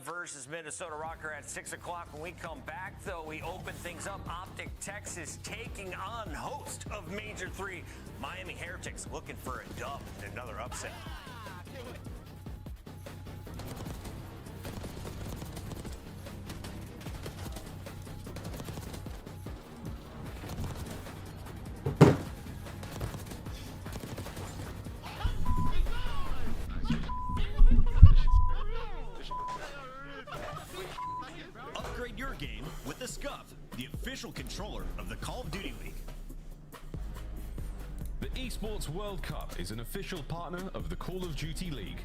versus Minnesota Rocker at 6 o'clock. When we come back, though, we open things up. Optic Texas taking on host of Major 3, Miami Heretics, looking for a dub and another upset. Upgrade your game with the Scuff, the official controller of the Call of Duty League. The Esports World Cup is an official partner of the Call of Duty League.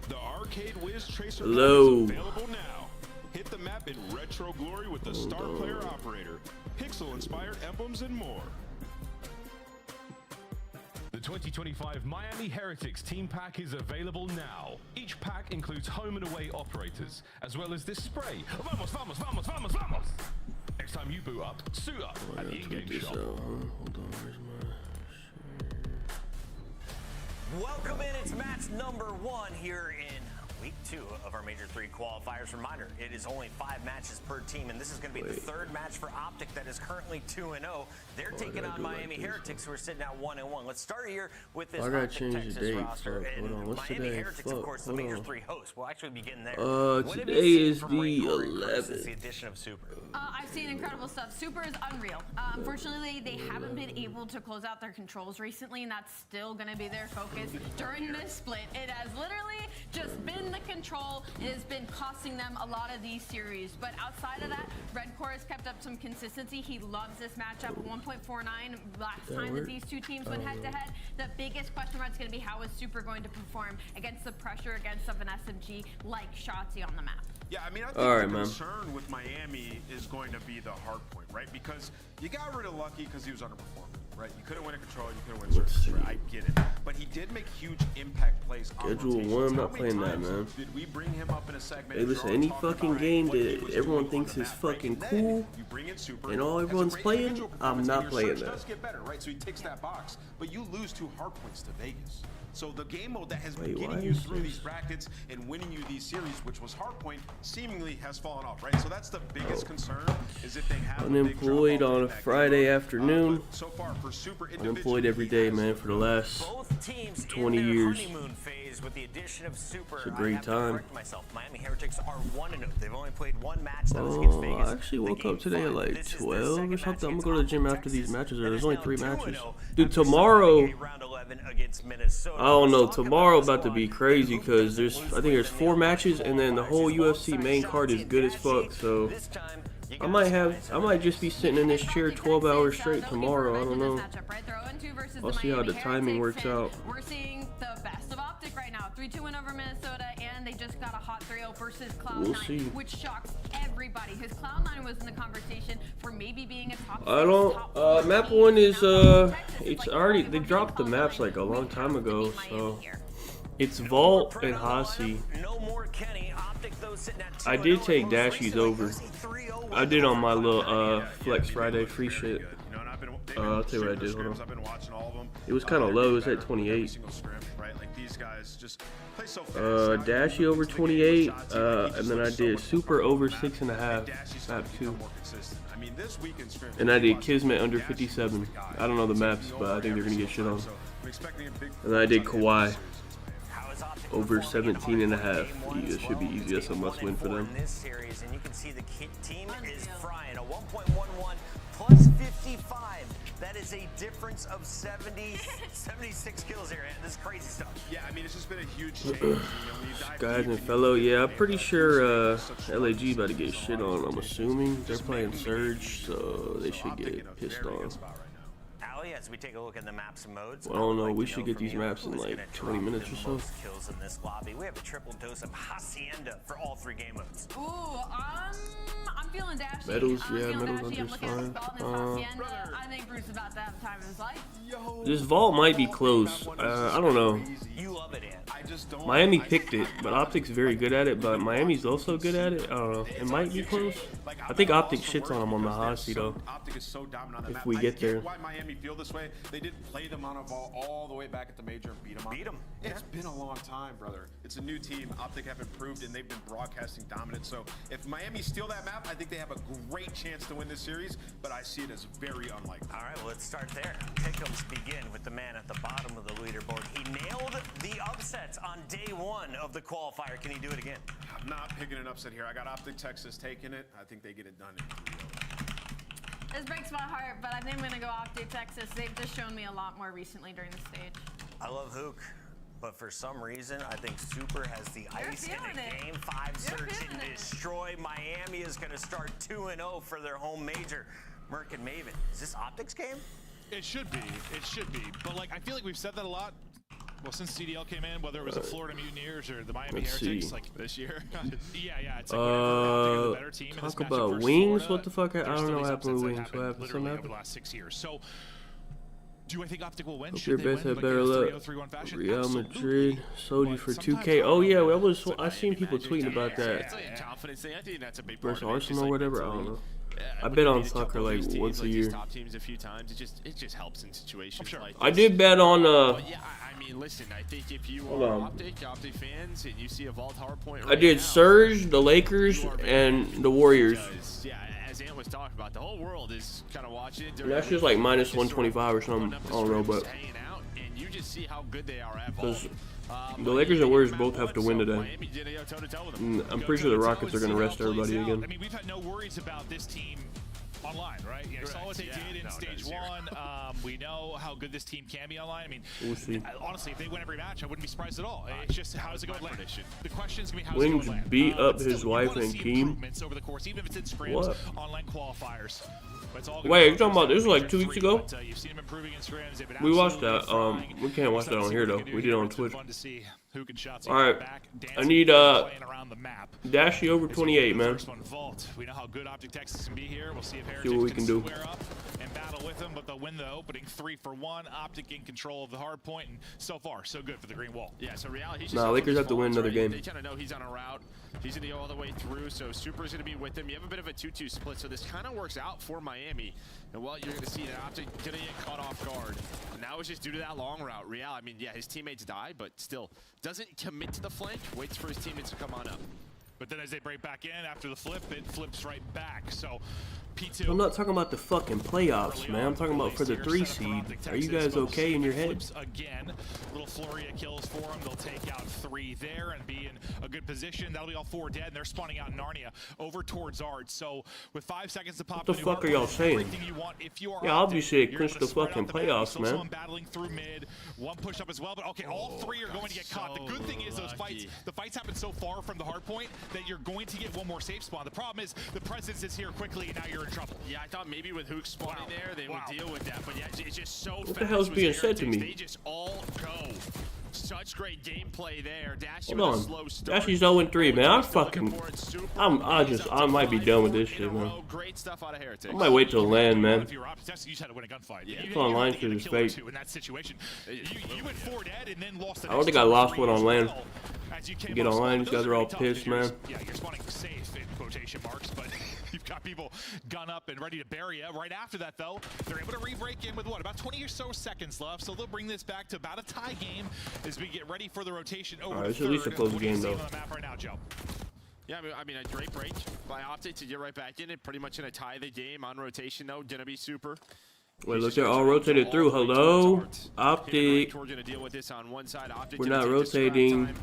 The Arcade Wiz Tracer is available now. Hit the map in retro glory with the Star Player Operator, pixel-inspired emblems, and more. The 2025 Miami Heretics Team Pack is available now. Each pack includes home and away operators, as well as this spray. Vamos, vamos, vamos, vamos, vamos! Next time you boot up, suit up at the in-game shop. Hold on, where's my... Welcome in. It's match number 1 here in week 2 of our Major 3 qualifiers. Reminder, it is only 5 matches per team, and this is going to be the third match for Optic that is currently 2-0. They're taking on Miami Heretics, who are sitting at 1-1. Let's start here with this Optic Texas roster. Hold on, what's Miami today? Heretics, of course, the Major 3 host. We'll actually begin there. Today is the 11th. The addition of Super. I've seen incredible stuff. Super is unreal. Unfortunately, they haven't been able to close out their controls recently, and that's still going to be their focus during this split. It has literally just been the control. It has been costing them a lot of these series. But outside of that, Redcore has kept up some consistency. He loves this matchup. 1.49 last time that these two teams went head-to-head. The biggest question mark is going to be how is Super going to perform against the pressure against of an SMG like Shotzi on the map. Yeah, I mean, I think the concern with Miami is going to be the Hardpoint, right? Because you got rid of Lucky because he was underperforming, right? You couldn't win a control, you couldn't win service, right? I get it. But he did make huge impact plays on Schedule 1, I'm not playing that, man. Did we bring him up in a segment? Hey, listen, any fucking game that everyone thinks is fucking cool and all everyone's playing, I'm not playing that. Does get better, right? So he ticks that box, but you lose 2 Hardpoints to Vegas. So the game mode that has been getting you through these brackets and winning you these series, which was Hardpoint, seemingly has fallen off, right? So that's the biggest concern, is if they have unemployed on a Friday afternoon. So far for Super Unemployed every day, man, for the last 20 years. With the addition of Super, it's a great time. Miami Heretics are 1-0. They've only played 1 match. That was against Vegas. I actually woke up today at like 12 or something. I'm gonna go to the gym after these matches. There's only 3 matches. Dude, tomorrow, I don't know. Tomorrow about to be crazy because I think there's 4 matches and then the whole UFC main card is good as fuck. So I might just be sitting in this chair 12 hours straight tomorrow. I don't know. I'll see how the timing works out. We're seeing the best of Optic right now. 3-2 win over Minnesota, and they just got a hot 3-0 versus Cloud9, which shocks everybody. Because Cloud9 was in the conversation for maybe being a top 6, map 1 is, it's already, they dropped the maps like a long time ago, so. It's Vault and Hasi. I did take Dashies over. I did on my little Flex Friday free shit. I'll tell you what I did. Hold on. It was kind of low. It was at 28. Dashi over 28, and then I did Super over 6.5. Map 2. And I did Kismet under 57. I don't know the maps, but I think they're gonna get shit on. And then I did Kawhi over 17.5. It should be easy. That's a must-win for them. This series, and you can see the team is frying a 1.11 plus 55. That is a difference of 76 kills here. This is crazy stuff. Yeah, I mean, it's just been a huge change. Guys and fellow, yeah, I'm pretty sure LAG about to get shit on. I'm assuming they're playing Surge, so they should get pissed off. As we take a look at the maps and modes, well, I don't know. We should get these maps in like 20 minutes or so. Kills in this lobby. We have a triple dose of Hacienda for all 3 game modes. Ooh, I'm feeling dashy. Medals, yeah, medals are just fine. I think Bruce is about to have the time of his life. This vault might be close. I don't know. You love it, Miami picked it, but Optic's very good at it. But Miami's also good at it. I don't know. It might be close. I think Optic shits on him on the Hasi though. If we get there. way. They did play them on a ball all the way back at the major and beat them. Beat 'em. It's been a long time, brother. It's a new team. Optic have improved, and they've been broadcasting dominant. So if Miami steal that map, I think they have a great chance to win this series, but I see it as very unlikely. All right, well, let's start there. Pick'ems begin with the man at the bottom of the leaderboard. He nailed the upsets on day one of the qualifier. Can he do it again? I'm not picking an upset here. I got Optic Texas taking it. I think they get it done in 3-0. This breaks my heart, but I think I'm going to go Optic Texas. They've just shown me a lot more recently during the stage. I love Hook, but for some reason, I think Super has the ice in the Game 5 search and destroy. Miami is going to start 2-0 for their home major. Merc and Maven, is this Optic's game? It should be. It should be. But, like, I feel like we've said that a lot. Well, since CDL came in, whether it was the Florida Mutineers or the Miami Heretics, like this year. yeah, it's like whenever the better team. Talk about Wings? What the fuck? I don't know what happened with Wings. What happened? Something over the last 6 years. So, do I think Optic will win? Hope Should your they best win? have better luck. Real Madrid sold you for 2K. Oh yeah, I seen people tweeting about that. It's like a confidence thing. I think that's a big versus part of it. Arsenal or whatever. I don't know. I When bet you on need to jump soccer over like these teams, once a like these year. top teams a few times. It just helps in situations like I this. did bet on But yeah, I mean, listen. I think if you Hold are on. Optic fans, and you see a Vault Hardpoint, I did Surge, the Lakers, and the Warriors. Yeah, as Ant was talking about, the whole world is kind of watching it. And that's just like minus 125 or something. I don't know, but hanging out, and you just see how good they are at because Vault. the Lakers and Warriors both have to win today. Miami did go toe-to-toe with them. I'm pretty sure the Rockets are going to rest everybody I again. mean, we've had no worries about this team online, right? You know, saw what they did in stage one. We know how good this team can be online. I mean, We'll see. honestly, if they win every match, I wouldn't be surprised at all. It's just how is it going to land? The question is going to be how is it Wings going to land. beat up But still, his you wife wanna and see team. improvements over the course, even if it's in scrims, What? online qualifiers. But it's all gonna Wait, be you talking about this was like 2 weeks ago? But, you've seen them improving in scrims. They've been We watched absolutely that. flying. We can't watch that on here though. We did it on It's been Twitch. fun to see who can shots All right, back, I dancing, need playing around the map. Dashy over 28, man. First one, Vault. We know how good Optic Texas can be here. We'll see if See Heretics what we can do. square up and battle with them, but they'll win the opening 3-for-1. Optic in control of the hard point, and so far, so good for the green wall. Yeah, so reality. Nah, Lakers have to win another game. They kind of know he's on a route. He's going to go all the way through, so Super's going to be with him. You have a bit of a 2-2 split, so this kind of works out for Miami. And well, you're going to see that Optic going to get caught off guard. And that was just due to that long route. Real, I mean, yeah, his teammates die, but still doesn't commit to the flank. Waits for his teammates to come on up. But then as they break back in after the flip, it flips right back. So P2. I'm not talking about the fucking playoffs, man. I'm talking about for the 3 seed. Are you guys okay in your head? Again, little flurry of kills for them. They'll take out 3 there and be in a good position. That'll be all 4 dead, and they're spawning out Narnia over towards Art. So with 5 seconds to pop, What the fuck are y'all saying? Yeah, obviously it clinched the fucking playoffs, man. Someone battling through mid, one push up as well. But okay, all 3 are going to get caught. The good thing is those fights. The fights happen so far from the hard point that you're going to get one more safe spawn. The problem is the presence is here quickly, and now you're in trouble. Yeah, I thought maybe with Hook spawning there, they would deal with that. But yeah, it's just so fast. What the hell's being said to me? They just all go. Such great gameplay there. Dashy Hold with a on. slow start. Dashy's 0-3, man. I might be done with this shit, man. Great stuff out of Heretics. I might wait till land, man. If you're Optic Texas, you just had to win a gunfight. Yeah. You It's online had to shit get a is kill or fake. 2 in that situation. You went 4 dead and then lost the I don't next think I 2 lost 3 one on as land. well. As you came Get off online, spawn. these guys Those are all gonna be tough pissed, because man. you're spawning safe in quotation marks, but you've got people gun up and ready to bury you. Right after that, though, they're able to re-break in with what, about 20 or so seconds left. So they'll bring this back to about a tie game as we get ready for the rotation over Alright, to it's at least a third. close What do you game, see though. on the map right now, Joe? Yeah, I mean, a great break by Optic to get right back in it. Pretty much going to tie the game on rotation, though. Gonna be Super. Wait, look, they're all rotated through. Hello? Optic. We're going to deal with this on one side. Optic We're gonna not take the scrap rotating. time.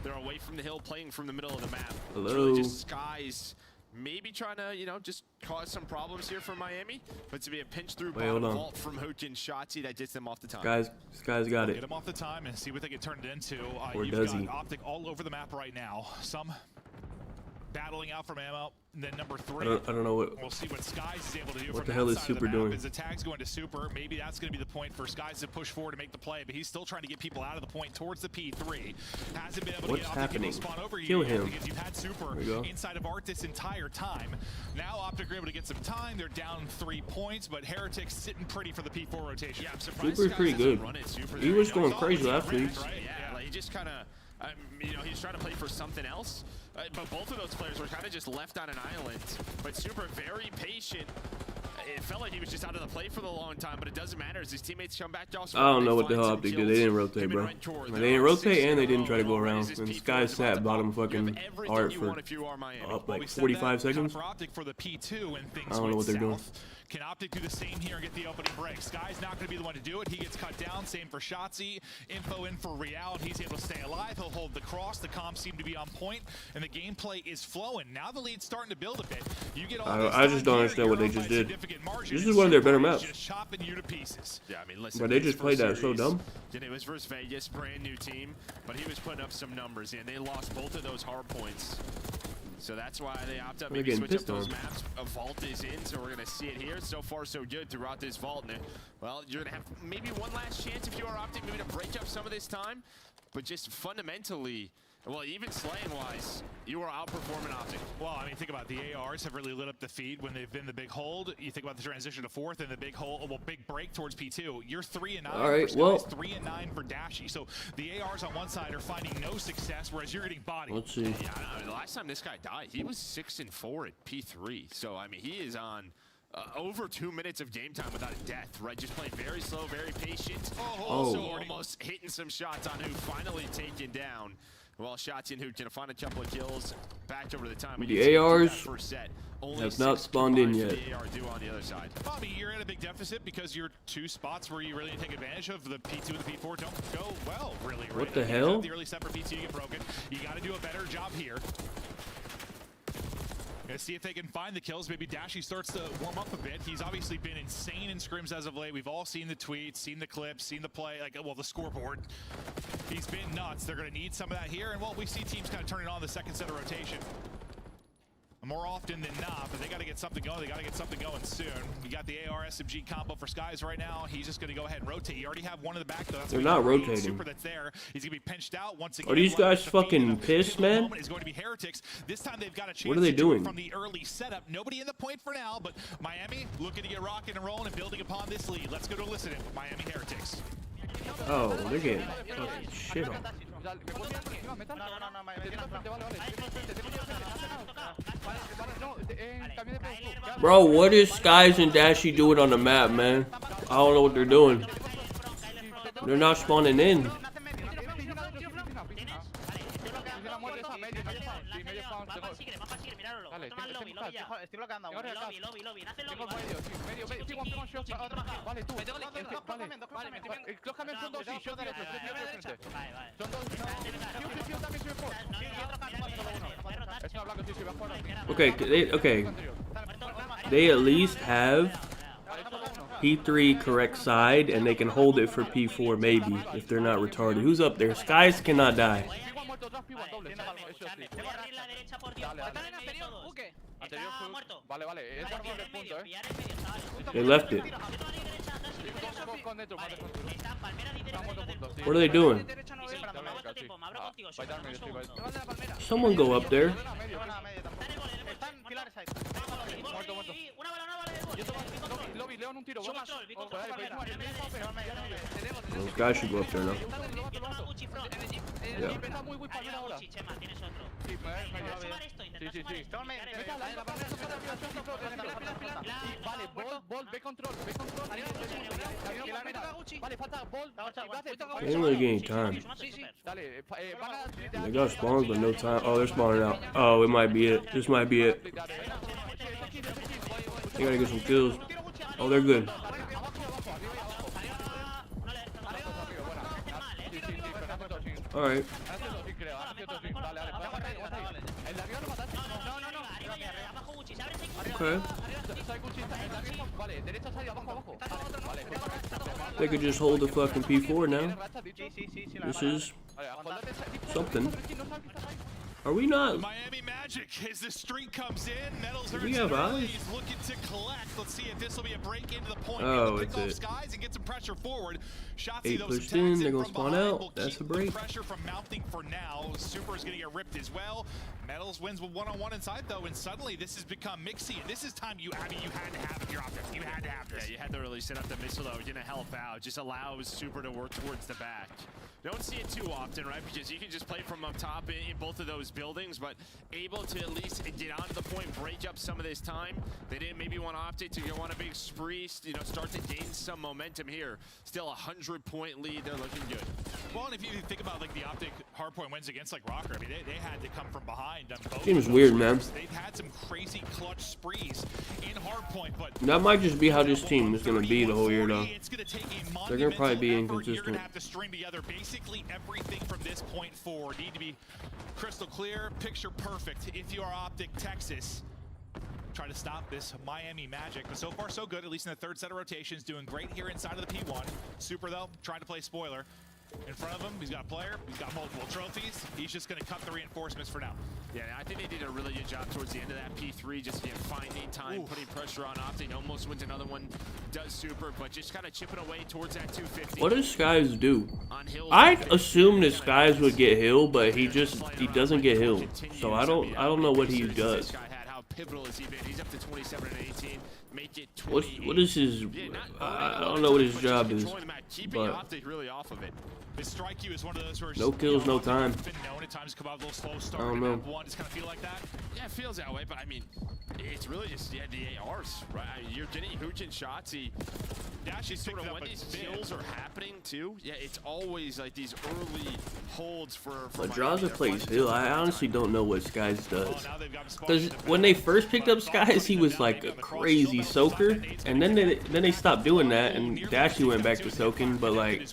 They're away from the hill, playing from the middle of the map. Hello? Really just skies. Maybe trying to, you know, just cause some problems here for Miami. But to be a pinch through Wait, bottom hold on. vault from Hook and Shotzi, that gets them off the top. This guy's got Get it. them off the time and see what they can turn it into. Or You've does got he? Optic all over the map right now. Some battling out from ammo. And then number 3. I don't know what. We'll see what Skies is able to do. What from the hell that is side of the Super map. doing? As the tag's going to Super, maybe that's going to be the point for Skies to push forward to make the play. But he's still trying to get people out of the point towards the P3. Hasn't been able to What's get off happening? the spawn over Kill yet him. because you've had Super There we go. inside of Art this entire time. Now Optic are able to get some time. They're down 3 points, but Heretics sitting pretty for the P4 rotation. Yeah, I'm surprised Super's Skies pretty doesn't good. run it super He there. was You know, going it's crazy always last a week. risk, right? Yeah, like he just kind of, you know, he's trying to play for something else. But both of those players were kind of just left on an island. But Super very patient. It felt like he was just out of the play for the long time, but it doesn't matter as his teammates come back. I don't know what the hell Optic did. They didn't rotate, bro. They didn't rotate and they didn't try to go around. And Sky sat bottom fucking art for up like 45 seconds. I don't know what they're doing. Can Optic do the same here and get the opening break? Sky's not going to be the one to do it. He gets cut down. Same for Shotzzy. Info in for Real, and he's able to stay alive. He'll hold the cross. The comms seem to be on point, and the gameplay is flowing. Now the lead's starting to build a bit. You get all I just don't understand what they just did. This is one of their better maps. Yeah, I mean, listen, But they just played that so dumb. It was versus Vegas, brand new team, but he was putting up some numbers, and they lost both of those hard points. So that's why they opt up maybe switch up those maps. A vault is in, so we're going to see it here. So far, so good throughout this vault. And, well, you're going to have maybe one last chance if you are Optic, maybe to break up some of this time. But just fundamentally, well, even slaying-wise, you are outperforming Optic. Well, I mean, think about it. The ARs have really lit up the feed when they've been the big hold. You think about the transition to fourth and the big hold, well, big break towards P2. You're 3-9. All right, for well, 3-9 for Dashy. So the ARs on one side are finding no success, whereas you're getting bodied. Let's see. Yeah, I mean, the last time this guy died, he was 6-4 at P3. So, I mean, he is on over 2 minutes of game time without a death, right? Just playing very slow, very patient. Also almost hitting some shots on who finally taken down. Well, Shotzzy and who can find a couple of kills back over the time. The ARs have not spawned in yet. The AR do on the other side. Bobby, you're at a big deficit because your two spots where you really need to take advantage of, the P2 and the P4, don't go well, really. Right? What the hell? The early set for P2 get broken. You got to do a better job here. Gonna see if they can find the kills. Maybe Dashy starts to warm up a bit. He's obviously been insane in scrims as of late. We've all seen the tweets, seen the clips, seen the play, like, well, the scoreboard. He's been nuts. They're gonna need some of that here. And well, we see teams kind of turning on the second set of rotation more often than not, but they got to get something going. They got to get something going soon. You got the AR SMG combo for Skies right now. He's just going to go ahead and rotate. You already have one in the back, though. That's They're not rotating. Super that's there. He's going to be pinched out once again. Are these guys fucking pissed, man? Is going to be Heretics. This time they've got a chance. What are they doing? From the early setup. Nobody in the point for now, but Miami looking to get rocking and rolling and building upon this lead. Let's go to listen to Miami Heretics. Oh, they're getting fucking shit on. Bro, what is Skies and Dashy doing on the map, man? I don't know what they're doing. They're not spawning in. Okay, they at least have P3 correct side, and they can hold it for P4 maybe, if they're not retarded. Who's up there? Skies cannot die. They left it. What are they doing? Someone go up there. Those guys should go up there now. Yeah. They ain't really getting time. They got spawns, but no time. Oh, they're spawning out. Oh, it might be it. This might be it. They gotta get some kills. Oh, they're good. Alright. Okay. They could just hold the fucking P4 now. This is something. Are we not? Miami Magic as the streak comes in. Metals we have eyes? looking to collect. Let's see if this will be a break into the point. Oh, it's it. Skies and get some pressure forward. Shotzzy pushed in. They're gonna spawn out. That's a break. Pressure from mounting for now. Super is gonna get ripped as well. Metals wins with one-on-one inside though, and suddenly this has become mixy. And this is time you had to have your offense. You had to have this. Yeah, you had to really set up the missile though. You're gonna help out. Just allows Super to work towards the back. Don't see it too often, right? Because you can just play from up top in both of those buildings, but able able to at least get onto the point, break up some of this time. They didn't maybe want Optic to go on a big spree, you know, start to gain some momentum here. Still a 100-point lead. They're looking good. Well, and if you think about like the Optic Hardpoint wins against like Rocker, I mean, they had to come from behind on both. Seems weird, man. They've had some crazy clutch sprees in Hardpoint, but that might just be how this team is gonna be the whole year, though. It's gonna take a They're gonna probably be You're inconsistent. gonna have to string together basically everything from this point forward. Need to be crystal clear, picture perfect. If you are Optic Texas, try to stop this Miami Magic. But so far, so good, at least in the third set of rotations. Doing great here inside of the P1. Super, though, trying to play spoiler. In front of him, he's got a player, he's got multiple trophies. He's just going to cut the reinforcements for now. Yeah, I think they did a really good job towards the end of that P3, just again, finding time, putting pressure on Optic. Almost wins another one, does Super, but just kind of chipping away towards that 250. What does Skies do? I assumed that Skies would get Hill, but he doesn't get Hill. So I don't know what he does. How pivotal has he been? He's up to 27 and 18. Make it 28. What is his? I don't know what his job is, Keeping but Optic really off of it. His strike queue is one of those where no kills, no time. been known at times to come out a little slow start. I don't know. One just kind of feel like that. Yeah, it feels that way, but I mean, it's really just the ARs, right? I mean, you're getting Hoojin shots. She's sort of when these kills are happening too. Yeah, it's always like these early holds for Madraza plays Hill. I honestly don't know what Skies does. Because when they first picked up Skies, he was like a crazy soaker, and then they stopped doing that, and Dashy went back to soaking. But like,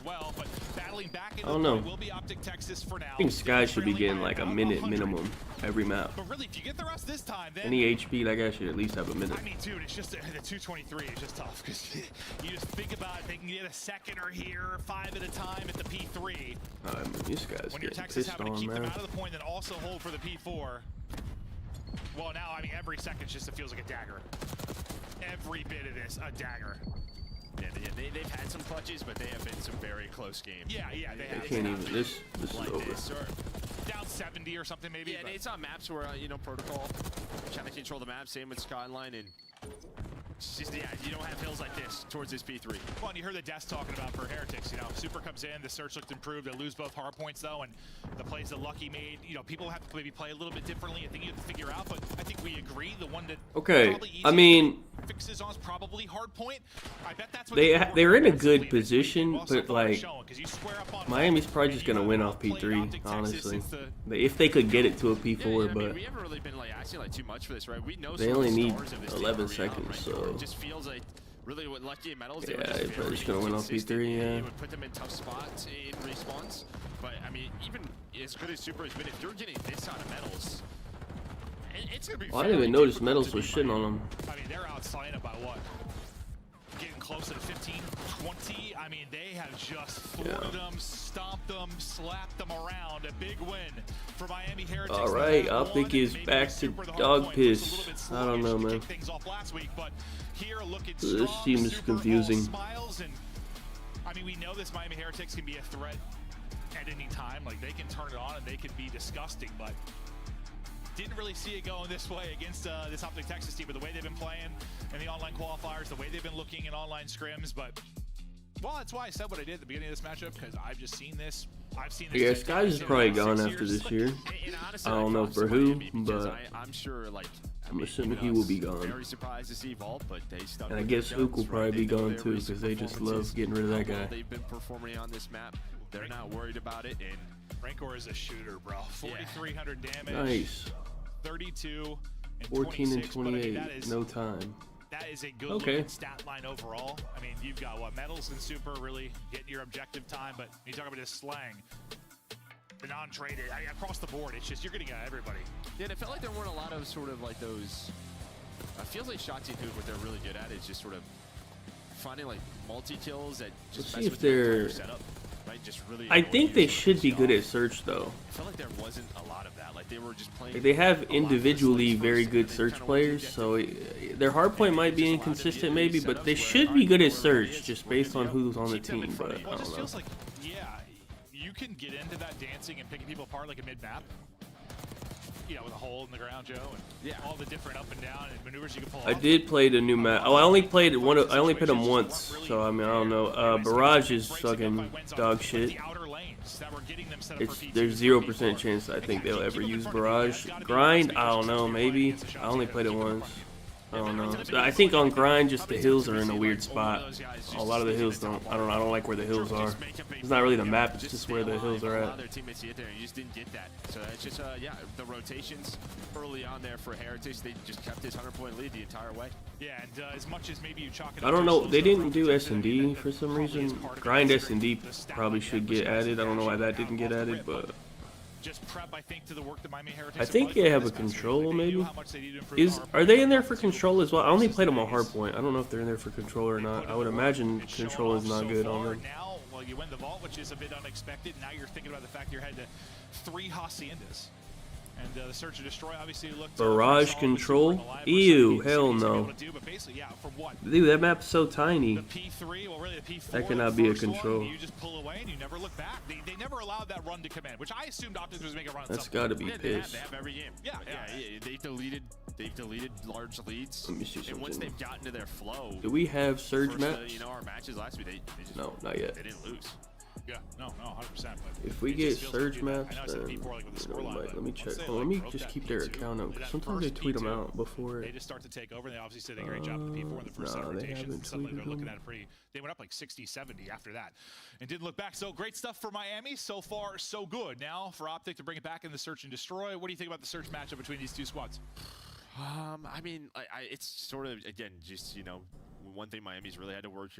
I don't know. I think Skies should be getting like a minute minimum every map. But really, if you get the rest this time, then Any HP, that guy should at least have a minute. I mean, dude, it's just the 223 is just tough because you just think about it, they can get a second or here, 5 at a time at the P3. I mean, these guys When you're getting Texas pissed having to on, keep them man. out of the point, then also hold for the P4. Well, now I mean, every second just it feels like a dagger. Every bit of this, a dagger. Yeah, they've had some clutches, but they have been some very close games. Yeah, they have. I can't even. This is Like over. this, or Down 70 or something maybe. yeah, and but- it's on maps where you know protocol trying to control the map. Same with Skyline, and it's just yeah, you don't have hills like this towards this P3. Well, and you heard the desk talking about for Heretics, you know, Super comes in, the search looked improved, they lose both hard points though, and the plays that Lucky made, you know, people have to maybe play a little bit differently, I think you have to figure out, but I think we agree, the one that Okay, probably I mean, fixes on is probably hard point. I bet that's what they're in a good defensively, position, well, so but far like showing, 'cause you square up on Miami's probably just and gonna you win have off played P3, Optic Texas honestly. since the- If they could get it to a P4, I mean, but we haven't really been like asking like too much for this, right? We know they some of only the need stars of this team 11 already out, seconds, right? so It just feels like really what Lucky and Metals, they were yeah, just they're probably just gonna very win off consistent. P3, yeah. It would put them in tough spots in response. But I mean, even as good as Super has been, if you're getting this out of Metals, it's gonna be. Well, I didn't even notice Metals was shitting on them. I mean, they're outside it by what? Getting close to 15, 20. I mean, they have just thwarted them, stomped them, slapped them around. A big win for Miami Heretics. All right, They Optic won, is maybe back the to Super, the dog hard point was a piss. little bit I don't know, sluggish to man. kick things off last week, but here looking This strong, seems Super confusing. all smiles, and I mean, we know this Miami Heretics can be a threat at any time. Like, they can turn it on and they can be disgusting, but didn't really see it going this way against this Optic Texas team, but the way they've been playing in the online qualifiers, the way they've been looking in online scrims, but well, that's why I said what I did at the beginning of this matchup, because I've just seen this. I've seen this. Yeah, Skies is probably gone after this year. And honestly, I don't know props for to who, Miami because but I'm sure like I'm assuming even he will us, be gone. Very surprised to see Vault, but they stuck And I with guess their Hook will guns, probably right? be They know gone their too, recent because they just performances, love getting rid of that how well guy. they've been performing on this map. They're not worried about it, and Rancor is a shooter, bro. 4,300 damage. Nice. 32 and 14 and 26, but I mean, 28, no time. that is a good Okay. looking stat line overall. I mean, you've got what, Metals and Super really getting your objective time, but you talk about his slang, the non-traded, across the board, it's just you're getting everybody. yeah, and it felt like there weren't a lot of sort of like those. It feels like Shotzi and Hoop, what they're really good at is just sort of finding like multi-kills that just Let's mess see if with your entire they're- setup. Right? Just really I annoy think you they from should be the good start. at search though. I felt like there wasn't a lot of that. Like they were just playing. Like, they have a lot individually for very slugs good first, search and they players, kinda so wanted their hard point might be just allowed them to inconsistent get maybe, these but setups they where, should all be right, good at we're search idiots, just we're based good on to who's go. on the Keep them in team, front but of I you. Well, it don't just know. feels like, yeah, you can get into that dancing and picking people apart like a mid-map. You know, with a hole in the ground, Joe, and Yeah. all the different up and down and maneuvers you can pull I off. did play the new map. Oh, I only played one. I only played them once, so I mean I don't know. Barrage is fucking dog shit. The outer lane. teams that were getting them set up for P2. There's 0% chance I think they'll ever use Barrage. Grind, I don't know, maybe. I only played it once. I don't know. I think on Grind, just the hills are in a weird spot. A lot of the hills don't. I don't like where the hills are. It's not really the map. It's just where the hills are at. Their teammates get there, and you just didn't get that. So it's just yeah, the rotations early on there for Heretics, they just kept his 100-point lead the entire way. Yeah, and as much as maybe you chalk it up, I don't know. They didn't do S&D for some reason. Grind S&D probably should get added. I don't know why that didn't get added, but. Just prep, I think, to the work that Miami Heretics. I think they have a control, maybe. Are they in there for control as well? I only played them on Hardpoint. I don't know if they're in there for control or not. I would imagine control is not good on them. Now, well, you win the vault, which is a bit unexpected. Now you're thinking about the fact you're heading to 3 Haciendas. And the search and destroy obviously looked Barrage control? Ew, hell no. Dude, that map's so tiny. The P3, well, really the P4, that cannot be a control. You just pull away and you never look back. They never allowed that run to come in, which I assumed Optics was making a run. That's got to be pissed. They have every game. Yeah. They've deleted large leads. Let me see something. And once they've gotten to their flow. Do we have surge maps? You know, our matches last week, they just, no, not yet. They didn't lose. Yeah, no, 100%. But if we get surge maps, then let me check. Let me just keep their account up. Sometimes they tweet them out before. They just start to take over. They obviously did a great job with P4 in the first set of rotations. Suddenly they're looking at it pretty. They went up like 60, 70 after that, and didn't look back. So great stuff for Miami. So far, so good. Now for Optic to bring it back in the search and destroy. What do you think about the search matchup between these two squads? I mean, it's sort of, again, just, you know, one thing Miami's really had to work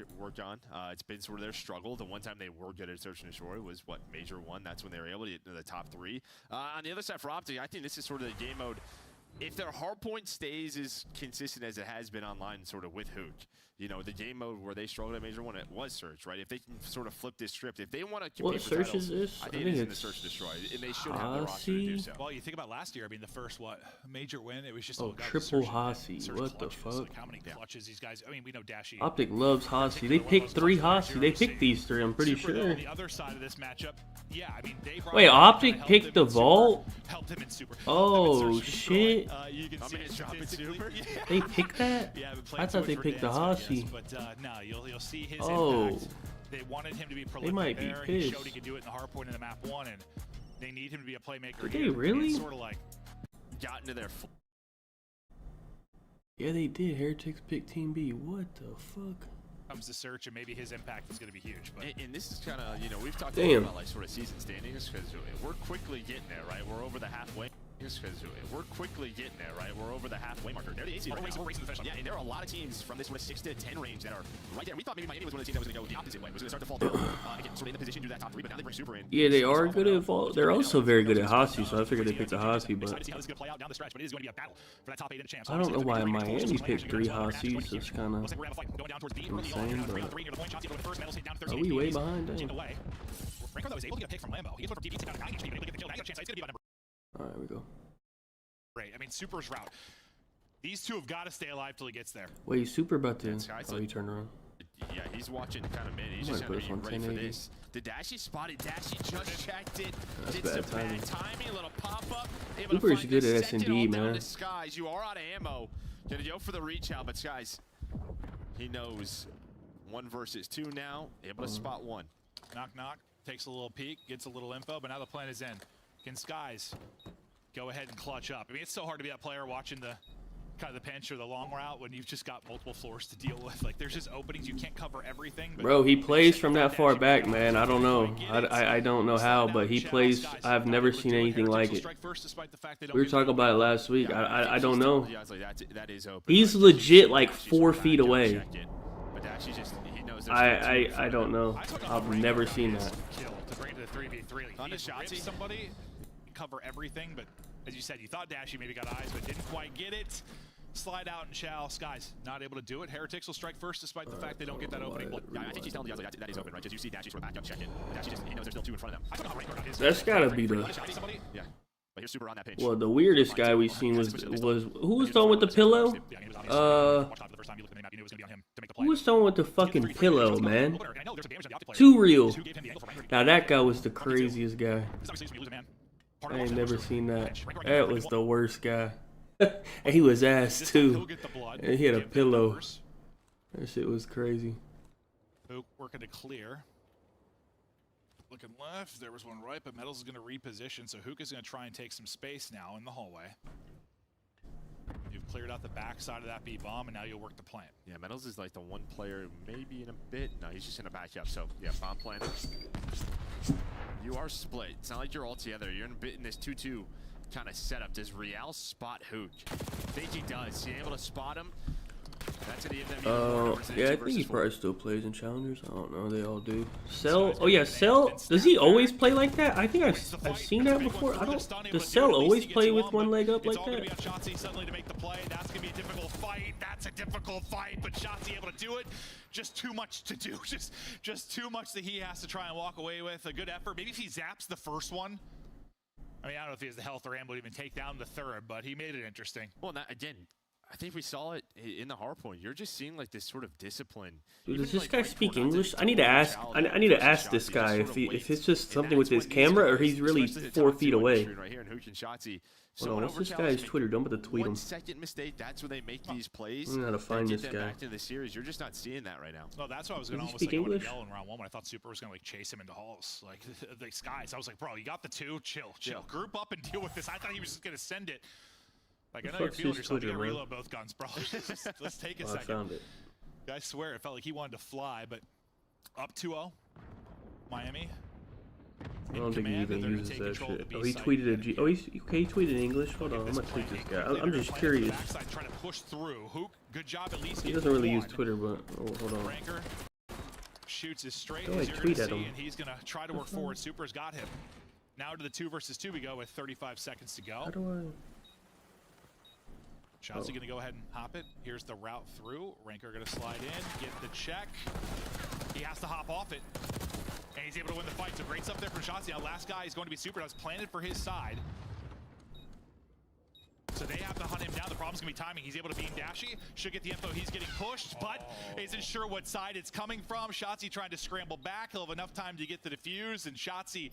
on. It's been sort of their struggle. The one time they were good at search and destroy was, what, Major 1? That's when they were able to get into the top 3. On the other side for Optic, I think this is sort of the game mode. If their hardpoint stays as consistent as it has been online, sort of with Hook, you know, the game mode where they struggled at Major 1, it was search, right? If they can sort of flip this script, if they want to compete for search is this? I think it's in the search and destroy, and they should have the roster to do so. Well, you think about last year. I mean, the first major win, it was just triple Hasi. What the fuck? Like how many clutches these guys? I mean, we know Dashy. Optic loves Hasi. They picked 3 Hasi. They picked these 3. I'm pretty sure. On the other side of this matchup, yeah, I mean, wait, Optic picked the vault? Helped him in super. Oh shit! You can see it They picked that? I thought they picked the Hasi. But no, you'll see his impact. They wanted him to be prolific. They might be there. pissed. He showed he could do it in the hardpoint in the map 1, and they need him to be a playmaker. Did they really? Sort of like got into their. Yeah, they did. Heretics picked Team B. What the fuck? Comes to search, and maybe his impact is going to be huge. But and this is kind of, you know, we've talked a lot about like sort of season standings because we're quickly getting there, right? We're over the halfway. Because we're quickly getting there, right? We're over the halfway marker. They're the 8 seed right now. Yeah, and there are a lot of teams from this sort of 6 to 10 range that are right there. We thought maybe Miami was one of the teams that was going to go the opposite way. Was going to start to fall down. Again, sort of in the position to do that top 3, but now they bring Super in. Yeah, they are good at vault. They're also very good at Hasi, so I figured they picked a Hasi, but I don't know why Miami picked 3 Hasis. It's kind of insane, but are we way behind? Franco was able to get a pick from Lambo. He gets one from DB to 9 HP, able to get the kill. Now you got a chance. It's going to be about number. Alright, we go. Great. I mean, Super's route. These two have got to stay alive till he gets there. Wait, Super about to. Oh, he turned around. Yeah, he's watching kind of mid. He's just going to be ready for this. The Dashy spotted. Dashy just checked it. Did some bad timing. A little pop up. Super's good at S&D, man. Skies, you are out of ammo. Gonna go for the reach out, but Skies, he knows 1 versus 2 now. Able to spot 1. Knock, knock. Takes a little peek, gets a little info, but now the plan is in. Can Skies go ahead and clutch up? I mean, it's so hard to be that player watching the kind of the pinch or the long route when you've just got multiple floors to deal with. Like, there's just openings. You can't cover everything. But bro, he plays from that far back, man. I don't know. I don't know how, but he plays. I've never seen anything like it. We were talking about it last week. I don't know. He's legit like 4 feet away. I don't know. I've never seen that. To bring it to the 3v3. He somebody cover everything, but as you said, you thought Dashy maybe got eyes, but didn't quite get it. Slide out and Chow. Skies not able to do it. Heretics will strike first despite the fact they don't get that opening. Yeah, I think he's telling the guys that is open, right? Because you see Dashy sort of back up, check it. Dashy just, he knows there's still 2 in front of them. I don't know how right guard is. That's gotta be the. Yeah. But here's Super on that pinch. Well, the weirdest guy we've seen was who was the one with the pillow? Who was the one with the fucking pillow, man? Too real. Now that guy was the craziest guy. I ain't never seen that. That was the worst guy. And he was ass too. And he had a pillow. That shit was crazy. Working to clear. looking left. There was one right, but Metals is going to reposition, so Hookah's going to try and take some space now in the hallway. You've cleared out the backside of that B bomb, and now you'll work the plant. Yeah, Metals is like the one player maybe in a bit. No, he's just going to back up. So, yeah, bomb planted. You are split. It's not like you're all together. You're in a bit in this 2-2 kind of setup. Does Real spot Hook? I think he does. He's able to spot him. That's gonna give them even more numbers than yeah, I 2 think he versus 4. probably still plays in challengers. I don't know. They all do. Cell. Oh yeah, Cell. Does he always play like that? I think I've seen that before. I don't. Does Cell always play with one leg up like It's all going to that? be on Shotzi suddenly to make the play. That's going to be a difficult fight. That's a difficult fight, but Shotzi able to do it. Just too much to do. Just too much that he has to try and walk away with. A good effort. Maybe if he zaps the first one. I mean, I don't know if he has the health or ammo to even take down the third, but he made it interesting. Well, that, again, I think we saw it in the Hardpoint. You're just seeing like this sort of discipline. Dude, Even, does this like, guy right speak toward English? Hudson, I need to toward ask. Chal, I need to versus ask this Shotzi, guy just if sort of if waits. it's just And something with that's his what these camera or guys, he's really especially the 4 top feet two on the away. screen right here, and Hook and Shotzi. Hold on, So what's this whenever guy's Chalice Twitter? I'm about to tweet him. 1 second mistake, that's when they make these plays. I don't know how to find that this get them guy. back into the series. You're just not seeing that right now. No, that's why I was going to Does he almost speak like go English? to yell in round one when I thought Super was going to like chase him into halls, like the skies. I was like, bro, you got the 2, chill. Group up and deal with this. I thought he was just going to send it. Like, I know you're fuck's feeling his yourself. You Twitter, got to man? reload both guns, bro. Let's take a Oh, I second. found it. I swear, it felt like he wanted to fly, but up 2-0, Miami. I don't think he command, and even they're gonna uses take that control of shit. the Oh, he B tweeted a site. G. Oh, he's okay. He tweeted in English. Hold on, I'm gonna tweet this guy. I'm just curious. Trying to push through. Hook, good job at least. He getting doesn't really use one. Twitter, but oh, hold on. Ranker shoots his straight Go as ahead, you're tweet gonna at see, him. and he's gonna try to work forward. Super's got him. Now to the 2 versus 2 we go with 35 seconds to go. How do I? Shotzi gonna go ahead and hop it. Here's the route through. Ranker gonna slide in, get the check. He has to hop off it. And he's able to win the fight. So great stuff there from Shotzi. Now last guy is going to be Super. That was planted for his side. So they have to hunt him down. The problem's gonna be timing. He's able to beam Dashy. Should get the info. He's getting pushed, but isn't sure what side it's coming from. Shotzi trying to scramble back. He'll have enough time to get the defuse, and Shotzi,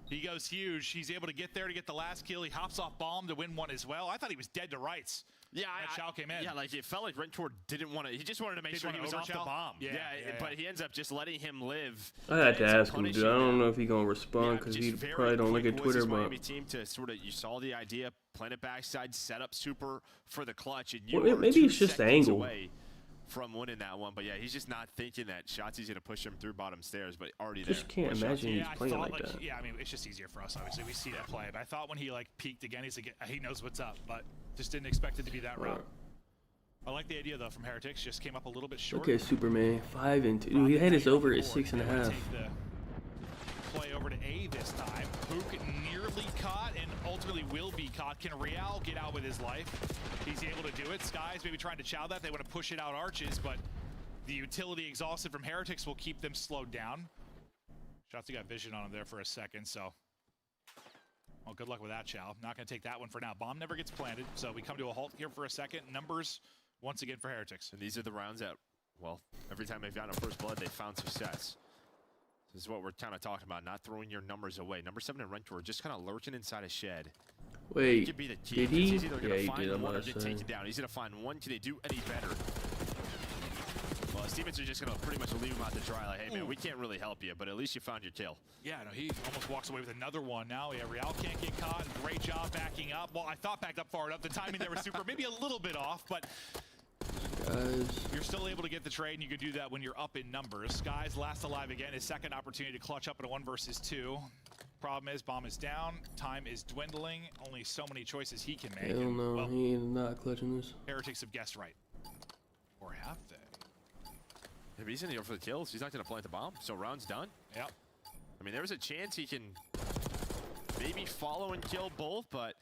he goes huge. He's able to get there to get the last kill. He hops off bomb to win one as well. I thought he was dead to rights. Yeah, That Chal came in. Yeah, like it felt like Rentor didn't want to. He just wanted to make Didn't sure wanna he was off the overchal? bomb. Yeah, but he ends up just letting him live. I had to Ends up ask him, dude. punishing I don't them. know if he gonna respond because just he very probably don't look quick at was this Twitter, Miami but. team to sort of, you saw the idea, plant it backside, set up Super for the clutch, and Well, you were maybe 2 it's just the seconds angle. away from winning that one. But yeah, he's just not thinking that Shotzi's gonna push him through bottom stairs, but already there. Just can't with imagine Shotzi. he's I playing thought like that. Yeah, I mean, it's just easier for us, obviously. We see that play. But I thought when he like peaked again, he's like, he knows what's up, but just didn't expect it to be that route. I like the idea though from Heretics. Just came up a little bit short. Look at Superman, 5 and 2. Dude, he had his over at 6.5. Take the play over to A this time. Hook nearly caught and ultimately will be caught. Can Real get out with his life? He's able to do it. Skies maybe trying to chow that. They want to push it out arches, but the utility exhausted from Heretics will keep them slowed down. Shotzi got vision on him there for a second, so. Well, good luck with that, Chow. Not going to take that one for now. Bomb never gets planted, so we come to a halt here for a second. Numbers once again for Heretics. And these are the rounds that, well, every time they've gotten a first blood, they've found success. This is what we're kind of talking about, not throwing your numbers away. Number 7 and Rentor just kind of lurking inside a shed. Wait, Could be the key. did he? It's either gonna Yeah, he find did. I'm one or about to get say. taken down. He's going to find one. Can they do any better? Well, his teammates are just going to pretty much leave him out to dry. Like, hey, man, we can't really help you, but at least you found your kill. Yeah, no, he almost walks away with another one. Now, yeah, Real can't get caught. Great job backing up. Well, I thought backed up far enough. The timing there was super, maybe a little bit off, but Guys. you're still able to get the trade, and you can do that when you're up in numbers. Sky's last alive again. His second opportunity to clutch up in a 1 versus 2. Problem is, bomb is down. Time is dwindling. Only so many choices he can make. Hell and, no, well, he ain't not clutching this. Heretics have guessed right. Or have they? If he's going to go for the kills, he's not going to plant the bomb. So round's done. Yep. I mean, there's a chance he can maybe follow and kill both, but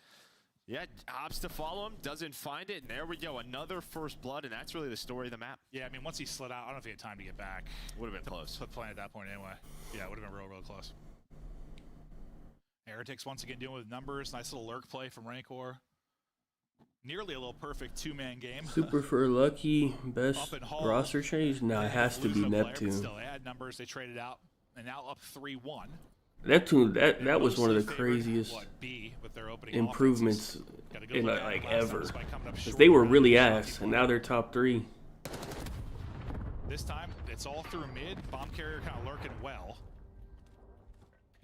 yeah, opts to follow him, doesn't find it, and there we go. Another first blood, and that's really the story of the map. Yeah, I mean, once he slid out, I don't know if he had time to get back. Would have been close. Put play at that point anyway. Yeah, it would have been real close. Heretics once again dealing with numbers. Nice little lurk play from Rancor. Nearly a little perfect 2-man game. Super for lucky, best Up in Hall. roster change? No, it has to be Losing a player, but Neptune. Still, they had numbers. They traded out, and now up 3-1. Neptune, that was one of the Mostly favored, craziest what, B with their opening improvements offenses. Got a good in look at like it last time ever. despite coming up Because short they were on really the ass, Shotzi and play. now they're top 3. This time, it's all through mid. Bomb carrier kind of lurking well.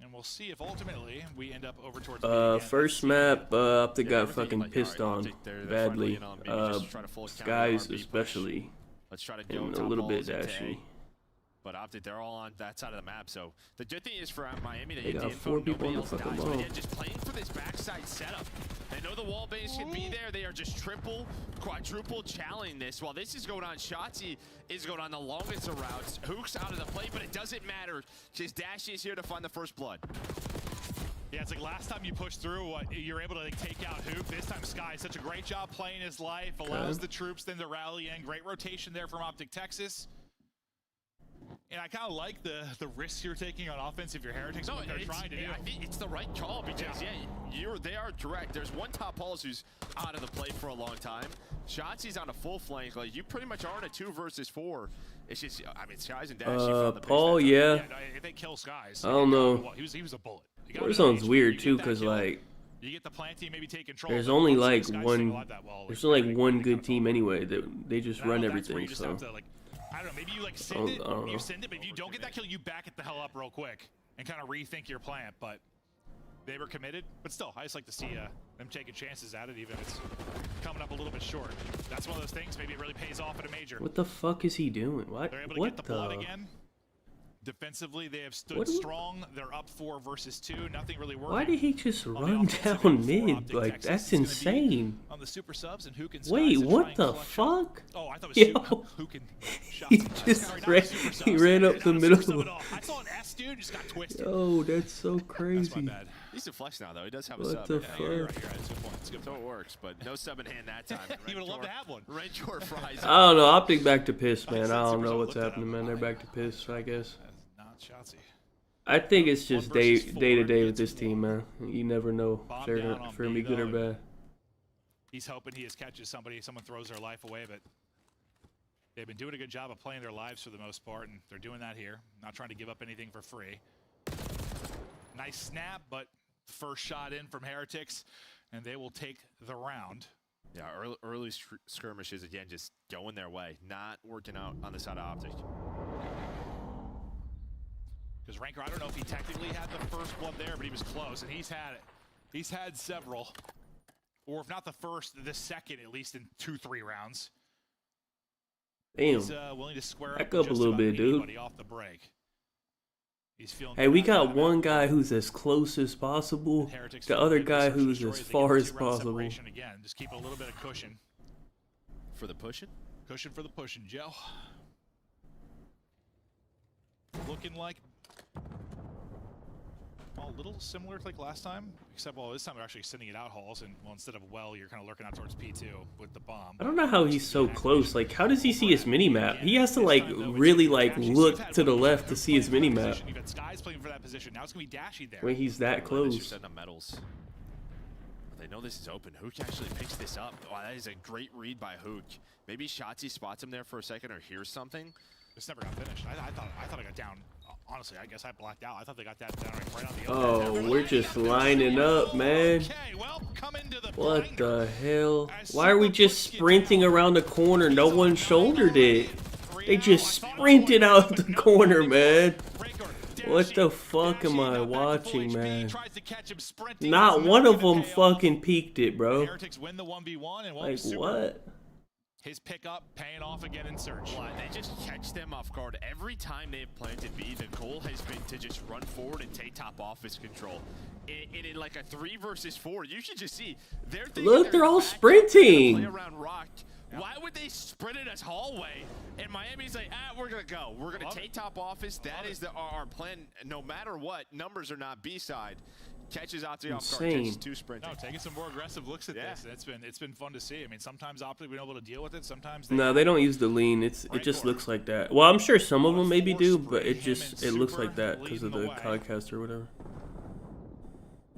And we'll see if ultimately we end up over towards first map, Optic got fucking pissed on badly. Skies especially, Let's try to and go a little bit top balls and dashy. tag. But Optic, they're all on that side of the map. So the good thing is for Miami, they They get the got info, 4 people nobody on the else fucking dies. But ball. again, just playing for this backside setup. They know the wall base should be there. They are just triple, quadruple challenging this. While this is going on, Shotzi is going on the longest of routes. Hook's out of the play, but it doesn't matter. Just Dashy is here to find the first blood. Yeah, it's like last time you pushed through, you're able to like, take out Hook. This time Sky, such a great job playing his life, allows the troops then to rally in. Great rotation there from Optic Texas. And I kind of like the risks you're taking on offense if you're Heretics, what they're trying to do. I think it's the right call because, they are direct. There's one top halls who's out of the play for a long time. Shotzi's on a full flank. Like, you pretty much are in a 2 versus 4. It's just, I mean, Skies and Dashy found the Paul, pitch that yeah. No, if they kill Skies, I don't know. He was a bullet. Warzone's weird too, cause like you get the plant team, maybe take control. there's but only once like these guys one. stay alive that well, There's like, only like really one kinda good team anyway. They just And I run don't know, that's where everything. you just So have to, like, I don't know, maybe you like send it, I don't you know. send it, but if you don't get that kill, you back it the hell up real quick and kind of rethink your plant. But they were committed, but still, I just like to see them taking chances at it, even if it's coming up a little bit short. That's one of those things. Maybe it really pays off at a major. what the fuck is he doing? What? They're able to What get the blood the? again. Defensively, they have stood What do we- strong. They're up 4 versus 2. Nothing really working. Why did he just On the run offensive down end for mid? Optic Like Texas, that's it's gonna be insane. On the super subs and who can Wait, what the fuck? Oh, I thought Yo. it was who can shots. He Sorry, just not ran. a super He subs. ran up Not the a super middle. sub at all. I saw an S dude just got twisted. Yo, that's so That's my crazy. bad. He's a flex now, though. He does have a What sub. the Yeah, fuck? You're right. It's a good point. It's a good So point. it works, but no sub in hand that time. You would have loved to have one. Rancor fries. I don't know. Optic back to piss, man. said I don't Super know Zone what's looked it happening, up. man. They're back to piss, I guess. Not Shotzi. I think it's just 1 day versus 4 to day with against this team, man. You never know Bomb if they're down gonna, on if they're gonna B, be good or though. bad. He's hoping he just catches somebody. Someone throws their life away, but they've been doing a good job of playing their lives for the most part, and they're doing that here. Not trying to give up anything for free. Nice snap, but first shot in from Heretics, and they will take the round. Yeah, early skirmishes, again, just going their way. Not working out on the side of Optic. Because Ranker, I don't know if he technically had the first blood there, but he was close, and he's had it. He's had several. Or if not the first, the second, at least in 2-3 rounds. Damn. He's willing to square Back up up a little bit, dude. anybody off the break. He's feeling Hey, we good about got that. one guy who's as close as possible. Heretics The feel other good. guy Search and who's destroy as they get far the as 2-round possible. separation Again, just keep a little bit of cushion. For the pushing? Cushion for the pushing, Joe. Looking like a little similar to like last time, except well, this time they're actually sending it out halls, and well, instead of well, you're kind of looking out towards P2 with the bomb. I don't know how he's so close. Like, how does he see his mini map? He has to like really like look to the left to see his mini map You've got Skies playing for that position. Now it's gonna be Dashy there. when he's that They're close. setting up medals. They know this is open. Hook actually picks this up. Wow, that is a great read by Hook. Maybe Shotzi spots him there for a second or hears something. This never got finished. I thought I got down. Honestly, I guess I blacked out. I thought they got that down right on the other. Oh, we're just lining up, man. Okay, well, come into the What blinder. the hell? Why are we just sprinting around the corner? No one shouldered it. They just sprinted out the corner, man. What the fuck am I watching, man? Not one of them fucking peeked it, bro. Heretics win the 1v1 and Like, Super. what? His pickup paying off again in search. Well, they just catch them off guard. Every time they've planted B, the goal has been to just run forward and take top office control. In like a 3 versus 4, you should just see. Look, they're all sprinting. Play around rock. Why would they sprint in this hallway? And Miami's like, we're going to go. We're going to take top office. That is our plan. No matter what, numbers are not B-side. Catches Optic off guard. Insane. Catches 2 sprinting. No, taking some more aggressive looks at Yeah. this. It's been fun to see. I mean, sometimes Optic been able to deal with it. Sometimes No, they don't use the lean. It just looks like that. Well, I'm sure some of them maybe do, but it looks like that because of the podcast or whatever.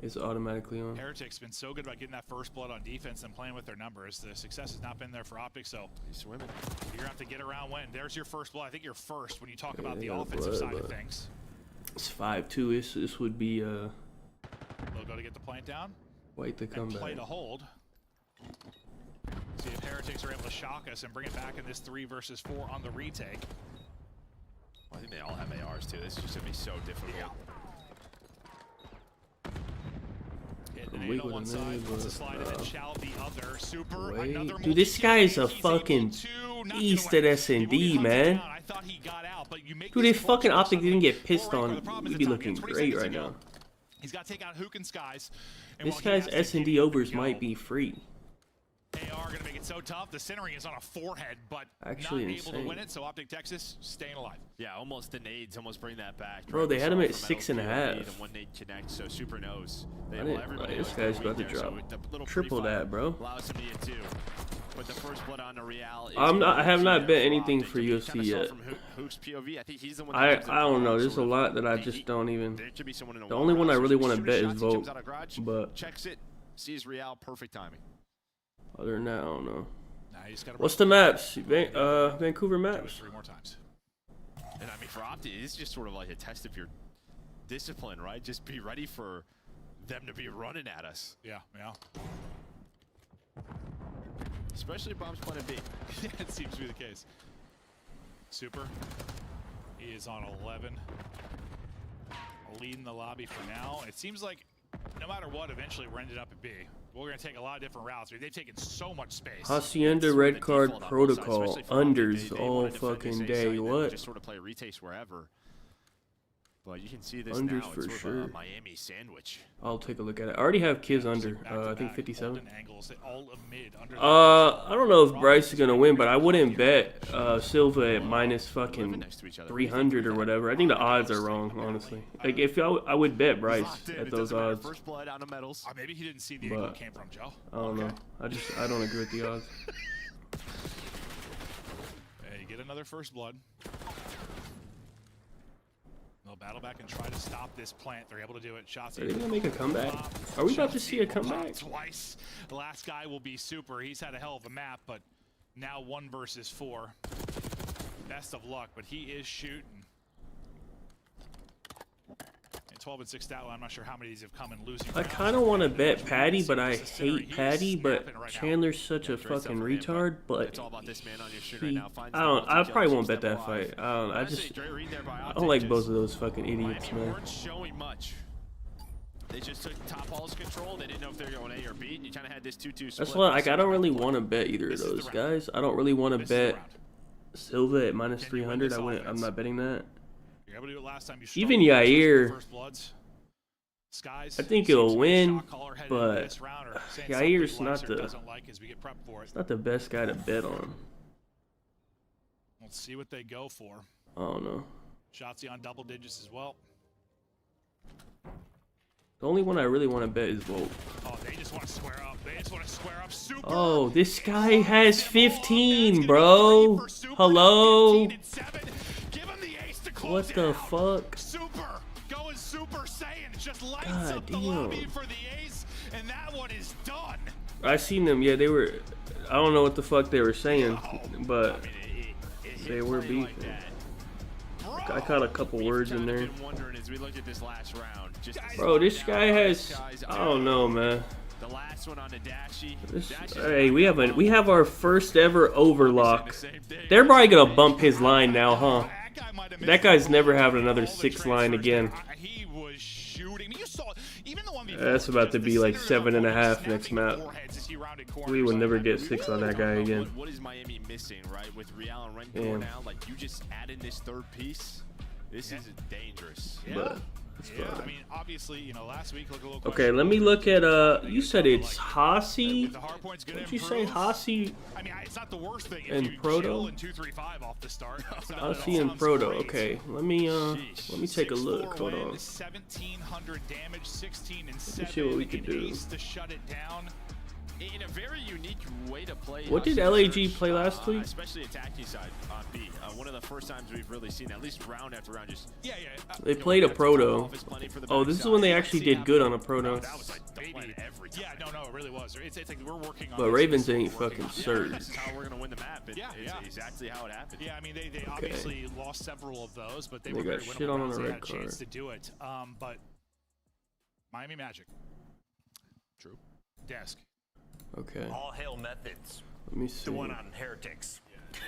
It's automatically on. Heretics been so good about getting that first blood on defense and playing with their numbers. The success has not been there for Optic, so He's swimming. you're gonna have to get around when. There's your first blood. I think you're first when you talk about they the got offensive blood, side of but- things. It's 5-2. This would be They'll go to get the plant down quite the and comeback. play to hold. See if Heretics are able to shock us and bring it back in this 3 versus 4 on the retake. I think they all have ARs too. This is just going to be so difficult. weak with one a name, side, wants to slide and then but Chow the other. Super, wait. another Dude, this guy is a multi-kill. He's fucking able to knock it beast away. at S&D, man. I thought he got out, but you make Dude, this if fucking close, Optic didn't get pissed forward, on, the problem is we'd be the looking timing. 20 great seconds right to now. go. He's got to take out Hook and Skies. And This while he guy's has to S&D keep overs it might going, be free. AR gonna make it so tough. The centering is on a forehead, but Actually not able to insane. win it. So Optic Texas staying alive. Yeah, almost the nades almost bring that back. Bro, they had him at 6.5. The one nade connect, so Super knows. I didn't, like, this guy's about to drop triple that, bro. Allows him to get 2. But the first blood on the Real. I have not bet anything for UFC yet. From Hook's POV, I think he's the one I that don't know. There's a lot that I just don't even. There should be someone in The only one I really want to bet is Vote, but checks it, sees Real, perfect timing. other than that, I don't know. Nah, you just gotta What's the maps? Vancouver do it maps. 3 more times. And I mean, for Opti, it's just sort of like a test of your discipline, right? Just be ready for them to be running at us. Yeah, yeah. Especially Bomb's plan B. Yeah, it seems to be the case. Super. He is on 11. Leading the lobby for now. It seems like no matter what, eventually we're ended up at B. We're going to take a lot of different routes. They've taken so much space. Hacienda red card protocol unders all fucking day. What? Just sort of play a retaste wherever. But you can see this Unders now. for It's sort sure. of a Miami sandwich. I'll take a look at it. I already have Kiz under. I think 57. Angles, all of mid, under I don't know if Bryce is gonna win, but I wouldn't bet Silva at minus fucking 300 or whatever. I think the odds are wrong, honestly. Like if I would bet Bryce at those odds, First blood out of medals. maybe he didn't see the angle but it came from, Joe. I don't know. I don't agree with the odds. Hey, you get another first blood. They'll battle back and try to stop this plant. They're able to do it. Shots. Are they gonna make a comeback? Are we about to see a comeback? Twice. The last guy will be Super. He's had a hell of a map, but now 1 versus 4. Best of luck, but he is shooting. And 12 and 6 stat line. I'm not sure how many of these have come and losing. I kind of want to bet Patty, but I hate Patty. But Chandler's such a fucking retard. But It's all about this man on your shoot he, right now. Finds I don't. the I multi-kill, probably won't keeps bet them that alive. fight. I don't. I Honestly, just. Dre Reed there by I don't like Optic both just- of those fucking idiots, Miami man. weren't showing much. They just took top hall's control. They didn't know if they were going A or B. And you kind of had this 2-2 split. That's why, like, I don't really want to bet either of those guys. I don't really want to bet Silva at minus 300. I'm not betting that. You're able to do it last time. You Even struggled with Yair, first bloods. Skies, I think seems he'll to be a win, shot caller headed but into this round, or saying Yair's something he not likes or the. doesn't like as we get prepped for it. It's not the best guy to bet on. Let's see what they go for. I don't know. Shotzi on double digits as well. The only one I really want to bet is Volt. Oh, they just want to square up. They just want to square up. Super. Oh, this guy has 15, bro. Hello? Give him the ace to close What it the out. fuck? Super. Going Super Saiyan. Just lights God up the damn. lobby for the ace, and that one is done. I seen them. Yeah, they were. I don't know what the fuck they were saying, but they were beefing. I caught a couple words in there. As we look at this last round, Bro, this guy has. I don't know, man. the last one on the Dashy. Hey, we have our first ever overlock. They're probably gonna bump his line now, huh? That guy's never having another 6 line again. He was shooting. You saw even the one before. That's about to be like 7.5 next map. We would never get 6 on that guy again. What is Miami missing, right? With Real and Renko Damn. now, like you just add in this third piece. This is dangerous. But it's Yeah, fine. I mean, obviously, you know, last week looked a little. Okay, let me look at you said it's Hasi. The Hardpoint's gonna Did you say improve. Hasi I mean, it's not the worst thing if and you Proto? chill in 2-3-5 off the start. Hasi and Proto? Okay, let me take a look. 6-4 Hold win, on. 1,700 damage, 16 and 7. see what we can an do. ace to shut it down. In a very unique way to play. What did LAG play last week? Especially attacking side on B. One of the first times we've really seen at least round after round just. Yeah. They played a Proto. Oh, this is when they actually did good on a Proto. That was like the plan every time. Yeah, no, it really was. It's like we're working on. But this. Ravens This is ain't what we're working fucking on. surge. This is how we're gonna win the map. Yeah. Exactly how it happened. Yeah, I mean, they obviously lost several of those, but they They were got very shit winnable on rounds. the They red had a chance card. to do it. But Miami Magic. True. Desk. Okay, All hail methods. let me see. The one on Heretics.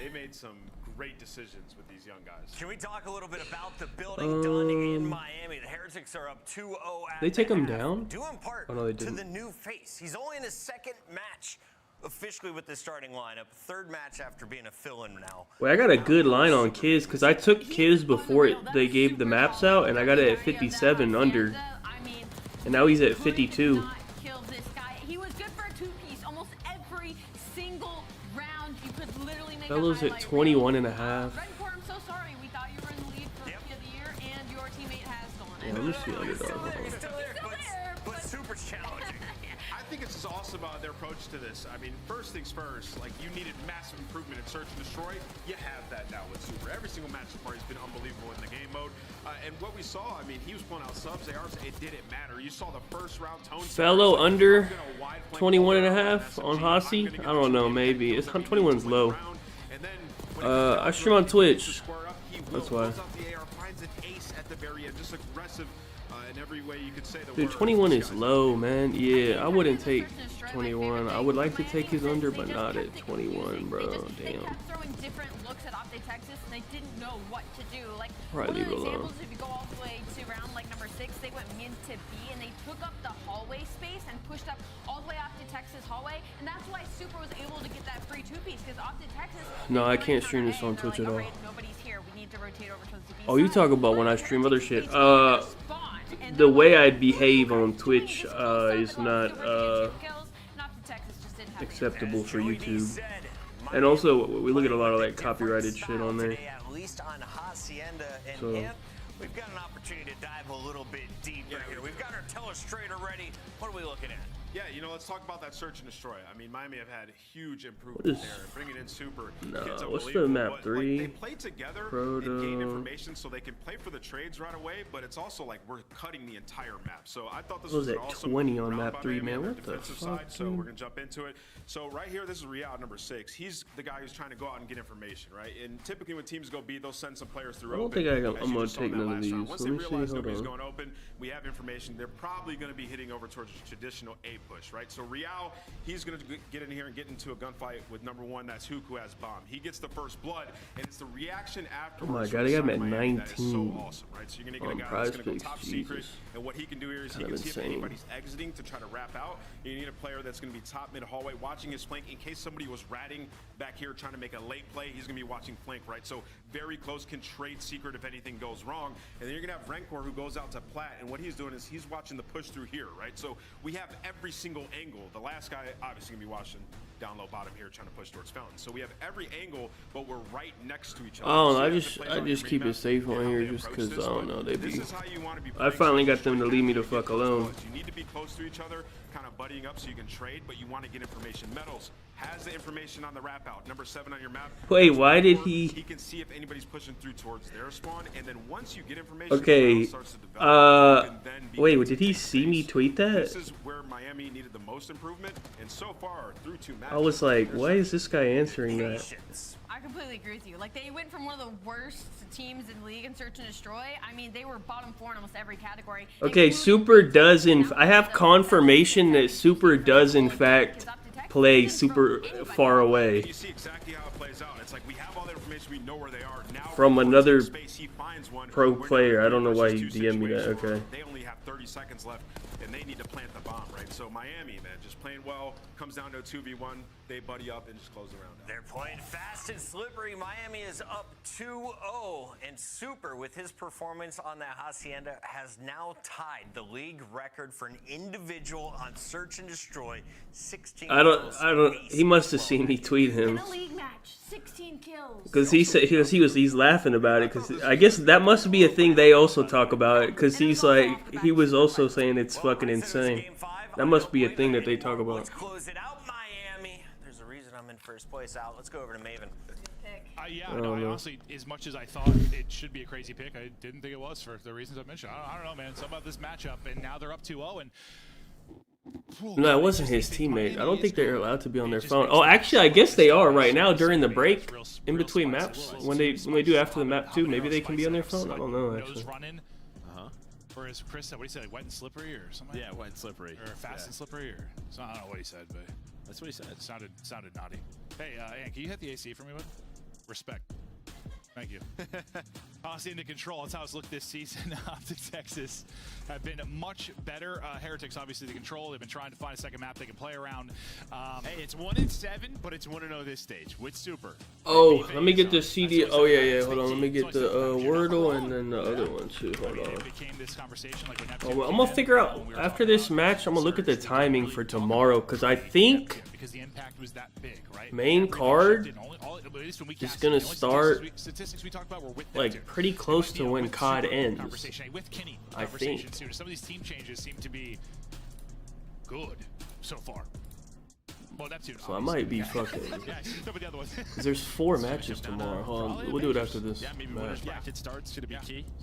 They made some great decisions with these young guys. Can we talk a little bit about the building done in Miami? The Heretics are up 2-0 at They take him half, down? due in part Oh, no, they to didn't. the new face. He's only in his second match officially with the starting lineup. Third match after being a fill-in now. Wait, I got a good line on Kiz because I took Kiz before they gave the maps out, and I got it at 57 under. And now he's at 52. He was good for a two-piece almost every single round. You could literally make Fellows a at 21 and a half. Redcore, I'm so sorry. We thought you were in the lead for Rookie of the Year, and your teammate has stolen it. Yeah, let me see underdog. He's still there, but super challenging. I think it's awesome their approach to this. I mean, first things first, like you needed massive improvement in Search and Destroy. You have that now with Super. Every single match so far has been unbelievable in the game mode. And what we saw, I mean, he was pulling out subs, ARs, it didn't matter. You saw the first round tone. Fellow under 21 and a half on Hasi? I don't know, maybe. It's 21's low. I stream on Twitch. That's why. Dude, 21 is low, man. Yeah, I wouldn't take 21. I would like to take his under, but not at 21, bro. They Damn. kept throwing different looks at Optic Texas, and they didn't know what to do. Like, Probably one of leave the it alone. examples, if you go all the way to round like number 6, they went mid to B, and they took up the hallway space and pushed up all the way Optic Texas hallway, and that's why Super was able to get that free two-piece, because Optic Texas... No, I can't stream this on Twitch at all. Nobody's here. We need to rotate over to the B Oh, you side. talk about when I stream other shit. The way I behave on Twitch is not acceptable for YouTube. And also, we look at a lot of like copyrighted shit on there. At least on Hacienda and So. him, we've got an opportunity to dive a little bit deeper here. We've got our telestrator ready. What are we looking at? Yeah, you know, let's talk about that Search and Destroy. I mean, Miami have had huge improvement What is- there. Bringing in Super. No, Kid's what's the unbelievable, map, but, 3? Like, they play together Proto. and gain information so they can play for the trades right away, but it's also like we're cutting the entire map. So I thought this What was was an it, awesome 20 on round map by 3, Miami man? on their What the defensive fuck, side, so dude? we're going to jump into it. So right here, this is Rial, number 6. He's the guy who's trying to go out and get information, right? And typically when teams go B, they'll send some players through I don't open, think I'm as you gonna just saw take in that none of last these. round. Once Let they me see, realize hold nobody's on. going open, we have information. They're probably going to be hitting over towards a traditional A push, right? So Rial, he's going to get in here and get into a gunfight with number 1. That's Hook, who has bomb. He gets the first blood, and it's the reaction afterwards. God, from they got him the at side of Miami that is 19 so awesome, right? So you're going to get on a guy that's going to go Prize top Picks, secret, Jesus. and what he can do here is he Kind can of see if insane. anybody's exiting to try to wrap out. You need a player that's going to be top mid hallway, watching his flank in case somebody was ratting back here trying to make a late play. He's going to be watching flank, right? So very close, can trade secret if anything goes wrong. And then you're going to have Rencor, who goes out to Plat, and what he's doing is he's watching the push through here, right? So we have every single angle. The last guy obviously going to be watching down low bottom here trying to push towards Fountain. So we have every angle, but we're right next to each other. I don't know. So I you have just to play I on just your keep it remap safe and on how here they just approach because I this, don't but know. They this be. is how you want to be I playing finally Search got them to and leave me the Destroy. fuck You get those alone. bullets. You need to be close to each other, kind of buddying up so you can trade, but you want to get information. Metals has the information on the wrap out. Number 7 on your map. Wait, why did He he? can see if anybody's pushing through towards their spawn, and then once you get information, Okay. the round starts to develop. You can then begin Wait, to did he take see me base. tweet that? This is where Miami needed the most improvement, and so far through 2 matches, I was like, there's why is this guy answering that? Patience. I completely agree with you. Like, they went from one of the worst teams in the league in Search and Destroy. I mean, they were bottom 4 in almost every category. Okay, Super does I have confirmation that Super does in fact play super far away You see exactly how it plays out. It's like we have all the information, we know where they are. Now from another space, he finds one. pro We're player. now I don't know why he versus 2 DM'd me that. situations where Okay. They only have 30 seconds left, and they need to plant the bomb, right? So Miami, man, just playing well. Comes down to a 2v1. They buddy up and just close the round out. They're playing fast and slippery. Miami is up 2-0, and Super, with his performance on that Hacienda, has now tied the league record for an individual on Search and Destroy. 16 kills, He must have seen me tweet him In a league match, 16 kills. because he said he's laughing about it. Because I guess that must be a thing they also talk about. Because he's like he was also saying it's fucking insane. That must be a thing that they talk about. Let's close it out, Miami. There's a reason I'm in first place out. Let's go over to Maven. Yeah, I no, don't I know. honestly, as much as I thought it should be a crazy pick, I didn't think it was for the reasons I mentioned. I don't know, man. Something about this matchup, and now they're up 2-0, and No, it wasn't his teammate. I don't think they're allowed to be on their phone. Oh, actually, I guess they are right now during the break, in between maps. When they do after the map too, maybe they can be on their phone. I don't know actually. Running. Or as Chris said, what did he say, like wet and slippery or something? Yeah, wet and slippery. Or fast and slippery, or so I don't know what he said, but That's what he said. it sounded naughty. Hey, Ann, can you hit the AC for me, bud? Respect. Thank you. Toss into control. That's how it's looked this season. Optic Texas have been much better. Heretics, obviously, the control. They've been trying to find a second map they can play around. Hey, it's 1-7, but it's 1-0 this stage with Super. Oh, let me get the CD. Oh, yeah. Hold on. Let me get the Wordle and then the other one, too. Hold on. I'm going to figure out, after this match, I'm going to look at the timing for tomorrow, because I think main card is going to start like pretty close to when COD ends. I think. Some of these team changes seem to be good so far. Well, Neptune, so I might be fucking. There's 4 matches tomorrow. Hold on, we'll do it after this match.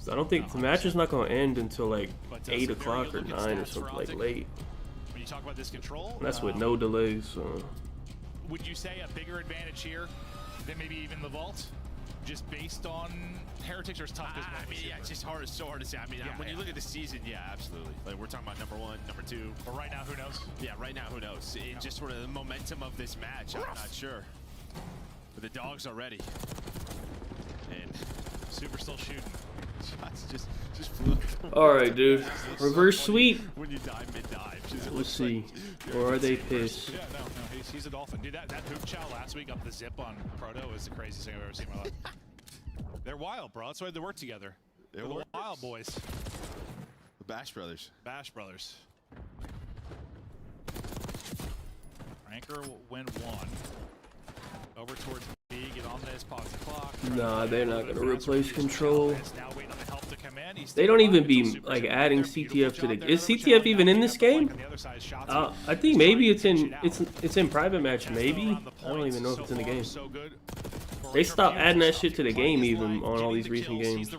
So I don't think the match is not going to end until like 8 o'clock or 9 or something like late. When you talk about this control, and that's with no delays. So. Would you say a bigger advantage here than maybe even the Vault? Just based on Heretics, or it's tough? I mean, yeah, it's just hard. It's so hard to say. I mean, when you look at the season, yeah, absolutely. Like we're talking about number 1, number 2. But right now, who knows? Yeah, right now, who knows? It just sort of the momentum of this match. I'm not sure. But the dogs are ready. And Super still shooting. Shots just flew. All right, dude. Reverse sweep. When you dive mid-dive. Let's see. Or are they pissed? Yeah, no, he's a dolphin. Dude, that hoop chow last week up the zip on Proto was the craziest thing I've ever seen in my life. They're wild, bro. That's why they work together. They're the wild boys. The Bash Brothers. Bash Brothers. Ranker will win 1. Over towards B. Get on this. Pause the clock. Nah, they're not gonna replace control. They don't even be like adding CTF to the. Is CTF even in this game? I think maybe it's in private match. Maybe I don't even know if it's in the game. They stopped adding that shit to the game even on all these recent games.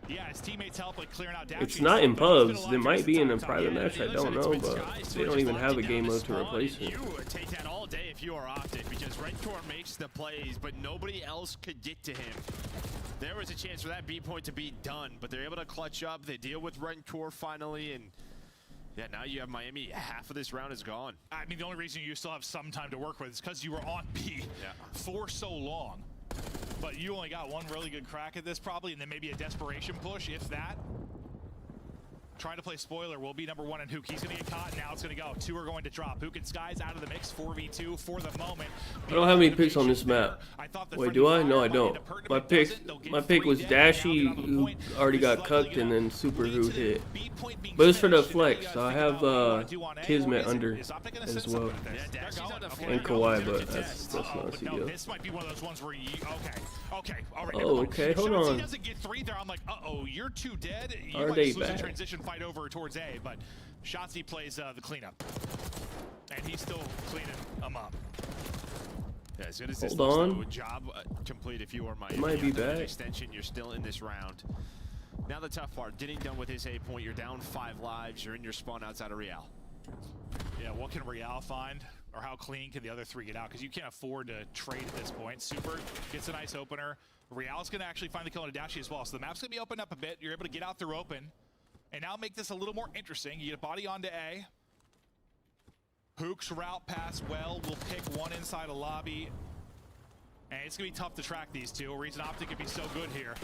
Yeah, his teammates help like clearing out. It's not in pubs. It might be in a private match. I don't know, but they don't even have a game mode to replace it. You would take that all day if you are Optic, because Redcore makes the plays, but nobody else could get to him. There was a chance for that B point to be done, but they're able to clutch up. They deal with Redcore finally, and yeah, now you have Miami. Half of this round is gone. I mean, the only reason you still have some time to work with is because you were on B for so long. But you only got one really good crack at this probably, and then maybe a desperation push, if that. Trying to play spoiler will be number 1 and Hook. He's going to get caught, now it's going to go. 2 are going to drop. Hook and Sky's out of the mix, 4v2 for the moment. I don't have any picks on this map. Wait, do I? No, I don't. My pick was Dashy, who already got cucked, and then Super, who hit. But it's for the flex, so I have Kismet under as well. And Kawhi, but that's not a CDO. This might be one of those ones where you, okay, all right. Oh, okay, hold on. He doesn't get 3 there. I'm like, uh-oh, you're too dead. You Are might they lose bad? a transition fight over towards A, but Shotzzy plays the cleanup. And he's still cleaning them up. Yeah, as good as this Hold on. job complete if you are Miami. Might be back. Extension, you're still in this round. Now the tough part, getting done with his A point, you're down 5 lives, you're in your spawn outside of Real. Yeah, what can Real find? Or how clean can the other 3 get out? Because you can't afford to trade at this point. Super gets a nice opener. Real's going to actually find the kill on Adachi as well. So the map's going to be opened up a bit. You're able to get out through open. And now make this a little more interesting. You get a body onto A. Hook's route pass well. We'll pick 1 inside a lobby. And it's going to be tough to track these 2. A reason Optic could be so good here.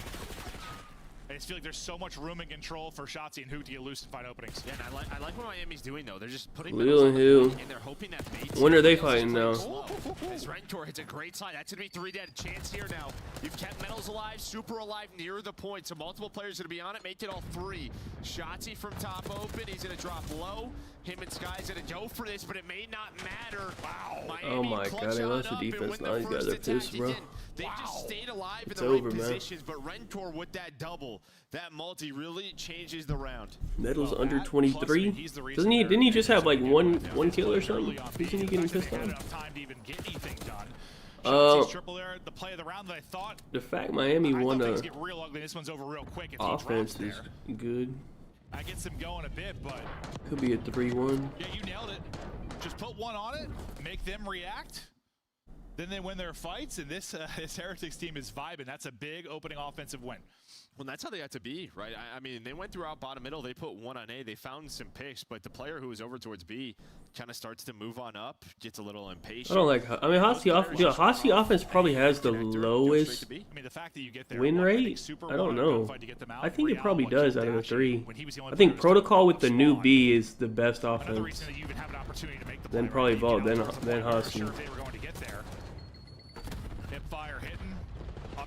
I just feel like there's so much room and control for Shotzzy and Hook to get loose and find openings. Yeah, and I like what Miami's doing though. They're just putting Lil and Hill. and they're hoping that When are they fighting now? As Rentor hits a great slide. That's gonna be 3 dead. Chance here now. You've kept Metals alive, Super alive near the point. So multiple players gonna be on it. Make it all 3. Shotzzy from top open. He's gonna drop low. Him and Sky's gonna go for this, but it may not matter. Wow. Miami Oh my god, they lost the defense. Now these guys are pissed, bro. They just stayed alive in It's the over, right man. positions, but Rentor with that double, that multi really changes the round. Medals under 23. Doesn't he? Didn't he just have like one kill or something? Isn't he getting pissed off? The fact Miami won a offense is good. That gets them going a bit, but Could be a 3-1. yeah, you nailed it. Just put 1 on it, make them react. Then they win their fights, and this Heretics team is vibing. That's a big opening offensive win Well, that's how they had to be, right? I mean, they went throughout bottom middle. They put one on A. They found some picks, but the player who was over towards B kind of starts to move on up, gets a little impatient. I don't like. I mean, Hossie offense probably has the lowest win rate. I don't know. I think it probably does out of the three. I think Protocol with the new B is the best offense. Then probably Vault, then Hossie.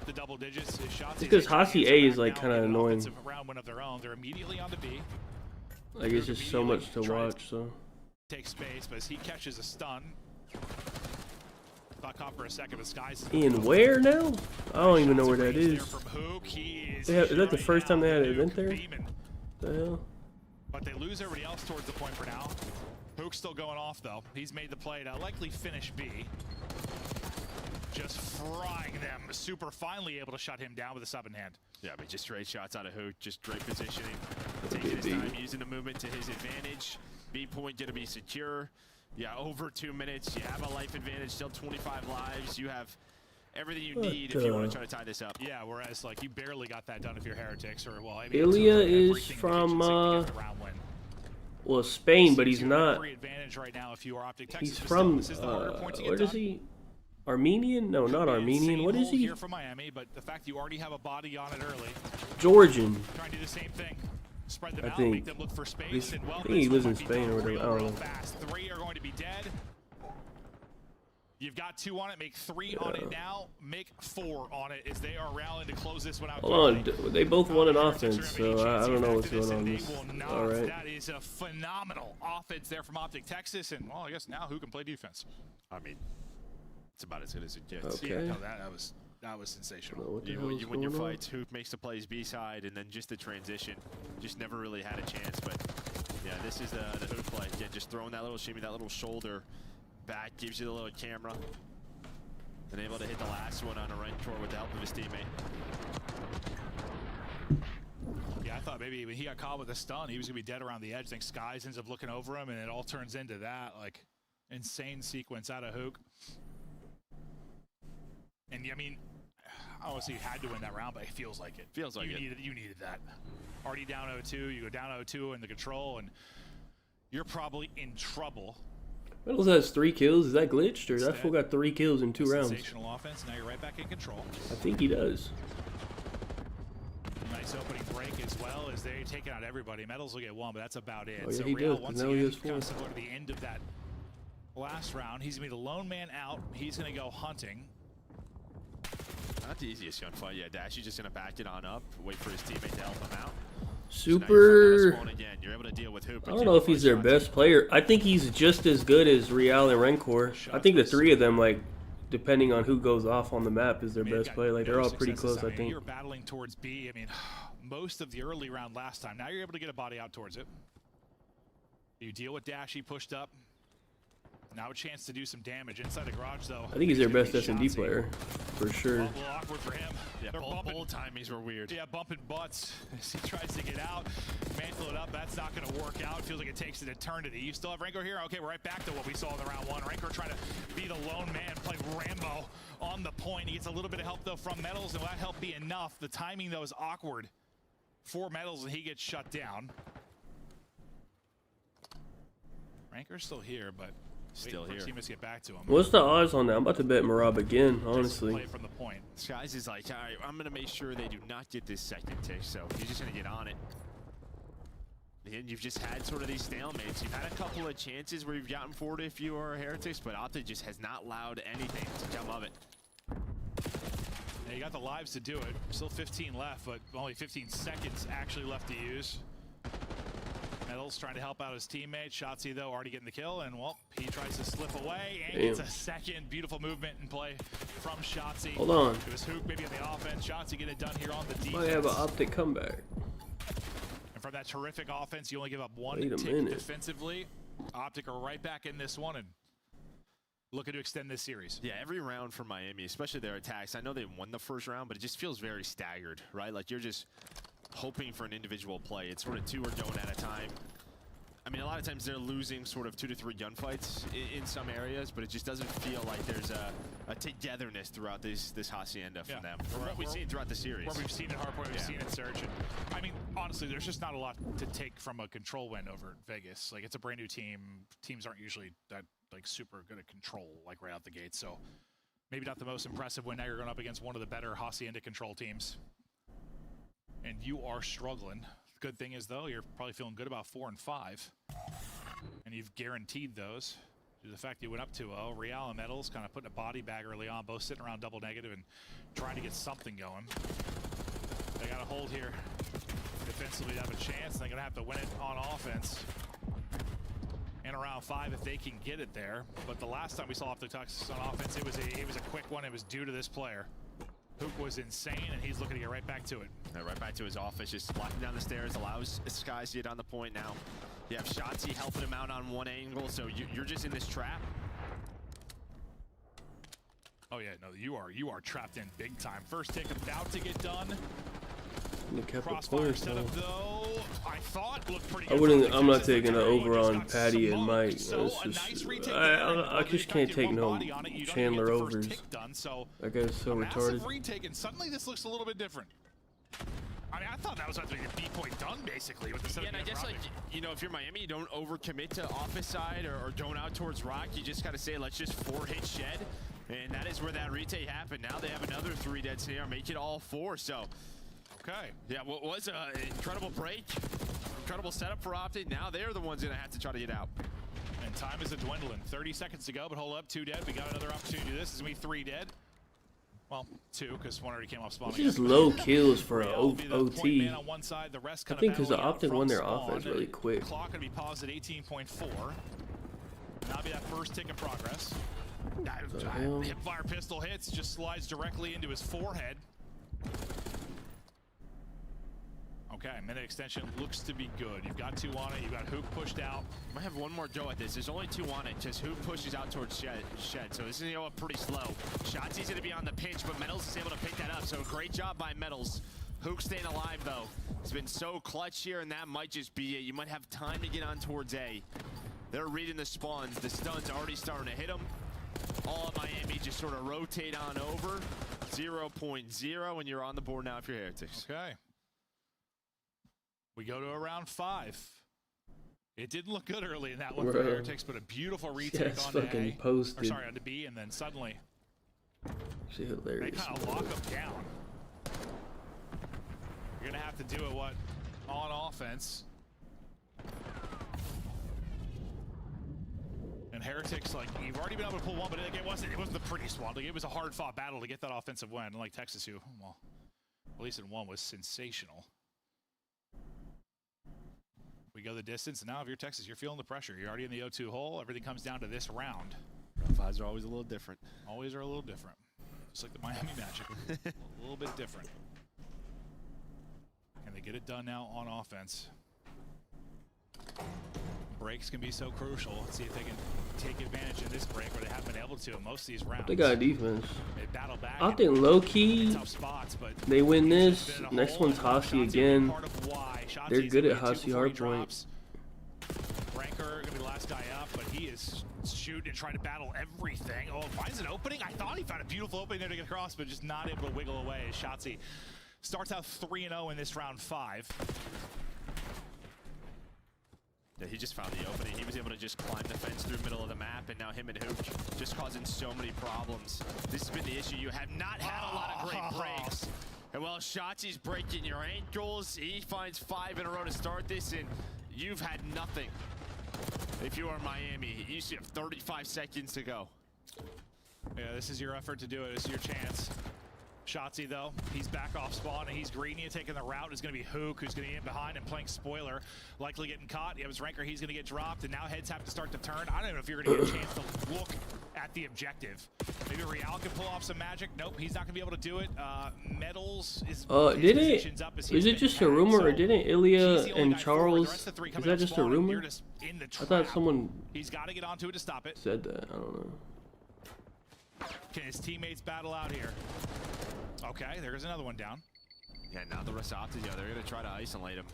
The double digits, because Hossie A is like kind of annoying. They're immediately on the B. Like it's just so much to watch. So take space, but as he catches a stun, buck off for a second. The skies in where now? I don't even know where that is. Is that the first time they had an event there? The hell? But they lose everybody else towards the point for now. Hook's still going off though. He's made the play to likely finish B. Just frying them. Super finally able to shut him down with a sub in hand. Yeah, but just straight shots out of Hook. Just great positioning. Taking his time, using the movement to his advantage. B point going to be secure. Yeah, over 2 minutes. You have a life advantage. Still 25 lives. You have everything you need if you want to try to tie this up. Yeah, whereas like you barely got that done if you're Heretics or well. I mean, Ilya is from well Spain, but he's not. He's from where is he? Armenian? No, not Armenian. What is he? Here from Miami, but the fact you already have a body on it early. Georgian. Trying to do the same thing. Spread them I out, think. make them look for space, and well, I think he lives in Spain or whatever. I don't know. Fast. 3 are going to be dead. You've got 2 on it. Make 3 on it now. Make 4 on it as they are rallying to close this one out. Hold on, they both won an offense, so I don't know what's going on. All right. That is a phenomenal offense there from Optic Texas, and well, I guess now who can play defense? I mean. It's about as good as it gets. Okay. Yeah, no, that was sensational. You win your fights. Hoop makes the plays B side, and then just the transition. Just never really had a chance. But yeah, this is the Hoop play. Yeah, just throwing that little shimmy, that little shoulder back, gives you the little camera. And able to hit the last one on a right core with the help of his teammate. Yeah, I thought maybe when he got caught with a stun, he was gonna be dead around the edge. I think Skies ends up looking over him, and it all turns into that like insane sequence out of Hook. And I mean, I don't want to say you had to win that round, but it feels like it. Feels like you needed that. Already down 0-2, you go down 0-2 in the control, and you're probably in trouble. Metals has 3 kills. Is that glitched, or that fool got 3 kills in 2 rounds? Sensational offense. Now you're right back in control. I think he does. Nice opening break as well as they're taking out everybody. Metals will get 1, but that's about it. Oh, yeah, so he Real, does, once now again, he has 4. kind of similar to the end of that last round. He's gonna be the lone man out. He's gonna go hunting. Not the easiest gunfight. Yeah, Dashy's just gonna back it on up, wait for his teammate to help him out. Super. So again. You're able to deal with Hoop. I don't know if he's their best player. I think he's just as good as Real and Rencor. I think the 3 of them, like, depending on who goes off on the map, is their best player. Like, they're all pretty close, I think. You're battling towards B. I mean, most of the early round last time. Now you're able to get a body out towards it. You deal with Dashy pushed up. Now a chance to do some damage inside the garage, though. I think he's their best S&D player, for sure. A little awkward for him. Yeah, both timings were weird. Yeah, bumping butts as he tries to get out. Mantle it up. That's not going to work out. Feels like it takes an eternity. You still have Rancor here? Okay, we're right back to what we saw in the round 1. Rancor trying to be the lone man, play Rambo on the point. He gets a little bit of help, though, from Metals, and will that help be enough? The timing, though, is awkward for Metals, and he gets shut down. Rancor's still here, but still here. Teammates get back to him. What's the odds on that? I'm about to bet Marab again, honestly. Play from the point. Skies is like, all right, I'm going to make sure they do not get this second tick, so he's just going to get on it. And you've just had sort of these stalemates. You've had a couple of chances where you've gotten forward if you are Heretics, but Optic just has not allowed anything to come of it. Yeah, you got the lives to do it. Still 15 left, but only 15 seconds actually left to use. Metals trying to help out his teammate. Shotzzy, though, already getting the kill, and, well, he tries to slip away and gets a second. Beautiful movement and play from Shotzzy. Hold on. It was Hook maybe on the offense. Shotzzy get it done here on the defense. Might have an Optic comeback. And from that terrific offense, you only give up 1 tick defensively. Optic are right back in this one and looking to extend this series. Yeah, every round for Miami, especially their attacks. I know they won the first round, but it just feels very staggered, right? Like you're just hoping for an individual play. It's sort of 2 are going at a time. I mean, a lot of times they're losing sort of 2 to 3 gunfights in some areas, but it just doesn't feel like there's a togetherness throughout this Hacienda from them. From what we've seen throughout the series. What we've seen in Hardpoint, we've seen in Surge. And, I mean, honestly, there's just not a lot to take from a control win over Vegas. Like, it's a brand new team. Teams aren't usually that like super good at control, like right out the gate. So maybe not the most impressive win. Now you're going up against one of the better Hacienda control teams, and you are struggling. Good thing is, though, you're probably feeling good about 4 and 5, and you've guaranteed those due to the fact you went up 2-0. Real and Metals kind of putting a body bag early on, both sitting around double negative and trying to get something going. They got to hold here defensively to have a chance. They're going to have to win it on offense in around 5 if they can get it there. But the last time we saw Optic Texas on offense, it was a quick one. It was due to this player. Hook was insane, and he's looking to get right back to it. Right back to his office, just walking down the stairs, allows Skies to get on the point now. You have Shotzi helping him out on one angle, so you're just in this trap. Oh yeah, no, you are trapped in big time. First take about to get done. Crossfire setup though, I thought looked pretty good. I'm not taking an over on Patty and Mike. I just can't take no Chandler overs. That guy's so retarded. Retake, and suddenly this looks a little bit different. I mean, I thought that was like a B point done basically with the setup. Yeah, and I guess like, you know, if you're Miami, you don't overcommit to office side or don't out towards Rock. You just gotta say, let's just 4-hit shed. And that is where that retake happened. Now they have another 3 dead snare, make it all 4, so. Okay. Yeah, what was an incredible break, incredible setup for Optic. Now they're the ones gonna have to try to get out. And time is a dwindling. 30 seconds to go, but hold up, 2 dead. We got another opportunity to do this. This is gonna be 3 dead. Well, 2, because 1 already came off spawn. It's just low kills for an OT. On side, the rest I think because the Optic won their offense really quick. Clock gonna be paused at 18.4. That'll be that first tick of progress. Hipfire pistol hits, just slides directly into his forehead. Okay, minute extension looks to be good. You've got 2 on it. You've got Hoop pushed out. Might have one more go at this. There's only 2 on it. Just Hoop pushes out towards Shed. So this is gonna go up pretty slow. Shotzi's gonna be on the pinch, but Metals is able to pick that up. So great job by Metals. Hoop staying alive though. It's been so clutch here, and that might just be it. You might have time to get on towards A. They're reading the spawns. The stun's already starting to hit them. All of Miami just sort of rotate on over. 0.0, and you're on the board now if you're Heretics. Okay. We go to around 5. It didn't look good early in that one for Heretics, but a beautiful retake on to A. Or sorry, on to B, and then suddenly they kind of lock them down. You're gonna have to do it on offense. And Heretics, like, you've already been able to pull one, but it wasn't the prettiest one. Like, it was a hard-fought battle to get that offensive win. Unlike Texas, who, well, at least in one, was sensational. We go the distance, and now if you're Texas, you're feeling the pressure. You're already in the O2 hole. Everything comes down to this round. Fives are always a little different. Always are a little different. Just like the Miami Magic, a little bit different. Can they get it done now on offense? Breaks can be so crucial. Let's see if they can take advantage in this break where they haven't been able to in most of these rounds. They got defense. They battle back. I think low-key, spots, but they win this. Next one's Hasi again. They're good at Hasi Hardpoint. Ranker gonna be the last guy up, but he is shooting and trying to battle everything. Oh, finds an opening. I thought he found a beautiful opening there to get across, but just not able to wiggle away. Shotzi starts out 3-0 in this round 5. Yeah, he just found the opening. He was able to just climb the fence through the middle of the map, and now him and Hoop just causing so many problems. This has been the issue. You have not had a lot of great breaks. And while Shotzi's breaking your ankles, he finds 5 in a row to start this, and you've had nothing. If you are Miami, you still have 35 seconds to go. Yeah, this is your effort to do it. This is your chance. Shotzi, though, he's back off spawn, and he's greedy and taking the route. Is going to be Hook, who's going to get in behind and playing spoiler, likely getting caught. You have his Ranker, he's going to get dropped, and now heads have to start to turn. I don't know if you're going to get a chance to look at the objective. Maybe Real can pull off some magic. Nope, he's not going to be able to do it. Metals is is it just a rumor, or didn't Ilya and Charles, is that just a rumor? I thought someone he's got to get onto it to stop it. Said that, I don't know. Can his teammates battle out here? Okay, there's another one down. Yeah, now the rest of Optic, they're going to try to isolate him.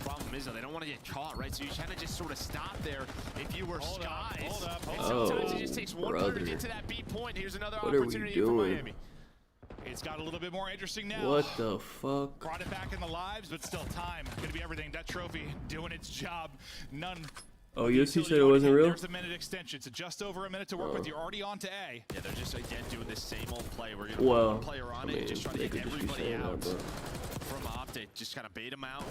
Problem is, though, they don't want to get caught, right? So you kind of just sort of stop there if you were Skies. Hold up. And sometimes it just takes one player to get to that B point. Here's another opportunity for Miami. It's got a little bit more interesting now. What the fuck? Brought it back in the lives, but still time. Going to be everything. That trophy doing its job. None. Oh, yes, you said it wasn't real? There's a minute extension. So just over a minute to work with. You're already on to A. Yeah, they're just, again, doing the same old play. We're going to put one player on it and just try to get everybody out. From Optic, just kind of bait them out.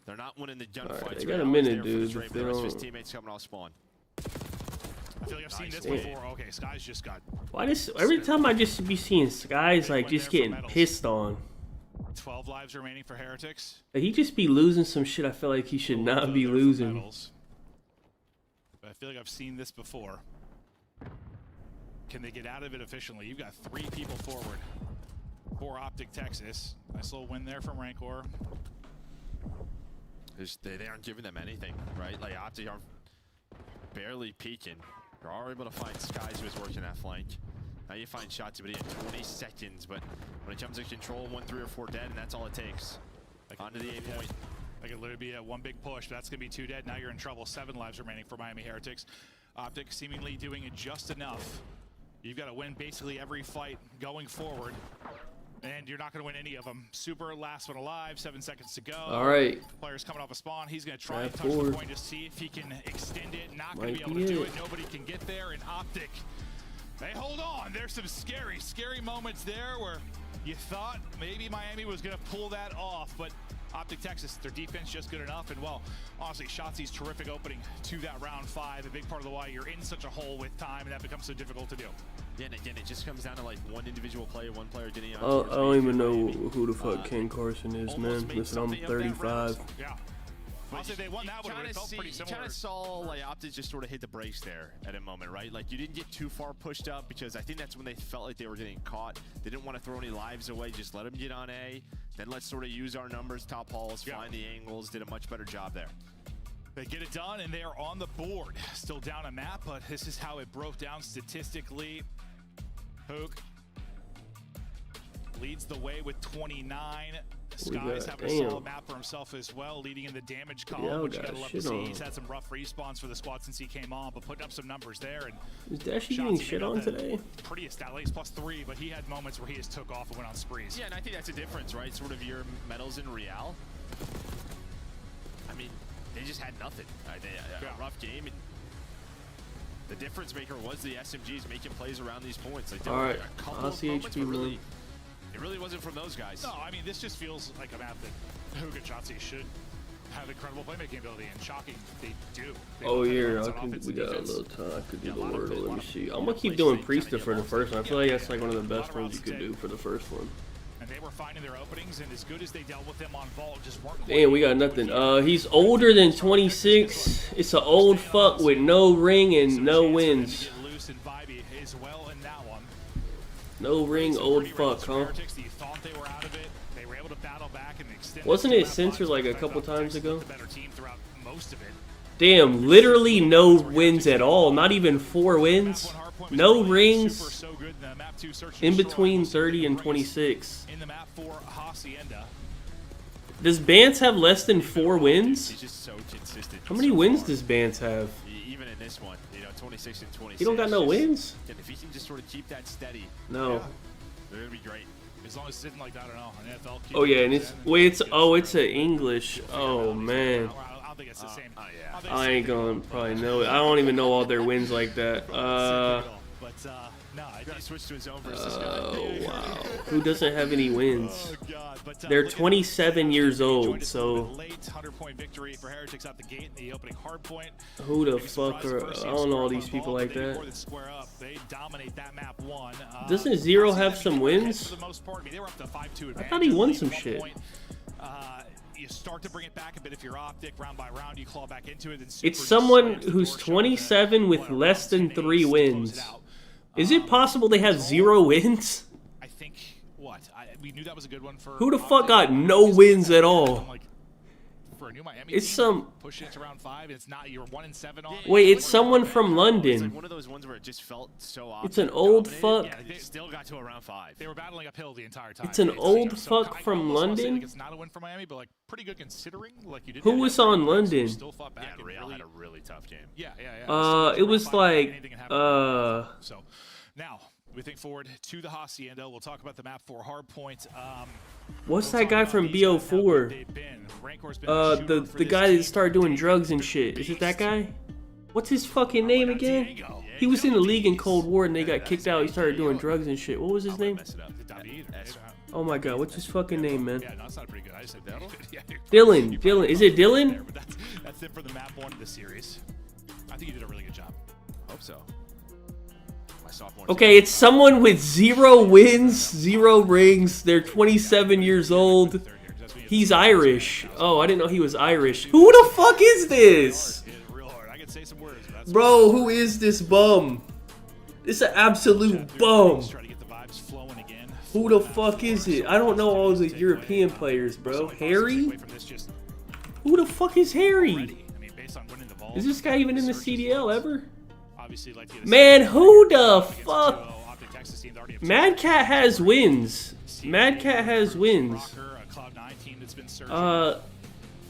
They're not winning the gunfights. Right, they got a minute, dude. The rest of his teammates coming off spawn. I feel like I've seen this before. Okay, Skies just got... Why this? Every time I just be seeing Skies, like, just getting pissed on. 12 lives remaining for Heretics. Like, he just be losing some shit I feel like he should not be losing. But I feel like I've seen this before. Can they get out of it efficiently? You've got 3 people forward for Optic Texas. Nice little win there from Rancor. They aren't giving them anything, right? Like, Optic are barely peeking. They're all able to find Skies, who is working that flank. Now you find Shotzi, but he had 20 seconds. But when it comes to control, 1, 3, or 4 dead, and that's all it takes. Onto the A point. That could literally be a 1 big push, but that's going to be 2 dead. Now you're in trouble. 7 lives remaining for Miami Heretics. Optic seemingly doing it just enough. You've got to win basically every fight going forward. And you're not going to win any of them. Super, last one alive, 7 seconds to go. All right. Player's coming off a spawn. He's going to try and touch the point to see if he can extend it. Not going to be able to do it. Nobody can get there. And Optic, they hold on. There's some scary, scary moments there where you thought maybe Miami was going to pull that off. But Optic Texas, their defense just good enough. And, well, honestly, Shotzi's terrific opening to that round 5. A big part of the why you're in such a hole with time, and that becomes so difficult to do. Yeah, and again, it just comes down to like one individual player, one player getting I don't even know who the fuck Ken Carson is, man. Listen, I'm 35. Yeah. Honestly, they won that one, but it felt pretty similar. You kind of saw like Optic just sort of hit the brakes there at a moment, right? Like, you didn't get too far pushed up, because I think that's when they felt like they were getting caught. They didn't want to throw any lives away. Just let them get on A. Then let's sort of use our numbers, top halls, find the angles. Did a much better job there. They get it done, and they are on the board. Still down a map, but this is how it broke down statistically. Hook leads the way with 29. Skies having a solid map for himself as well, leading in the damage column, which you gotta love to see. He's had some rough respawns for the squad since he came on, but putting up some numbers there. And is Dashy getting shit on today? Pretty established, +3, but he had moments where he just took off and went on sprees. Yeah, and I think that's a difference, right? Sort of your medals in Real. I mean, they just had nothing. A rough game. And the difference maker was the SMGs making plays around these points. Like, all right, a couple of moments, but really, it really wasn't from those guys. No, I mean, this just feels like a map that Hook and Shotzi should have incredible playmaking ability, and shocking, they do. We got a little time. I could do the wordle. Let me see. I'm gonna keep doing Priesta for the first one. I feel like that's like one of the best ones you could do for the first one. And they were finding their openings, and as good as they dealt with them on vault, just weren't. Damn, we got nothing. He's older than 26. It's an old fuck with no ring and no wins. No ring, old fuck, huh? Wasn't it censored like a couple times ago? Damn, literally no wins at all. Not even 4 wins. No rings. In between 30 and 26. Does Bance have less than 4 wins? He's just so consistent. How many wins does Bance have? Even in this one, 26 and 26. He don't got no wins? And if he can just sort of keep that steady, no. They're gonna be great. As long as it's sitting like that, I don't know. NFL oh yeah, and it's a English. Oh man. I don't think it's the same. I ain't gonna probably know it. I don't even know all their wins like that. No, he switched to his own versus this guy. Oh wow. Who doesn't have any wins? They're 27 years old, so late 100-point victory for Heretics out the gate in the opening hardpoint. Who the fuck are? I don't know all these people like that. They dominate that map 1. Doesn't Zero have some wins? For the most part, I mean, they were up to 5-2. I thought he won some shit. You start to bring it back a bit if you're Optic, round by round, you claw back into it. It's someone who's 27 with less than 3 wins. Is it possible they have 0 wins? I think we knew that was a good one for. Who the fuck got no wins at all? For new Miami It's team, some. pushing it to round 5. It's not you're 1-7 on. Wait, it's someone from It's London. like one of those ones where it just felt so obvious. It's an old fuck. Yeah, they still got to a round 5. They were battling uphill the entire time. It's an old fuck I from almost wanna say, London. like, it's not a win for Miami, but like pretty good considering. Like you did. Who was on London? Still fought back Yeah, and Real really, had a really tough game. yeah. It was like So now we think forward to the Hacienda. We'll talk about the map for Hardpoint. What's that guy from BO4? The guy that started doing drugs and shit. Is it that guy? What's his fucking name again? He was in the league in Cold War and they got kicked out. He started doing drugs and shit. What was his name? Oh my god, what's his fucking name, man? Yeah, no, it's not pretty good. I just said Dylan. Dylan. Is it Dylan? That's it for the map 1 of the series. I think you did a really good job. Hope so. My sophomore Okay, it's someone with 0 wins, 0 rings. They're 27 years old. He's Irish. Oh, I didn't know he was Irish. Who the fuck is this? Real hard. I could say some words, but that's Bro, who is this bum? This is an absolute bum. try to get the vibes flowing again. Who the fuck is it? I don't know all the European players, bro. Harry? Away from this just Who the fuck is Harry? already. I mean, based on winning the ball. Is this guy even in the CDL ever? Obviously, like to get a Man, who the against the fuck? 2-0 Optic Texas team that already have Mad Cat has wins. Mad Cat has wins. Rocker, a Cloud9 team that's been surging Uh,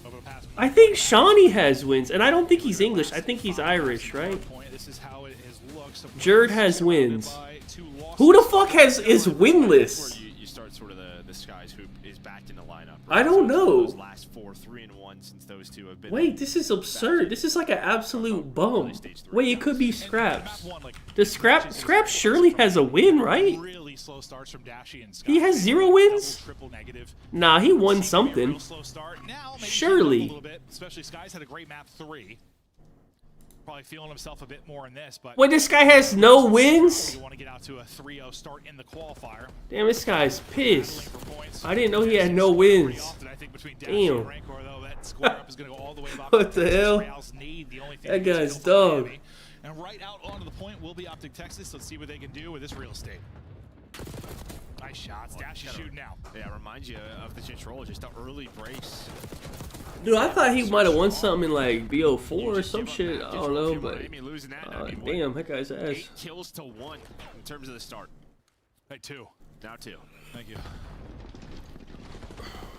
over the past I think Shawnee has wins, and I don't think he's English. I think he's Irish, right? point. This is how it has looked. So Jerd has wins. by 2 losses. Who the fuck is winless? you start sort of the Skies who is back in the lineup. I don't know. Those last 4 3-1 since those two have been. Wait, this is absurd. This is like an absolute bum. Wait, it could be Scraps. Does Scraps surely has a win, right? Really slow starts from Dashy and Scott. He has 0 wins? Triple negative. Nah, he won Seemed to be a something. real slow start. Now, maybe Surely. keep it up a little bit, especially Skies had a great map 3. Probably feeling himself a bit more in this, but Wait, this guy has no wins? you want to get out to a 3-0 start in the qualifier. Damn, this guy's pissed. For points. I didn't know he had no Pretty wins. often, I think, between Dashy Damn. and Rancor, though, that square up is going to go all the way back. What the hell? Real's need, the only thing That that's guy's built for dog. Miami. And right out onto the point will be Optic Texas. Let's see what they can do with this real estate. Nice shots. Dashy shooting now. Yeah, reminds you of the control, just the early breaks. Dude, I thought he might have won something in like BO4 or some shit. I don't know, but Miami losing that. I mean, what, damn, that guy's ass. 8 kills to 1 in terms of the start. Hey, 2. Now 2. Thank you.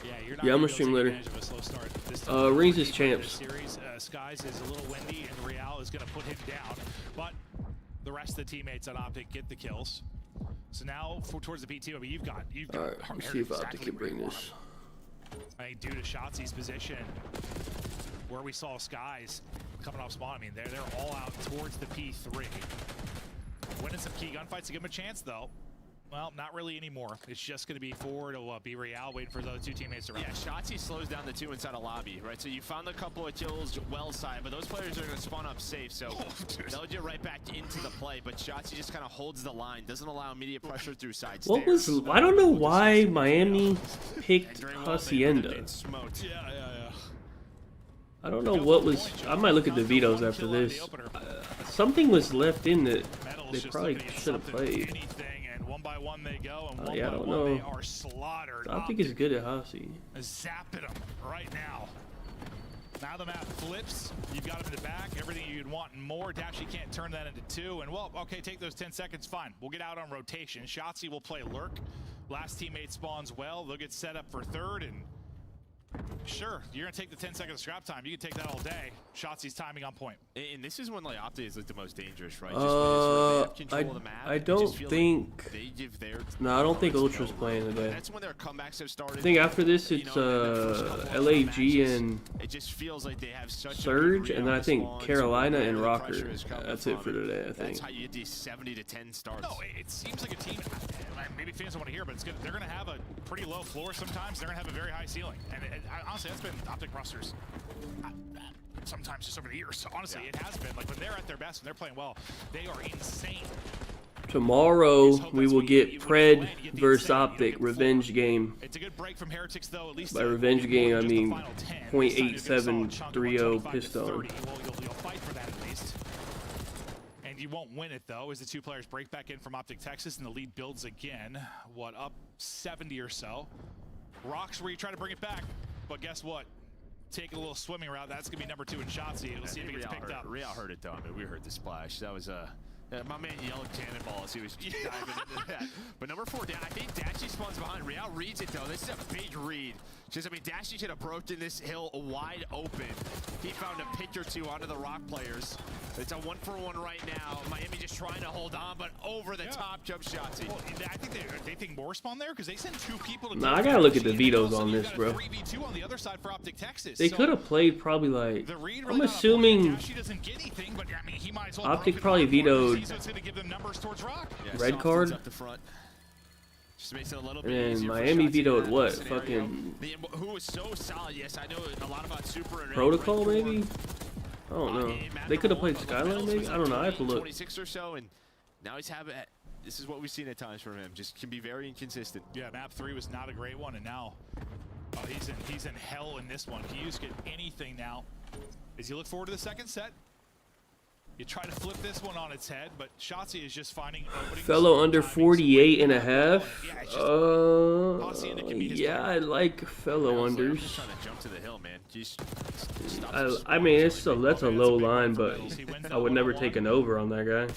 Yeah, you're not Yeah, I'm gonna gonna stream be able to later. take advantage of a slow start this time. Rings is This champs. series, Skies is a little windy, and Real is going to put him down. But the rest of the teammates on Optic get the kills. So now towards the P2, I mean, you've got. Alright, let's see if Optic can bring this. I think due to Shotzi's position, where we saw Skies coming off spawn, I mean, they're all out towards the P3. Winning some key gunfights to give him a chance, though. Well, not really anymore. It's just going to be forward to be Real, waiting for the other 2 teammates to run. Yeah, Shotzi slows down the 2 inside a lobby, right? So you found a couple of kills well side, but those players are going to spawn up safe, so they'll get right back into the play. But Shotzi just kind of holds the line, doesn't allow immediate pressure through side stairs. What was? I don't know why Miami picked Hacienda. Smoked. Yeah. I don't know what was. I might look at the vetoes after this. Something was left in that they probably should have played. Anything, and 1 by 1 they go, and 1 Yeah, I by don't 1 they know. are slaughtered. I think he's good at Hasi. Zapping them right now. Now the map flips. You've got him in the back. Everything you'd want and more. Dashy can't turn that into 2. And, well, okay, take those 10 seconds. Fine. We'll get out on rotation. Shotzi will play Lurk. Last teammate spawns well. They'll get set up for 3rd. And sure, you're going to take the 10 seconds scrap time. You can take that all day. Shotzi's timing on point. And this is when like Optic is like the most dangerous, right? Just when it's sort of they have control of the map, I it don't just feels think. like they give their No, I don't think cards Ultra's no playing run. today. That's when their comebacks have started. I think after this You it's know, in the first couple of LAG matches, and it just feels like they have such Surge, a good and then I read think on the Carolina spawns, and where the Rocker. pressure is coming That's it for from, and today, I think. That's how you get these 70 to 10 starts. No, it seems like a team, maybe fans don't want to hear, but it's good. They're going to have a pretty low floor sometimes. They're going to have a very high ceiling. And honestly, that's been Optic rosters sometimes just over the years. So honestly, it has been. Like when they're at their best, when they're playing well, they are insane. Tomorrow we will get Pred versus Optic revenge game. It's a good break from Heretics, though. At least By revenge game, I just the mean final 10. This time you're gonna solid chunk of .8730 125 to pistol. 30. Well, you'll fight for that at least. And you won't win it, though, as the 2 players break back in from Optic Texas, and the lead builds again. What, up 70 or so. Rocks where you try to bring it back, but guess what? taking a little swimming route. That's going to be number 2 in Shotzzy. We'll see if it gets picked up. Real heard it, though. I mean, we heard the splash. That was my man yelled cannonball as he was diving into that. But number 4, I think Dashy spawns behind. Real reads it, though. This is a big read. Just, I mean, Dashy should have broken this hill wide open. He found a pick or 2 onto the rock players. It's a 1-for-1 right now. Miami just trying to hold on, but over the top jump shots. Well, I think they think more spawn there because they sent 2 people to. Nah, I gotta look at the vetoes on this, bro. 3v2 on the other side for Optic Texas. They could have played probably like. Really I'm assuming. doesn't get anything, but I mean, he might as well Optic probably vetoed. Give them numbers towards rock. Yeah, red card. Up the front. Just makes it a little bit And Miami vetoed what? Fucking. Who was so solid? Yes, I know a lot about Super and Protocol maybe. I don't know. They could have played Skyline maybe. I don't know. I have to look. 26 or so, and now he's having. This is what we've seen at times from him. Just can be very inconsistent. Yeah, map 3 was not a great one, and now he's in hell in this one. He used to get anything now. As you look forward to the second set, you try to flip this one on its head, but Shotzzy is just finding openings. Fellow under 48 and a half. Yeah, I like fellow unders. Just trying to jump to the hill, man. I mean, that's a low line, but I would never take an over on that guy.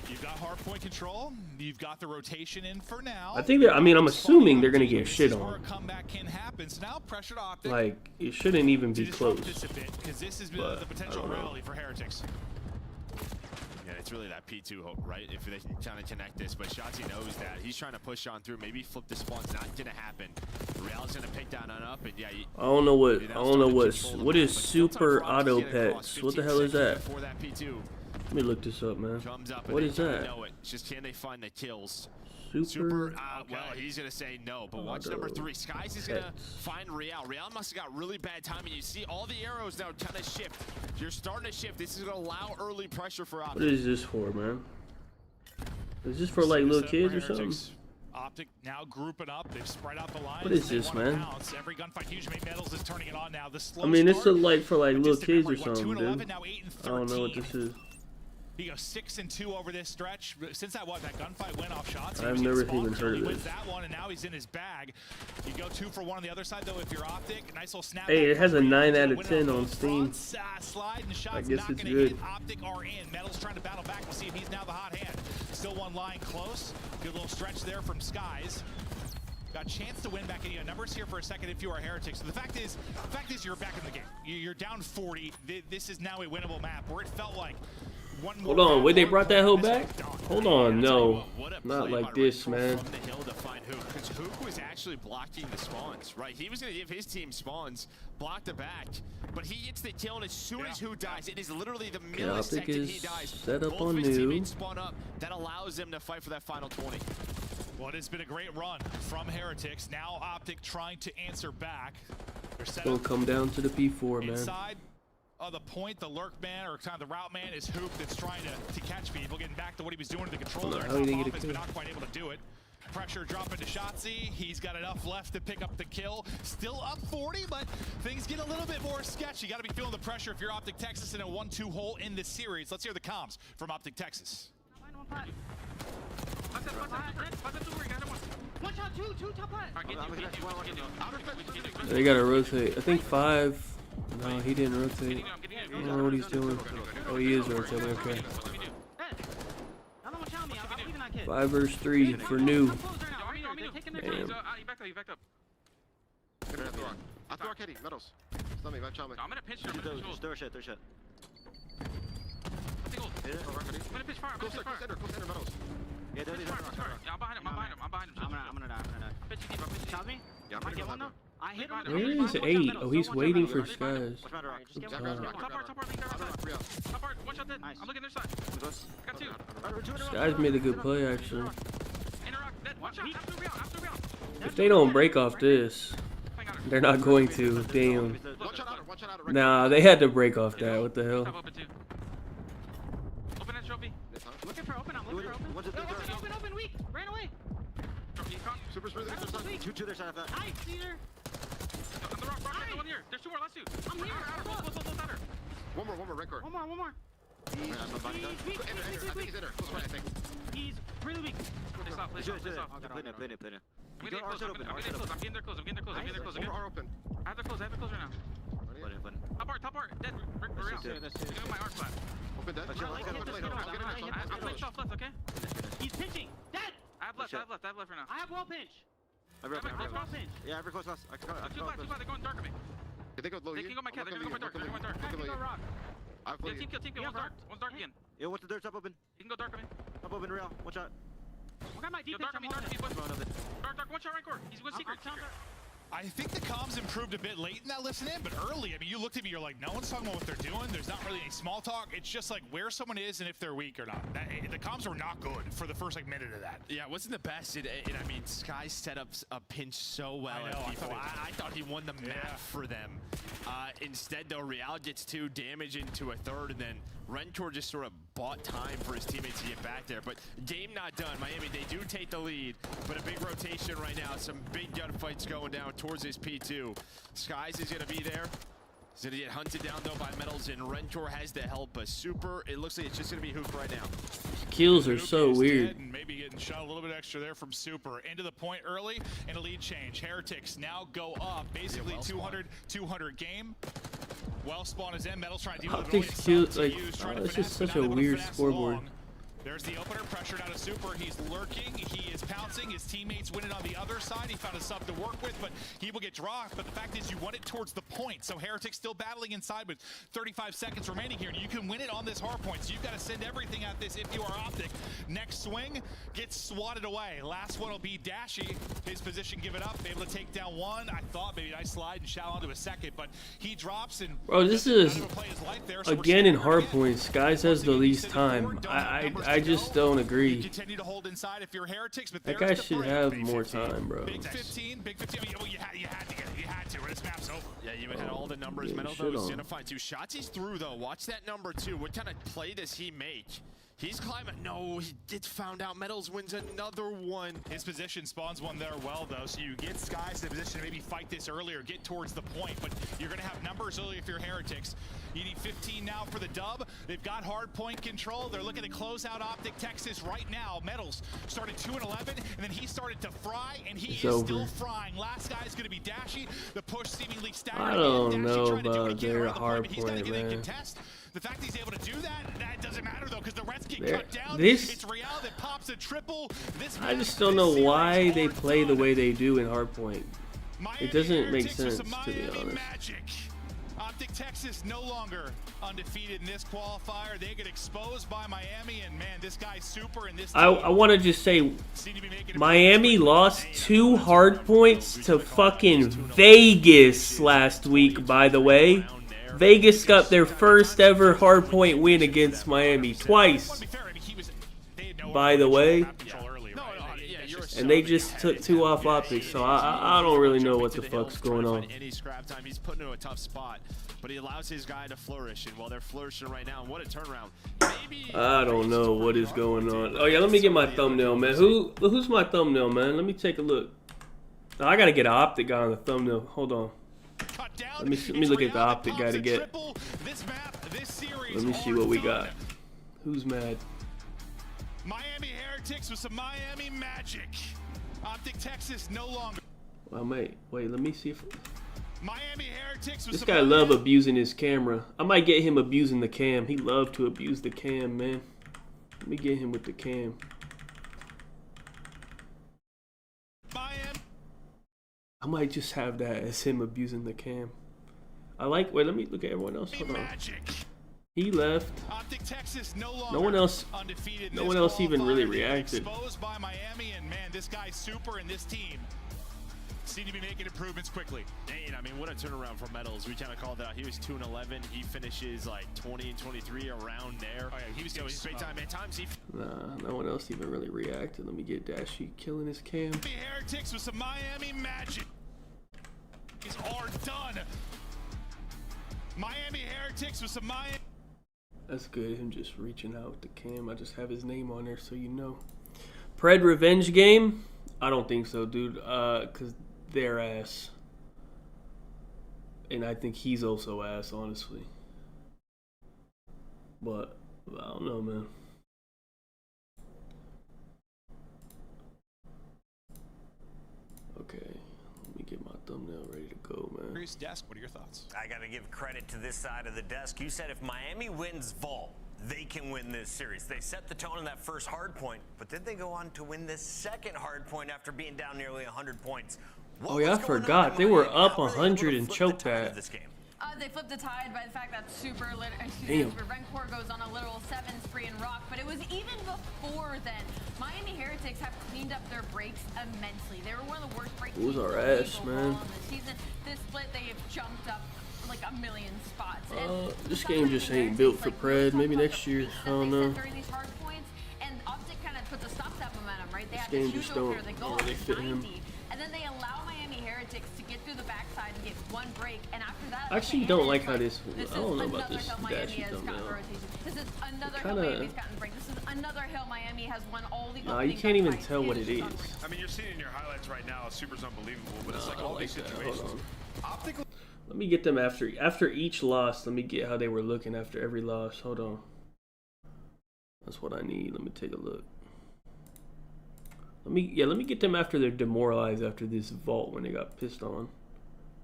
You've got hardpoint control. You've got the rotation in for now. I think I mean, I'm assuming they're gonna get shit on. A comeback can happen. So now pressure to Optic. Like, it shouldn't even be close. Because this has been the potential rally for Heretics. Yeah, it's really that P2 hope, right? If they can kind of connect this, but Shotzzy knows that. He's trying to push on through. Maybe flip the spawn's not gonna happen. Real's gonna pick down on up, and yeah. I don't know what is super auto pets? What the hell is that? Let me look this up, man. What is that? It's just can they find the kills? Super. Well, he's gonna say no, but watch number 3. Skies is gonna find Real. Real must have got really bad timing. You see all the arrows now kind of shift. You're starting to shift. This is gonna allow early pressure for Optic. What is this for, man? Is this for like little kids or something? Optic now grouping up. They've spread out the lines. What is this, man? Every gunfight, Huge Mate Metals is turning it on now. The slow I mean, it's like for like little just kids or remember, something, 2 and dude. 11, now 8 and I don't know what 13. this is. He goes 6 and 2 over this stretch. Since that gunfight went off shots. I've never even heard of He wins this. that one, and now he's in his bag. You go 2 for 1 on the other side, though. If you're Optic, nice little snap. Hey, it has a 9 out of 10 on Steam. Slide and shots I guess not it's gonna good. hit. Optic are in. Metals trying to battle back. We'll see if he's now the hot hand. Still one line close. Good little stretch there from Skies. Got a chance to win back in. Numbers here for a second if you are Heretics. So the fact is you're back in the game. You're down 40. This is now a winnable map where it felt like one more. Hold on, wait, they brought that hoe back? Hold on, no. Not like this, man. From the hill to find Hook, because Hook was actually blocking the spawns, right? He was going to give his team spawns, block the back, but he gets the kill, and as soon as Hook dies, it is literally the millisecond he dies. Set up Both on of his new. teammates spawn up. That allows them to fight for that final 20. Well, it has been a great run from Heretics. Now Optic trying to answer back. They're set Gonna up come down to the P4, man. inside of the point. The lurk man, or kind of the route man, is Hook that's trying to catch people, getting back to what he was doing to the controller. How did he get a Offense, kill? but not quite able to do it. Pressure dropping to Shotzzy. He's got enough left to pick up the kill. Still up 40, but things get a little bit more sketchy. You got to be feeling the pressure if you're Optic Texas in a 1-2 hole in this series. Let's hear the comms from Optic Texas. They gotta rotate. I think 5. No, he didn't rotate. I don't know what he's doing. Oh, he is rotating. Okay. 5 versus 3 for new. Damn. I throw Kitty, Metals. Stun me, back me. I'm gonna pinch him. Throw shit. I'm gonna pitch fire. Close center, Metals. Yeah, I'm behind him. I'm gonna die. Pitch deep. Shot me. Yeah, I'm gonna go. I hit him. Where is 8? Oh, he's waiting for Skies. Top part. One shot dead. I'm looking this side. Got 2. Skies made a good play, actually. Interact dead. One shot. After real. If they don't break off this, they're not going to. Damn. One shot out. Nah, they had to break off that. What the hell? Open that trophy. Looking for open. I'm looking for open. Open. Weak. Ran away. Super spray. Two their side of that. Nice, Caesar. On the rock. One here. There's 2 more. Last 2. I'm here. One more, record. One more. He's weak. I think he's in there. Close right, I think. He's really weak. Play off. Play it. I'm getting there close. I'm getting there close. One more open. I have their close right now. Top art, dead. Real. Give him my arc flat. Open dead. I have pinch off left, okay? He's pinching. Dead. I have left for now. I have wall pinch. I have Wall pinch. Yeah, every close last. I can Too flat, they're going dark on me. They go low. They can go my cat, they're gonna go my dark, they're going dark. I can go rock. I have Yeah, team kill, one's dark again. Yo, what's the dirt? Top open. You can go dark on me. Top open, real. One shot. One got my Yo, deep dark on me, dark, one shot rancor. He's going secret. I think the comms improved a bit late in that listen in, but early, I mean, you looked at me, you're like, no one's talking about what they're doing. There's not really any small talk. It's just like where someone is and if they're weak or not. The comms were not good for the first like minute of that. Yeah, it wasn't the best. And I mean, Sky set up a pinch so well. I know, I thought he won the map for them. Instead, though, Real gets 2 damage into a third, and then Rentor just sort of bought time for his teammates to get back there. But game not done. Miami, they do take the lead, but a big rotation right now. Some big gunfights going down towards his P2. Skies is going to be there. He's going to get hunted down, though, by Metals, and Rentor has the help. A super, it looks like it's just going to be Hook right now. Kills are so weird. And maybe getting shot a little bit extra there from Super. Into the point early, and a lead change. Heretics now go up. Basically 200 game. Well spawn is in. Metals trying to deal with Optics kills, like, it's just such a weird scoreboard. There's the opener, pressured out of Super. He's lurking, he is pouncing. His teammates win it on the other side. He found a sub to work with, but he will get dropped. But the fact is, you won it towards the point. So Heretics still battling inside with 35 seconds remaining here. And you can win it on this hard point. So you've got to send everything at this if you are Optic. Next swing gets swatted away. Last one will be Dashy. His position, give it up. Able to take down one. I thought maybe nice slide and shout onto a second, but he drops and. Bro, this is again in hardpoint. Skies has the least time. I just don't agree. Continue to hold inside if you're Heretics, but that guy should have more time, bro. Big 15, big 15. Well, you had to get it. You had to, or this map's over. Yeah, you had all the numbers. Metal though is gonna find 2 shots. He's through though. Watch that number 2. What kind of play does he make? He's climbing. No, he gets found out. Metals wins another one. His position spawns one there well, though, so you get Skies in the position to maybe fight this earlier, get towards the point, but you're going to have numbers early if you're Heretics. You need 15 now for the dub. They've got hard point control. They're looking to close out Optic Texas right now. Metals started 2-11, and then he started to fry, and he is still frying. Last guy is going to be Dashy. The push seemingly staggered. I don't know about their hard point, man. The fact he's able to do that doesn't matter though, because the rest get cut down. This, it's Real that pops a triple. I just don't know why they play the way they do in hardpoint. It doesn't make sense, to be honest. Magic. Optic Texas no longer undefeated in this qualifier. They get exposed by Miami, and man, this guy's Super. And this I want to just say, Miami lost 2 hard points to fucking Vegas last week, by the way. Vegas got their first ever hardpoint win against Miami twice, by the way, and they just took 2 off Optics, so I don't really know what the fuck's going on. Any scrap time, he's put into a tough spot, but he allows his guy to flourish, and while they're flourishing right now, what a turnaround. Maybe I don't know what is going on. Oh yeah, let me get my thumbnail, man. Who's my thumbnail, man? Let me take a look. Oh, I gotta get an Optic guy on the thumbnail. Hold on. Let me look at the Optic guy to get. Let me see what we got. Who's mad? Miami Heretics with some Miami magic. Optic Texas no longer. Well, mate, wait. Let me see if Miami Heretics with this guy love abusing his camera. I might get him abusing the cam. He love to abuse the cam, man. Let me get him with the cam. I might just have that as him abusing the cam. I like. Wait, let me look at everyone else. Hold on. He left. Optic Texas no one else. No one else even really reacted. Exposed by Miami, and man, this guy's Super, and this team seem to be making improvements quickly. Dang, I mean, what a turnaround for Metals. We kind of called it out. He was 2-11. He finishes like 20 and 23 around there. Oh yeah, he was doing great time. At times, nah, no one else even really reacted. Let me get Dashy killing his cam. Heretics with some Miami magic. Is hard done. Miami Heretics with some Miami. That's good. Him just reaching out with the cam. I just have his name on there so you know. Pred revenge game? I don't think so, dude. Cause they're ass. And I think he's also ass, honestly. But I don't know, man. Okay, let me get my thumb. thumbnail ready to go, man. Desk, what are your thoughts? I got to give credit to this side of the desk. You said if Miami wins Vault, they can win this series. They set the tone in that first hard point, but then they go on to win this second hard point after being down nearly 100 points. Oh yeah, I forgot. They were up 100 and choked that. They flipped the tide by the fact that Super Rencor goes on a little 7 spree in Rock, but it was even before then. Miami Heretics have cleaned up their breaks immensely. They were one of the worst break teams our ass, man. this season. This split, they have jumped up like a million spots. This game just ain't built for Pred. Maybe next year. I don't know. During these hard points, and Optic kind of puts a stop to that momentum, right? They This have game to just shoot over here. They go don't really up fit him. 90, and then they allow Miami Heretics to get through the backside and get one break, and after that, I actually don't like how this. This I don't know is about this another hill dashy Miami has gotten thumbnail. rotation. This is another hill Kinda- Miami's gotten break. This is another hill Miami has won all the. Nah, you can't even tell what it is. I mean, you're seeing in your highlights right now, Super's unbelievable, but it's Nah, like I all like these that. situations. Hold on. Optically, Let me get them after each loss. Let me get how they were looking after every loss. Hold on. That's what I need. Let me take a look. Let me get them after they're demoralized after this vault when they got pissed on.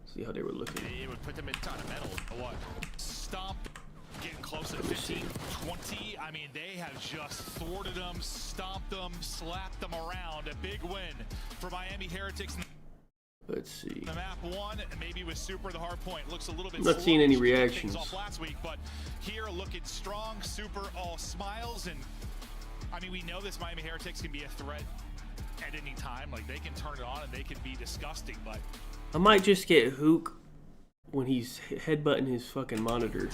See how they were looking. It would put them in ton of medal. What? Stop. Getting close to 15, 20. I mean, they have just thwarted them, stomped them, slapped them around. A big win for Miami Heretics. Let's see. The map one, maybe with Super, the hard point looks a little bit. I'm not seeing any slow. Things reactions. off last week, but here looking strong. Super all smiles, and I mean, we know this Miami Heretics can be a threat at any time. Like, they can turn it on and they can be disgusting, but I might just get Hook when he's headbutting his fucking monitor.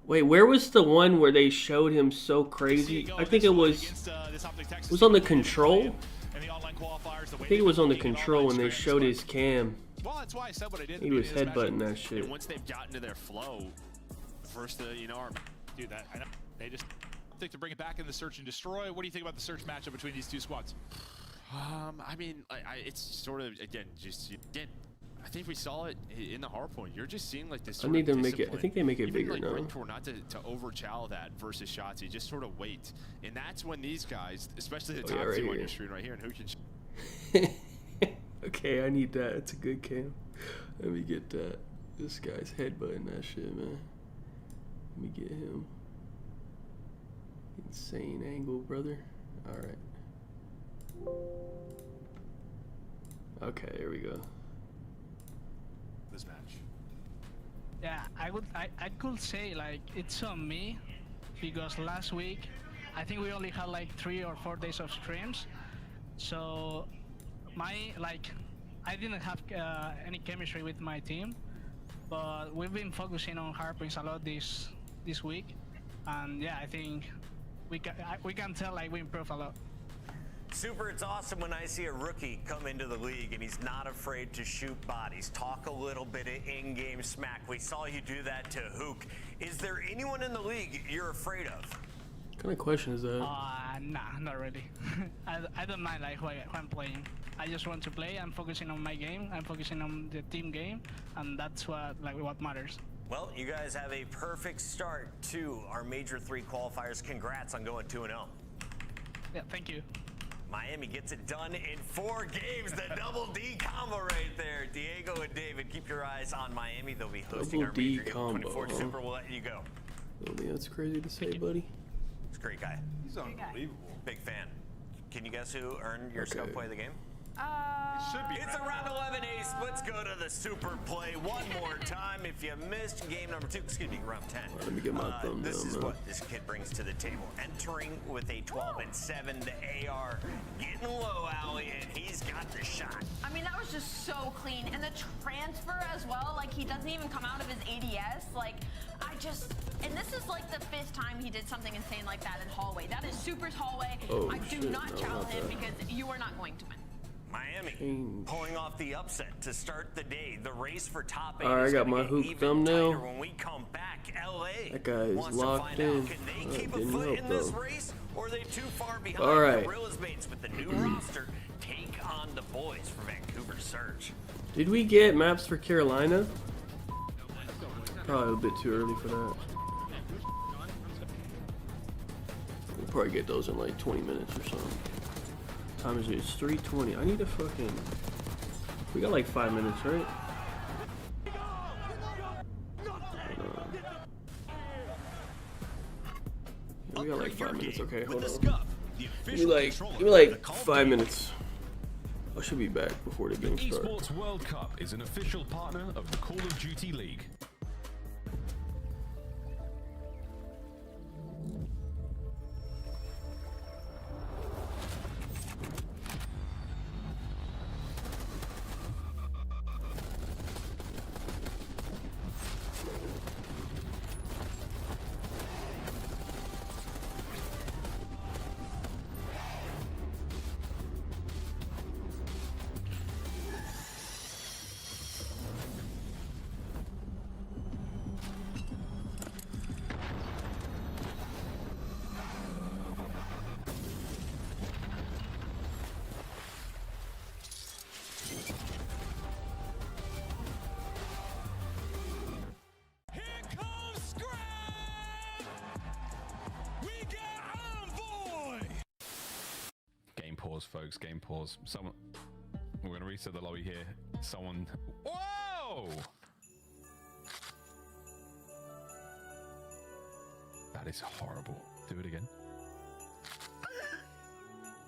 Wait, where was the one where they showed him so crazy? I think it was on the control. I think it was on the control when they showed his cam. Well, that's why I said what I did. He was headbutting that shit. And once they've gotten to their flow, first do that. I know they just think to bring it back in the search and destroy. What do you think about the search matchup between these two squads? I mean, it's sort of again. I think we saw it in the hardpoint. You're just seeing like this. I need to make it. I think they make it even bigger like now. Rencor, not to overchow that versus Shotzi, just sort of wait, and that's when these guys, especially the top right two on here. your screen right here, and who can. Okay, I need that. It's a good cam. Let me get that. This guy's headbutting that shit, man. Let me get him. Insane angle, brother. All right. Okay, here we go. this match. Yeah, I could say like it's on me because last week I think we only had like 3 or 4 days of streams, so I didn't have any chemistry with my team, but we've been focusing on hardpoints a lot this week, and yeah, I think we can tell like we improved a lot. Super, it's awesome when I see a rookie come into the league and he's not afraid to shoot bodies, talk a little bit of in-game smack. We saw you do that to Hook. Is there anyone in the league you're afraid of? What kind of question is that? Nah, not really. I don't mind like who I'm playing. I just want to play. I'm focusing on my game. I'm focusing on the team game, and that's what matters. Well, you guys have a perfect start to our Major 3 qualifiers. Congrats on going 2-0. Yeah, thank you. Miami gets it done in 4 games. The double D combo right there. Diego and David, keep your eyes on Miami. They'll be hosting Double our D Major combo, 24. huh? Super, we'll let you go. Oh, yeah, that's crazy to say, buddy. He's a great guy. He's unbelievable. Big fan. Can you guess who earned your scout play of the game? It's a round 11 ace. Let's go to the super play one more time. If you missed game number 2, excuse me, round 10. Let me get my thumbnail. This is what this kid brings to the table. Entering with a 12-7, the AR getting low, Allie, and he's got the shot. I mean, that was just so clean. And the transfer as well, like he doesn't even come out of his ADS. Like, and this is like the 5th time he did something insane like that in hallway. That is Super's hallway. Oh, I do shit, not no, challenge not him that. because you are not going to win. Miami pulling off the upset to start the day. The race for top 8 All right, I is got gonna my get Hook even thumbnail. tighter when we come back. LA That guy is wants to locked find in. out, can they That keep a didn't foot help, in this though. race, or are they too far behind? All right. Gorilla's mates with the new roster take on the boys for Vancouver Surge. Did we get maps for Carolina? Probably a bit too early for that. We'll probably get those in like 20 minutes or something. Time is it? It's 3:20. I need to fucking We got like 5 minutes, right? We got like 5 minutes. Okay, hold on. Give me like 5 minutes. I should be back before the game starts. Esports World Cup is an official partner of the Call of Duty League. Pause, folks. Game pause. Someone. We're gonna reset the lobby here. Someone. Whoa! That is horrible. Do it again.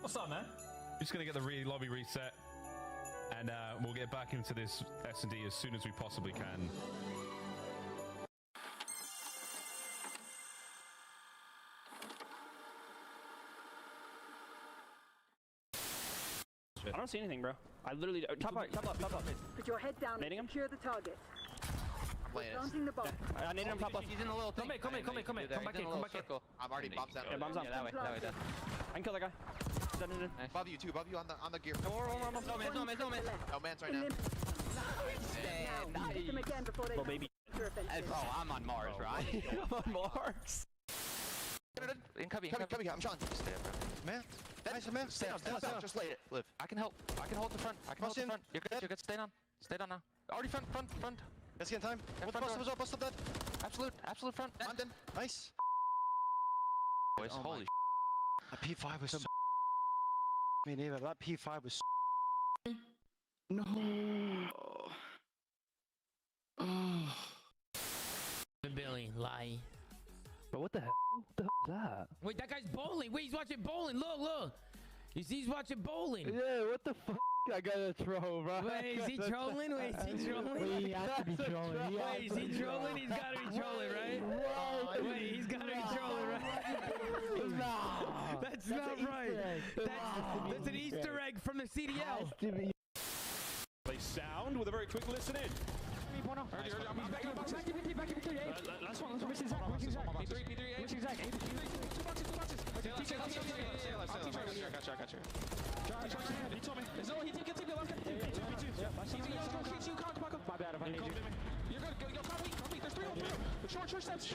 What's up, man? Just gonna get the lobby reset, and we'll get back into this S&D as soon as we possibly can. I don't see anything, bro. I literally top left. Put your head down and secure the target. Planting the bomb. I need him top left. He's in the little thing. Come back in. I'm already bombs down. Yeah, bombs down. That way. I can kill that guy. Nice. Above you on the gear. No man. No man's right now. Now, hit them again before they baby. Bro, I'm on Mars, right? I'm on Mars. Incoming. I'm Sean. Man. Nice, man. Stay down. Just lay it. Live. I can help. I can hold the front. You're good. Stay down now. Already front. Let's get in time. Bust up that. Absolute front. I'm done. Nice. Boys, holy That P5 was so. Me neither. That P5 was. No. Billy, lie. But what the hell? What the hell is that? Wait, that guy's bowling. Wait, he's watching bowling. Look. You see, he's watching bowling. Yeah, what the fuck? I gotta throw, bro. Wait, is he trolling? Wait, he has to be trolling. Wait, is he trolling? He's gotta be trolling, right? Wait, he's gotta be trolling, right? No. That's not right. That's an Easter egg from the CDL. Play sound with a very quick listen in. Last one. Missing Zach. Missing Zach. Got you. He told me. He did get left. My bad if I need you. You're good. Yo, copy. There's 3 on 3. Short steps.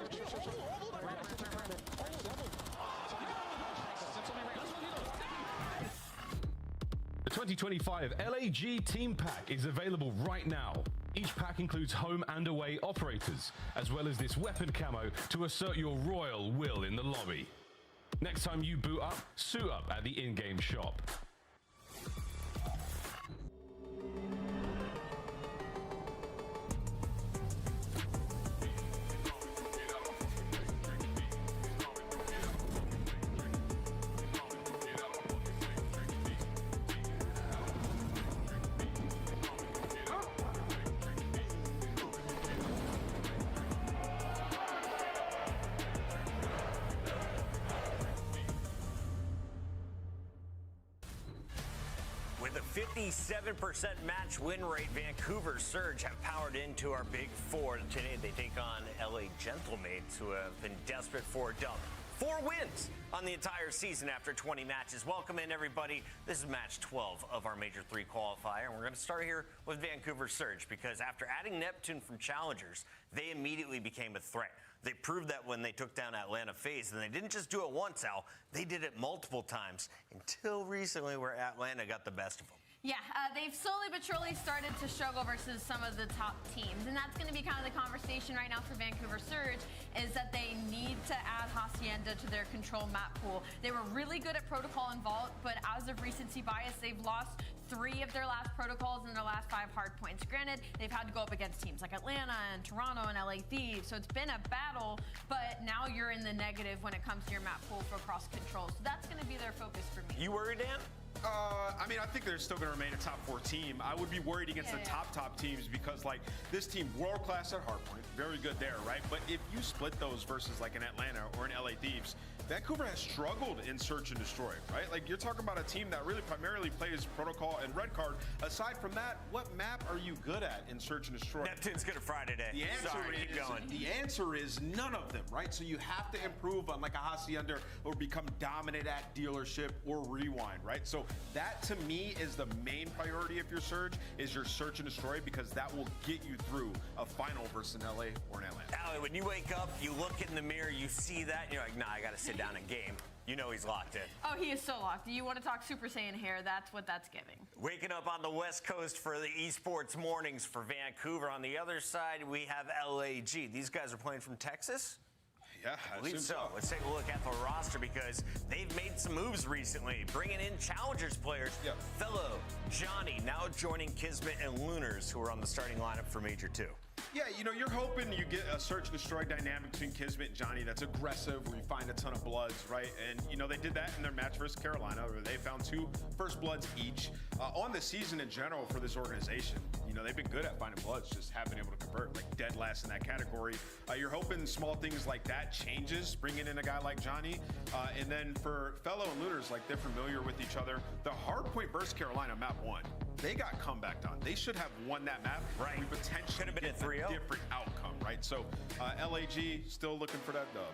The 2025 LAG Team Pack is available right now. Each pack includes home and away operators, as well as this weapon camo to assert your royal will in the lobby. Next time you boot up, suit up at the in-game shop. With a 57% match win rate, Vancouver Surge have powered into our Big Four. Today they take on LA Gentlemates, who have been desperate for a dub. 4 wins on the entire season after 20 matches. Welcome in, everybody. This is match 12 of our Major 3 qualifier, and we're going to start here with Vancouver Surge, because after adding Neptune from Challengers, they immediately became a threat. They proved that when they took down Atlanta FaZe, and they didn't just do it once, Al. They did it multiple times, until recently where Atlanta got the best of them. Yeah, they've slowly but surely started to struggle versus some of the top teams. And that's going to be kind of the conversation right now for Vancouver Surge, is that they need to add Hacienda to their control map pool. They were really good at Protocol and Vault, but as of recency bias, they've lost 3 of their last protocols in their last 5 hard points. Granted, they've had to go up against teams like Atlanta and Toronto and LA Thieves, so it's been a battle, but now you're in the negative when it comes to your map pool for cross control. So that's going to be their focus for me. You worried, Dan? I mean, I think they're still going to remain a top 4 team. I would be worried against the top teams because, like, this team, world class at Hardpoint, very good there, right? But if you split those versus like an Atlanta or an LA Thieves, Vancouver has struggled in search and destroy, right? Like, you're talking about a team that really primarily plays Protocol and Red Card. Aside from that, what map are you good at in search and destroy? Neptune's Good at Friday today. The answer is none of them, right? So you have to improve on like a Hacienda or become dominant at dealership or rewind, right? So that to me is the main priority of your surge, is your search and destroy, because that will get you through a final versus an LA or an Atlanta. Allie, when you wake up, you look in the mirror, you see that, and you're like, nah, I got to sit down and game. You know he's locked in. Oh, he is so locked. You want to talk Super Saiyan hair, that's what that's giving. Waking up on the West Coast for the esports mornings for Vancouver. On the other side, we have LAG. These guys are playing from Texas? Yeah, I believe so. Let's take a look at the roster because they've made some moves recently, bringing in Challengers players. Fellow Johnny now joining Kismet and Lunars, who are on the starting lineup for Major 2. Yeah, you know, you're hoping you get a search and destroy dynamic between Kismet and Johnny that's aggressive, where you find a ton of bloods, right? And, you know, they did that in their match versus Carolina, where they found 2 first bloods each. On the season in general for this organization, you know, they've been good at finding bloods, just haven't been able to convert, like dead last in that category. You're hoping small things like that changes, bringing in a guy like Johnny. And then for Fellow and Lunars, like they're familiar with each other. The Hardpoint versus Carolina map 1, they got comebacked on. They should have won that map. Right. We potentially could have been a 3-0. Different outcome, right? So LAG still looking for that dub.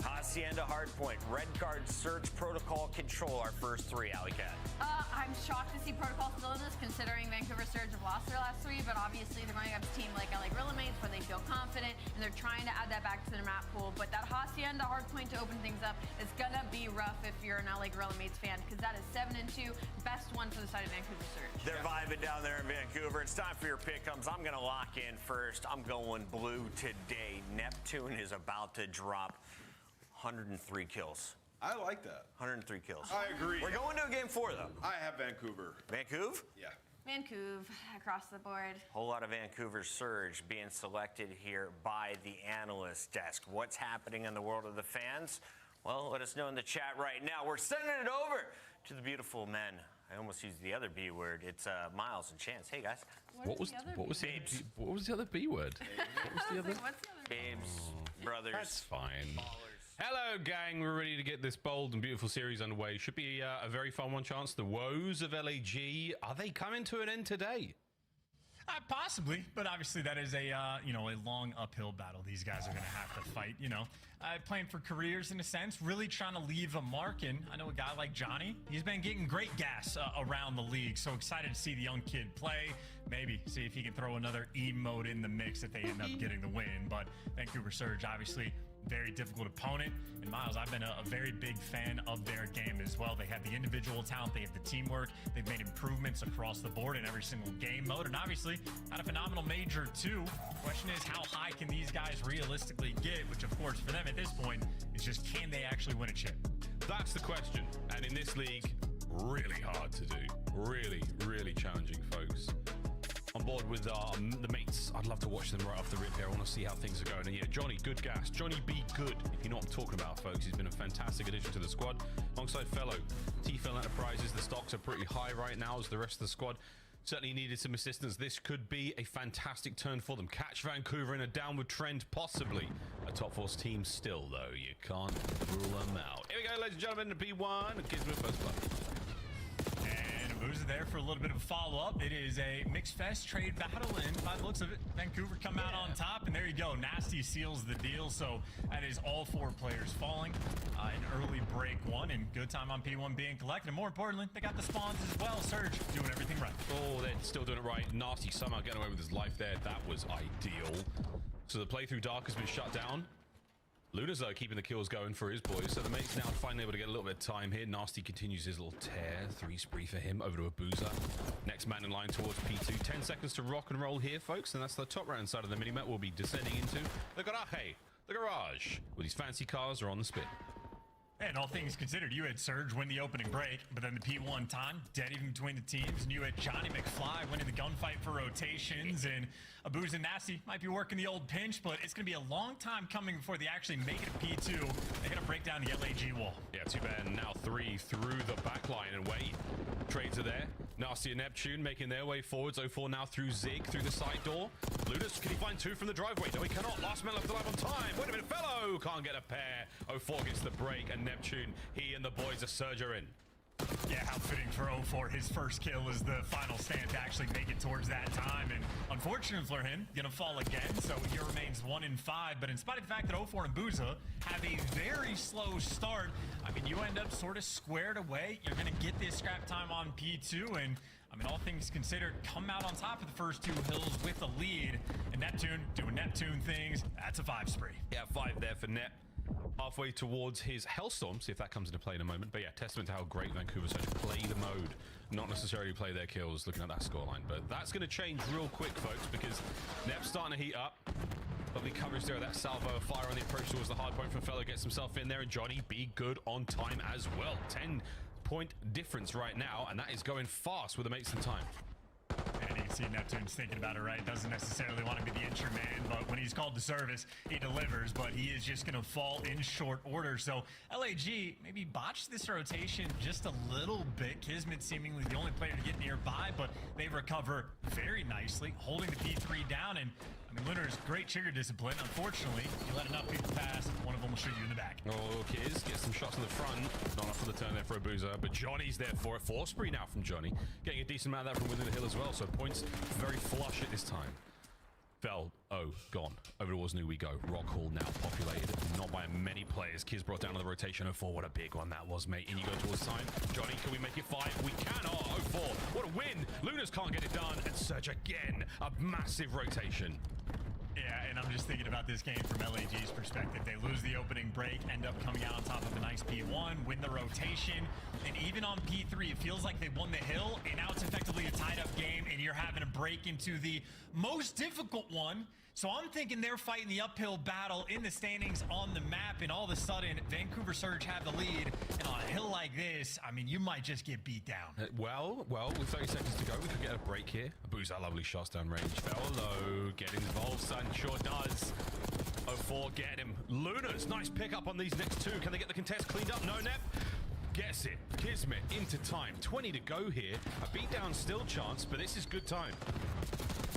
Hacienda Hardpoint, Red Card, Search, Protocol, Control, our first 3, Alley Cat. I'm shocked to see Protocol still in this, considering Vancouver Surge have lost their last 3, but obviously they're going up to a team like LA Gorilla Mates where they feel confident, and they're trying to add that back to their map pool. But that Hacienda Hardpoint to open things up is going to be rough if you're an LA Gorilla Mates fan, because that is 7-2, best one for the side of Vancouver Surge. They're vibing down there in Vancouver. It's time for your pick-ems. I'm going to lock in first. I'm going blue today. Neptune is about to drop 103 kills. I like that. 103 kills. I agree. We're going to a game 4, though. I have Vancouver. Vancouver? Yeah. Vancouver across the board. Whole lot of Vancouver Surge being selected here by the analyst desk. What's happening in the world of the fans? Well, let us know in the chat right now. We're sending it over to the beautiful men. I almost used the other B word. It's Miles and Chance. Hey, guys. What was the other B word? What was the other? Babes, brothers. That's fine. Hello, gang. We're ready to get this bold and beautiful series underway. Should be a very fun one, Chance. The woes of LAG. Are they coming to an end today? Possibly, but obviously that is a long uphill battle these guys are going to have to fight. Playing for careers in a sense, really trying to leave a mark. And I know a guy like Johnny, he's been getting great gas around the league. So excited to see the young kid play. Maybe see if he can throw another emote in the mix if they end up getting the win. But Vancouver Surge, obviously, very difficult opponent. And Miles, I've been a very big fan of their game as well. They have the individual talent, they have the teamwork, they've made improvements across the board in every single game mode, and obviously had a phenomenal Major 2. Question is, how high can these guys realistically get, which of course for them at this point is just, can they actually win a chip? That's the question. And in this league, really hard to do. Really, really challenging, folks. On board with the mates. I'd love to watch them right off the rip here. I want to see how things are going. And yeah, Johnny, good gas. Johnny B, good. If you know what I'm talking about, folks. He's been a fantastic addition to the squad. Alongside Fellow. T-Fel Enterprises. The stocks are pretty high right now as the rest of the squad certainly needed some assistance. This could be a fantastic turn for them. Catch Vancouver in a downward trend, possibly. A top 4 team still, though. You can't rule them out. Here we go, ladies and gentlemen. The P1. It gives me first blood. Boozer there for a little bit of a follow-up. It is a mixed fest trade battle, and by the looks of it, Vancouver come out on top, and there you go. Nasty seals the deal, so that is all 4 players falling. An early break 1, and good time on P1 being collected. And more importantly, they got the spawns as well. Surge doing everything right. Oh, they're still doing it right. Nasty somehow getting away with his life there. That was ideal. So the playthrough dark has been shut down. Luna's keeping the kills going for his boys, so the mate's now finally able to get a little bit of time here. Nasty continues his little tear. 3 spree for him over to Abuza. Next man in line towards P2. 10 seconds to rock and roll here, folks, and that's the top round side of the minimap we'll be descending into. The garage, with these fancy cars are on the spin. And all things considered, you had Surge win the opening break, but then the P1 time, dead even between the teams, and you had Johnny McFly winning the gunfight for rotations, and Abuza and Nasty might be working the old pinch, but it's going to be a long time coming before they actually make it to P2. They're going to break down the LAG wall. Yeah, too bad. Now 3 through the back line, and wait, trades are there. Nasty and Neptune making their way forwards. 04 now through Zig, through the side door. Ludus, can he find 2 from the driveway? No, he cannot. Last man left alive on time. Wait a minute, fellow! Can't get a pair. 04 gets the break, and Neptune, he and the boys, a Surge are in. Yeah, how fitting for 04. His first kill is the final stand to actually make it towards that time. And unfortunately for him, gonna fall again. So he remains 1 in 5. But in spite of the fact that 04 and Booza have a very slow start, I mean, you end up sort of squared away. You're gonna get this scrap time on P2. And I mean, all things considered, come out on top of the first 2 hills with a lead. And Neptune doing Neptune things. That's a 5 spree. Yeah, 5 there for Nep. Halfway towards his Hellstorm, see if that comes into play in a moment. But yeah, testament to how great Vancouver Surge play the mode, not necessarily play their kills, looking at that scoreline. But that's going to change real quick, folks, because Nep's starting to heat up. Lovely coverage there of that salvo of fire on the approach towards the hard point from Fellow, gets himself in there, and Johnny be good on time as well. 10-point difference right now, and that is going fast with the mates in time. And you can see Neptune's thinking about it, right? Doesn't necessarily want to be the entry man, but when he's called to service, he delivers, but he is just going to fall in short order. So LAG maybe botched this rotation just a little bit. Kismet seemingly the only player to get nearby, but they recover very nicely, holding the P3 down. And I mean, Luna's great trigger discipline. Unfortunately, you let enough people pass, one of them will shoot you in the back. Oh, Kiz gets some shots in the front. Not enough for the turn there for Abuza, but Johnny's there for it. 4 spree now from Johnny. Getting a decent amount of that from within the hill as well, so points very flush at this time. Fell, gone. Over towards New we go. Rock Hall now populated, not by many players. Kiz brought down to the rotation. 04, what a big one that was, mate. In you go towards time. Johnny, can we make it 5? We can. Oh, 04, what a win. Lunas can't get it done, and Surge again. A massive rotation. Yeah, and I'm just thinking about this game from LAG's perspective. They lose the opening break, end up coming out on top of a nice P1, win the rotation, and even on P3, it feels like they won the hill, and now it's effectively a tied-up game, and you're having to break into the most difficult one. So I'm thinking they're fighting the uphill battle in the standings on the map, and all of a sudden, Vancouver Surge have the lead, and on a hill like this, I mean, you might just get beat down. Well, with 30 seconds to go, we could get a break here. Abuza, lovely shots down range. Fellow, get involved, son, sure does. 04, get him. Lunas, nice pickup on these next 2. Can they get the contest cleaned up? No, Nep. Gets it. Kismet into time. 20 to go here. A beatdown still chance, but this is good time.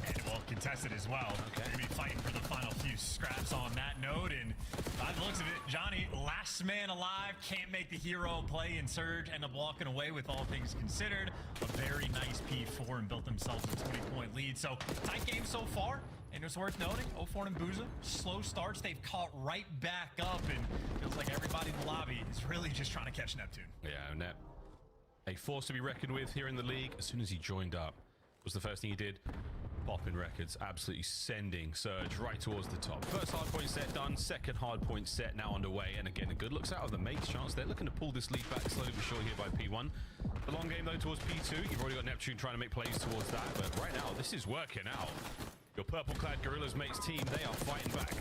And well, contested as well. Okay. They're going to be fighting for the final few scraps on that note. And by the looks of it, Johnny, last man alive, can't make the hero play, and Surge end up walking away with all things considered. A very nice P4 and built themselves a 20-point lead. So tight game so far. And it's worth noting, 04 and Booza, slow starts. They've caught right back up, and feels like everybody in the lobby is really just trying to catch Neptune. Yeah, Nep, a force to be reckoned with here in the league. As soon as he joined up, was the first thing he did. Popping records, absolutely sending Surge right towards the top. First hardpoint set done, second hardpoint set now underway, and again, a good looks out of the mates chance. They're looking to pull this lead back slowly but surely here by P1. The long game though towards P2. You've already got Neptune trying to make plays towards that, but right now this is working out. Your purple-clad Gorillas mates team, they are fighting back.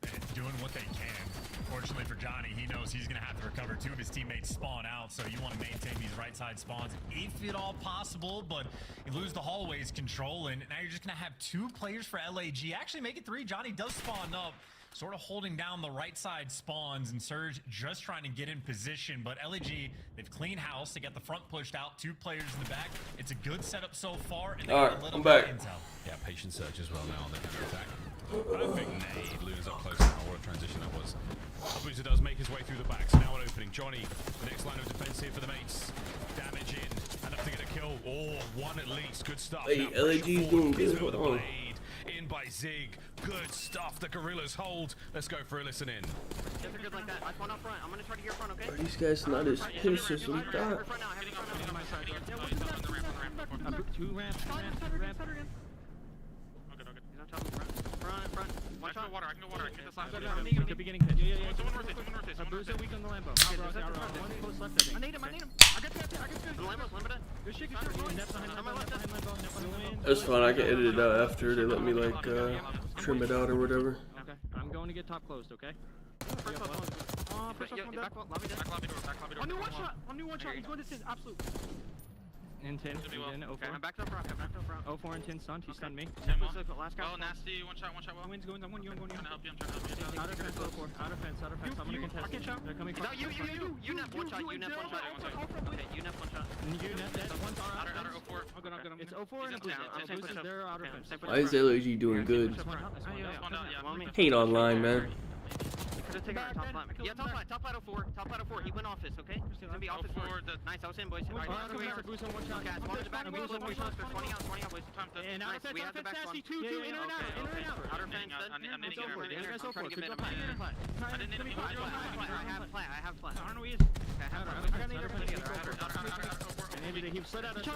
And doing what they can. Fortunately for Johnny, he knows he's going to have to recover. 2 of his teammates spawn out, so you want to maintain these right side spawns if at all possible, but you lose the hallways control, and now you're just going to have 2 players for LAG. Actually, make it 3. Johnny does spawn up, sort of holding down the right side spawns, and Surge just trying to get in position, but LAG, they've cleaned house. They got the front pushed out, 2 players in the back. It's a good setup so far, and they got a little bit of intel. Yeah, patient Surge as well now on the counter attack. Perfect nade. Luna's up close now. What a transition that was. Abuza does make his way through the backs. Now an opening. Johnny, the next line of defense here for the mates. Damage in. Enough to get a kill. Oh, 1 at least. Good stuff. Hey, LAG doing good. Hold on. In by Zig. Good stuff. The Gorillas hold. Let's go for a listen in. Guys are good like that. Last one up front. I'm going to try to get front, okay? Are these guys not as pissed as we thought? 2 ramps. Okay. He's on top of the front. Front. Watch out. Water. I can go water. I can get this last one. Could be getting pitched. Oh, someone north face. Bruiser weak on the Lambo. One close left, I think. I need him. I got two. The Lambo's limited. Good shit, good shit. Net behind Lambo. That's fine. I can edit it out after they let me like trim it out or whatever. Okay, I'm going to get top closed. Okay. First off, back lobby door. On new one shot. He's going to sin. Absolute. In 10. In 04. Okay, I'm backed up front. 04 and 10 stunned. He stunned me. Last guy. Oh, nasty. One shot. Well. I'm going. I'm trying to help you. Out of fence, 04. Out of fence. I'm gonna contest. They're coming No, you nap one shot. Okay, you nap one shot. You net that. One's Outer 04. I'm It's 04 and a boost. They're out of fence. Why is LAG doing good? Hate online, man. Top line 04. Top line 04. He went office, okay? He's gonna be office 4. Nice, I was in, boys. Right, Boost on one shot. okay, spawn in the back. Boost on 1 shot. 20 out, boys. And out of fence, We have the back spawn. Two, in and out. Outer fence, I'm I'm trying to get good. mid. I have flat. I don't know where he is. I have He slid out of the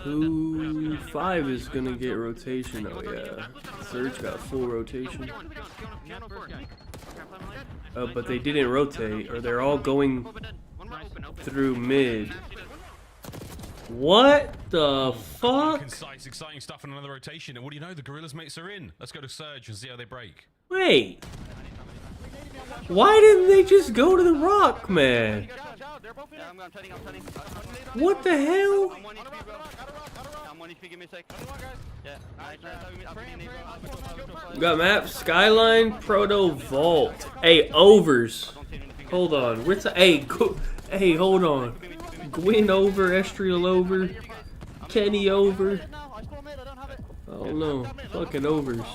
Who 5 is gonna get rotation? Oh yeah, Surge got full rotation. But they didn't rotate, or they're all going through mid. What the fuck? Concise, exciting stuff in another rotation. And what do you know? The Gorillas mates are in. Let's go to Surge and see how they break. Wait. Why didn't they just go to the rock, man? What the hell? We got map, Skyline, Proto, Vault. Hey, overs. Hold on. Hey, hold on. Gwyn over, Estriel over, Kenny over. Oh no, fucking overs.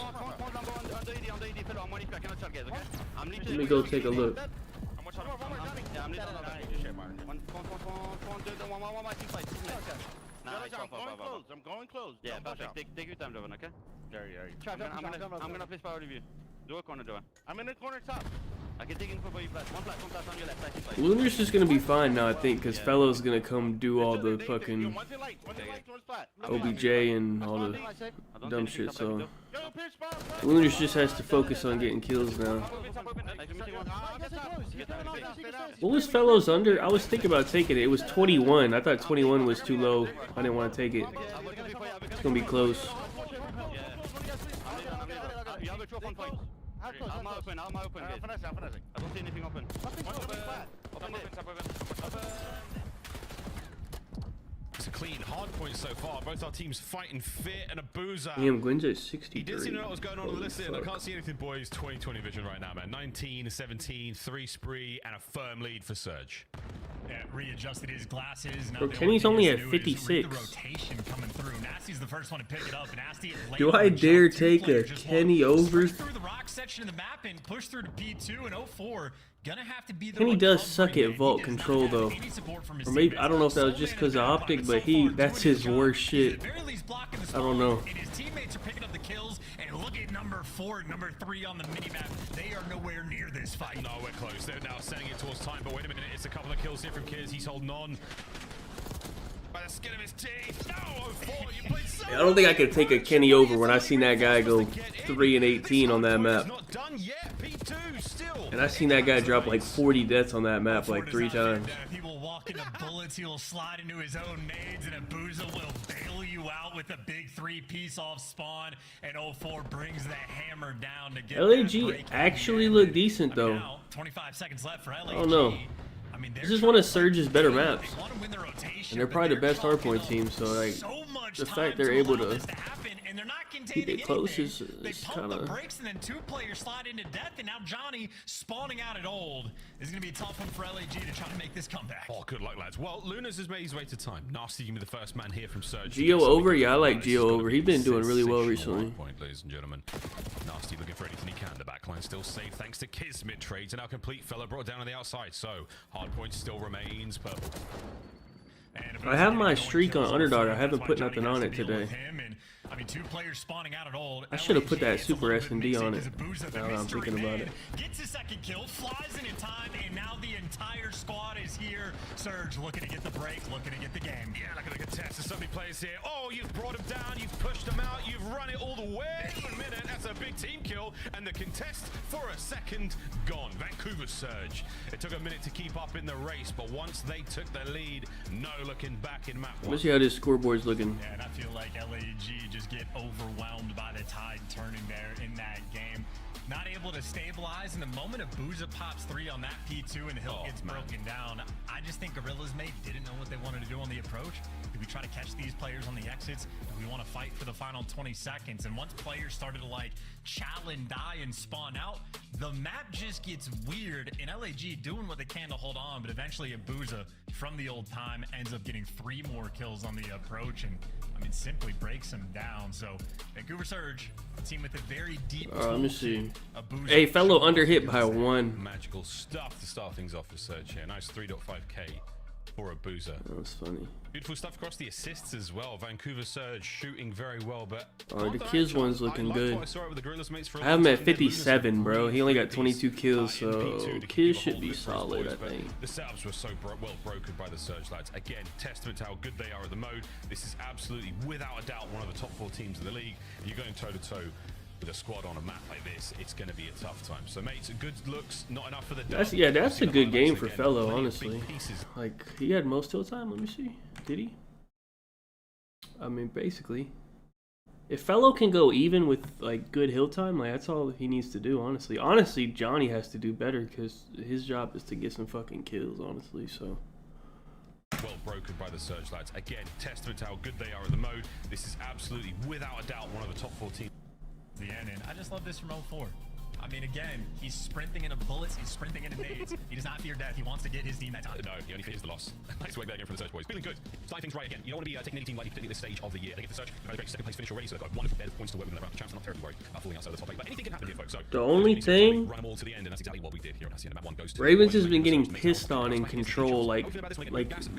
Let me go take a look. I'm going close. Yeah, perfect. Take your time, Dovan, okay? I'm gonna place power review. Do a corner, Dovan. I'm in the corner top. I can take info for you, flash. One flash on your left. I see flash. Lunar's just gonna be fine now, I think, because Fellow's gonna come do all the fucking OBJ and all the dumb shit, so Lunar's just has to focus on getting kills now. What was Fellow's under? I was thinking about taking it. It was 21. I thought 21 was too low. I didn't want to take it. It's gonna be close. I'm open, guys. I don't see anything open. It's a clean hardpoint so far. Both our teams fighting fit and a boozer. Damn, Gwyn's at 63. He did seem to know what was going on with the list, and I can't see anything, boys. 20/20 vision right now, man. 19, 17, 3 spree, and a firm lead for Surge. Yeah, readjusted his glasses. Bro, Kenny's only at 56. Rotation coming through. Nasty's the first one to pick it up. Nasty. Do I dare take a Kenny over? Through the rock section of the map and push through to P2 and 04. Gonna have to be the Kenny does suck at vault control though. Or maybe I don't know if that was just because of optic, but that's his worst shit. I don't know. And his teammates are picking up the kills. And look at number 4, number 3 on the minimap. They are nowhere near this fight. No, we're close. They're now sending it towards time. But wait a minute, it's a couple of kills here from Kiz. He's holding on by the skin of his teeth. No, 04, you played so I don't think I could take a Kenny over when I seen that guy go 3 and 18 on that map. Not done yet. P2 still. And I seen that guy drop like 40 deaths on that map like 3 times. He will walk into bullets, he will slide into his own nades, and Abuza will bail you out with a big 3-piece off spawn, and 04 brings the hammer down to get LAG actually look decent though. Now, 25 seconds left for LAG. I don't know. This is one of Surge's better maps. And they're probably the best hardpoint team, so like the fact they're able to keep it close is kind of. Breaks and then 2 players slide into death, and now Johnny spawning out at old is going to be a tough one for LAG to try to make this comeback. Oh, good luck, lads. Well, Lunas has made his way to time. Nasty gonna be the first man here from Surge. Geo over? Yeah, I like Geo over. He's been doing really well recently. Point, ladies and gentlemen. Nasty looking for anything he can. The backline still safe thanks to Kiz. Mid trades are now complete. Fellow brought down on the outside, so hardpoint still remains purple. I have my streak on Underdog. I haven't put nothing on it today. I mean, 2 players spawning out at old. I should have put that Super S&D on it. Now that I'm thinking about it. Gets his second kill, flies in time, and now the entire squad is here. here. Surge looking to get the break, looking to get the game. Yeah, look at the contest. There's so many players here. Oh, you've brought him down. You've pushed him out. You've run it all the way. 1 minute. That's a big team kill. And the contest for a second gone. Vancouver Surge. It took a minute to keep up in the race, but once they took the lead, no looking back in map 1. Let's see how this scoreboard's looking. Yeah, and I feel like LAG just get overwhelmed by the tide turning there in that game. Not able to stabilize, and the moment Abuza pops 3 on that P2 and Hill gets broken down, I just think Gorilla's mate didn't know what they wanted to do on the approach. Did we try to catch these players on the exits? Do we want to fight for the final 20 seconds? And once players started to like chow and die and spawn out, the map just gets weird, and LAG doing what they can to hold on, but eventually Abuza from the old time ends up getting 3 more kills on the approach, and I mean simply breaks them down. So Vancouver Surge, a team with a very deep let me see. Abuza Hey, fellow under hit by 1. Magical stuff to start things off for Surge here. Nice 3.5k for Abuza. That was funny. Beautiful stuff across the assists as well. Vancouver Surge shooting very well, but the Kiz one's looking good. I have him at 57, bro. He only got 22 kills, so Kiz should be solid, I think. The setups were so well broken by the Surge lads. Again, testament to how good they are at the mode. This is absolutely, without a doubt, one of the top 4 teams in the league. You're going toe-to-toe with a squad on a map like this, it's going to be a tough time. So, mates, good looks, not enough for the dub. That's a good game for Fellow, honestly. Like, he had most kill time. Let me see. Did he? I mean, basically. If Fellow can go even with, like, good hill time, like, that's all he needs to do, honestly. Honestly, Johnny has to do better because his job is to get some fucking kills, honestly, so. Well broken by the Surge lads. Again, testament to how good they are at the mode. This is absolutely, without a doubt, one of the top 4 teams. The end, and I just love this from 04. I mean, again, he's sprinting into bullets, he's sprinting into nades. He does not fear death. He wants to get his team that time. No, he only fears the loss. Nice work there again from the Surge boys. Feeling good. Starting things right again. You don't want to be taking any team lightly, particularly at this stage of the year. They get the Surge. They've had a great second place finish already, so they've got wonderful bed of points to work with in the round. The champs are not terribly worried about falling outside of the top 8. But anything can happen here, folks. So the only thing, run them all to the end, and that's exactly what we did here. And that's the end of map 1 goes to Ravens has been getting pissed on in control. Like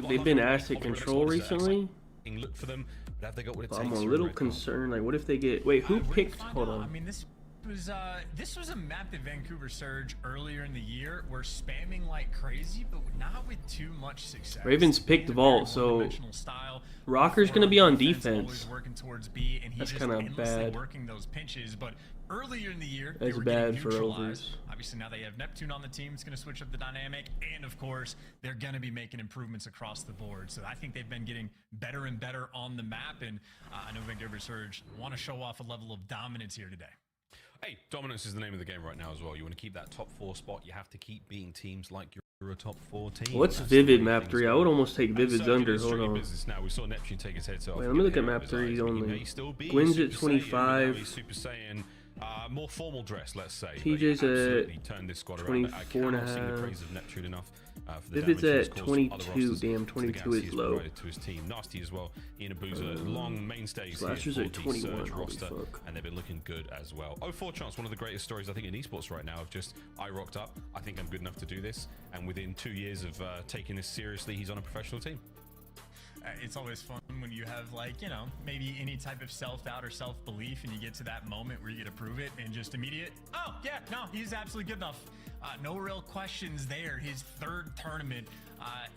they've been asked at control recently. Look for them. But have they got what it takes? I'm a little concerned. Like, what if they get? Wait, who picked? Hold on. I mean, this was a map that Vancouver Surge earlier in the year were spamming like crazy, but not with too much success. Ravens picked Vault, so Rocker's gonna be on defense. That's kind of bad. Working those pinches, but earlier in the year, that's bad for Overs. Obviously, now they have Neptune on the team. It's going to switch up the dynamic, and of course, they're going to be making improvements across the board. So I think they've been getting better and better on the map, and I know Vancouver Surge want to show off a level of dominance here today. Hey, dominance is the name of the game right now as well. You want to keep that top 4 spot. You have to keep beating teams like you're a top 4 team. What's Vivid map 3? I would almost take Vivid's under. Hold on. Now. We saw Neptune take his head off. Wait, let me look at map 3 only. Gwyn's at 25. Super Saiyan. More formal dress, let's say. TJ's at 24 and a half. The praise of Neptune enough Vivid's at 22. Damn, 22 is low. To his team. Nasty as well. Ian Abuza, long mainstays. Slashers at 21. Roster, and they've been looking good as well. 04 Chance, one of the greatest stories I think in esports right now. Of just I rocked up. I think I'm good enough to do this, and within 2 years of taking this seriously, he's on a professional team. It's always fun when you have, like, you know, maybe any type of self-doubt or self-belief, and you get to that moment where you get to prove it and just immediate, oh, yeah, no, he's absolutely good enough. No real questions there. His 3rd tournament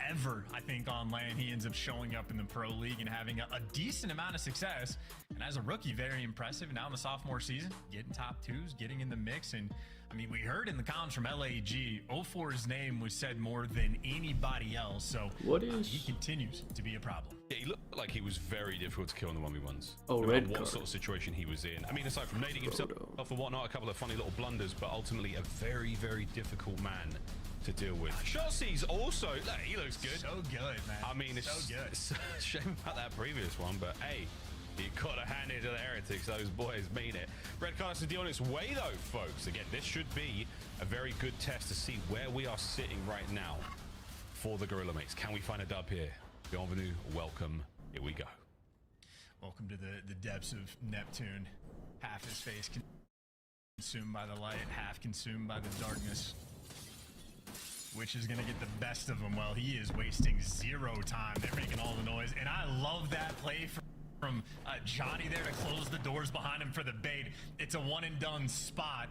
ever, I think, on LAN. He ends up showing up in the Pro League and having a decent amount of success. And as a rookie, very impressive. Now in the sophomore season, getting top 2s, getting in the mix. And I mean, we heard in the comms from LAG, 04's name was said more than anybody else. So he continues to be a problem. Yeah, he looked like he was very difficult to kill in the 1v1s. Oh, no red matter card. What sort of situation he was in. I mean, aside from nading himself and whatnot, a couple of funny little blunders, but ultimately a very, very difficult man to deal with. Shotzi's also, he looks good. So good, man. I mean, it's so good. It's a shame about that previous one, but hey, you gotta hand it to the Heretics. Those boys mean it. Red card has to deal on its way, though, folks. Again, this should be a very good test to see where we are sitting right now for the Gorilla mates. Can we find a dub here? Bienvenue, welcome. Here we go. Welcome to the depths of Neptune. Half his face consumed by the light, half consumed by the darkness. Which is going to get the best of him? Well, he is wasting 0 time. They're making all the noise. And I love that play from Johnny there to close the doors behind him for the bait. It's a one and done spot.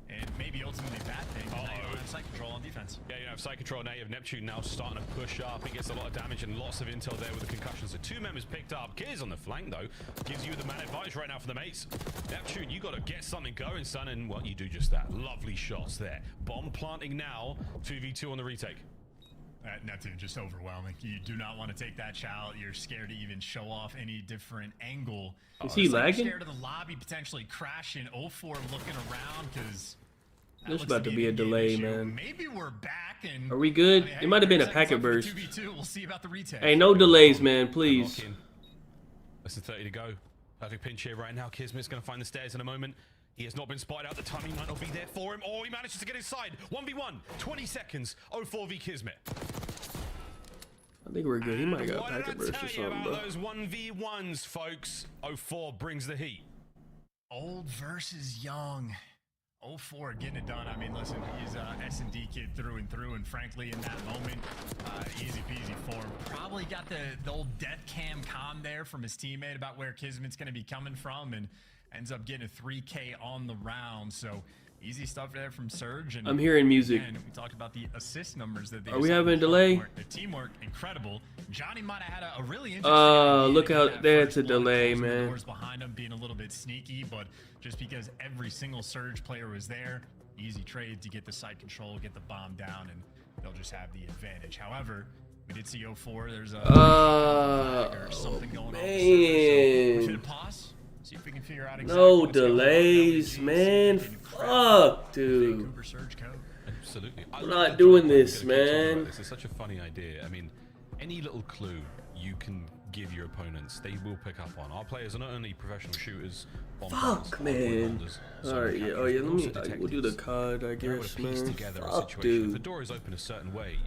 and maybe ultimately that thing. Now you don't have sight control on defense. Yeah, you have sight control now. You have Neptune now starting to push up. He gets a lot of damage and lots of intel there with the concussions. So 2 members picked up. Gears on the flank though gives you the man advantage right now for the mates. Neptune, you got to get something going, son, and well, you do just that. Lovely shots there. Bomb planting now. 2v2 on the retake. Neptune just overwhelming. You do not want to take that shot. You're scared to even show off any different angle. Is he lagging? Scared of the lobby potentially crashing. 0-4 looking around because there's about to be a delay, man. Maybe we're back. And are we good? I mean, It might have been a packet burst. 2v2. We'll see about the retake. Hey, no delays, man, please. Less than 30 to go. Perfect pinch here right now. Kismet's going to find the stairs in a moment. He has not been spotted out. The timing might not be there for him. Oh, he manages to get inside. 1v1, 20 seconds. 0-4 v Kismet. I think we're good. He might have got a packet burst or something, bro. Those 1v1s, folks. 0-4 brings the heat. Old versus young. 0-4 getting it done. I mean, listen, he's a S&D kid through and through, and frankly, in that moment, easy peasy for him. Probably got the old death cam there from his teammate about where Kismet's going to be coming from, and ends up getting a 3K on the round. So easy stuff there from Surge. And I'm hearing music. And we talked about the assist numbers that they are we having a delay? The teamwork incredible. Johnny might have had a really interesting look out, that's a delay, man. Doors behind him being a little bit sneaky, but just because every single Surge player was there, easy trade to get the site control, get the bomb down, and they'll just have the advantage. However, we did see 0-4. There's a or something going on. So we should pause. See if we can figure out exactly no delays, man. Fuck, dude. Absolutely. I'm not doing this, man. This is such a funny idea. I mean, any little clue you can give your opponents, they will pick up on. Our players are not only professional shooters. Fuck, man. Alright, yeah. Oh, yeah. We'll do the COD, I guess, man. Fuck, dude. If the door is open a certain way,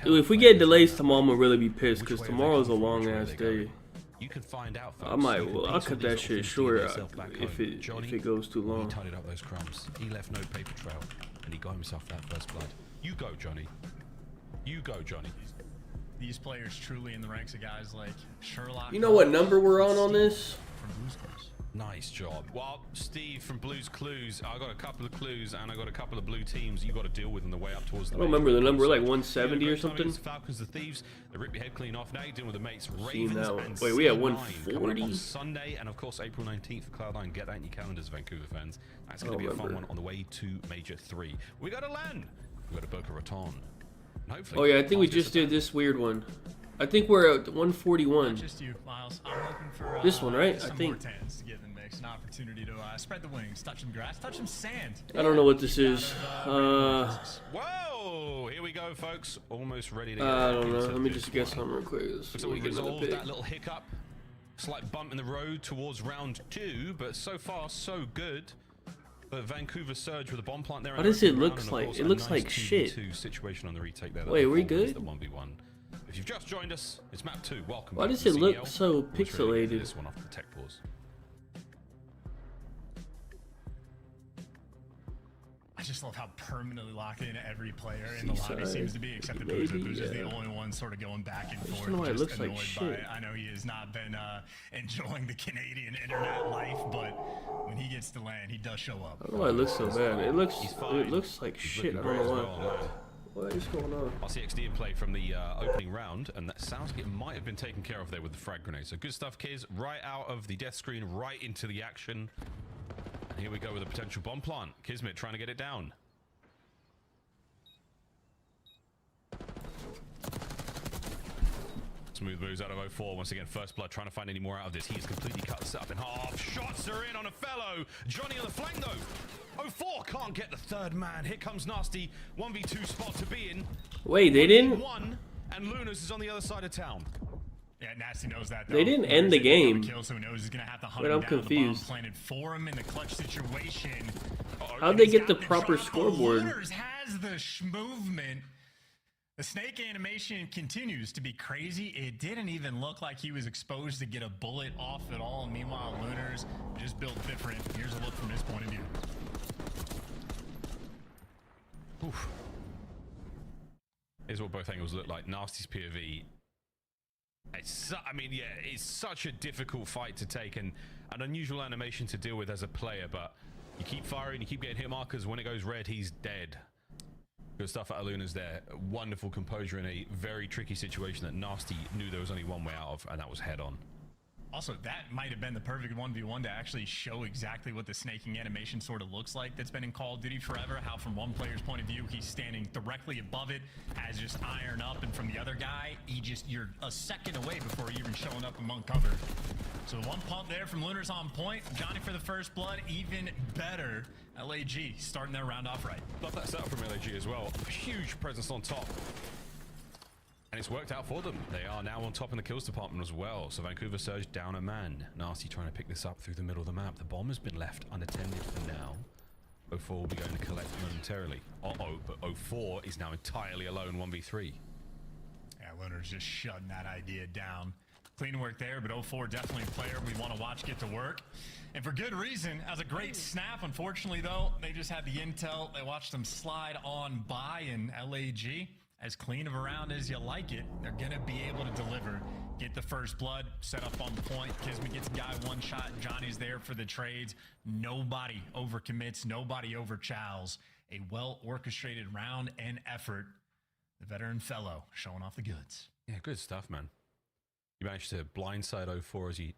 dude, if we get delays tomorrow, I'm gonna really be pissed because tomorrow's a long ass day. You can find out. I might. Well, I'll cut that shit short if it goes too long. He tidied up those crumbs. He left no paper trail, and he got himself that first blood. You go, Johnny. You go, Johnny. These players truly in the ranks of guys like Sherlock. You know what number we're on this? From Blues Clues. Nice job. Well, Steve from Blues Clues, I got a couple of clues and I got a couple of blue teams you got to deal with on the way up towards the. I don't remember the number, like 170 or something. Falcons, the Thieves, they rip your head clean off. Now you're dealing with the mates. Seen that one. Ravens Wait, we at 140 140 Sunday, and of course April 19th for Cloud9. Get that in your calendars, Vancouver fans. That's going to be a fun one on the way to Major 3. We got to land. We got to Boca Raton. Oh yeah, I think we just did this weird one. I think we're at 141. Not just you, Miles. I'm looking for this one, right? some I think. more tans to get in the mix. An opportunity to spread the wings, touch some grass, touch some sand. I don't know what this is. Whoa! Here we go, folks. Almost ready to. I don't know. Let me just guess something real quick. So we resolved that little hiccup. Slight bump in the road towards round 2, but so far so good. But Vancouver Surge with a bomb plant there. What does it look like? It looks like shit. Situation on the retake there. Wait, are we good? The 1v1. If you've just joined us, it's map 2. Welcome. Why does it look so pixelated? This one after the tech pause. I just love how permanently locked in every player in the lobby seems to be, except the Boozer. Boozer's the only one sort of going back and forth. I don't know why it looks like shit. I know he has not been enjoying the Canadian internet life, but when he gets to land, he does show up. I don't know why it looks so bad. It looks like shit. I don't know why. What is going on? RCXD in play from the opening round, and that sounds like it might have been taken care of there with the frag grenade. So good stuff, kids. Right out of the death screen, right into the action. And here we go with a potential bomb plant. Kismet trying to get it down. Smooth moves out of 0-4. Once again, First Blood trying to find any more out of this. He has completely cut this up in half. Shots are in on a fellow. Johnny on the flank, though. 0-4 can't get the third man. Here comes Nasty. 1v2 spot to be in. Wait, they didn't? And Lunas is on the other side of town. Yeah, Nasty knows that. They didn't end the game. Kill, so he knows he's gonna have to hunt Wait, him I'm down. confused. The bomb planted for him in the clutch situation. How'd they get the proper scoreboard? Lunas has the movement. The snake animation continues to be crazy. It didn't even look like he was exposed to get a bullet off at all. Meanwhile, Lunars just built different. Here's a look from his point of view. Oof. Here's what both angles look like. Nasty's POV. I mean, yeah, it's such a difficult fight to take and an unusual animation to deal with as a player, but You keep firing, you keep getting hit markers. When it goes red, he's dead. Good stuff out of Luna's there. Wonderful composure in a very tricky situation that Nasty knew there was only one way out of, and that was head on. Also, that might have been the perfect 1v1 to actually show exactly what the snaking animation sort of looks like that's been in Call of Duty forever. How from one player's point of view, he's standing directly above it, has just iron up, and from the other guy, you're a second away before even showing up among cover. So one pump there from Luna's on point. Johnny for the first blood, even better. LAG starting their round off right. Love that setup from LAG as well. Huge presence on top. And it's worked out for them. They are now on top in the kills department as well. So Vancouver Surge down a man. Nasty trying to pick this up through the middle of the map. The bomb has been left unattended for now. 04 will be going to collect momentarily. But 04 is now entirely alone 1v3. Yeah, Luna's just shutting that idea down. Clean work there, but 04 definitely a player we want to watch get to work. And for good reason. As a great snap. Unfortunately, though, they just had the intel. They watched them slide on by, and LAG, as clean of a round as you like it, they're going to be able to deliver. Get the first blood, set up on point. Kismet gets a guy one shot. Johnny's there for the trades. Nobody overcommits. Nobody overchows. A well-orchestrated round and effort. The veteran fellow showing off the goods. Yeah, good stuff, man. You managed to blindside 04 as he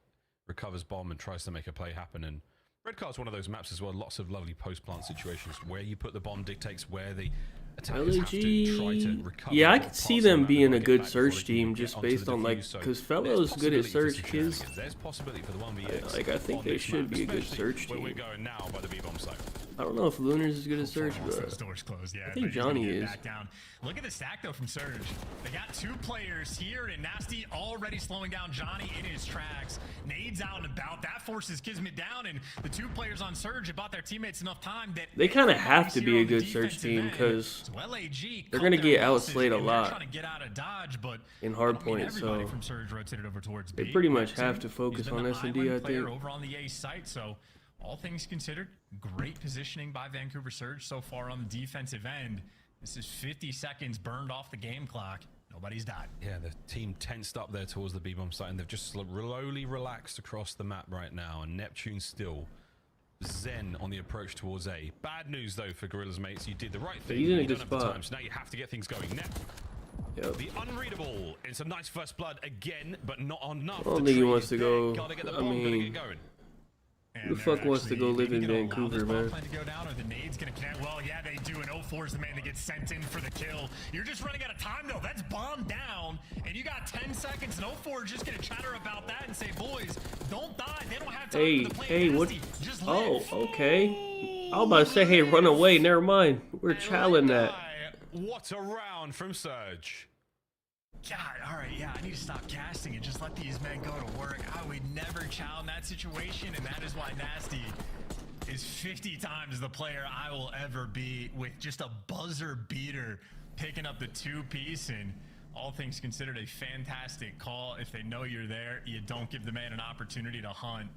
recovers bomb and tries to make a play happen. And Red Card's one of those maps as well. Lots of lovely post-plant situations. Where you put the bomb dictates where the attackers have to try to recover. Yeah, I could see them being a good search team just based on, like, because Fellow's good at search. There's possibility for the 1v8. Like, I think they should be a good search team. Where we're going now by the B-bomb site. I don't know if Lunar's as good as Surge, but Those doors closed, yeah, I think Johnny is. Look at the stack, though, from Surge. They got two players here, and Nasty already slowing down Johnny in his tracks. Nades out and about. That forces Kismet down, and the two players on Surge have bought their teammates enough time that they kind of have to be a good Surge team because they're going to get outslayed a lot in Hardpoint, so from Surge rotated over towards they B. pretty much have to focus on S&D, I think. Over on the A site, so all things considered, great positioning by Vancouver Surge so far on the defensive end. This is 50 seconds burned off the game clock. Nobody's died. Yeah, the team tensed up there towards the B-bomb site, and they've just slowly relaxed across the map right now. And Neptune still zen on the approach towards A. Bad news, though, for Gorilla's mates. You did the right thing. He's in a you good don't have the spot. time, so now you have to get things going. Nep. Yep. The unreadable. It's a nice first blood again, but not enough. I don't think he wants to go. Gotta get the I bomb, gotta mean, get going. who the fuck wants to go live in Vancouver, man? Plan to go down, or the nades gonna connect? Well, yeah, they do. And 04 is the man that gets sent in for the kill. You're just running out of time, though. That's bomb down, and you got 10 seconds. And 04 is just gonna chatter about that and say, "Boys, don't die. They don't have time for the play." Hey, what? Nasty. Just Oh, live. okay. I was about to say, hey, run away. Never mind. We're challenging that. What a round from Surge. God, all right, yeah, I need to stop casting and just let these men go to work. I would never chow in that situation, and that is why Nasty is 50 times the player I will ever be, with just a buzzer beater picking up the two-piece. And all things considered, a fantastic call. If they know you're there, you don't give the man an opportunity to hunt.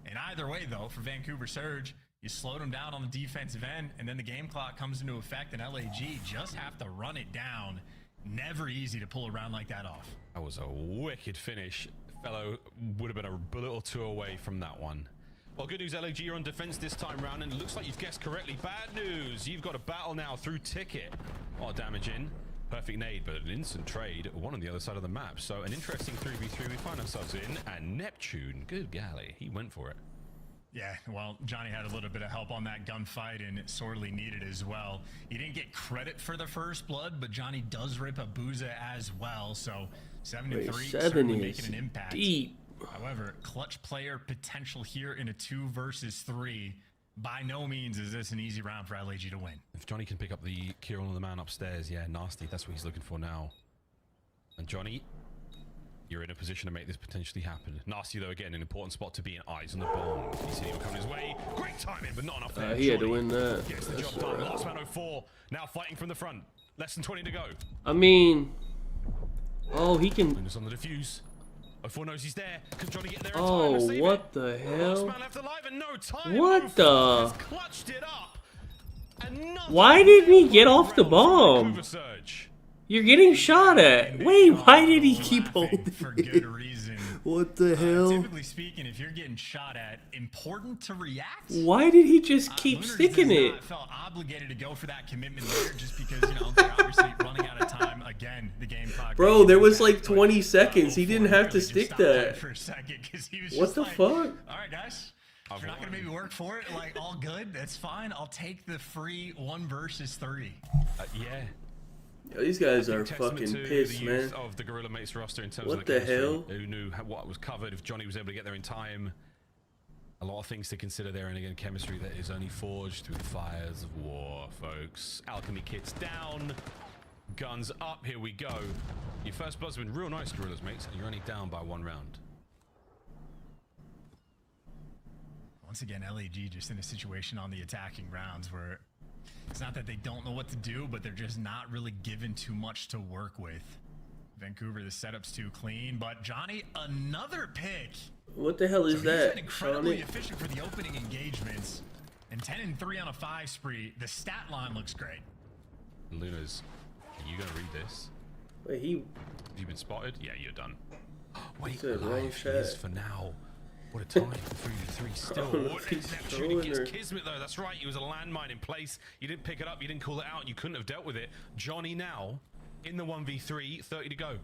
And either way, though, for Vancouver Surge, you slowed them down on the defensive end, and then the game clock comes into effect, and LAG just have to run it down. Never easy to pull a round like that off. That was a wicked finish. Fellow would have been a bullet or two away from that one. Well, good news, LAG, you're on defense this time round, and it looks like you've guessed correctly. Bad news, you've got a battle now through Ticket. A lot of damage in. Perfect nade, but an instant trade, one on the other side of the map. So an interesting 3v3 we find ourselves in, and Neptune, good golly, he went for it. Yeah, well, Johnny had a little bit of help on that gunfight, and it sorely needed as well. He didn't get credit for the first blood, but Johnny does rip a Booza as well, so 7-3, certainly making an impact. Deep. However, clutch player potential here in a 2 versus 3. By no means is this an easy round for LAG to win. If Johnny can pick up the kill on the man upstairs, yeah, Nasty, that's what he's looking for now. And Johnny, you're in a position to make this potentially happen. Nasty, though, again, an important spot to be in. Eyes on the bomb. You see him coming his way. Great timing, but not enough there. He had to win that. Gets the job done. Last man 04. Now fighting from the front. Less than 20 to go. I mean, oh, he can. Luna's on the defuse. 04 knows he's there. Can Johnny get there in Oh, time to save what it? the Last hell? man left alive and no time. What 04 the? has clutched it up. Why didn't he get off the bomb? You're getting shot at. Wait, why did he keep holding? For good reason. What the hell? Typically speaking, if you're getting shot at, important to react. Why did he just keep Lunars sticking does it? not felt obligated to go for that commitment there just because, you know, they're obviously running out of time. Again, the game clock. Bro, there was like 20 seconds. He didn't have to stick that. For a second, 'cause he was What just the like, fuck? All right, guys. If you're not going to maybe work for it, like, all good. That's fine. I'll take the free 1 versus 3. Yeah. Yo, these guys are Testament fucking to pissed, the man. youth of the Gorilla Mates roster in terms What of the chemistry. hell? Who knew what was covered if Johnny was able to get there in time. A lot of things to consider there, and again, chemistry that is only forged through the fires of war, folks. Alchemy kits down, guns up, here we go. Your first blood's been real nice, Gorillas Mates, and you're only down by 1 round. Once again, LAG just in a situation on the attacking rounds where it's not that they don't know what to do, but they're just not really given too much to work with. Vancouver, the setup's too clean, but Johnny, another pick. What the hell is He's that? been incredibly Shawnee? efficient for the opening engagements. And 10 and 3 on a 5 spree. The stat line looks great. Lunas, are you gonna read this? Wait, he... Have you been spotted? Yeah, you're done. Wait, said wrong alive he is chat. for now. What a time for 3v3 still. Oh, What he's is that throwing shooting against her. Kismet though? That's right, he was a landmine in place. You didn't pick it up, you didn't call it out, you couldn't have dealt with it. Johnny now in the 1v3, 30 to go.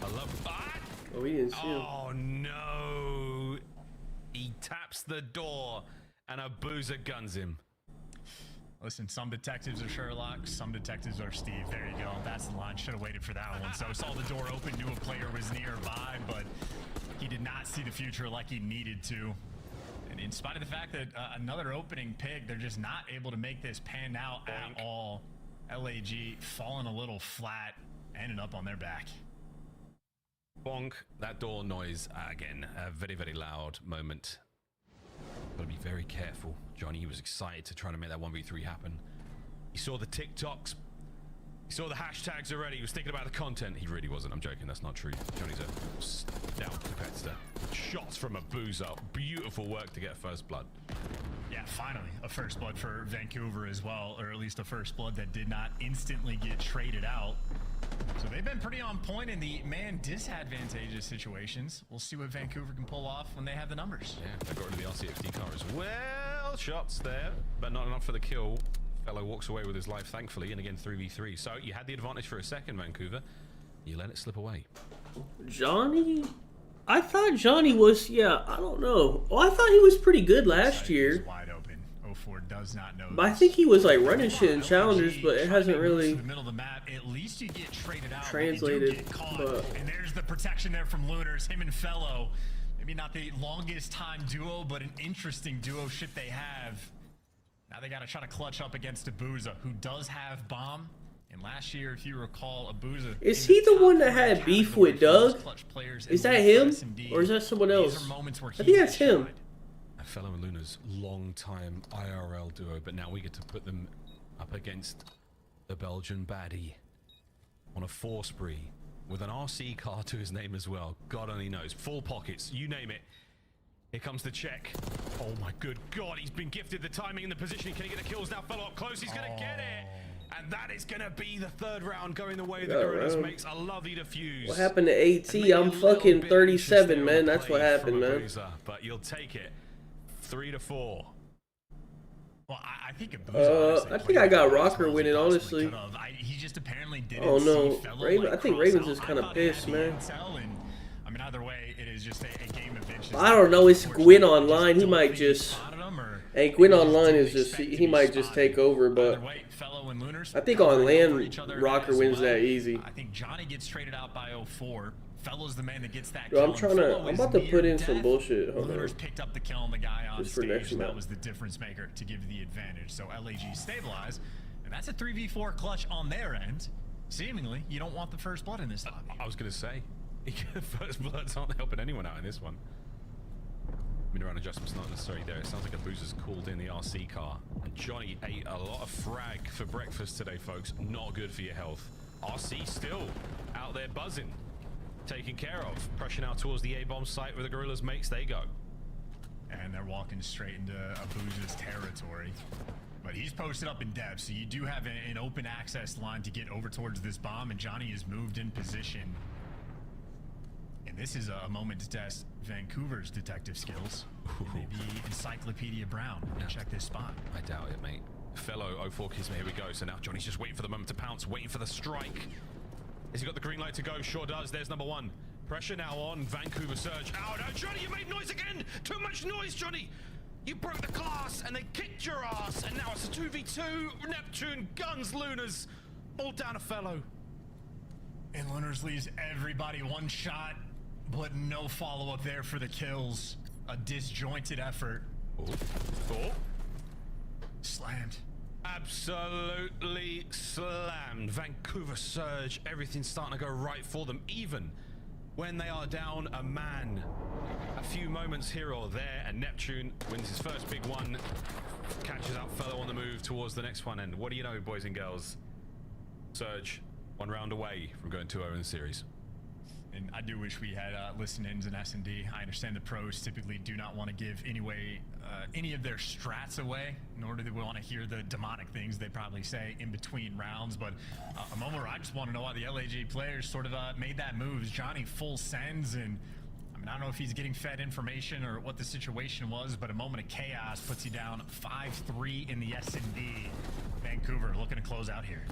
I love that. Oh, we didn't see him. Oh no. He taps the door and a boozer guns him. Listen, some detectives are Sherlock, some detectives are Steve. There you go. That's the line. Should have waited for that one. So saw the door open, knew a player was nearby, but he did not see the future like he needed to. And in spite of the fact that another opening pick, they're just not able to make this pan out at all. LAG falling a little flat, ended up on their back. Bonk, that door noise, again, a very, very loud moment. Gotta be very careful. Johnny was excited to try to make that 1v3 happen. He saw the TikToks, he saw the hashtags already, he was thinking about the content. He really wasn't, I'm joking, that's not true. Johnny's a stout competitor. Shots from a boozer, beautiful work to get first blood. Yeah, finally, a first blood for Vancouver as well, or at least a first blood that did not instantly get traded out. So they've been pretty on point in the man disadvantageous situations. We'll see what Vancouver can pull off when they have the numbers. Yeah, they got rid of the RCXD car as well. Shots there, but not enough for the kill. Fellow walks away with his life, thankfully, and again 3v3. So you had the advantage for a second, Vancouver. You let it slip away. Johnny? I thought Johnny was, yeah, I don't know. Oh, I thought he was pretty good last year. Wide open. 04 does not know. But I think he was like running shit in challengers, but it hasn't really the middle of the map. At least you get traded out. translated. But you do get caught. And there's the protection there from Lunars. Him and Fellow. Maybe not the longest time duo, but an interesting duo ship they have. Now they got to try to clutch up against Abuza, who does have bomb. And last year, if you recall, Abuza. Is he the one that had beef with Doug? Is that him? Or is that someone else? I think that's him. A Fellow and Luna's long-time IRL duo, but now we get to put them up against the Belgian baddie on a 4 spree with an RC car to his name as well. God only knows. Full pockets, you name it. Here comes the check. Oh my good God, he's been gifted the timing and the positioning. Can he get the kills now? Fellow up close, he's gonna get it. And that is gonna be the 3rd round going the way the Gorillas makes a lovely defuse. What happened to AT? I'm fucking 37, man. That's what happened, man. But you'll take it. 3 to 4. Well, I think Abuza, I think I got Rocker winning, honestly. He just apparently didn't Oh no, see Fellow, Raven. like, I think cross Ravens out. is kind of pissed, man. I mean, either way, it is just a game of inches. I don't know. It's Gwyn online. He might just. Hey, Gwyn online is just. He might just take over, but. I think on land, Rocker wins that easy. I think Johnny gets traded out by 04. Fellow's the man that gets that Yo, kill. I'm about to put in some bullshit. Hold on. Lunars picked up the kill on the guy on Just for stage, next and that map. was the difference maker to give the advantage. So LAG stabilized, and that's a 3v4 clutch on their end. Seemingly, you don't want the first blood in this lobby. I was gonna say, first bloods aren't helping anyone out in this one. Mid-round adjustments not necessary there. It sounds like Abuza's called in the RC car. And Johnny ate a lot of frag for breakfast today, folks. Not good for your health. RC still out there buzzing. Taken care of. Pressure now towards the A-bomb site where the Gorillas makes. They go. And they're walking straight into Abuza's territory. But he's posted up in depth, so you do have an open access line to get over towards this bomb, and Johnny is moved in position. this is a moment to test Vancouver's detective skills. Maybe Encyclopedia Brown and check this spot. I doubt it, mate. Fellow 04 Kismet, here we go. So now Johnny's just waiting for the moment to pounce, waiting for the strike. Has he got the green light to go? Sure does. There's number one. Pressure now on Vancouver Surge. Oh no, Johnny, you made noise again! Too much noise, Johnny! You broke the glass and they kicked your ass, and now it's a 2v2. Neptune, guns, Lunars, all down a Fellow. And Lunars leaves everybody one shot, but no follow-up there for the kills. A disjointed effort. Oh. Slammed. Absolutely slammed. Vancouver Surge, everything's starting to go right for them, even when they are down a man. A few moments here or there, and Neptune wins his first big one, catches out Fellow on the move towards the next one, and what do you know, boys and girls? Surge, one round away from going 2-0 in the series. And I do wish we had listen-ins in S&D. I understand the pros typically do not want to give any of their strats away, nor do they want to hear the demonic things they probably say in between rounds. But a moment where I just want to know why the LAG players sort of made that move. Johnny full sends, and I mean, I don't know if he's getting fed information or what the situation was, but a moment of chaos puts you down 5-3 in the S&D. Vancouver looking to close out here.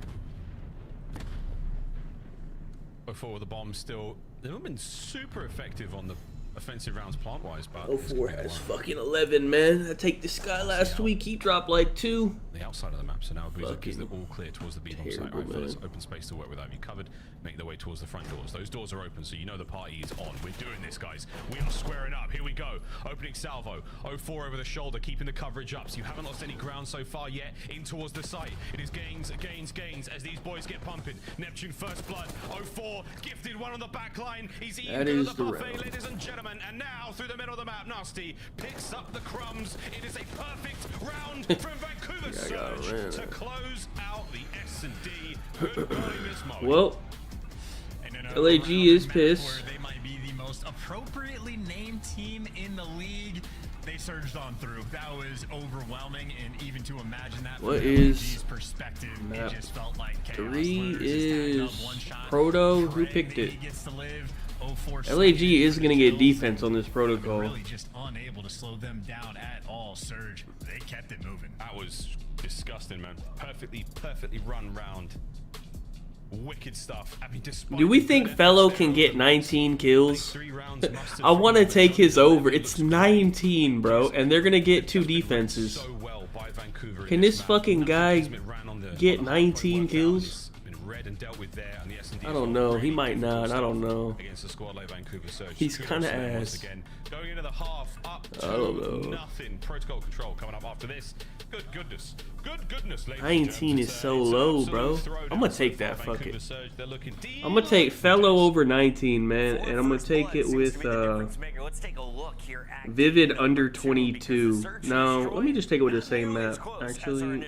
Before the bomb still, they've not been super effective on the offensive rounds plant-wise, but 04 has fucking 11, man. I take this guy last week. He dropped like 2. The outside of the map, so now Boozer is all clear towards the B-bomb site. Right, fellas, open space to work with. Have you covered? Make their way towards the front doors. Those doors are open, so you know the party is on. We're doing this, guys. We are squaring up. Here we go. Opening salvo. 04 over the shoulder, keeping the coverage up. So you haven't lost any ground so far yet. In towards the site. It is gains as these boys get pumping. Neptune first blood. 04 gifted one on the back line. He's eating the buffet, ladies and gentlemen. And now through the middle of the map, Nasty picks up the crumbs. It is a perfect round from Vancouver Surge to close out the S&D. Good morning, Miss Mo. Well, LAG is pissed. They might be the most appropriately named team in the league. They surged on through. That was overwhelming, and even to imagine that from LAG's perspective, it just felt like chaos. 3 is Proto. Who picked it? LAG is going to get defense on this protocol. Really just unable to slow them down at all. Surge, they kept it moving. That was disgusting, man. Perfectly run round. Wicked stuff. I mean, do we think Fellow can get 19 kills? I want to take his over. It's 19, bro, and they're gonna get 2 defenses. Can this fucking guy get 19 kills? I don't know. He might not. I don't know. He's kind of ass. Going into the half, up to I don't know. Nothing. Protocol control coming up after this. Good goodness. Good goodness, ladies 19 is so low, bro. I'm gonna take that. Fuck it. I'm gonna take Fellow over 19, man, and I'm gonna take it with Vivid under 22. No, let me just take it with the same map. Actually, no. I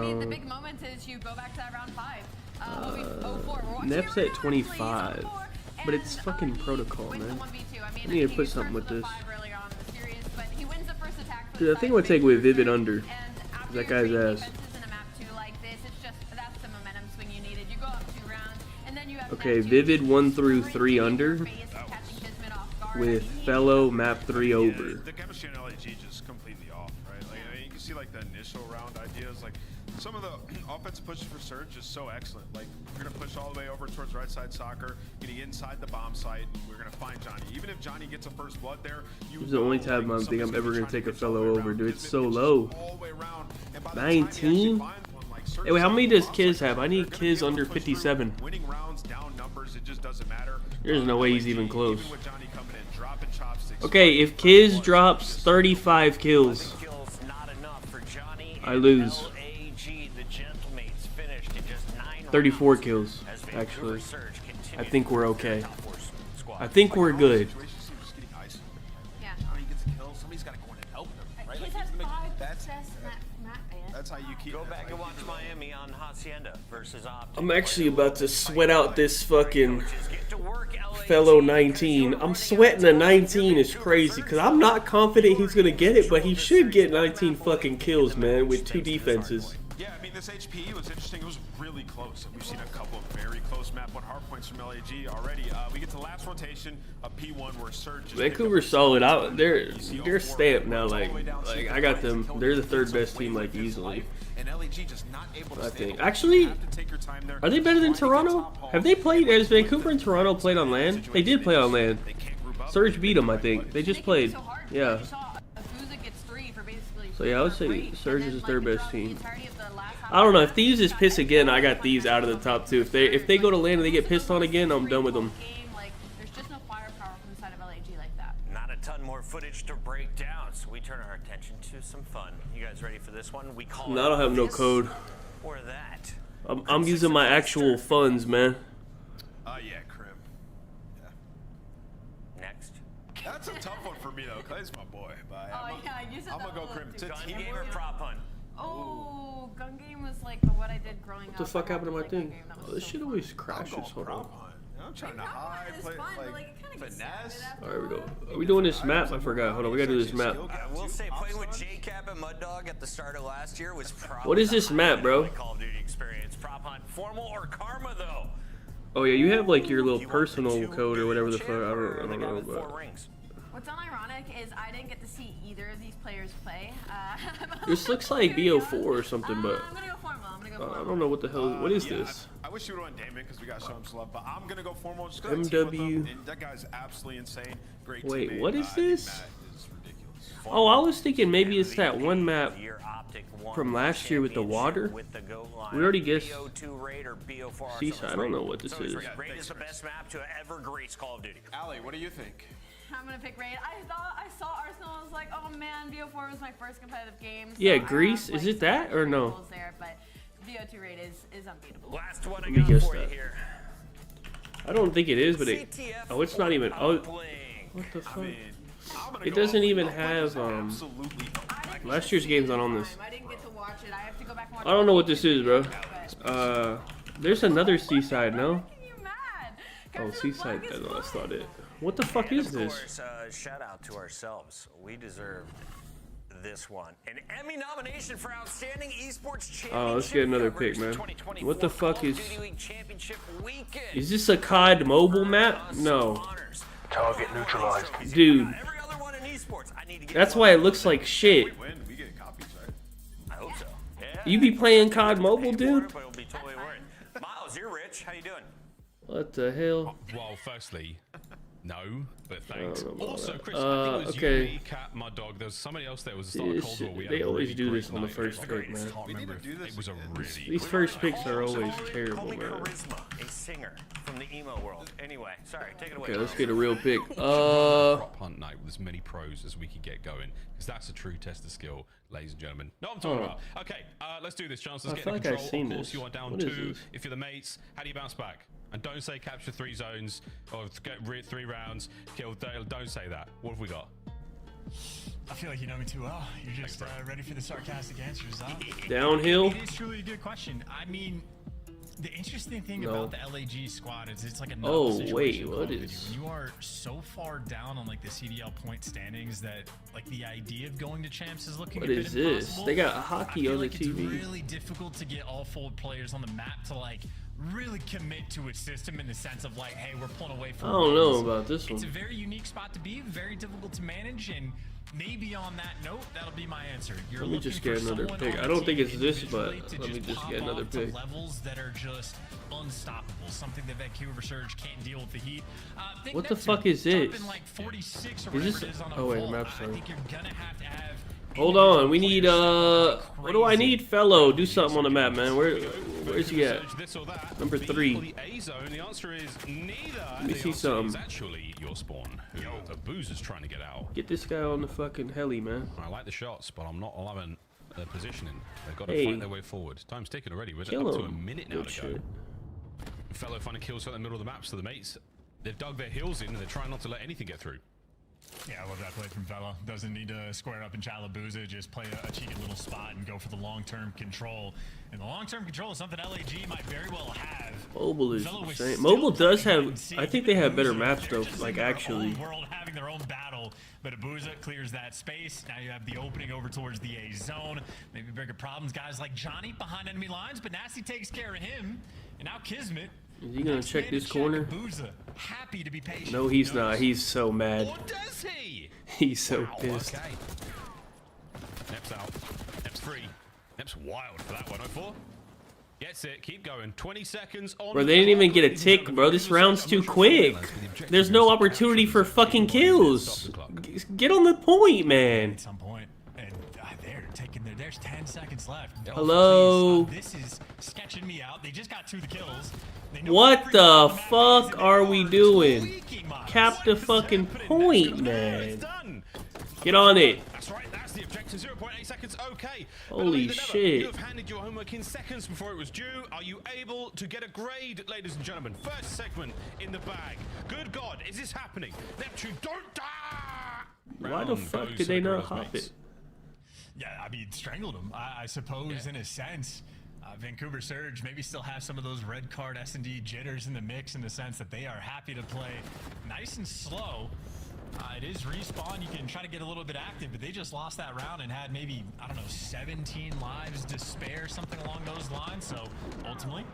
mean, the big moment is you go back to that round 5. Nep's at 25, but it's fucking protocol, man. I need to put something with this. Dude, I think I'm gonna take it with Vivid under. That guy's ass. Okay, Vivid 1 through 3 under. With Fellow map 3 over. The chemistry in LAG just completely off, right? Like, I mean, you can see like the initial round ideas, like some of the offensive pushes for Surge is so excellent. Like, we're gonna push all the way over towards right side soccer, getting inside the bomb site. We're gonna find Johnny. Even if Johnny gets a first blood there, this is the only time I think I'm ever gonna take a Fellow over, dude. It's so low. 19? Hey, wait, how many does Kiz have? I need Kiz under 57. Winning rounds, down numbers, it just doesn't matter. There's no way he's even close. Okay, if Kiz drops 35 kills, I lose. 34 kills, actually. I think we're okay. I think we're good. That's how you keep. Go back and watch Miami on Hacienda versus Optic. I'm actually about to sweat out this fucking Fellow 19. I'm sweating a 19 is crazy because I'm not confident he's gonna get it, but he should get 19 fucking kills, man, with 2 defenses. Yeah, I mean, this HP was interesting. It was really close. We've seen a couple of very close map 1 hardpoints from LAG already. We get to last rotation, a P1 where Surge just Vancouver's solid. They're stamped now. Like I got them. They're the 3rd best team, like easily. And LAG just not able to I think. Actually, are they better than Toronto? Have they played? Has Vancouver and Toronto played on LAN? They did play on LAN. Surge beat them, I think. They just played. Yeah. So yeah, I would say Surge is the 3rd best team. I don't know if Thieves is pissed again. I got Thieves out of the top 2. If they go to LAN and they get pissed on again, I'm done with them. There's just no firepower from the side of LAG like that. Not a ton more footage to break down, so we turn our attention to some fun. You guys ready for this one? We call No, I don't have no code. Or that. I'm using my actual funds, man. Yeah, Crim. Yeah. Next. That's a tough one for me though. Clay's my boy. But I'm gonna go Crim. Gun game or prop hunt? Oh, gun game was like what I did growing up. What the fuck happened to my thing? Oh, this shit always crashes. Hold on. I'm trying to hide, play like finesse. Alright, we go. Are we doing this map? I forgot. Hold on, we gotta do this map. I will say, playing with J-Cap and Mud Dog at the start of last year was probably What is this map, bro? Call of Duty experience. Prop hunt, formal or karma though? Oh yeah, you have like your little personal code or whatever the fuck. I don't know. But What's ironic is I didn't get to see either of these players play. this looks like BO4 or something, but I'm gonna go formal. I don't know what the hell. What is Yeah, this? I wish you would have won Damon because we got to show him some love, but I'm gonna go formal. Just MW. That guy's absolutely insane. Great. Wait, teammate. what is this? Matt is ridiculous. Oh, I was thinking maybe it's that one map from last year with the water. We already guessed. Seaside. I don't know what this is. Raid is the best map to ever grace Call of Duty. Allie, what do you think? I'm gonna pick Raid. I saw Arsenal. I was like, oh man, BO4 was my first competitive game. So Yeah, Greece. Is it that or no? There, but BO2 Raid is unbeatable. Last one Let me guess that. here. I don't think it is, but it. Oh, it's not even. Oh, what the fuck? It doesn't even have last year's game's not on this. I didn't get to watch it. I have to go back and watch I don't know what this is, bro. There's another Seaside, no? Oh, Seaside. No, that's not it. What the fuck is this? Of course, shout out to ourselves. We deserved this one. An Emmy nomination for Outstanding Esports Championship. Oh, let's get another pick, man. What the fuck is... Is this a COD mobile map? No. Target neutralized. Dude. That's why it looks like shit. I hope so. You be playing COD mobile, dude? Miles, you're rich. How you doing? What the hell? Well, firstly, no, but thanks. Also, Chris, I think it was okay. you, me, Cat, Mud Dog. There was somebody else there. Was the start of Cold War. We They had a always really do great this on the night. first pick, man. I can't remember if it was a really These first picks are always terrible, Homie man. Charisma, a singer from the emo world. Anyway, sorry, take it away. Okay, let's get a real pick. Prop hunt night with as many pros as we could get going, because that's a true test of skill, ladies and gentlemen. No, I'm talking about. Okay, let's do this, chance. Let's I get feel in like I've control. seen Of course, this. you are down What is 2. this? If you're the mates, how do you bounce back? And don't say capture 3 zones or get 3 rounds, kill. Don't say that. What have we got? I feel like you know me too well. You're just ready for the sarcastic answers, huh? Downhill? It is truly a good question. I mean, the interesting thing about the LAG squad is it's like a novel situation. wait, Call what of Duty. is? When you are so far down on like the CDL point standings that like the idea of going to champs is looking What a bit is this? impossible. They got hockey I feel on the like it's TV. really difficult to get all forward players on the map to like really commit to its system in the sense of like, hey, we're pulling away from. I don't know wins. about this one. It's a very unique spot to be, very difficult to manage, and maybe on that note, that'll be my answer. You're Let me just get another pick. I don't think it's this, but let me just get another pick. Levels that are just unstoppable, something that Vancouver Surge can't deal with the heat. What the fuck is this? Like 46 or Is this? it is on a Oh wait, vault. map I sorry. think you're gonna have to have. Hold on, we need what do I need? Fellow, do something on the map, man. Where's he at? Number 3. The answer is neither. Let me see something. Actually, your spawn. The boozer's trying to get out. Get this guy on the fucking heli, man. I like the shots, but I'm not loving the positioning. They've got to Hey. fight their way forward. Time's ticking already. We're up Kill to a him. minute now Good to go. shit. Fellow finding kills in the middle of the map, so the mates, they've dug their heels in and they're trying not to let anything get through. Yeah, I love that play from Vela. Doesn't need to square up in Chalabuza, just play a cheeky little spot and go for the long-term control. And the long-term control is something LAG might very well have. Mobile is insane. Mobile does have, I think they have better maps though, like actually. World having their own battle, but Abuza clears that space. Now you have the opening over towards the A zone. Maybe bigger problems, guys like Johnny behind enemy lines, but Nasty takes care of him. And now Kismet. Is he gonna check this corner? Abuza, happy to be patient. No, he's not. He's so mad. Or does he? He's so pissed. Okay. Nep's out. Nep's free. Nep's wild for that 104. Gets it. Keep going. 20 seconds on. Bro, they didn't even get a tick, bro. This round's too quick. There's no opportunity for fucking kills. Get on the point, man. At some point, and they're taking there's 10 seconds left. Hello. This is sketching me out. They just got 2 kills. What the fuck are we doing? Cap the fucking point, man. Get on it. That's right. That's the objective. 0.8 seconds. Okay. Holy shit. You have handed your homework in seconds before it was due. Are you able to get a grade, ladies and gentlemen? First segment in the bag. Good God, is this happening? Neptune, don't die! Why the fuck did they not hop it? Yeah, I mean, strangled him, I suppose, in a sense. Vancouver Surge maybe still have some of those red card S&D jitters in the mix in the sense that they are happy to play nice and slow. It is respawn. You can try to get a little bit active, but they just lost that round and had maybe, I don't know, 17 lives to spare, something along those lines. So ultimately,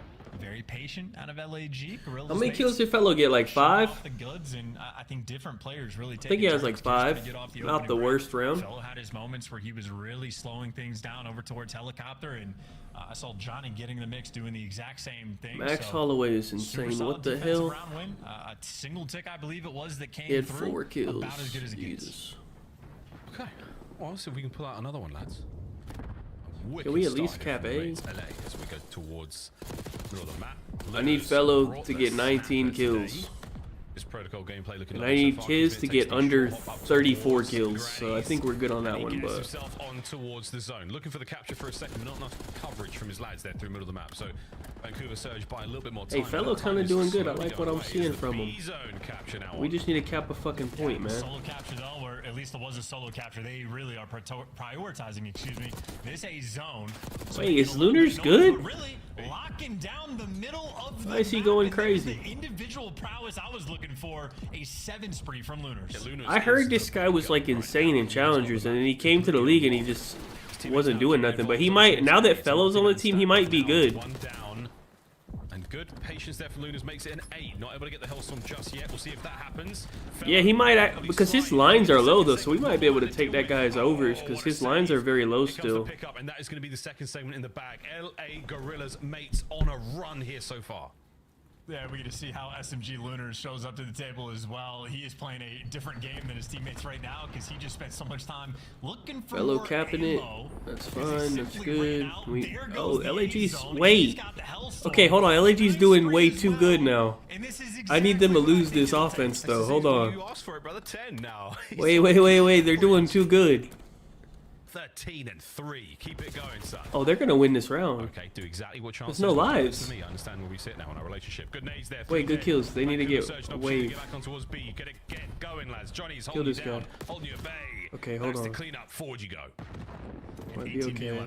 very patient out of LAG. How many kills did Fellow get? Like 5? The goods, and I think different players really take. I think he has like 5. Not the worst round. Fellow had his moments where he was really slowing things down over towards helicopter, and I saw Johnny getting the mix, doing the exact same thing. Max Holloway is insane. What the hell? Win. A single tick, I believe it was, that came he had through. 4 kills. About as good as it Jesus. Okay. Well, let's see if we can pull out another one, lads. Can we at least cap A? As we go towards the middle of the map. I need Fellow to get 19 kills. This protocol gameplay looking and I need Kiz to get under 34 kills, so I think we're good on that one. But himself on towards the zone, looking for the capture for a second, not enough coverage from his lads there through the middle of the map. So Vancouver Surge by a little bit more time. Hey, Fellow kind of doing good. I like what I'm seeing from him. Now we just need to cap a fucking point, man. Solo capture though, or at least it was a solo capture. They really are prioritizing, excuse me, this A zone. So wait, is Lunar's good? Really locking down the middle of the Why is he going crazy? The individual prowess I was looking for, a 7 spree from Lunars. I heard this guy was like insane in challengers, and then he came to the league and he just wasn't doing nothing. But he might, now that Fellow's on the team, he might be good. One down. And good patience there for Lunas, makes it an 8. Not able to get the Hellstorm just yet. We'll see if that happens. Yeah, he might, because his lines are low though, so we might be able to take that guy's overs because his lines are very low still. And that is going to be the second segment in the bag. LA Gorillas mates on a run here so far. Yeah, we get to see how SMG Lunar shows up to the table as well. He is playing a different game than his teammates right now because he just spent so much time looking for Fellow capping it. That's fine. That's good. Oh, LAG's... Wait. Okay, hold on. LAG's doing way too good now. I need them to lose this offense, though. Hold on. Wait. They're doing too good. 13-3. Keep it going, son. Oh, they're gonna win this round. Okay, do exactly what chance. There's no lives. I understand where we sit now in our relationship. Good nades there. Wait, good kills. They need to get a wave. Get back on towards B. Get going, lads. Johnny's Kill holding this down, guy. holding you at bay. Okay, hold on. To clean up. Forward you go. Might be okay.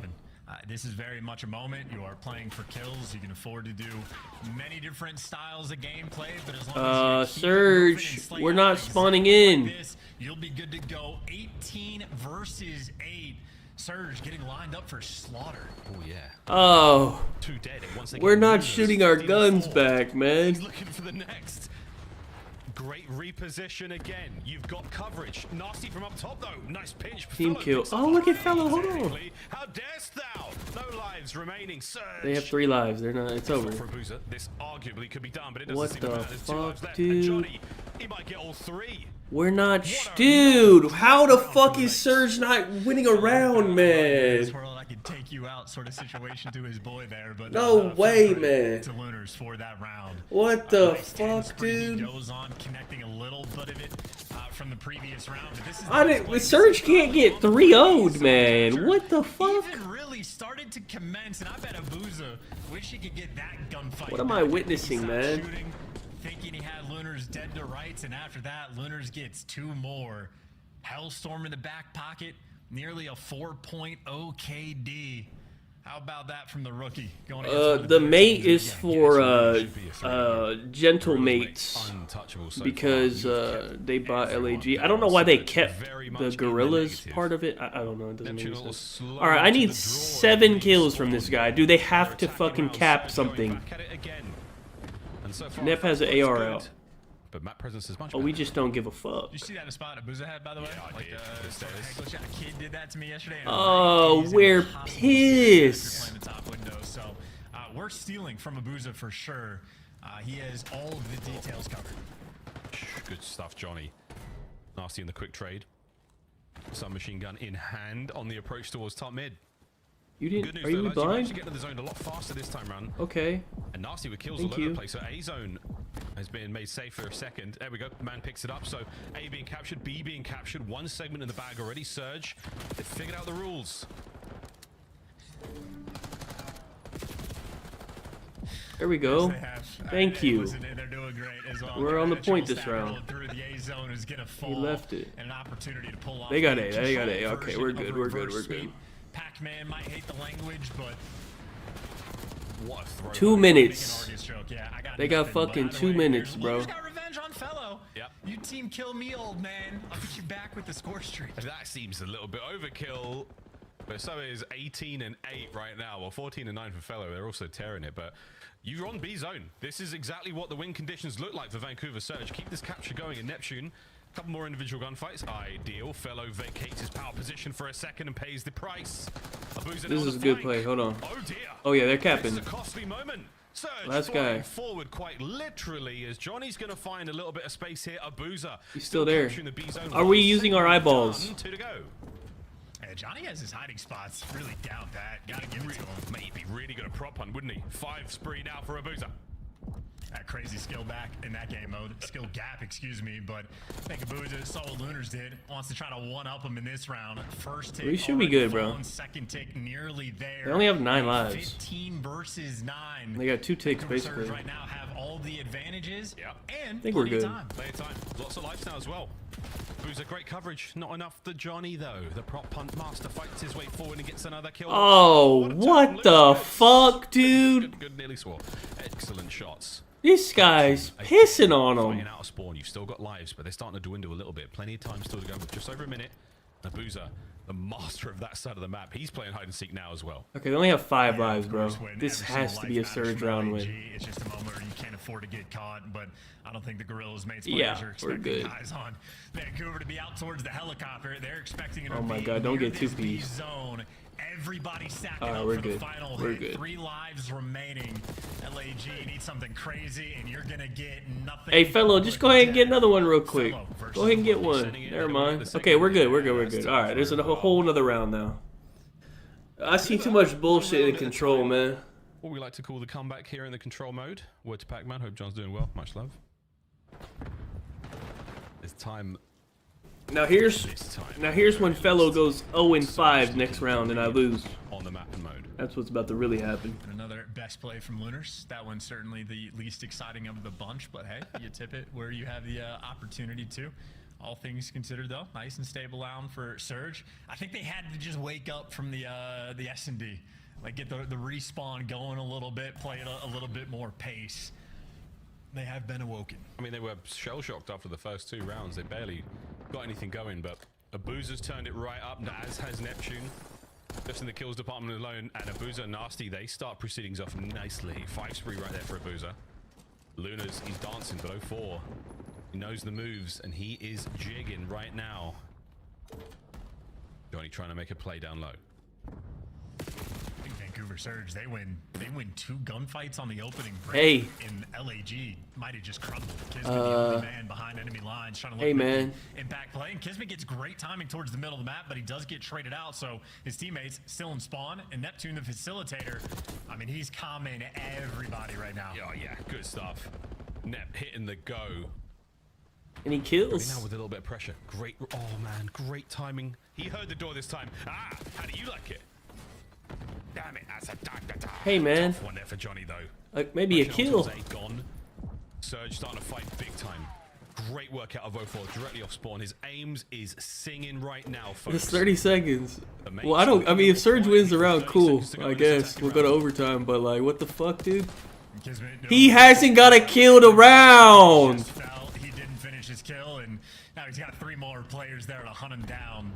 This is very much a moment. You are playing for kills. You can afford to do many different styles of gameplay, but as long as you Surge, we're not spawning in. Like this, you'll be good to go. 18 versus 8. Surge getting lined up for slaughter. Oh yeah. Oh. 2 dead. We're not shooting our guns back, man. He's looking for the next. Great reposition again. You've got coverage. Nasty from up top though. Nice pinch. Team kill. Oh, look at Fellow. Hold on. How darest thou? No lives remaining. Surge. They have 3 lives. They're not. It's over. For Abuza, this arguably could be done, but it doesn't What seem the to matter. There's 2 lives fuck, left. dude? And Johnny, he might get all 3. We're not. Dude, how the fuck is Surge not winning a round, man? I could take you out sort of situation to his boy there, but no way, man. To Lunars for that round. What the fuck, dude? He goes on connecting a little bit of it from the previous round, but this is the Surge can't get 3-0'd, man. What the fuck? Even really started to commence, and I bet Abuza wish he could get that gunfight. What am I witnessing, man? Thinking he had Lunars dead to rights, and after that, Lunars gets 2 more. Hellstorm in the back pocket, nearly a 4.0 KD. How about that from the rookie? Going the mate is for gentle mates because they bought LAG. I don't know why they kept the gorillas part of it. I don't know. It doesn't make sense. All right, I need 7 kills from this guy. Do they have to fucking cap something? Nep has an AR out. But map presence is much better. We just don't give a fuck. Did you see that spot Abuza had, by the way? Yeah, like, a kid did that to me yesterday. Oh, we're pissed. Playing the top window, so we're stealing from Abuza for sure. He has all of the details covered. Good stuff, Johnny. Nasty in the quick trade. Submachine gun in hand on the approach towards top mid. You didn't? Good news, are you though, blind? to get to the zone a lot faster this time round. Okay. And Nasty with kills Thank all over you. the place. So A zone has been made safe for a second. There we go. Man picks it up. So A being captured, B being captured. One segment in the bag already. Surge. They figured out the rules. There we go. Thank you. They're doing great as well. We're on the point this round. Through the A zone is gonna fall. He left it. And an opportunity to pull off. They got A. They got A. Okay, we're good. We're good. We're good. Pac-Man might hate the language, but what? 2 minutes. Yeah, They got fucking 2 minutes, bro. Who's got revenge on Fellow? Yep. You team kill me, old man. I'll put you back with the score streak. That seems a little bit overkill. But so is 18 and 8 right now. Well, 14 and 9 for Fellow. They're also tearing it. But you're on B zone. This is exactly what the win conditions look like for Vancouver Surge. Keep this capture going in Neptune. A couple more individual gunfights. Ideal. Fellow vacates his power position for a second and pays the price. This is a good play. Hold on. Oh dear. Oh yeah, they're capping. This is a costly moment. Surge Last guy. forward quite literally as Johnny's going to find a little bit of space here. Abuza. He's still there. The B zone. Are we using our eyeballs? 2 to go. Yeah, Johnny has his hiding spots. Really doubt that. Gotta give it to him. Mate, he'd be really good at prop hunt, wouldn't he? 5 spree now for Abuza. That crazy skill back in that game mode. Skill gap, excuse me. But I think Abuza saw what Lunars did. Wants to try to one-up him in this round. First take. We should be good, bro. Second take nearly there. They only have 9 lives. 15 versus 9. They got 2 ticks basically. Right now have all the advantages. Yep. And I think we're good. Plenty of time. Lots of lives now as well. Abuza, great coverage. Not enough for Johnny though. The prop punt master fights his way forward and gets another kill. Oh, what the fuck, dude? Good, nearly swore. Excellent shots. This guy's pissing on him. Fighting out of spawn. You've still got lives, but they're starting to dwindle a little bit. Plenty of time still to go. Just over a minute. Abuza, the master of that side of the map. He's playing hide and seek now as well. Okay, they only have 5 lives, bro. This has to be a Surge round win. It's just a moment where you can't afford to get caught, but I don't think the Gorillas mates players are expecting guys on Vancouver to be out towards the helicopter. They're expecting an Oh my god, don't get 2Ps. Zone. Everybody stacking Alright, up we're for good. the final We're hit. good. 3 lives remaining. LAG needs something crazy, and you're gonna get nothing. Hey, fellow, just go ahead and get another one real quick. Go ahead and get one. Never mind. Okay, we're good. We're good. We're good. All right, there's a whole nother round now. I see too much bullshit in control, man. What we like to call the comeback here in the control mode. Word to Pac-Man. Hope John's doing well. Much love. It's time. Now here's when fellow goes 0-5 next round and I lose. On the map and mode. That's what's about to really happen. And another best play from Lunars. That one's certainly the least exciting of the bunch, but hey, you tip it where you have the opportunity to. All things considered, though, nice and stable round for Surge. I think they had to just wake up from the S&D, like get the respawn going a little bit, play it a little bit more pace. They have been awoken. I mean, they were shell-shocked after the first 2 rounds. They barely got anything going, but Abuza's turned it right up, as has Neptune. Just in the kills department alone, and Abuza and Nasty, they start proceedings off nicely. 5 spree right there for Abuza. Luna's, he's dancing below 4. He knows the moves, and he is jigging right now. Johnny trying to make a play down low. I think Vancouver Surge, they win 2 gunfights on the opening break. In LAG, might have just crumbled. Kismet, the only man behind enemy lines, trying to look in back play. And Kismet gets great timing towards the middle of the map, but he does get traded out, so his teammates still in spawn. And Neptune, the facilitator, I mean, he's calming everybody right now. Oh yeah, good stuff. Nep hitting the go. And he kills. Now with a little bit of pressure. Great, oh man, great timing. He heard the door this time. Ah, how do you like it? Damn it, that's a Hey man. Tough one there for Johnny though. Like maybe a kill. Gone. Surge starting to fight big time. Great work out of 04 directly off spawn. His aims is singing right now, folks. It's 30 seconds. Well, I mean, if Surge wins the round, cool. I guess we'll go to overtime. But like, what the fuck, dude? He hasn't got a kill to round. He didn't finish his kill, and now he's got 3 more players there to hunt him down.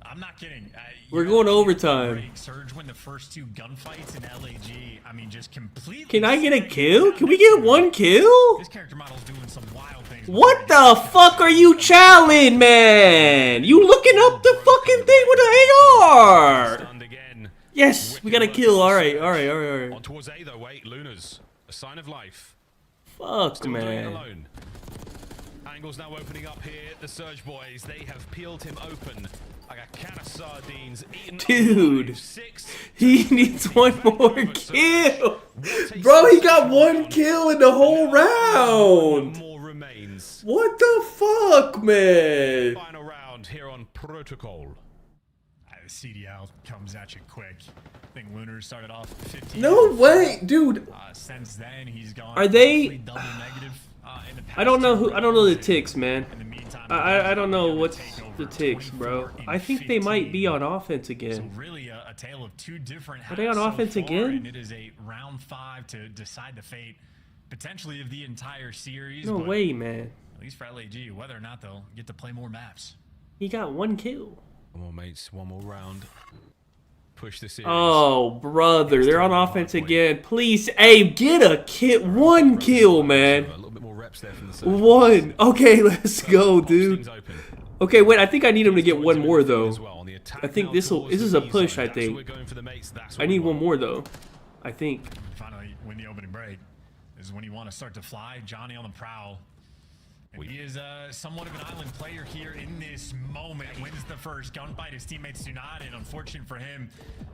I'm not kidding. We're going to overtime. Surge win the first 2 gunfights in LAG. I mean, just completely. Can I get a kill? Can we get 1 kill? This character model's doing some wild things. What the fuck are you challenging, man? You looking up the fucking thing with the AR? Yes, we got a kill. All right. On towards A though. Wait, Luna's a sign of life. Fuck, Still doing it man. alone. Angle's now opening up here. The Surge boys, they have peeled him open like a can of sardines. Dude, he needs 1 more kill. Bro, he got 1 kill in the whole round. More remains. What the fuck, man? Final round here on Protocol. The CDL comes at you quick. I think Lunar started off 15. No way, dude. Since then, he's gone. Are they? Double negative, in the past I don't know who. 2 I don't know the rounds. ticks, man. I don't know what's the ticks, bro. I think they might be on offense So again. really a tale of 2 different Are they on halves so offense far, again? And it is a round 5 to decide the fate, potentially, of the entire series. No but way, man. At least for LAG, whether or not they'll get to play more maps. He got 1 kill. One more, mates. 1 more round. Push the series. Oh, brother, they're on offense again. Please, hey, get a kill. 1 kill, man. A little bit more reps there from the Surge. 1. Okay, let's go, dude. Okay, wait. I think I need him to get 1 more though. I think this is a push. I think. I need 1 more though. I think. Finally, win the opening break. This is when you want to start to fly. Johnny on the prowl. And he is somewhat of an island player here in this moment. Wins the first gunfight. His teammates do not, and unfortunate for him.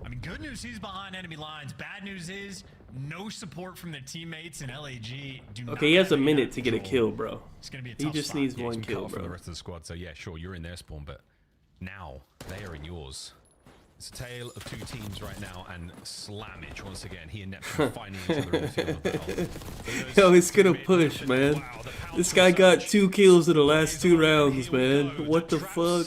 I mean, good news, he's behind enemy lines. Bad news is no support from the teammates in LAG. Okay, he has a minute to get a kill, bro. It's gonna be a He tough just spot. needs Yeah, 1 some kill, cover for the bro. rest of the squad. So yeah, sure, you're in their spawn, but now they are in yours. It's a tale of 2 teams right now, and Slammage once again. He and Neptune finding each other in the field of battle. Yo, it's gonna push, man. This guy got 2 kills in the last 2 rounds, man. What the fuck?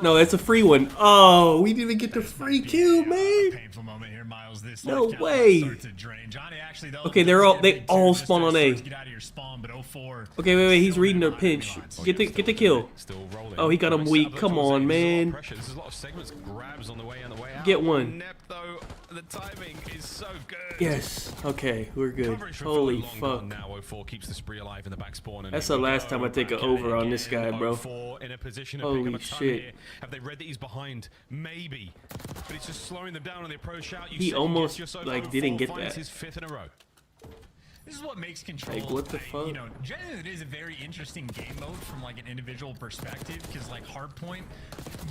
No, that's a free one. Oh, we didn't even get the free kill, man. Painful moment here, Miles. This No life count way. starts to drain. Johnny actually, though, Okay, they all spawn on A. get out of your spawn, but 04. Okay, wait. He's reading their pinch. Get the kill. Still rolling. Oh, he got him weak. Come on, man. There's a lot of segments, grabs on the way and the way out. Get 1. Nep, though, the timing is so good. Yes. Okay, we're good. Coverage for Holy long fuck. gone now. 04 keeps the spree alive in the back spawn. And That's here the we last go. time I take an Back at over it on this again. guy, bro. 04 in a position to Holy pick up a ton shit. here. Have they read that he's behind? Maybe. But it's just slowing them down on the approach out. You He second almost, guess yourself. like, 04 didn't get finds that. his 5th in a row. This is what makes Control, Like, what the fuck? you know, generally it is a very interesting game mode from like an individual perspective, because like Hardpoint,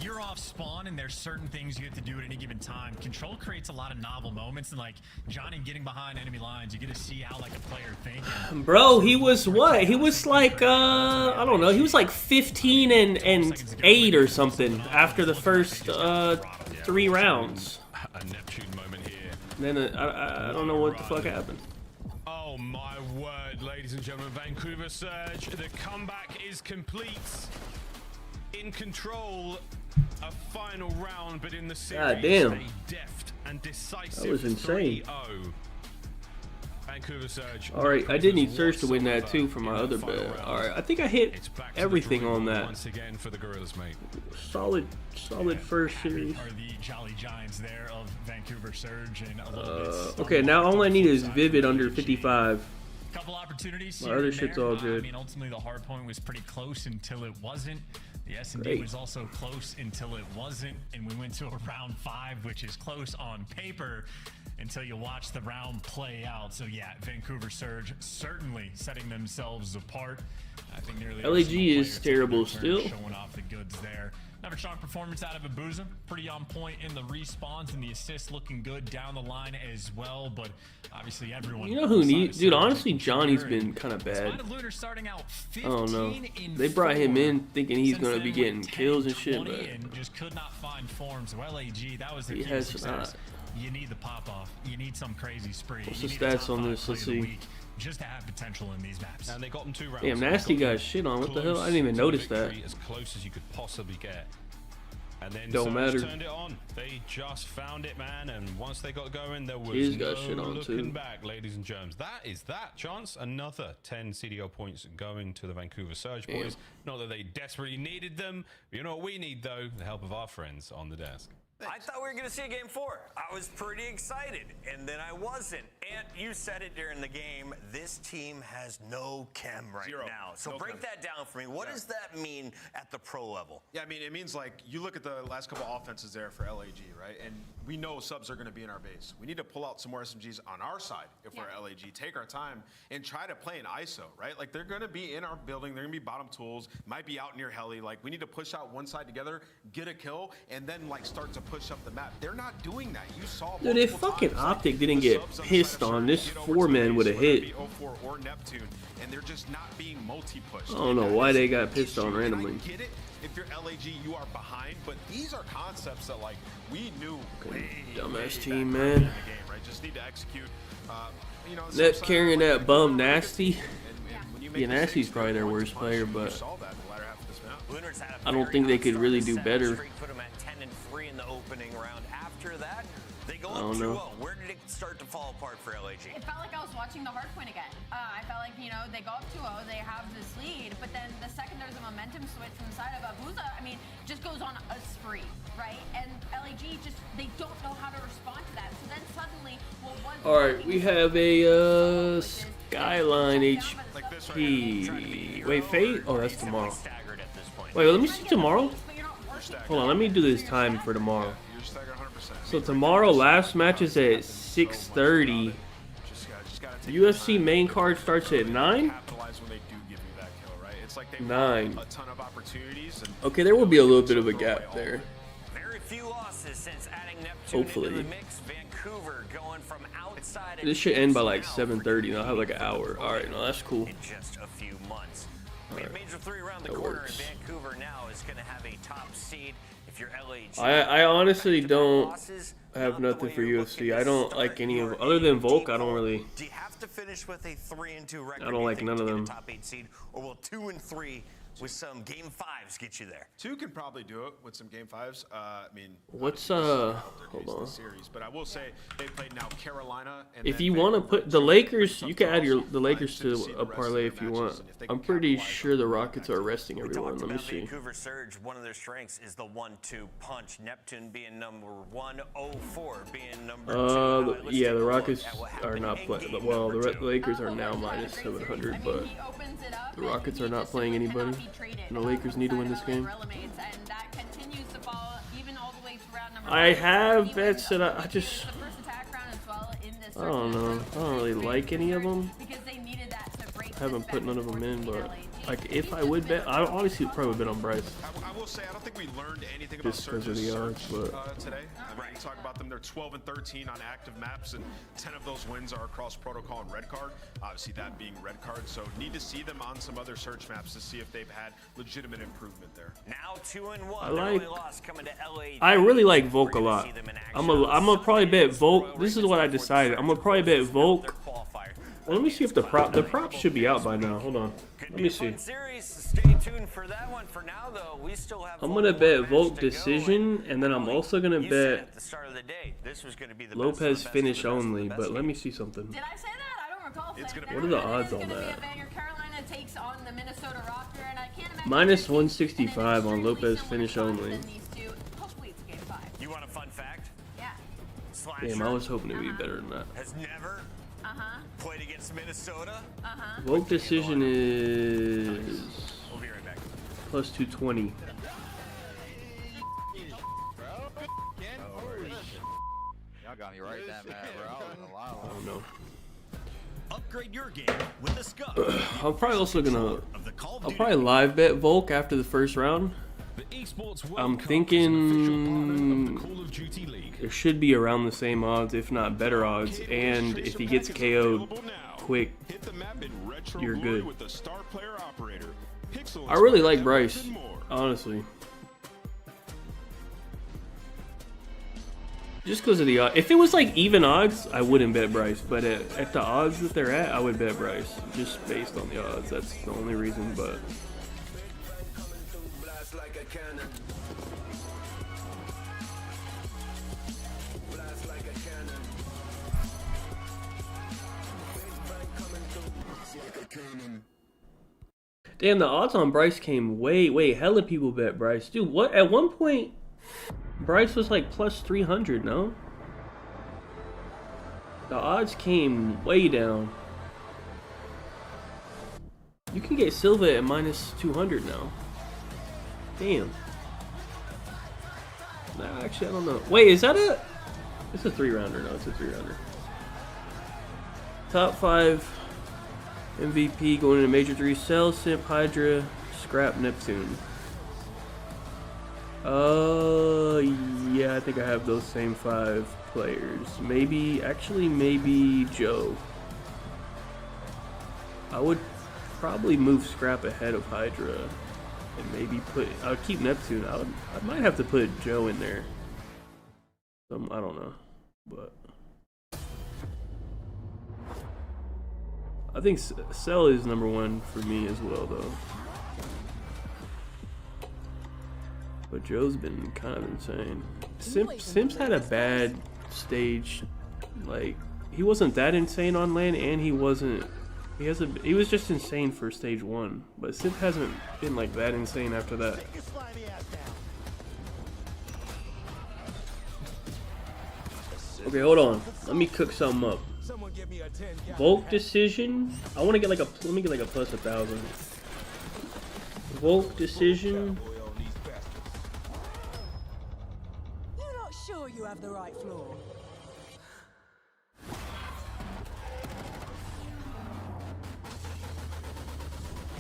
you're off spawn and there's certain things you have to do at any given time. Control creates a lot of novel moments, and like Johnny getting behind enemy lines, you get to see how like a player thinking. Bro, he was what? He was like I don't know. He was like 15 and 8 or something after the first 3 rounds. A Neptune moment here. Then I don't know what the fuck happened. Oh my word, ladies and gentlemen, Vancouver Surge, the comeback is complete. In control, a final round, but in the series, God damn. a deft and decisive That was insane. 3-0. Vancouver Surge. All right, I did need Surge to win that too for my other bet. All right, I think I hit everything on that. Once again for the Gorillas, mate. Solid first series. Are the Jolly Giants there of Vancouver Surge, and a little bit. Okay, now all I need is Vivid under 55. Couple opportunities. My here other and shit's there. all I good. mean, ultimately the Hardpoint was pretty close until it wasn't. The S&D Great. was also close until it wasn't, and we went to a round 5, which is close on paper until you watch the round play out. So yeah, Vancouver Surge certainly setting themselves apart. I think nearly every LAG single is player terrible took their turn still. showing off the goods there. Another strong performance out of Abuza. Pretty on point in the respawns, and the assists looking good down the line as well. But obviously everyone. You know who needs? Dude, Surge honestly, is Johnny's contributing. been kind of In spite bad. of Lunar starting out I don't know. 15 in They brought him 4. in thinking he's Since gonna then be went getting 10, kills and shit, 20, but and just could not find form. So LAG, that was the he key to has success. You need the pop off. You need some crazy spree. What's You the need a stats top on 5 this? play Let's of the see. week. just to have potential in these maps. And they got them 2 rounds. Damn, Nasty got shit on. What the hell? I didn't even notice that. As close as you could possibly get. And then Don't matter. Turned it on. They just found it, man. And once they got going, there was He's no got shit on looking too. back, ladies and germs. That is that chance. Another 10 CDO points going to the Vancouver Surge boys. Not that they desperately needed them. You know what we need, though? The help of our friends on the desk. I thought we were going to see a game 4. I was pretty excited, and then I wasn't. And you said it during the game, this team has no chem right now. So break that down for me. What does that mean at the pro level? Yeah, I mean, it means like you look at the last couple offenses there for LAG, right? And we know subs are going to be in our base. We need to pull out some more SMGs on our side if we're LAG. Take our time and try to play an ISO, right? Like they're going to be in our building. They're going to be bottom tools. Might be out near heli. Like we need to push out one side together, get a kill, and then like start to push up the map. They're not doing that. You saw. Dude, if fucking Optic didn't get pissed on, this 4-man would have hit. 04 or Neptune, and they're just not being multi-pushed. I don't know why they got pissed on And randomly. I get it. If you're LAG, you are behind, but these are concepts that like we knew. Dumbass team, man. Game, right? Just need to execute. You know, Net carrying that bum Nasty. Yeah, Nasty's probably their worst player, but I don't think they could really do better. Put them at 10-3 in the opening round. After that, they go I up don't 2-0. know. Where did it start to fall apart for LAG? It felt like I was watching the Hardpoint again. I felt like, you know, they go up 2-0, they have this lead, but then the second there's a momentum switch from the side of Abuza, I mean, just goes on a spree, right? And LAG just, they don't know how to respond to that. So then suddenly, well, one... Alright, we have a Skyline HP. Wait, Fate? Oh, that's tomorrow. Wait, let me see tomorrow. Hold on, let me do this time for tomorrow. So tomorrow, last match is at 6:30. UFC main card starts at 9? 9. Okay, there will be a little bit of a gap there. Very few losses since adding Neptune Hopefully. into the mix. Vancouver going from outside. This should end by like 7:30, and I'll have like an hour. Alright, no, that's cool. In just a few months. Alright, Major 3 around the that corner, works. and Vancouver now is going to have a top seed. If you're LAG, I honestly don't have nothing for UFC. I don't like any of, other than Volk, I don't really. Do you have to finish with a 3-2 record? I don't like none of them. Top 8 seed, or will 2-3 with some game 5s get you there? 2 can probably do it with some game 5s. I mean, What's hold on. series, but I will say they played now Carolina. And If then you want to put the Lakers, you can add the Lakers to a parlay if you want. I'm pretty sure the Rockets are resting everyone. Let me see. Vancouver Surge, one of their strengths is the 1-2 punch. Neptune being number 1, 04 being number 2. Yeah, the Rockets are not playing. Well, the Lakers are now minus 700, but the Rockets are not playing anybody. And the Lakers need to win this game. I have bets that I just, I don't know. I don't really like any of them. I haven't put none of them in, but like if I would bet, I obviously would probably bet on Bryce. I will say I don't think we learned anything about Just because of the odds, but today. Right. You talk about them. They're 12-13 on active maps, and 10 of those wins are across protocol and red card. Obviously, that being red card. So need to see them on some other search maps to see if they've had legitimate improvement there. Now 2-1. I like. Coming to LA. I really like Volk a lot. I'm gonna probably bet Volk. This is what I decided. I'm gonna probably bet Volk. Well, let me see if the props should be out by now. Hold on. Let me see. Stay tuned for that one. For now, though, we still have. I'm gonna bet Volk decision, and then I'm also gonna bet at the start of the day, this was going to be the Lopez finish only. But let me see something. Did I say that? I don't recall saying that. What are the odds on It's gonna that? be a banger. Carolina takes on the Minnesota Rocker, and I can't imagine Minus 165 on Lopez finish only. hopefully it's game 5. You want a fun fact? Yeah. Damn, I was hoping it'd be better than that. Has never played against Minnesota. Volk decision is We'll be right back. plus 220. Y'all got me right that bad, bro. I don't know. Upgrade your game with the Scuff. I'm probably also gonna. I'll probably live bet Volk after the first round. I'm thinking there should be around the same odds, if not better odds. And if he gets KO'd quick, you're good. I really like Bryce, honestly. Just because of the odds. If it was like even odds, I wouldn't bet Bryce. But at the odds that they're at, I would bet Bryce. Just based on the odds. That's the only reason. But damn, the odds on Bryce came way. Hella people bet Bryce. Dude, what? At one point, Bryce was like plus 300, no? The odds came way down. You can get Silva at minus 200 now. Damn. Nah, actually, I don't know. Wait, is that a... It's a 3-rounder. No, it's a 3-rounder. Top 5 MVP going into Major 3. Cell, Simp, Hydra, Scrap, Neptune. Yeah, I think I have those same 5 players. Maybe Joe. I would probably move Scrap ahead of Hydra, and maybe I'll keep Neptune. I might have to put Joe in there. I don't know, but I think Cell is #1 for me as well, though. But Joe's been kind of insane. Simps had a bad stage. Like, he wasn't that insane on LAN, and he was just insane for stage 1. But Simp hasn't been like that insane after that. Okay, hold on. Let me cook something up. Volk decision. I want to get like let me get like a plus 1,000. Volk decision. You're not sure you have the right floor.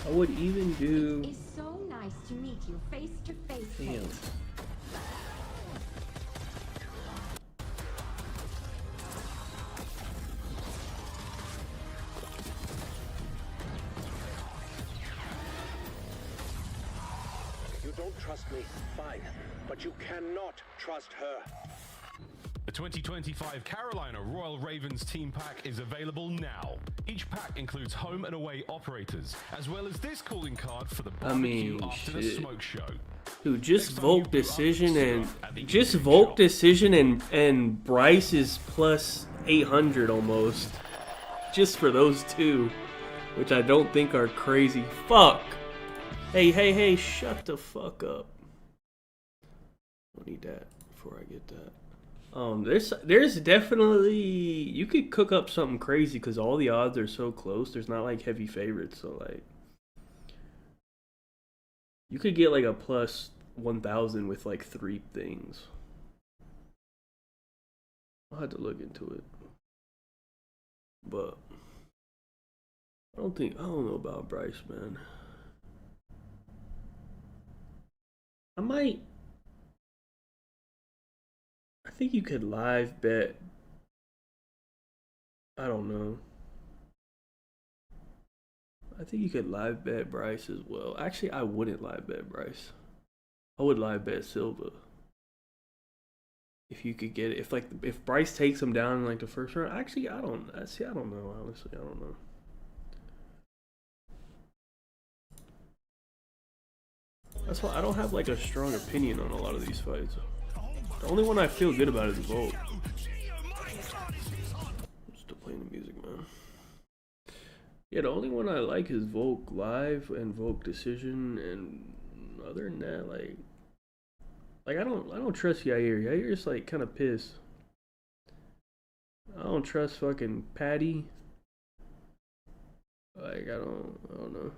I would even do. It's so nice to meet you face to face. Damn. You don't trust me, fine, but you cannot trust her. The 2025 Carolina Royal Ravens team pack is available now. Each pack includes home and away operators, as well as this calling card for the barbecue after the smoke show. Dude, just Volk decision and Bryce is plus 800 almost. Just for those two, which I don't think are crazy. Fuck. Hey, shut the fuck up. Don't need that before I get that. There's definitely, you could cook up something crazy because all the odds are so close. There's not like heavy favorites, so like you could get like a plus 1,000 with like 3 things. I'll have to look into it, but I don't know about Bryce, man. I think you could live bet. I don't know. I think you could live bet Bryce as well. Actually, I wouldn't live bet Bryce. I would live bet Silva. If you could get it. If Bryce takes him down in like the first round. Actually, I don't know. Honestly, I don't know. That's why I don't have like a strong opinion on a lot of these fights. The only one I feel good about is Volk. Still playing the music, man. Yeah, the only one I like is Volk live and Volk decision, and other than that, like I don't trust Yair. Yair's like kind of pissed. I don't trust fucking Patty. Like I don't know.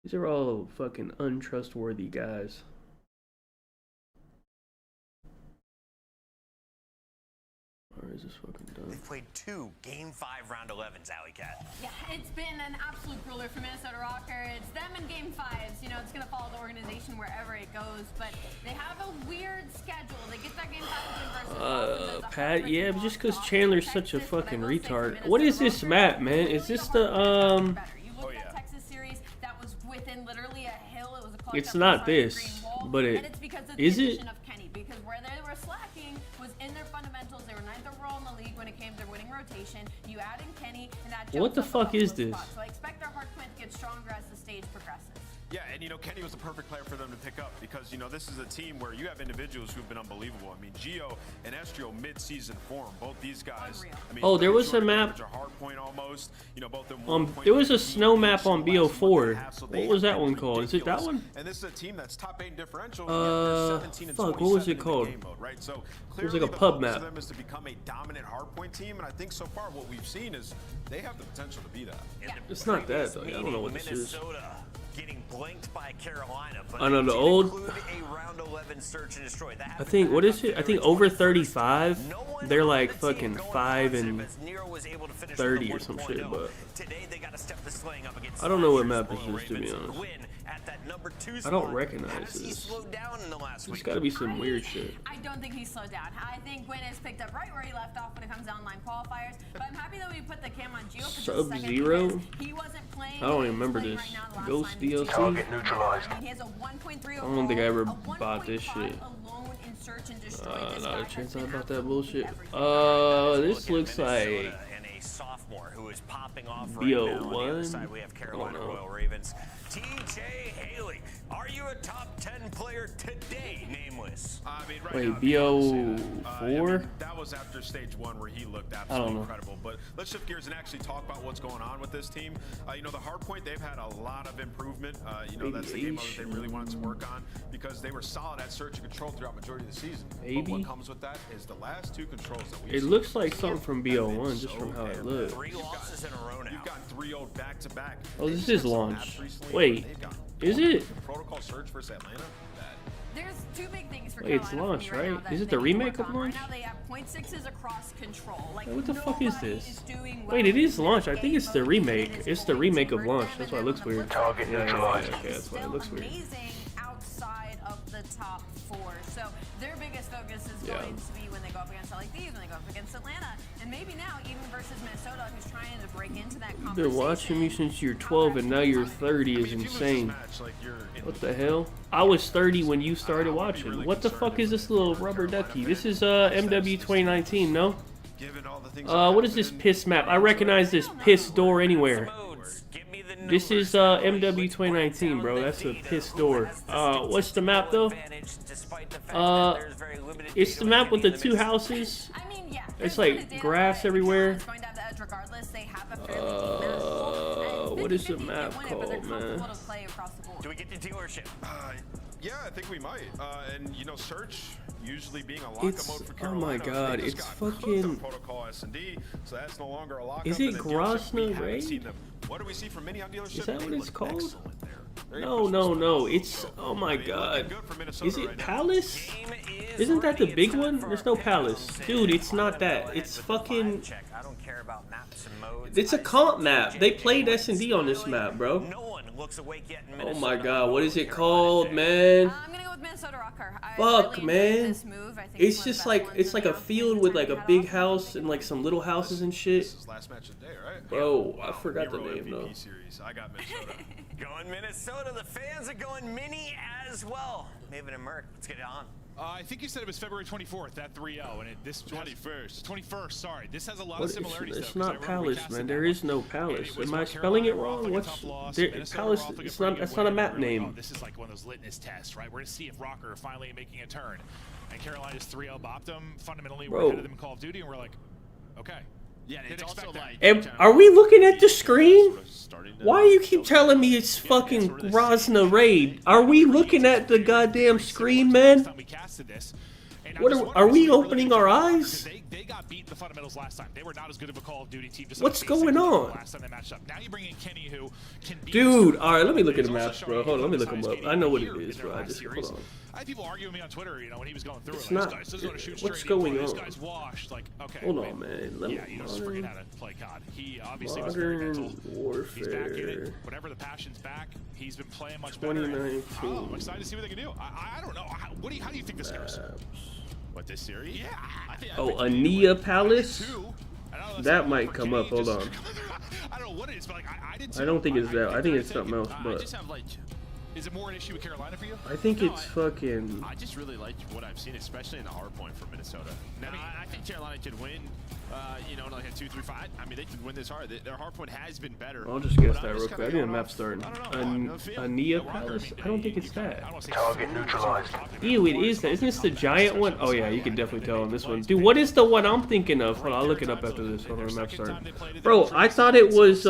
These are all fucking untrustworthy guys. Or is this fucking done? They've played 2 Game 5 Round 11s, Alley Cat. Yeah, it's been an absolute ruler for Minnesota Rocker. It's them in Game 5s. You know, it's going to follow the organization wherever it goes. But they have a weird schedule. They get that Game 5 win versus Pat, yeah, but just because Chandler's such a fucking retard. What is this map, man? Is this the, You look at Texas series that was within literally a hill. It was a It's not this, but it is it? Of Kenny, because where they were slacking was their winning rotation. You add in Kenny, and that What the jumps up fuck a is couple of this? spots. So I expect their Hardpoint to get stronger as the stage progresses. Yeah, and you know, Kenny was the perfect player for them to pick up because, you know, this is a team where you have individuals who've been unbelievable. I mean, Gio and Estrio mid-season form, both these guys. I mean, Oh, there was a map. Hardpoint almost, you know, both There was a snow map on BO4. What was that one called? Is it that one? And this is a team that's top 8 in differential. Fuck, what was it called? Right? So It was like a pub map. for them is to become a dominant Hardpoint team, and I think so far what we've seen is they have the potential to be that. It's not that though. I don't know what this is. Getting blanked by Carolina, but I know the they did old. include a round 11 search and destroy. That I think what is it? I think over 35. They're like fucking 5 and 30 or some shit. But today they got to step the sling up against I don't know what map this is, to be honest. win at that number 2 I don't spot. recognize Has he this. slowed down in the last There's week? got to be some weird shit. I don't think he slowed down. I think Gwyn has picked up right where he left off when it comes to online qualifiers. But I'm happy that we put the cam on Gio for just a second. Sub-Zero? Because he wasn't playing. I don't even remember this. Ghost DLC? And he has a 1.3 I don't think I ever overall, a bought this 1.5 shit. alone in search and destroy. This Not guy a has chance I been bought that absolutely bullshit. This looks like And a sophomore who is popping off right now. On the other side, we have Carolina Royal Ravens. TJ Haley, are you a top 10 player today, nameless? I mean, right Wait, now, BO4? that was after stage 1 where he looked I don't absolutely know. incredible. But let's shift gears and actually talk about what's going on with this team. You know, the Hardpoint, they've had a lot of improvement. You know, that's the game mode that they really wanted to work on because they were solid at search and control throughout majority of the season. But what comes with that is the last 2 controls that we've It seen looks like something from BO1 just from how it looks. 3 losses in a row now. You've gotten 3-0 back-to-back. Oh, this is launch. Wait, is it? Protocol search versus Atlanta. There's 2 big things for Wait, it's Carolina launch, for me right? right? Now Is that it the they remake can work of on. launch? Right now they have 0.6s across control. Like, What the fuck is nobody this? doing well Wait, it is in launch. that I think game it's the mode. remake. It is It's the going remake to of hurt launch. them, That's and why it then looks on the weird. flip side, Yeah, okay, that's why it still looks weird. amazing outside of the top 4. So their biggest focus is Yeah. going to be when they go up against like these, when they go up against Atlanta, and maybe now even versus Minnesota, who's trying to break into that You've been watching me since you're 12 and now you're 30 is insane. What the hell? I was 30 when you started watching. What the fuck is this little rubber ducky? This is MW 2019, no? What is this piss map? I recognize this piss door anywhere. This is MW 2019, bro. That's a piss door. What's the map though? It's the map with the 2 houses. It's like grass everywhere. What is the map called, man? Do we get the dealership? Yeah, I think we might. And you know, search usually being a It's lockup mode for oh Carolina. my god, They just it's got cooked on fucking. protocol S&D, so that's no longer a lockup. Is it and then dealership, we Grosvenor haven't Raid? seen them. What do we see from Mini on dealership? Is that They what it's look called? excellent there. Very No. It's oh my god. Is it Palace? Isn't that the big one? There's no Palace, dude. It's not that. It's fucking. I don't care about maps and modes. It's a comp map. They played S&D on this map, bro. No one looks awake yet in Oh Minnesota. my god, what is it called, man? I'm gonna go with Minnesota Rocker. Fuck, man. It's just like a field with like a big house and like some little houses and shit. last match of the day, right? Bro, I forgot the Hero name MVP though. series. I got Minnesota. Going Minnesota. The fans are going mini as well. Maven and Merc, let's get it on. I think you said it was February 24th, that 3-0, and this 21st. 21st, sorry. This has a lot What, of similarities. it's though, 'cause I not remember Palace, recasting man. that There one. is no Palace. It was Am I when spelling it Carolina were off wrong? like a What's tough loss, there, Minnesota Palace? were off like a It's pretty not. good That's not a win, map and we were like, name. oh, this is like one of those litmus tests, right? We're gonna see if Rocker are finally making a turn. And Carolina's 3-0 bopped them. Fundamentally, we're Bro. ahead of them in Call of Duty, and we're like, okay. Yeah, and it's also like. Are we looking at the screen? Why do you keep telling me it's fucking Grosvenor Raid? Are we looking at the goddamn screen, man? What are we opening our eyes? They got beat in the fundamentals last time. They were not as good of a Call of Duty team. Just What's like going on? Last time they matched up. Now you bring in Kenny, who can beat Dude, alright, let me look at the maps, bro. Hold on, let me look them up. I know what it is, bro. I just, hold on. I had people arguing with me on Twitter, you know, when he was going through It's it. Like, not- this guy doesn't want to shoot what's straight going This on? guy's washed. Like, okay. Hold wait. on, man. Let Yeah, me- you just forget how to play COD. He obviously was very Modern mental. He's back in Warfare. it. Whenever the passion's back, he's been playing much better. and, 2019. I'm excited to see what they can do. I don't know. How do you think this goes? What, this series? Yeah. Oh, Ania Palace? That might come up. Hold on. I don't know what it is, but like I did. I don't think it's that. I think it's something else, I but just have like. Is it more an issue with Carolina for you? I think it's fucking. I just really like what I've seen, especially in the hardpoint for Minnesota. Now, I think Carolina could win you know, like a 2-3-5. I mean, they can win this hard. Their hardpoint has been better. I'll just guess that real quick. I think the map's starting. Ania Palace? I don't think it's that. Target neutralized. Ew, it is that. Isn't this the giant one? Oh yeah, you can definitely tell on this one. Dude, what is the one I'm thinking of? Hold on, I'll look it up after this. Hold on, the map's starting. Bro, I thought it was,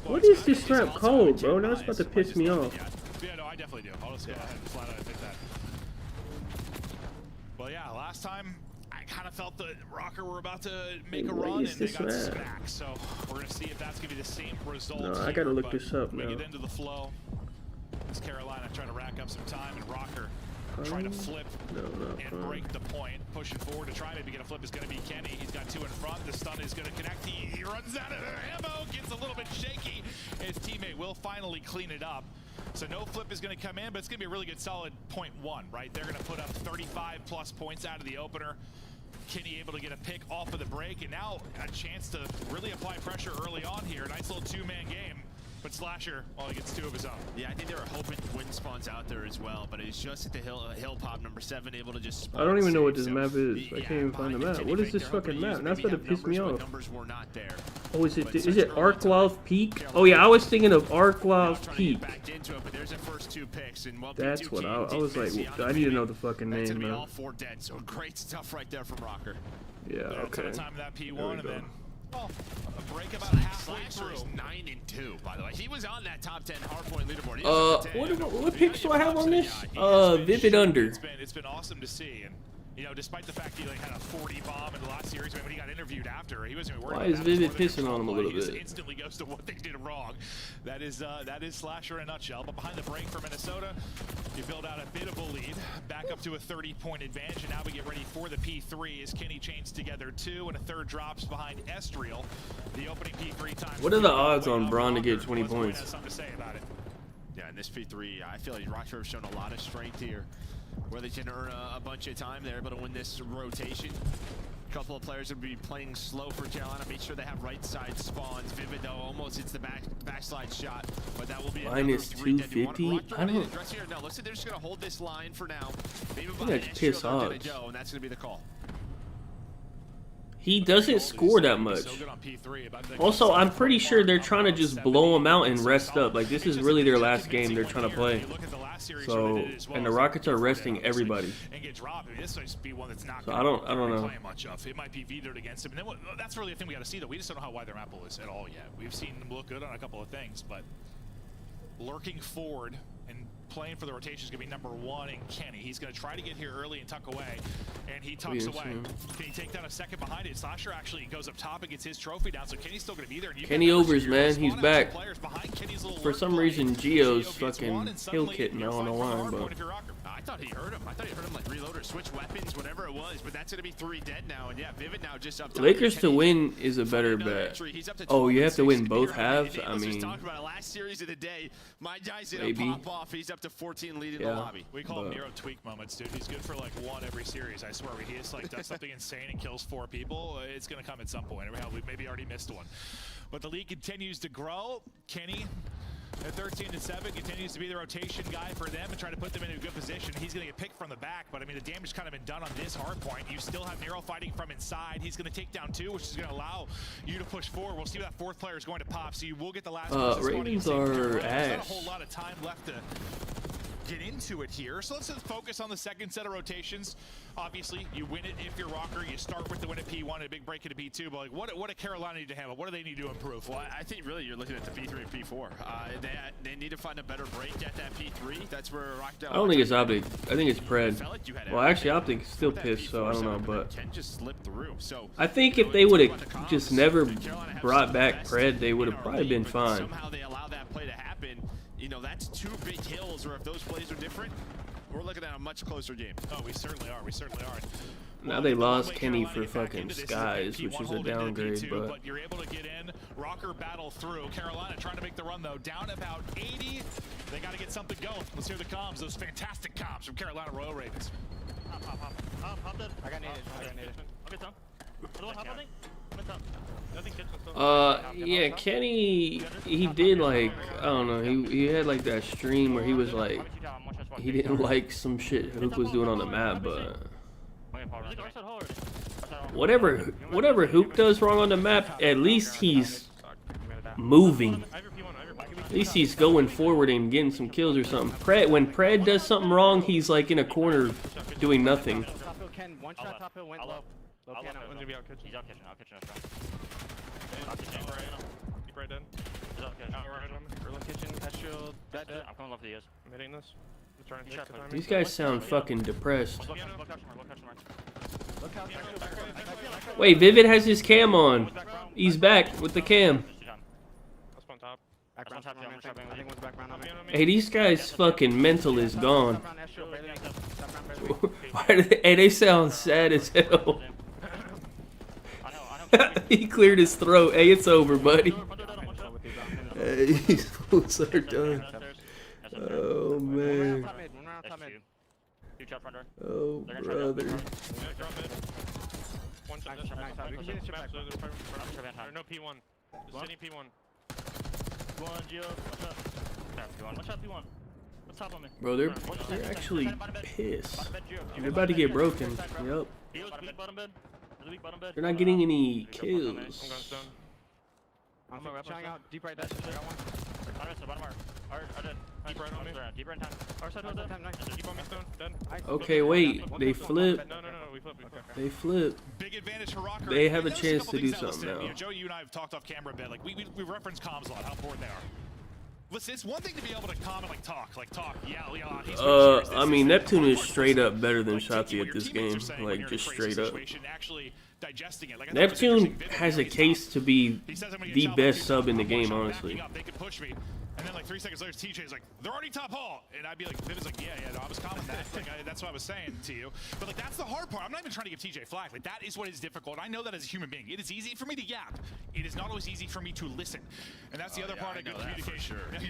what is this strap called, bro? Now it's about to piss me off. Yeah, no, I definitely do. I'll just go ahead and flat out admit that. Well, yeah, last time I kind of felt that Rocker were about to make a run and they got smacked. So we're going to see if that's going to be the same result. No, I got to look this up now. We get into the flow. As Carolina trying to rack up some time, and Rocker trying to flip and break the point. Pushing forward to try maybe get a flip is going to be Kenny. He's got 2 in front. The stun is going to connect. He runs out of ammo, gets a little bit shaky. His teammate will finally clean it up. So no flip is going to come in, but it's going to be a really good solid .1, right? They're going to put up 35+ points out of the opener. Kenny able to get a pick off of the break, and now a chance to really apply pressure early on here. Nice little 2-man game. But Slasher, well, he gets 2 of his own. Yeah, I think they were hoping wind spawns out there as well, but it's just at the hill pop number 7 able to just spawn. I don't even know what this map is. I can't even find the map. What is this fucking map? That's gonna piss me off. Oh, is it Arklov Peak? Oh yeah, I was thinking of Arklov Peak. That's what I was like. I need to know the fucking name, man. All 4 dead, so great stuff right there from Rocker. Yeah, okay. Time of that P1 and then a break about halfway through. 9-2, by the way. He was on that top 10 hardpoint leaderboard. What picks do I have on this? Vivid Under. It's been awesome to see, and you know, despite the fact he like had a 40 bomb in the last series, when he got interviewed after, he wasn't even worried. Why about is Vivid pissing on him a little bit? He instantly goes to what they did wrong. That is Slasher in a nutshell. But behind the break for Minnesota, you build out a bit of a lead, back up to a 30-point advantage, and now we get ready for the P3 as Kenny chains together 2, and a third drops behind Estriel. The opening P3 time. What are the odds on Braun to get 20 points? Has something to say about it. Yeah, in this P3, I feel like Rocker have shown a lot of strength here, where they can earn a bunch of time. They're able to win this rotation. A couple of players will be playing slow for Carolina. Make sure they have right side spawns. Vivid though almost hits the backslide shot, but that will be minus 250. I don't. No, listen, they're just gonna hold this line for now. Maybe that's piss odds. And that's gonna be the call. He doesn't score that much. Also, I'm pretty sure they're trying to just blow him out and rest up. Like, this is really their last game they're trying to play. So, and the Rockets are resting everybody. So I don't know. It might be vetoed against him. And then that's really the thing we got to see, though. We just don't know how wide their map is at all yet. We've seen them look good on a couple of things, but lurking forward and playing for the rotation is going to be number 1 in Kenny. He's going to try to get here early and tuck away, and he tucks away. Can he take down a second behind it? Slasher actually goes up top and gets his trophy down, so Kenny's still going to be there. Kenny Overs, man, he's back. For some reason, Geo's fucking hill kit now on the line, but I thought he heard him. I thought he heard him like reload or switch weapons, whatever it was. But that's going to be 3 dead now, and yeah, Vivid now just up top. Lakers to win is a better bet. Oh, you have to win both halves. I mean, talking about last series of the day. My guy's gonna pop off. He's up to 14 lead in the lobby. We call him Nero tweak moments, dude. He's good for like 1 every series. I swear, he just like does something insane and kills 4 people. It's gonna come at some point. We maybe already missed one, but the league continues to grow. Kenny at 13-7 continues to be the rotation guy for them and try to put them in a good position. He's going to get picked from the back, but I mean, the damage kind of been done on this hard point. You still have Nero fighting from inside. He's going to take down 2, which is going to allow you to push forward. We'll see what that 4th player is going to pop, so you will get the last Ravens are ass. There's not a whole lot of time left to get into it here, so let's just focus on the second set of rotations. Obviously, you win it if you're Rocker. You start with the win at P1 and a big break into P2, but like, what do Carolina need to handle? What do they need to improve? Well, I think really you're looking at the P3 and P4. They need to find a better break at that P3. That's where I don't think it's Optic. I think it's Pred. Well, actually, Optic is still pissed, so I don't know, but I think if they would have just never brought back Pred, they would have probably been fine. Somehow they allow that play to happen. You know, that's 2 big hills, or if those plays are different, we're looking at a much closer game. Oh, we certainly are. We certainly are. Now they lost Kenny for fucking Skies, which is a downgrade, but you're able to get in. Rocker battle through. Carolina trying to make the run, though. Down about 80. They got to get something going. Let's hear the comms. Those fantastic comms from Carolina Royal Ravens. Hop dead. I got needed. Okay, Tom. Yeah, Kenny, he did like, I don't know, he had like that stream where he was like, he didn't like some shit Hook was doing on the map, but whatever Hoop does wrong on the map, at least he's moving. At least he's going forward and getting some kills or something. When Pred does something wrong, he's like in a corner doing nothing. One shot top hill, went low. Low piano. He's out kitchen. Out kitchen. Keep right in. He's out kitchen. Early kitchen, head shield. I'm coming left to the ears. I'm hitting this. I'm trying to check the timing. These guys sound fucking depressed. Wait, Vivid has his cam on. He's back with the cam. Hey, these guys' fucking mental is gone. Hey, they sound sad as hell. He cleared his throat. Hey, it's over, buddy. Hey, these fools are done. Oh, man. Oh, brother. No P1. Just sitting P1. Bro, they're actually pissed. They're about to get broken. Yup. They're not getting any kills. I'm trying out deep right. Deep right on me. Deep right time. Keep on me, Stone. Done. Okay, wait. They flip. No, we flip. They flip. Big advantage for Rocker. They have a chance to do something now. You know, Joe, you and I have talked off camera a bit. Like we referenced comms a lot, how important they are. Listen, it's one thing to be able to comment, like talk, yell. I mean, Neptune is straight up better than Shotzi at this game. Like, just straight up. Neptune has a case to be the best sub in the game, honestly. And then like 3 seconds later, TJ's like, they're already top hall. And I'd be like, Vivid's like, yeah, no, I was calling that. Like, that's what I was saying to you. But like, that's the hard part. I'm not even trying to give TJ flack. Like, that is what is difficult. I know that as a human being. It is easy for me to yap. It is not always easy for me to listen. And that's the other part of good communication. Sure. You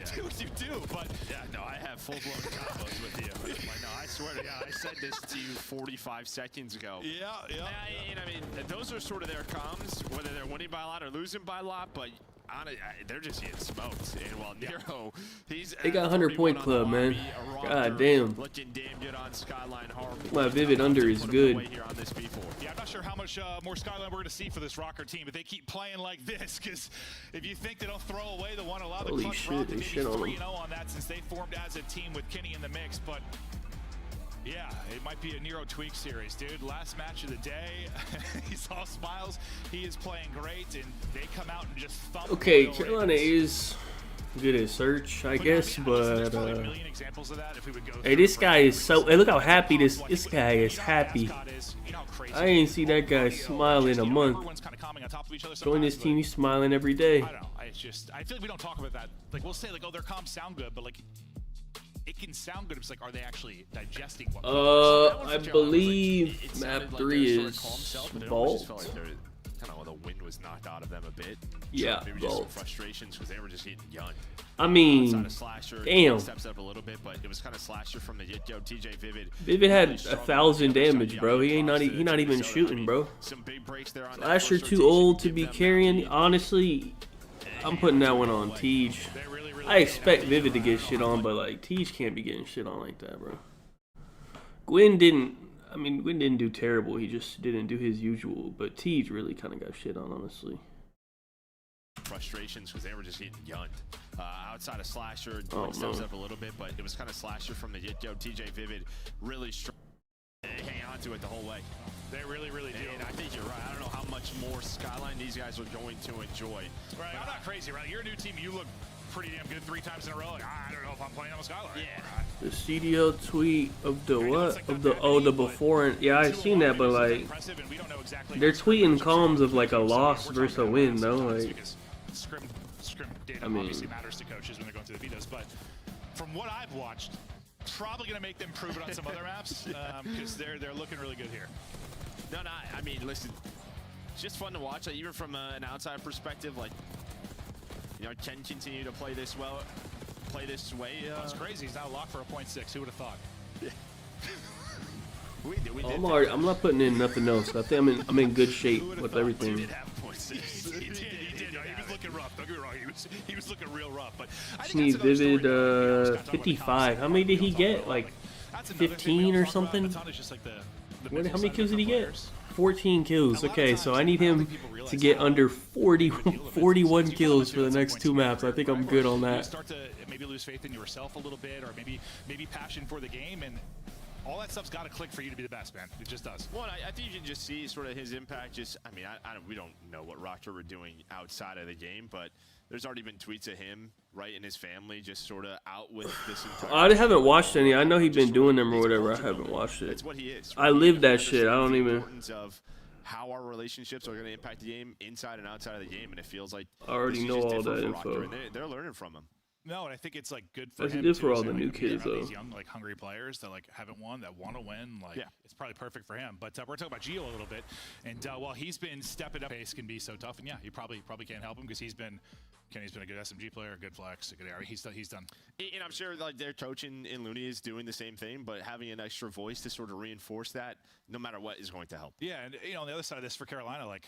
do, but... Yeah, no, I have full-blown combos with you. Like, no, I swear to God, I said this to you 45 seconds ago. Yeah. I mean, those are sort of their comms, whether they're winning by a lot or losing by a lot, but... they're just getting smoked. And while Nero, he's they got 100-point club, man. God damn. Looking damn good on Skyline Hardpoint. My Vivid under is good. Yeah, I'm not sure how much more Skyline we're going to see for this Rocker team, but they keep playing like this, because if you think they don't throw away the one allowed, holy shit, they shit on them. On that since they formed as a team with Kenny in the mix, but yeah, it might be a Nero tweak series, dude. Last match of the day, he's all smiles. He is playing great, and they come out and just thump. Okay, Carolina is good at search, I guess, but hey, this guy is so. Hey, look how happy this guy is happy. I ain't seen that guy smile in a month. Join this team, he's smiling every day. I don't know. It's just, I feel like we don't talk about that. Like, we'll say like, oh, their comms sound good, but like, it can sound good. It's like, are they actually digesting what? I believe map 3 is Vault. Kind of the wind was knocked out of them a bit. Yeah, maybe just some frustrations because they were just getting young. I mean, damn. Steps up a little bit, but it was kind of Slasher from the get-go. TJ Vivid. Vivid had 1,000 damage, bro. He not even shooting, bro. Some big breaks there on Slasher too old to be carrying. Honestly, I'm putting that one on Tej. I expect Vivid to get shit on, but like Tej can't be getting shit on like that, bro. Gwyn didn't do terrible. He just didn't do his usual. But Tej really kind of got shit on, honestly. Frustrations because they were just getting young. Outside of Slasher, steps up a little bit, but it was kind of Slasher from the get-go. TJ Vivid really strong. They hang on to it the whole way. They really do. And I think you're right. I don't know how much more Skyline these guys are going to enjoy. Right, I'm not crazy, right? You're a new team. You look pretty damn good 3 times in a row. Like, I don't know if I'm playing on a Skyline. Yeah. The CDL tweet of the what? Of the the before and yeah, I seen that, but like they're tweeting comms of like a loss versus a win, though. Like, scrim data obviously matters to coaches when they're going through the vetoes, but from what I've watched, probably going to make them prove it on some other maps because they're looking really good here. No, I mean, listen, it's just fun to watch. Like, even from an outside perspective, like, you know, can continue to play this well, play this way. That's crazy. He's now locked for a 0.6. Who would have thought? We did. I'm not putting in nothing else. I think I'm in good shape with everything. He did have a 0.6. He did. He was looking rough. Don't get me wrong. He was looking real rough. But I just need Vivid 55. How many did he get? Like 15 or something? How many kills did he get? 14 kills. Okay, so I need him to get under 41 kills for the next 2 maps. I think I'm good on You that. start to maybe lose faith in yourself a little bit, or maybe passion for the game, and all that stuff's got to click for you to be the best, man. It just does. Well, I think you can just see sort of his impact. I mean, we don't know what Rocker were doing outside of the game, but there's already been tweets of him, right, and his family just sort of out with this entire... I haven't watched any. I know he's been doing them or whatever. I haven't watched it. That's what he is. I live that shit. I don't even... ...of how our relationships are going to impact the game inside and outside of the game, and it feels like... I already know all that info. And they're learning from him. No, and I think it's like good for That's him. good for too, all so, the new kids, though. These young, like hungry players that like haven't won, that want to win. Like, yeah, it's probably perfect for him. But we're talking about Gio a little bit, and while he's been stepping up, pace can be so tough. And yeah, you probably can't help him because Kenny's been a good SMG player, a good flex, a good area. He's done. And I'm sure like their coach in Looney is doing the same thing, but having an extra voice to sort of reinforce that, no matter what, is going to help. Yeah, and on the other side of this for Carolina, like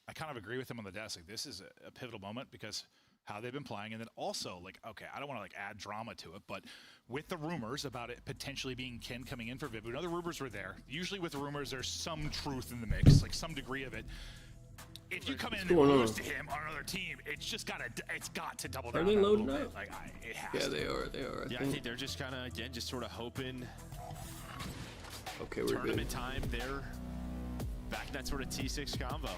I kind of agree with him on the desk. Like this is a pivotal moment because how they've been playing, and then also like, okay, I don't want to like add drama to it, but with the rumors about it potentially being Ken coming in for Viv, we know the rumors were there. Usually with rumors, there's some truth in the mix, like some degree of it. If you come in and lose to him on another team, it's got to double down. Are they loading up? Like, it has Yeah, to. they are. I think they're just kind of again just sort of hoping. Okay, we're tournament good. time. They're back in that sort of T6 combo.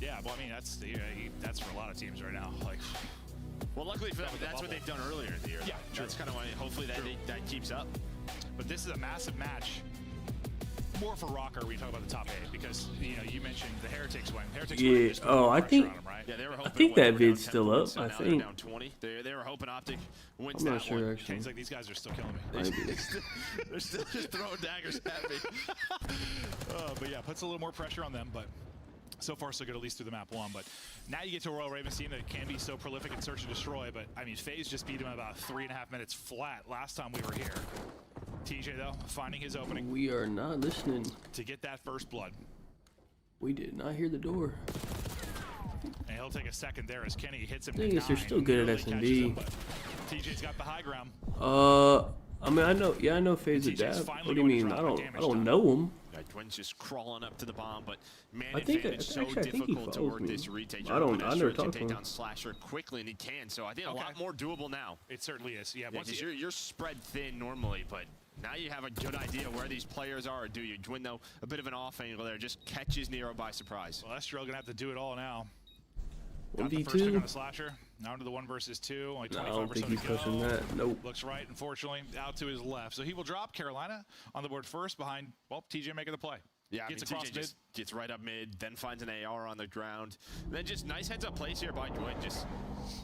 Yeah, well, I mean that's for a lot of teams right now. Like, well, luckily for them, that's what they've done earlier in the year. Yeah, that's kind of why. Hopefully that keeps up. But this is a massive match. More for Rocker when you talk about the top 8 because you mentioned the Heretics win. Yeah. Oh, I think. Him, right? Yeah, they were I hoping think that vid's still up. So I now think. they're down 20. They were hoping Optic wins I'm that not sure one. actually. It's like these guys are still killing me. They're still just throwing daggers at me. But yeah, puts a little more pressure on them. But so far, so good, at least through the map 1. But now you get to a Royal Ravens team that can be so prolific in search and destroy. But I mean, FaZe just beat him about 3.5 minutes flat last time we were here. TJ, though, finding his opening. We are not listening. To get that first blood. We did not hear the door. And he'll take a second there as Kenny hits him. Thing is, they're still good at SMD. TJ's got the high ground. I mean, I know FaZe adapt. What do you mean? I don't know him. Gwen's just crawling up to the bomb, but man, I think it's so difficult to work this retake. I never talked to him. Take down Slasher quickly, and he can. So I think a lot more doable now. It certainly is. Yeah, once you're spread thin normally, but now you have a good idea where these players are. Do you? Gwen, though, a bit of an off angle there, just catches Nero by surprise. Well, Estriel gonna have to do it all now. 1v2. On the Slasher. Now to the 1 versus 2. Only 25% I don't think he's pushing that. Nope. Looks right, unfortunately, out to his left. So he will drop Carolina on the board first behind, well, TJ making the play. Yeah, gets across TJ mid. just gets right up mid, then finds an AR on the ground. And then just nice heads-up plays here by Gwen. Just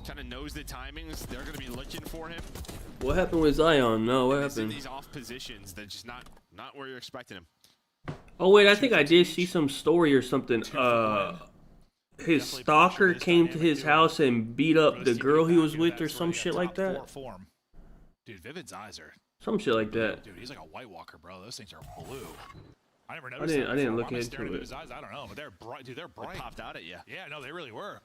kind of knows the timings. They're going to be looking for him. What happened with Zion? No, what happened? These off positions, they're just not where you're expecting him. Oh wait, I think I did see some story or something. His stalker came to his house and beat up the girl he was with or some shit like that. Dude, Vivid's eyes are... Some shit like that. Dude, he's like a White Walker, bro. Those things are blue. I never noticed I didn't look into it. His eyes, I don't know, but they're bright. Dude, they're bright. They popped out at you. Yeah, no, they really were.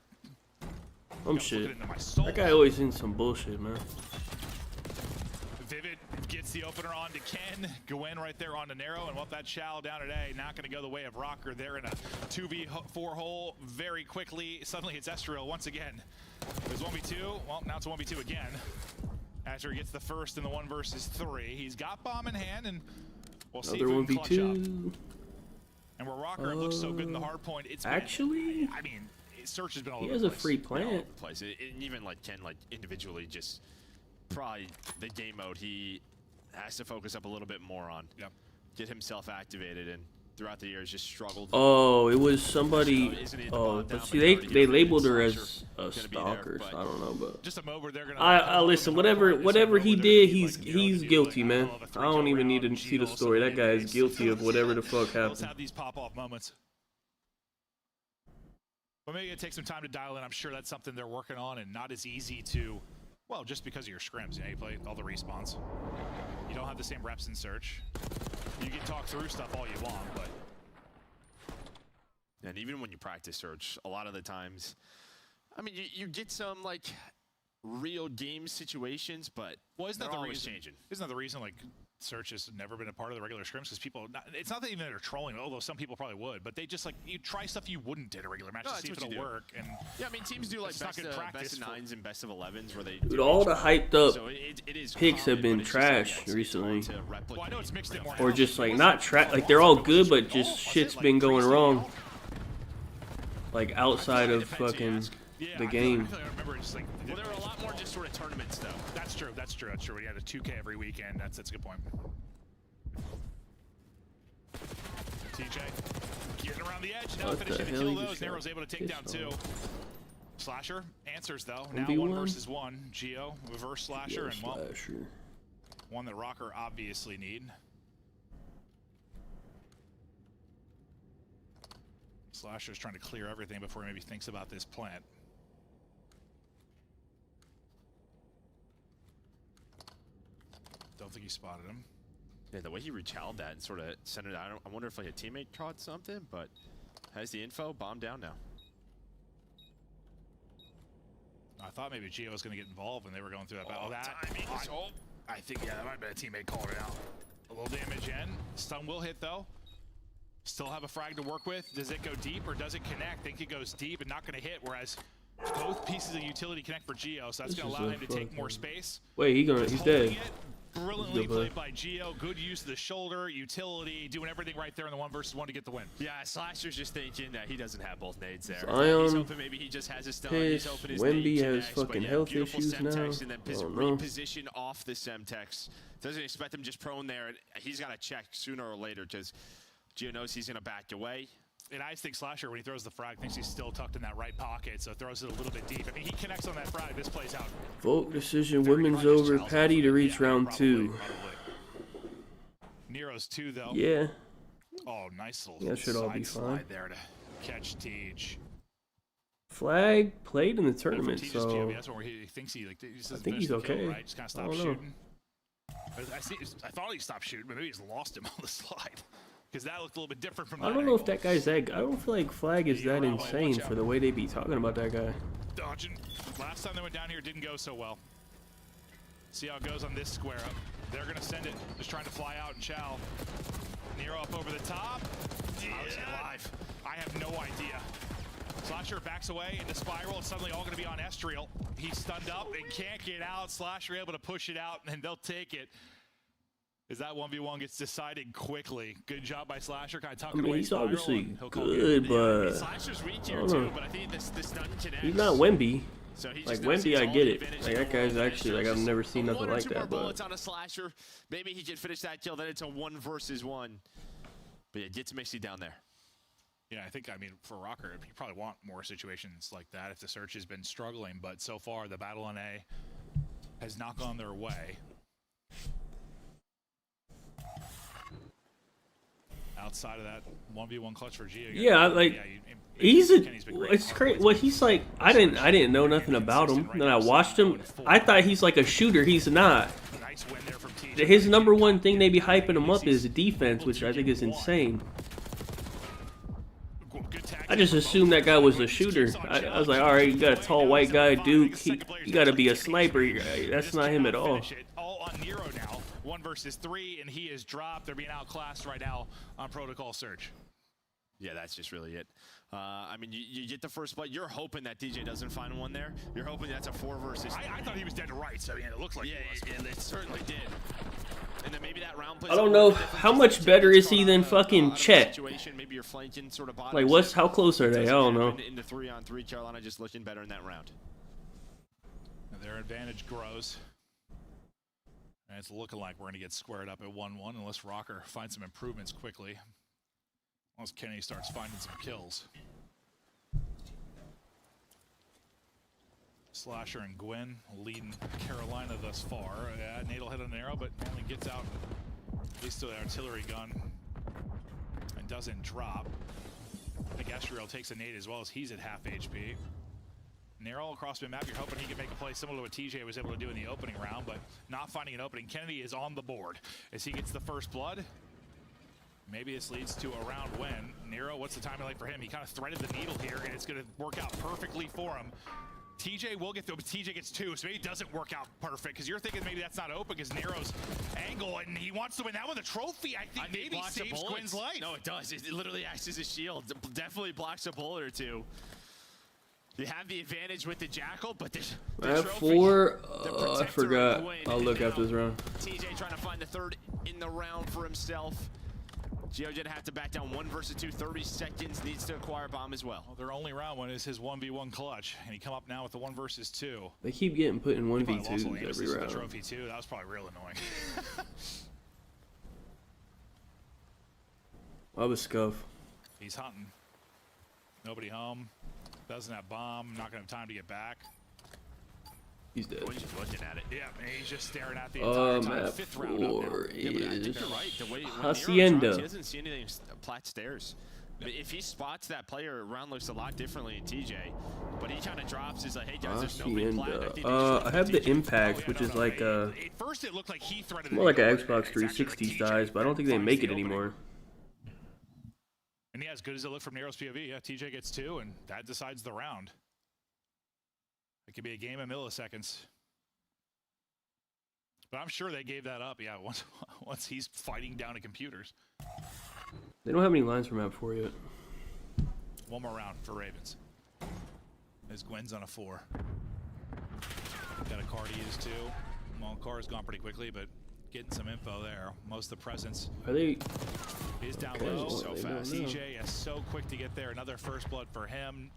Some shit. That guy always in some bullshit, man. Vivid gets the opener on to Ken. Gwen right there on to Nero. And what that Chow down today, not going to go the way of Rocker. They're in a 2v4 hole very quickly. Suddenly it's Estriel once again. There's 1v2. Well, now it's 1v2 again. After he gets the first in the 1 versus 3. He's got bomb in hand, and we'll see if he can clutch up. And where Rocker looks so good in the hard point, it's actually, I mean, Search has been all over he has the a place. free plant. And even like Ken, like individually, just probably the game mode he has to focus up a little bit more on. Yep. Get himself activated, and throughout the years just struggled. Oh, it was somebody. Oh, but see, they labeled her as a stalker, so I don't know, but just a mode where they're gonna. I listen. Whatever he did, he's guilty, man. I don't even need to see the story. That guy is guilty of whatever the fuck happened. Let's have these pop-off moments. But maybe it takes some time to dial in. I'm sure that's something they're working on, and not as easy to. Well, just because of your scrims, you play all the respawns. You don't have the same reps in Search. You can talk through stuff all you want, but. And even when you practice Search, a lot of the times, I mean, you get some like real game situations, but well, isn't that the always reason? Changing. Isn't that the reason? Like Search has never been a part of the regular scrims because people, it's not that even they're trolling, although some people probably would, but they just like, you try stuff you wouldn't in a regular match to see if it'll work. And yeah, I mean, teams do like best of 9s and best of 11s where they Dude, all the hyped up so it is picks have common, been trash recently. well, I know it's mixed in more Or just like not like they're all good, but just shit's been going wrong. Like outside of fucking the game. I remember just like, well, there were a lot more just sort of tournaments though. That's true. That's true. That's true. We had a 2K every weekend. That's a good point. TJ getting around the edge. Now finishing to kill those. Nero's able to take down 2. Slasher answers though. Now 1 versus 1. Geo reverse Slasher and well, one that Rocker obviously need. Slasher's trying to clear everything before he maybe thinks about this plant. Don't think he spotted him. Yeah, the way he rechallenged that and sort of sent it out, I wonder if like a teammate caught something, but has the info, bomb down now. I thought maybe Gio was going to get involved when they were going through that battle. I think, yeah, that might have been a teammate calling it out. A little damage in. Stun will hit, though. Still have a frag to work with. Does it go deep or does it connect? I think it goes deep and not going to hit, whereas both pieces of utility connect for Gio, so that's going to allow him to take more space. Wait, he's dead. Brilliantly played by Gio. Good use of the shoulder, utility, doing everything right there in the 1 versus 1 to get the win. Yeah, Slasher's just thinking that he doesn't have both nades there. Zion, he's hoping maybe he just has a stun. He's hoping his Wemby nade has connects, fucking yeah, health beautiful issues now. and then reposition off the Semtex. Doesn't expect him just prone there. He's got to check sooner or later because Gio knows he's going to back away. And I just think Slasher, when he throws the frag, thinks he's still tucked in that right pocket, so throws it a little bit deep. I mean, he connects on that frag. This plays out. Vote decision, women's over. Patty to reach round 2. Nero's 2, though. Yeah. Oh, nice little that should all be fine. There to catch Tej. Flag played in the tournament, so POV, that's where he thinks he I think he's okay. Kill, right? Just kind of stopped shooting. I thought he stopped shooting, but maybe he's lost him on the slide. Because that looked a little bit different from that. I don't know if that guy's that. I don't feel like Flag is that insane for the way they be talking about that guy. Dodging. Last time they went down here, it didn't go so well. See how it goes on this square up. They're going to send it. Just trying to fly out and chow. Nero up over the top. Obviously alive. I have no idea. Slasher backs away into Spiral. It's suddenly all going to be on Estriel. He's stunned up and can't get out. Slasher able to push it out, and they'll take it. As that 1v1 gets decided quickly. Good job by Slasher. Kind of tucking away he's Spiral, obviously good, but Slasher's weak here too, but I think this stun connects. He's not Wemby. So like Wemby, I get it. Like that guy's actually like I've never seen nothing like that. But on a Slasher, maybe he can finish that kill. Then it's a 1 versus 1. But yeah, get Mixie down there. Yeah, I mean, for Rocker, you probably want more situations like that if the search has been struggling. But so far, the battle on A has not gone their way. Outside of that 1v1 clutch for Gio. Yeah, like it's crazy. Well, he's like I didn't know nothing about him. Then I watched him. I thought he's like a shooter. He's not. His #1 thing they be hyping him up is defense, which I think is insane. I just assumed that guy was a shooter. I was like, all right, you got a tall white guy, Duke. You got to be a sniper. That's not him at all. All on Nero now. 1 versus 3, and he is dropped. They're being outclassed right now on Protocol Search. Yeah, that's just really it. I mean, you get the first blood. You're hoping that DJ doesn't find one there. You're hoping that's a 4 versus 3. I thought he was dead to right, so I mean, it looked like yeah, it certainly did. And then maybe that round plays I don't know how much better is he than fucking Chet. Maybe you're flanking sort of like how close are they? I don't know. In the 3-on-3, Carolina just looking better in that round. And their advantage grows. And it's looking like we're going to get squared up at 1-1 unless Rocker finds some improvements quickly. Unless Kenny starts finding some kills. Slasher and Gwen leading Carolina thus far. Nate'll hit an arrow, but only gets out at least to the artillery gun and doesn't drop. I think Estriel takes a nade as well as he's at half HP. Nero across the map, you're hoping he can make a play similar to what TJ was able to do in the opening round, but not finding an opening. Kennedy is on the board as he gets the first blood. Maybe this leads to a round win. Nero, what's the timing like for him? He kind of threaded the needle here, and it's going to work out perfectly for him. TJ will get through, but TJ gets 2, so maybe it doesn't work out perfect because you're thinking maybe that's not open because Nero's angle and he wants to win that with a trophy. I think maybe saves Quinn's life. No, it does. It literally acts as a shield. Definitely blocks a bullet or 2. You have the advantage with the Jackal, but the At trophy, 4, the I forgot. I'll look after this round. TJ trying to find the 3rd in the round for himself. Gio didn't have to back down 1 versus 2, 30 seconds, needs to acquire bomb as well. Their only round one is his 1v1 clutch, and he come up now with the 1 versus 2. They keep getting put in He 1v2s probably lost every the round. trophy too. That was probably real annoying. Oh, the scuff. He's hunting. Nobody home. Doesn't have bomb. Not gonna have time to get back. He's dead. He's just looking at it. Yeah, man, he's just staring at the entire time. At 5th round up now. 4 Yeah, but I think is you're right. The way when Nero Hacienda. drops, he doesn't see anything plat stairs. But if he spots that player, round looks a lot differently in TJ. But he kind of drops. He's like, hey guys, there's nobody plat. I think they just I have the TJ. impact, which is like At first it looked like he threaded more like it. an Xbox 360 size, but I don't think they make it anymore. And yeah, as good as it looked from Nero's POV, yeah, TJ gets 2, and that decides the round. It could be a game of milliseconds. But I'm sure they gave that up, yeah, once he's fighting down to computers. They don't have any lines for map 4 yet. One more round for Ravens. As Gwen's on a 4. Got a car to use too. Well, car's gone pretty quickly, but getting some info there. Most of the presence is down low. So fast. CJ is so quick to get there. Another first blood for him.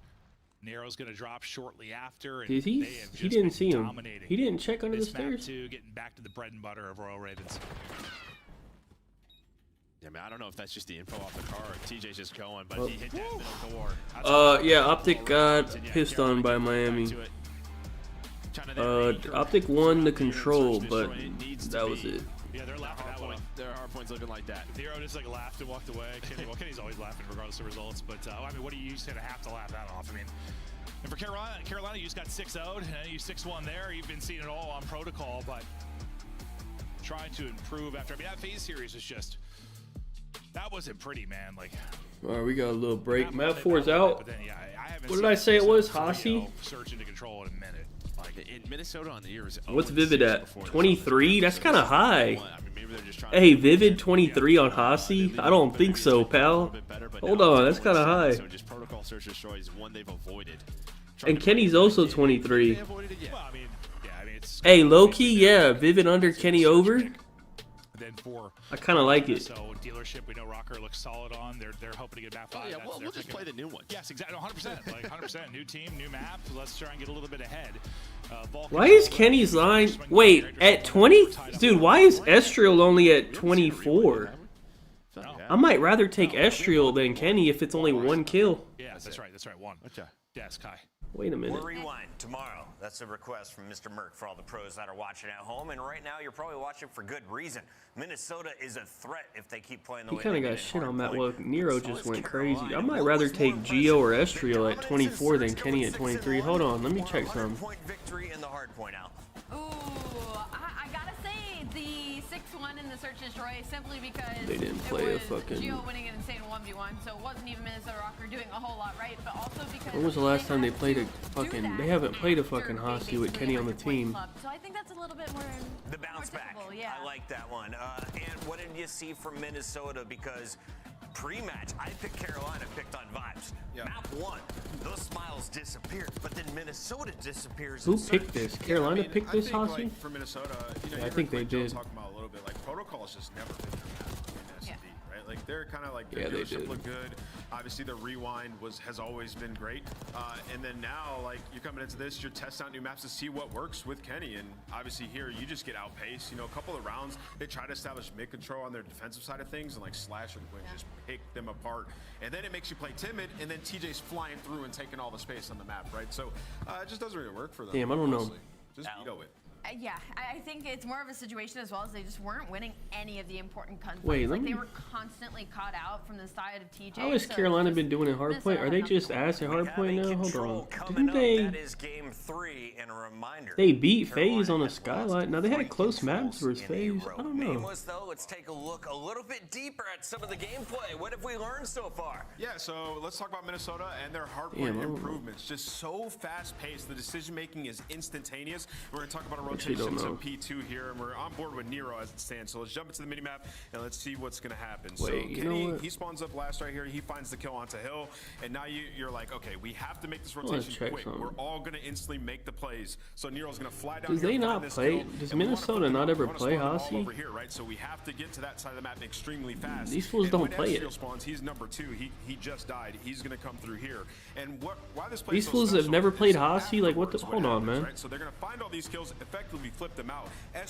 Nero's going to drop shortly after. And Did he? He didn't see him. He didn't check under the stairs. Too, getting back to the bread and butter of Royal Ravens. Yeah, man, I don't know if that's just the info off the car. Or TJ's just going, but he hit that middle door. Yeah, Optic got pissed on by Miami. Optic won the control, but that was it. Yeah, they're laughing that one. Their hardpoint's looking like that. Nero just like laughed and walked away. Kenny's always laughing regardless of results. But I mean, what do you just have to laugh that off? I mean, and for Carolina, you just got 6-0'd, and you 6-1 there. You've been seeing it all on protocol, but trying to improve after. I mean, that phase series was just that wasn't pretty, man. Like, all right, we got a little break. Map 4's out. but then, yeah, I haven't What did I say it was? Hasi? Surge into control in a minute. Like in Minnesota on the year is What's Vivid at? 23? That's kind of high. Hey, Vivid 23 on Hasi? I don't think so, pal. Hold on, that's kind of high. So just protocol search destroy is one they've avoided. And Kenny's also 23. Well, I mean, it's Hey, low-key, yeah, Vivid under, Kenny over. then for I kind of like it. So dealership, we know Rocker looks solid on. They're hoping to get back 5. Oh, yeah, well, we'll just play the new one. Yes, exactly. 100%. Like 100%. New team, new map. Let's try and get a little bit ahead. Why is Kenny's line? Wait, at 20? Dude, why is Estriel only at 24? I might rather take Estriel than Kenny if it's only 1 kill. Yes, that's right. That's right. 1. Okay. Yes, Kai. Wait a minute. We'll rewind tomorrow. That's a request from Mr. Merck for all the pros that are watching at home. And right now, you're probably watching for good reason. Minnesota is a threat if they keep playing the way He kind they of did got in shit on that. Hardpoint. Well, Nero just went crazy. I might rather take Gio or Estriel at 24 than Kenny at 23. Hold on, let me check some. Point victory in the Hardpoint out. Ooh, I gotta say the 6-1 in the search and destroy simply because They didn't play a fucking. Gio winning an insane 1v1, so it wasn't even Minnesota Rocker doing a whole lot right, but also because When was the last time they played a fucking? They haven't played a fucking Hasi with Kenny on the team. So I think that's a little bit more. The bounce back. Yeah. I like that one. And what did you see from Minnesota? Because pre-match, I picked Carolina, picked on vibes. Map 1, those smiles disappeared, but then Minnesota disappears. Who picked this? Carolina picked this, I think, Hasi? like, for Minnesota, you know, Yeah, I you think heard they Joe did. talk about a little bit. Like protocol's just never been their map in S&D, right? Like they're kind of like their Yeah, they dealership did. look good. Obviously, the rewind has always been great. And then now, like you're coming into this, you're testing out new maps to see what works with Kenny. And obviously here, you just get outpaced. You know, a couple of rounds, they try to establish mid control on their defensive side of things, and like Slash and Quinn just pick them apart. And then it makes you play timid, and then TJ's flying through and taking all the space on the map, right? So it just doesn't really work for them. Damn, I don't know. honestly. Just veto it. Yeah, I think it's more of a situation as well as they just weren't winning any of the important gunfights. Wait, like they were constantly caught out from the side of TJ. How has Carolina been doing in Hardpoint? Are they just ass at Hardpoint now? Hold on. Didn't they? That is game 3 and a reminder. They beat FaZe on the Skyline. Now they had close maps versus FaZe. I don't know. Though, let's take a look a little bit deeper at some of the gameplay. What have we learned so far? Yeah, so let's talk about Minnesota and their Hardpoint improvements. Just so fast-paced. The decision-making is instantaneous. We're going to talk about a rotation to P2 here, and we're on board with Nero as it stands. So let's jump into the minimap, and let's see what's going to happen. Wait, so Kenny, he spawns up last right here. He finds the kill onto Hill, and now you're like, okay, we have to make this rotation quick. We're all going to instantly make the plays. So Nero's going to fly down. Does they not play? Does Minnesota not ever play Hasi? Over here, right? So we have to get to that side of the map extremely fast. These fools don't play it. Spawns, he's number 2. He just died. He's going to come through here. And why this play? These fools have never played Hasi. Like what? Hold on, man. Right? So they're going to find all these kills, effectively flip them out.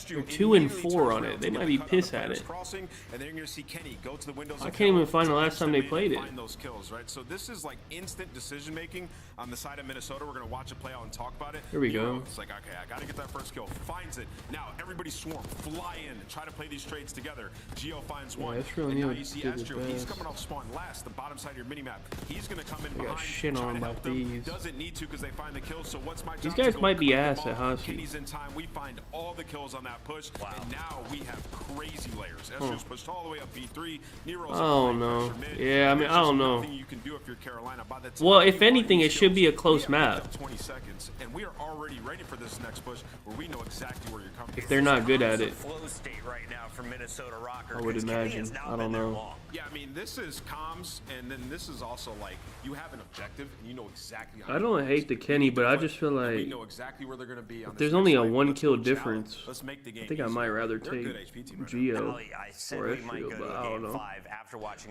They're 2 and 4 on it. They might be pissed at it. Crossing, and then you're going to see Kenny go to the windows. I can't even find the last time they played it. Find those kills, right? So this is like instant decision making on the side of Minnesota. We're going to watch it play out and talk about it. Here we go. It's like, okay, I got to get that first kill. Finds it. Now everybody swarm, fly in, try to play these trades together. Geo finds one. And now you see Astro. He's coming off spawn last, the bottom side of your minimap. He's going to come in behind. Shit on by thieves. Doesn't need to because they find the kill. So what's my job? These guys might be ass at Hasi. Kenny's in time. We find all the kills on that push. Wow. And now we have crazy layers. Astro's pushed all the way up B3. Nero's I don't know. Yeah, I mean, I don't know. You can do if you're Carolina. By the time well, if anything, it should be a close map. 20 seconds, and we are already ready for this next push where we know exactly where you're coming from. If they're not good at it. Flow state right now for Minnesota Rocker. I would imagine. I don't know. Yeah, I mean, this is comms, and then this is also like you have an objective, and you know exactly. I don't hate the Kenny, but I just feel like we know exactly where they're going to be. If there's only a 1 kill difference. Let's make the game. I think I might rather take Geo or Ezreal, but I don't know.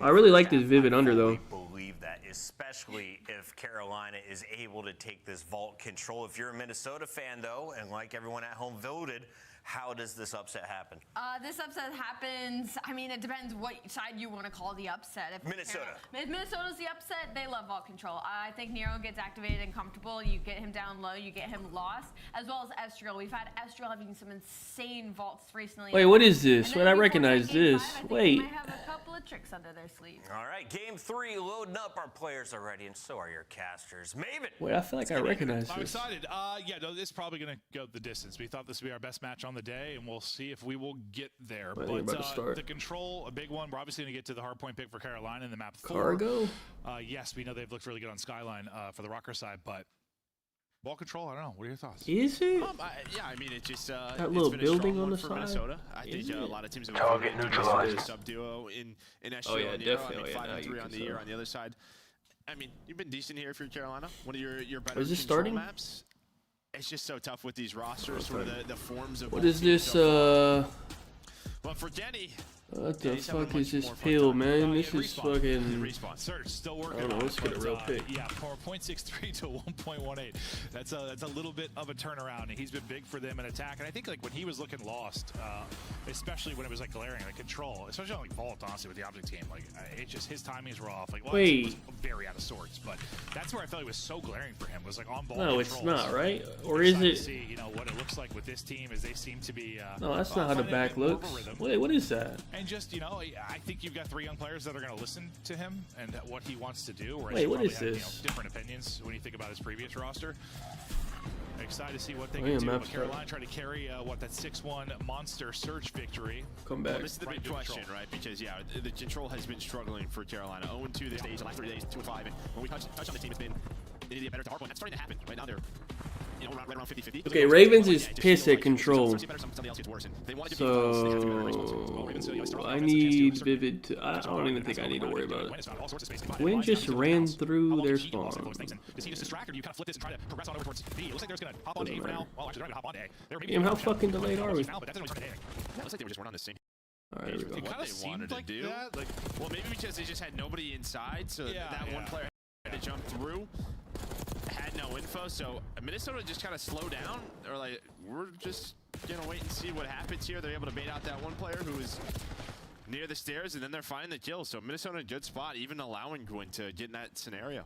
I really like this Vivid Under though. Believe that, especially if Carolina is able to take this vault control. If you're a Minnesota fan though, and like everyone at home voted, how does this upset happen? This upset happens, I mean, it depends what side you want to call the upset. If Minnesota. If Minnesota's the upset, they love vault control. I think Nero gets activated and comfortable. You get him down low, you get him lost, as well as Ezreal. We've had Ezreal having some insane vaults recently. Wait, what is this? Wait, I recognize this. Wait. They might have a couple of tricks under their sleeve. All right, game 3, loading up. Our players are ready, and so are your casters. Maven. Wait, I feel like I recognize I'm this. excited. Yeah, no, this is probably going to go the distance. We thought this would be our best match on the day, and we'll see if we will get there. But the control, a big one. We're obviously going to get to the hardpoint pick for Carolina in the map 4. Cargo? Yes, we know they've looked really good on Skyline for the Rocker side, but ball control, I don't know. What are your thoughts? Is it? Yeah, I mean, it's just that little building on the side. Minnesota. I think a lot of teams have target neutralized. Sub duo in SGO. Oh yeah, definitely. 5 and 3 on the year on the other side. I mean, you've been decent here if you're Carolina. One of your better is this control starting? maps. It's just so tough with these rosters, sort of the forms of. What is this? Well, for Kenny. What the fuck is this pill, man? This is fucking. Respawn. Search still working. I don't know. Let's get a real pick. Yeah, for 0.63 to 1.18. That's a little bit of a turnaround. He's been big for them in attack, and I think like when he was looking lost, especially when it was like glaring, like control, especially on like Vault, honestly, with the object team, like it's just his timings were off. Like, well, wait, it was very out of sorts, but that's where I felt it was so glaring for him. Was like on ball. No, it's not right, or is it? See, you know what it looks like with this team is they seem to be. No, that's not how the back looks. Wait, what is that? And just I think you've got 3 young players that are going to listen to him and what he wants to do. Wait, what is this? Have, different opinions when you think about his previous roster. Excited to see what they can do. But Carolina trying to carry that 6-1 monster Surge victory. Come back. Well, this is the big question, right? Because the control has been struggling for Carolina. 0-2 this stage, the last 3 days, 2-5. And when we touch on the team, it's been immediately better to Hardpoint. That's starting to happen right now. They're right around 50-50. Okay, Ravens is pissed at control. So I need Vivid to. I don't even think I need to worry about it. Gwyn just ran through their spawn. Damn, how fucking delayed are we? Looks like they were just running on the same. Alright, there we go. It kind of seemed like that. Like, well, maybe because they just had nobody inside, so that one player had to jump through. Had no info, so Minnesota just kind of slowed down. Or like, we're just gonna wait and see what happens here. They're able to bait out that one player who was near the stairs, and then they're finding the kill. So Minnesota in a good spot, even allowing Gwyn to get in that scenario.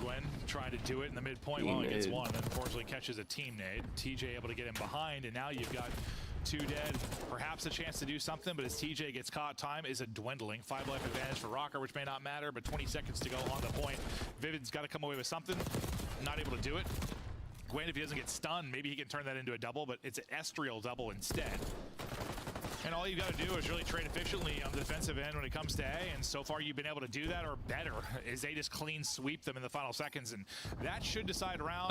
Gwyn trying to do it in the midpoint. Well, he gets one, and then unfortunately catches a team nade. TJ able to get him behind, and now you've got 2 dead. Perhaps a chance to do something, but as TJ gets caught, time is a dwindling. 5 life advantage for Rocker, which may not matter, but 20 seconds to go on the point. Vivid's got to come away with something. Not able to do it. Gwen, if he doesn't get stunned, maybe he can turn that into a double, but it's an Estriel double instead. And all you got to do is really trade efficiently on the defensive end when it comes to A, and so far you've been able to do that or better as they just clean sweep them in the final seconds, and that should decide around.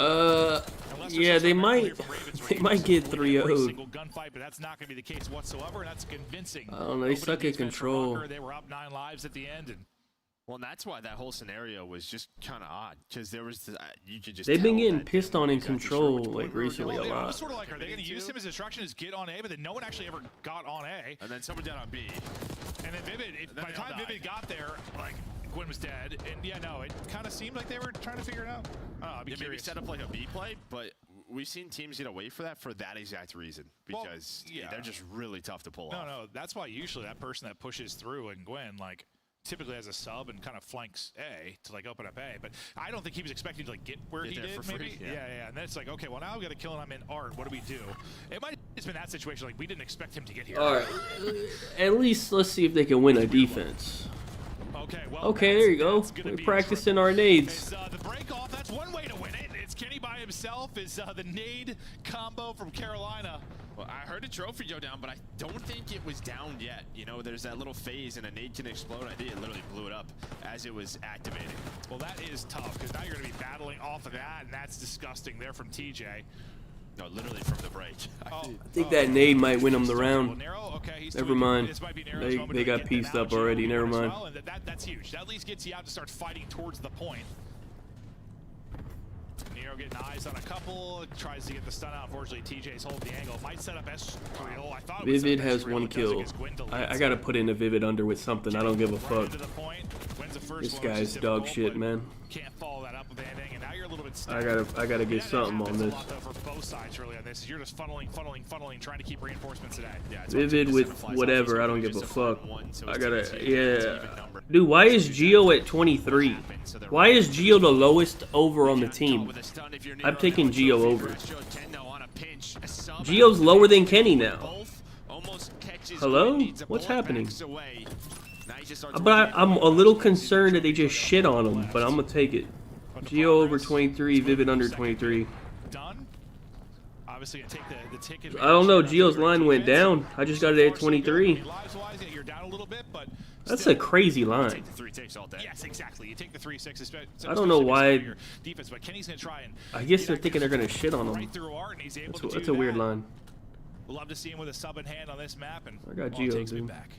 Yeah, they might get 3-0'd. Single gunfight, but that's not going to be the case whatsoever, and that's convincing. I don't know, they suck at control. They were up 9 lives at the end, and well, and that's why that whole scenario was just kind of odd, because there was you could just. They've been getting pissed on in control like recently a lot. Sort of like, are they going to use him as instruction as get on A, but then no one actually ever got on A, and then someone down on B, and then Vivid. By the time Vivid got there, like Gwen was dead, and yeah, no, it kind of seemed like they were trying to figure it out. I'd be curious. Maybe set up like a B play, but we've seen teams get away for that exact reason, because they're just really tough to pull off. No, that's why usually that person that pushes through and Gwen like typically has a sub and kind of flanks A to like open up A, but I don't think he was expecting to like get where he did. Maybe, yeah, and then it's like, okay, well now we got to kill him. I'm in art. What do we do? It might have just been that situation. Like we didn't expect him to get here. All right, at least let's see if they can win a defense. Okay, well, okay, there you go. We're practicing our nades. The break off. That's one way to win it. It's Kenny by himself. Is the nade combo from Carolina. Well, I heard a trophy go down, but I don't think it was down yet. You know, there's that little phase and a nade can explode. I think it literally blew it up as it was activating. Well, that is tough because now you're going to be battling off of that, and that's disgusting there from TJ. No, literally from the break. I think that nade might win them the round. Never mind. They got pieced up already. Never mind. That's huge. That at least gets you out to start fighting towards the point. Nero getting eyes on a couple, tries to get the stun out. Unfortunately, TJ's holding the angle. Might set up Estriel. I thought Vivid has 1 kill. I gotta put in a Vivid under with something. I don't give a fuck. This guy's dog shit, man. Can't follow that up with anything, and now you're a little bit stuck. I gotta get something on this. For both sides really on this. You're just funneling, trying to keep reinforcements today. Vivid with whatever. I don't give a fuck. I gotta, Dude, why is Geo at 23? Why is Geo the lowest over on the team? I'm taking Geo over. Geo's lower than Kenny now. Hello? What's happening? But I'm a little concerned that they just shit on him, but I'm gonna take it. Geo over 23, Vivid under 23. Obviously, take the ticket. I don't know. Geo's line went down. I just got it at 23. That's a crazy line. Take the 3 takes all day. Yes, exactly. You take the 3-6. I don't know why. Defense, but Kenny's gonna try and I guess they're thinking they're gonna shit on him. Right through art, and he's able to that's a weird line. We'll love to see him with a sub in hand on this map, and I got Geo, takes me dude. back.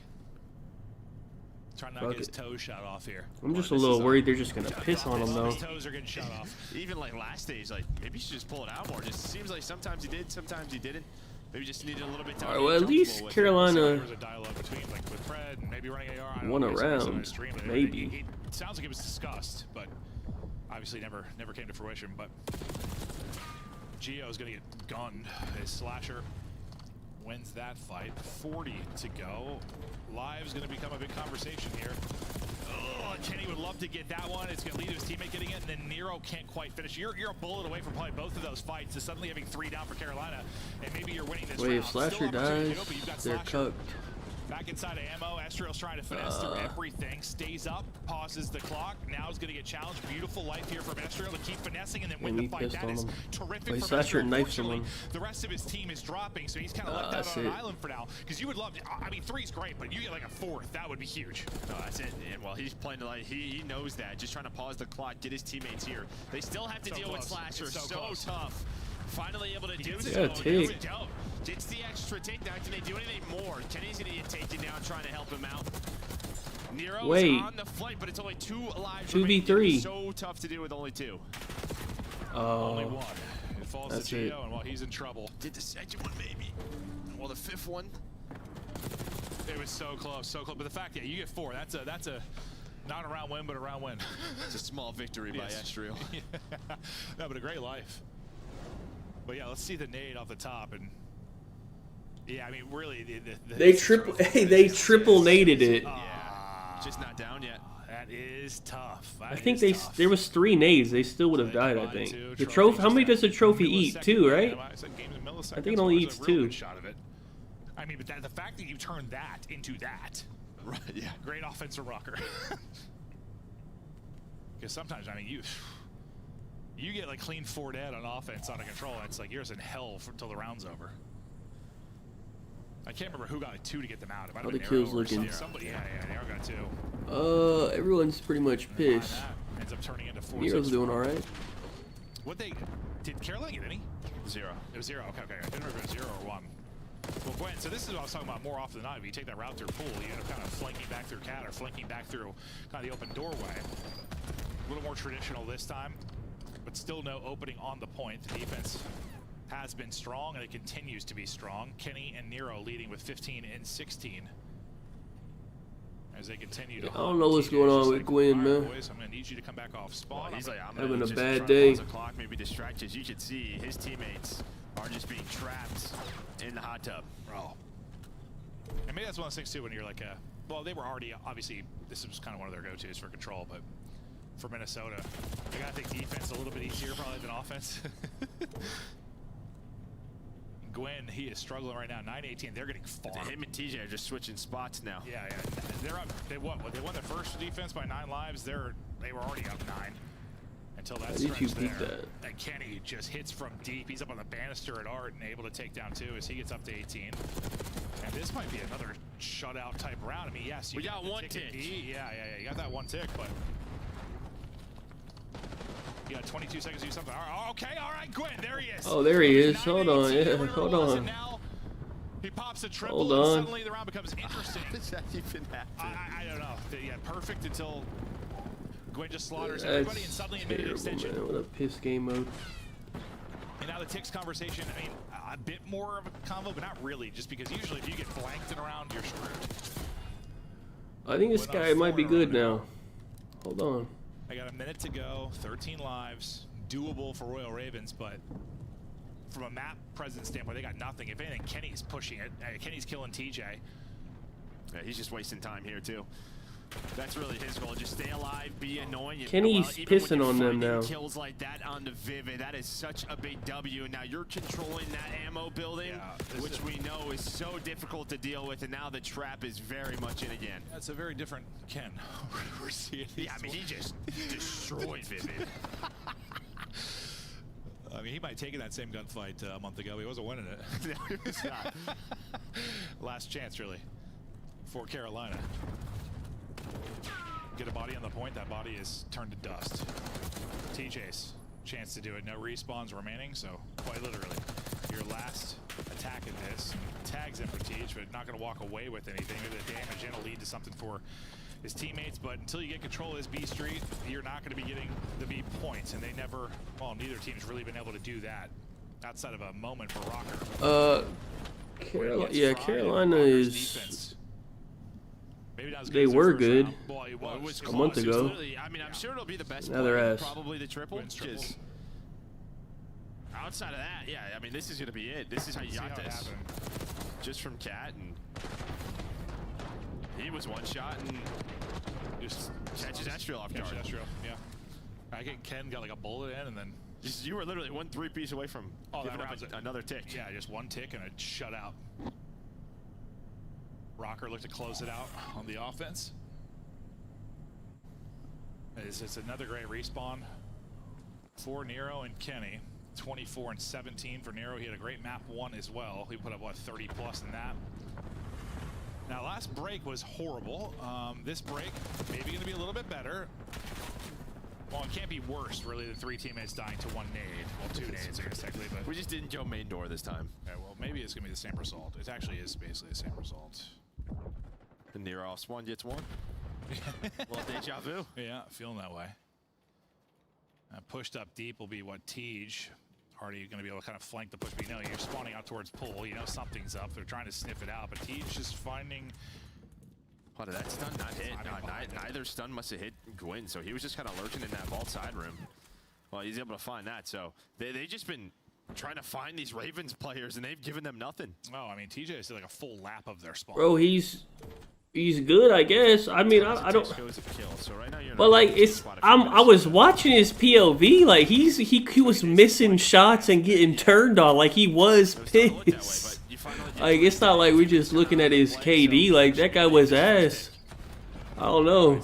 Trying to not get his toes shot off here. I'm just a little worried they're just gonna piss on him though. His toes are getting shot off. Even like last stage, like maybe you should just pull it out more. Just seems like sometimes he did, sometimes he didn't. Maybe just needed a little bit of time. All right, well, at least Carolina won a round, maybe. It sounds like it was discussed, but obviously never came to fruition. But Geo's gonna get gunned. His slasher wins that fight. 40 to go. Live's gonna become a big conversation here. Oh, Kenny would love to get that one. It's going to lead to his teammate getting it, and then Nero can't quite finish. You're a bullet away from probably both of those fights, to suddenly having 3 down for Carolina, and maybe you're winning this round. Wait, if Slasher dies, they're cooked. Back inside of ammo, Estriel's trying to finesse through everything. Stays up, pauses the clock. Now he's going to get challenged. Beautiful life here from Estriel to keep finessing and then win the fight. That is terrific. Wait, Slasher knifes him. The rest of his team is dropping, so he's kind of left out on an island for now. Because you would love to, I mean, 3's great, but you get like a 4th, that would be huge. No, that's it. And well, he's playing like he knows that. Just trying to pause the clock, get his teammates here. They still have to deal with Slasher. So tough. Finally able to do it. Gets the extra takedown. Can they do anything more? Kenny's gonna get taken down, trying to help him out. Nero's on the flight, but it's only 2 alive. 2v3. So tough to do with only 2. Only 1. It falls to Gio, and while he's in trouble. Did the second one maybe? Well, the 5th one. It was so close, so close. But the fact that you get 4, that's a not a round win, but a round win. It's a small victory by Estriel. No, but a great life. But yeah, let's see the nade off the top, and yeah, I mean, really, they triple naded it. Just not down yet. That is tough. I think there was 3 nades. They still would have died. I think the trophy. How many does the trophy eat? 2, right? I think it only eats 2. Shot of it. I mean, but the fact that you turned that into that, right? Yeah, great offense from Rocker. Because sometimes, I mean, you get like clean 4 dead on offense on a control. It's like you're just in hell until the round's over. I can't remember who got like 2 to get them out. How the kills looking? Somebody, yeah, Nero got 2. Everyone's pretty much pissed. Ends up turning into 4. Nero's doing all right. What did Carolina get any? 0. It was 0. Okay. I didn't remember if it was 0 or 1. Well, Gwen, so this is what I was talking about more often than not. If you take that route through pool, you end up kind of flanking back through cat or flanking back through kind of the open doorway. A little more traditional this time, but still no opening on the point. The defense has been strong, and it continues to be strong. Kenny and Nero leading with 15 and 16. As they continue to I don't know what's going on with Gwen, man. Boys, I'm going to need you to come back off spawn. Well, he's like, I'm having a just bad try day. To pause the clock, maybe distract. As you can see, his teammates are just being trapped in the hot tub. Bro. And maybe that's one of those things, too, when you're like, well, they were already, obviously, this was kind of one of their go-tos for control, but for Minnesota, they got to think defense a little bit easier probably than offense. Gwen, he is struggling right now. 9-18. They're getting farmed. Him and TJ are just switching spots now. Yeah. They're up. They won their first defense by 9 lives. They were already up 9 until that stretch there. And Kenny just hits from deep. He's up on the banister at Art and able to take down 2 as he gets up to 18. And this might be another shutout type round. I mean, yes, we got 1 tick. Yeah. You got that 1 tick, but you got 22 seconds to do something. Okay, all right, Gwen, there he is. Oh, there he is. Hold on, yeah, hold on. Now he pops a triple, hold on. and suddenly the round becomes interesting. How does that even happen? I don't know. Yeah, perfect until Gwen just slaughters everybody, and suddenly a minute extension. Man. What a piss game mode. And now the ticks conversation, I mean, a bit more of a combo, but not really, just because usually if you get blanked in a round, you're screwed. I think this guy might be good now. Hold on. I got a minute to go, 13 lives, doable for Royal Ravens, but from a map presence standpoint, they got nothing. If anything, Kenny's pushing it. Kenny's killing TJ. Yeah, he's just wasting time here, too. That's really his goal. Just stay alive, be annoying. Kenny's pissing on them now. Kills like that on the Vivid, that is such a big W. Now you're controlling that ammo building, which we know is so difficult to deal with, and now the trap is very much in again. That's a very different Ken. We're seeing. Yeah, I mean, he just destroyed Vivid. I mean, he might have taken that same gunfight a month ago. He wasn't winning it. No, he was not. Last chance, really, for Carolina. Get a body on the point. That body is turned to dust. TJ's chance to do it. No respawns remaining, so quite literally, your last attack in this tags in for Teach, but not going to walk away with anything. Maybe the damage in will lead to something for his teammates, but until you get control of this B Street, you're not going to be getting the B points, and they never, well, neither team's really been able to do that outside of a moment for Rocker. Carolina is. They were good a month ago. I mean, I'm sure it'll be the best. Now they're ass. Probably the triple. Because outside of that, yeah, I mean, this is gonna be it. This is how you got this. Just from Cat, and he was one shot and just catches Estriel off guard. Yeah. I think Ken got like a bullet in, and then you were literally 1 3-piece away from giving up another tick. Yeah, just 1 tick and a shutout. Rocker looked to close it out on the offense. It's another great respawn for Nero and Kenny. 24 and 17 for Nero. He had a great map 1 as well. He put up, what, 30 plus in that. Now, last break was horrible. This break, maybe going to be a little bit better. Well, it can't be worse, really, than 3 teammates dying to 1 nade. Well, 2 nades, I guess, technically. But we just didn't go main door this time. Okay, well, maybe it's going to be the same result. It actually is basically the same result. And Nero off spawn gets 1. Well, deja vu. Yeah, feeling that way. Pushed up deep will be what Tej. Already going to be able to kind of flank the push. But you know, you're spawning out towards pool. You know something's up. They're trying to sniff it out. But Tej just finding. What did that stun not hit? Neither stun must have hit Gwyn. So he was just kind of lurking in that vault side room. Well, he's able to find that. So they've just been trying to find these Ravens players, and they've given them nothing. Oh, I mean, TJ did like a full lap of their spawn. Bro, he's He's good, I guess. I mean, I don't. But like, I was watching his POV. Like he was missing shots and getting turned on. Like he was pissed. Like it's not like we're just looking at his KD. Like that guy was ass. I don't know.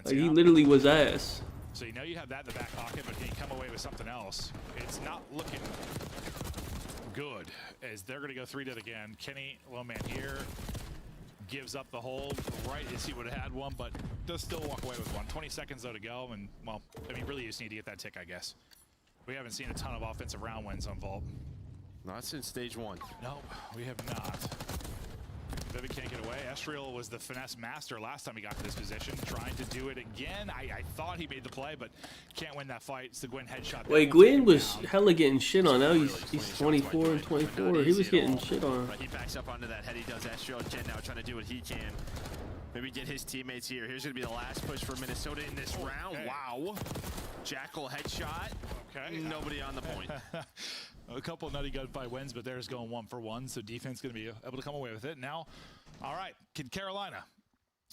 Like he literally was ass. So you know you have that in the back pocket, but can you come away with something else? It's not looking good as they're going to go 3-dead again. Kenny, low man here. Gives up the hold right as he would have had one, but does still walk away with one. 20 seconds though to go, and well, I mean, really you just need to get that tick, I guess. We haven't seen a ton of offensive round wins on Vault. Not since stage 1. No, we have not. Vivid can't get away. Estriel was the finesse master last time he got to this position, trying to do it again. I thought he made the play, but can't win that fight. It's the Gwen headshot. Wait, Gwen was hella getting shit on. Now he's 24 and 24. He was getting shit on. He backs up onto that head. He does. Estriel again now trying to do what he can. Maybe get his teammates here. Here's going to be the last push for Minnesota in this round. Wow. Jackal headshot. Okay. Nobody on the point. A couple of nutty gunfight wins, but there's going 1 for 1, so defense going to be able to come away with it. Now, all right, can Carolina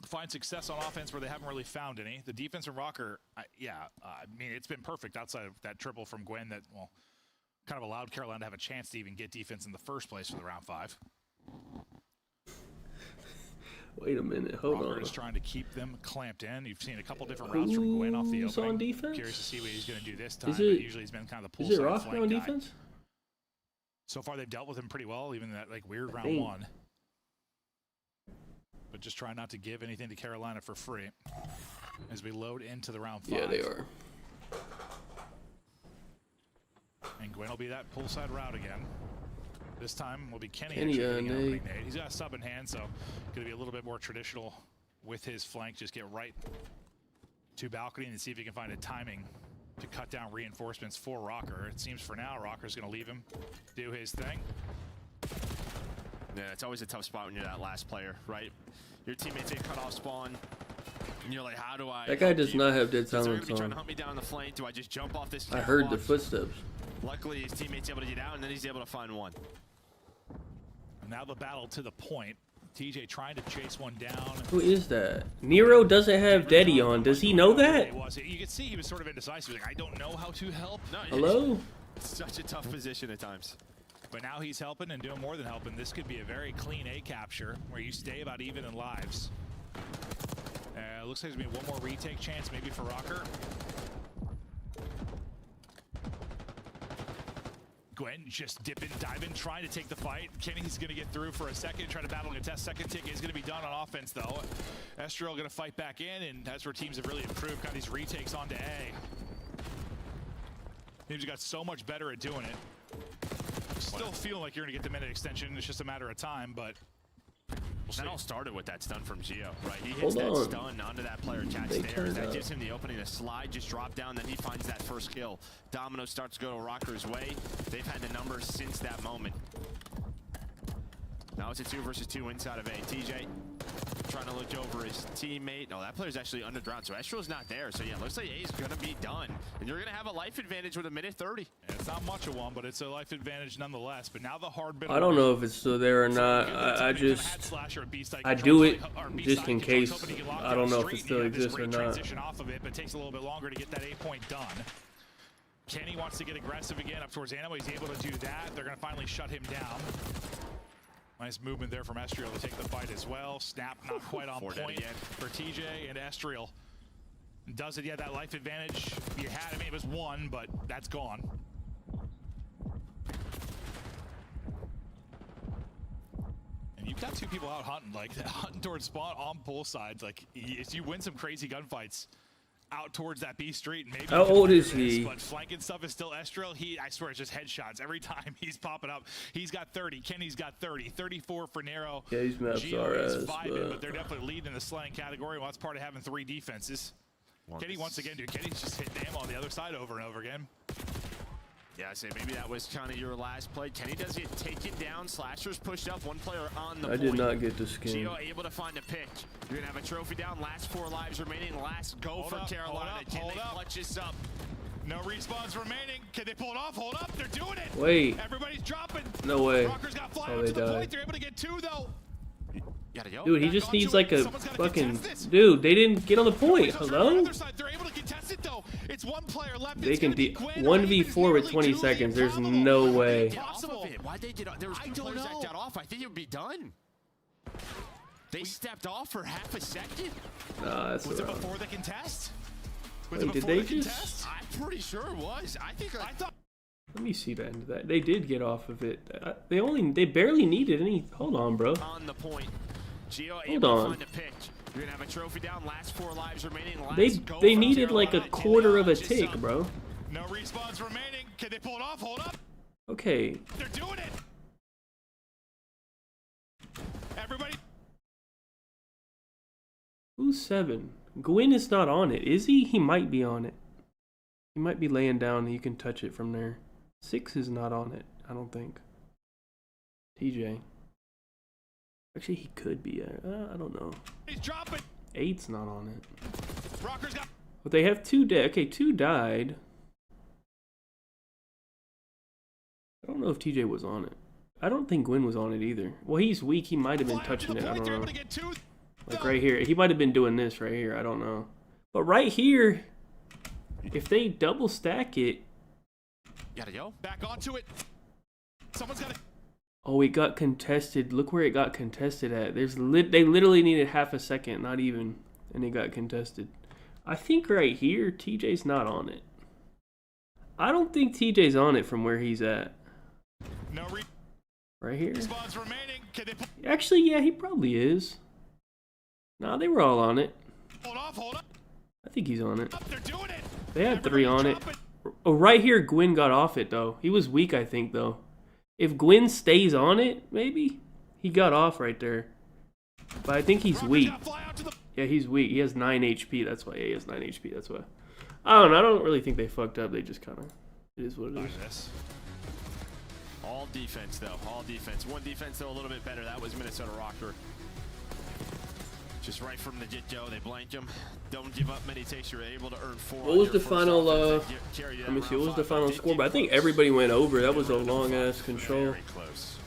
find success on offense where they haven't really found any? The defense from Rocker, I mean, it's been perfect outside of that triple from Gwen that, well, kind of allowed Carolina to have a chance to even get defense in the first place for the round 5. Wait a minute, hold Rocker on. is trying to keep them clamped in. You've seen a couple different routes from Gwen off the opening. On defense? Curious to see what he's going to do this time. Usually he's been kind of the pull Is it side Rocker flank on guy. defense? So far, they've dealt with him pretty well, even that like weird round 1. But just try not to give anything to Carolina for free as we load into the round 5. Yeah, they are. And Gwen will be that pull side route again. This time will be Kenny Kenny, actually getting an opening Nate. nade. He's got a sub in hand, so going to be a little bit more traditional with his flank. Just get right to balcony and see if he can find a timing to cut down reinforcements for Rocker. It seems for now Rocker's going to leave him do his thing. Yeah, it's always a tough spot when you're that last player, right? Your teammates get cut off spawn, and you're like, how do I... That guy does not have dead So they're silence gonna be trying to on. hunt me down the flank. Do I just jump off this I heard the catwalk? footsteps. Luckily, his teammate's able to get out, and then he's able to find one. Now the battle to the point. TJ trying to chase one down. Who is that? Nero doesn't have Daddy on. Does he know that? You can see he was sort of indecisive. Like, I don't know how to help. No, Hello? It's such a tough position at times. But now he's helping and doing more than helping. This could be a very clean A capture where you stay about even in lives. Looks like there's going to be one more retake chance maybe for Rocker. Gwen just dipping, diving, trying to take the fight. Kenny's going to get through for a second, try to battle and contest. Second ticket is going to be done on offense, though. Estriel going to fight back in, and that's where teams have really improved. Kind of these retakes onto A. Teams got so much better at doing it. Still feeling like you're going to get the minute extension. It's just a matter of time, but That all started with that stun from Gio, right? He hits Hold that on. stun onto that player catch They stairs. turned That up. gives him the opening to slide, just drop down, then he finds that first kill. Domino starts to go to Rocker's way. They've had the numbers since that moment. Now it's a 2 versus 2 inside of A. TJ trying to look over his teammate. No, that player's actually underground, so Estriel's not there. So yeah, looks like A's gonna be done. And you're gonna have a life advantage with a minute 30. Yeah, it's not much of one, but it's a life advantage nonetheless. But now the hard bit. I don't know if it's still there or not. I just I do it just in case. I don't know if it still exists or not. Transition off of it, but it takes a little bit longer to get that 8-point done. Kenny wants to get aggressive again up towards Animo. He's able to do that. They're going to finally shut him down. Nice movement there from Estriel to take the fight as well. Snap not quite on point for TJ and Estriel. Does it? Yeah, that life advantage you had. I mean, it was 1, but that's gone. And you've got 2 people out hunting, like hunting towards spawn on both sides. Like, if you win some crazy gunfights out towards that B street, and maybe How old is he? But flanking stuff is still Estriel. I swear, it's just headshots every time he's popping up. He's got 30. Kenny's got 30. 34 for Nero. Yeah, these maps Gio are is ass, 5, but they're but definitely leading the slaying category. Well, that's part of having 3 defenses. Kenny once again, dude. Kenny's just hitting ammo on the other side over and over again. Yeah, I say maybe that was kind of your last play. Kenny does get taken down. Slashers pushed up. 1 player on the I point. did not get the skin. Gio able to find a pick. You're going to have a trophy down. Last 4 lives remaining. Last go for Carolina. Can they clutch this up? No respawns remaining. Can they pull it off? Hold up. They're doing it. Wait. Everybody's dropping. No way. Rockers got fly Oh, out they to the died. point. They're able to get 2, though. Dude, he just needs like a fucking... Dude, they didn't get on the point. Hello? They can 1v4 with 20 seconds. There's no way. Why'd they get off? There was two players that got off. I think it would be done. They stepped off for half a second. Nah, that's Was it wrong. before the contest? Was Wait, it did before they the just... contest? I'm pretty sure it was. I thought. Let me see the end of that. They did get off of it. They barely needed any... Hold on, bro. On the point. Gio Hold on. find a pitch. You're gonna have a trophy down. Last 4 lives remaining. They needed like a quarter of a tick, bro. No respawns remaining. Can they pull it off? Hold up. Okay. They're doing it. Everybody. Who's 7? Gwyn is not on it, is he? He might be on it. He might be laying down and you can touch it from there. 6 is not on it, I don't think. TJ. Actually, he could be. I don't know. He's dropping. 8's not on it. Rocker's got. But they have 2 dead. Okay, 2 died. I don't know if TJ was on it. I don't think Gwyn was on it either. Well, he's weak. He might have been touching it. I don't know. Like right here. He might have been doing this right here. I don't know. But right here, if they double stack it. Gotta go. Back onto it. Someone's got it. Oh, it got contested. Look where it got contested at. They literally needed half a second, not even, and it got contested. I think right here, TJ's not on it. I don't think TJ's on it from where he's at. No right here. Respawns remaining. Can they Actually, yeah, he probably is. Nah, they were all on it. hold up. I think he's on it. They're doing it. They had 3 on it. Oh, right here, Gwyn got off it, though. He was weak, I think, though. If Gwyn stays on it, maybe? He got off right there. But I think he's weak. Yeah, he's weak. He has 9 HP. That's why. Yeah, he has 9 HP. That's why. I don't know. I don't really think they fucked up. They just kind of... It is what it is. All defense, though. All defense. One defense, though, a little bit better. That was Minnesota Rocker. Just right from the get-go, they blanked him. Don't give up many takes. You're able to earn 4. What was the final, let me see, what was the final score? But I think everybody went over. That was a long-ass control. Very close.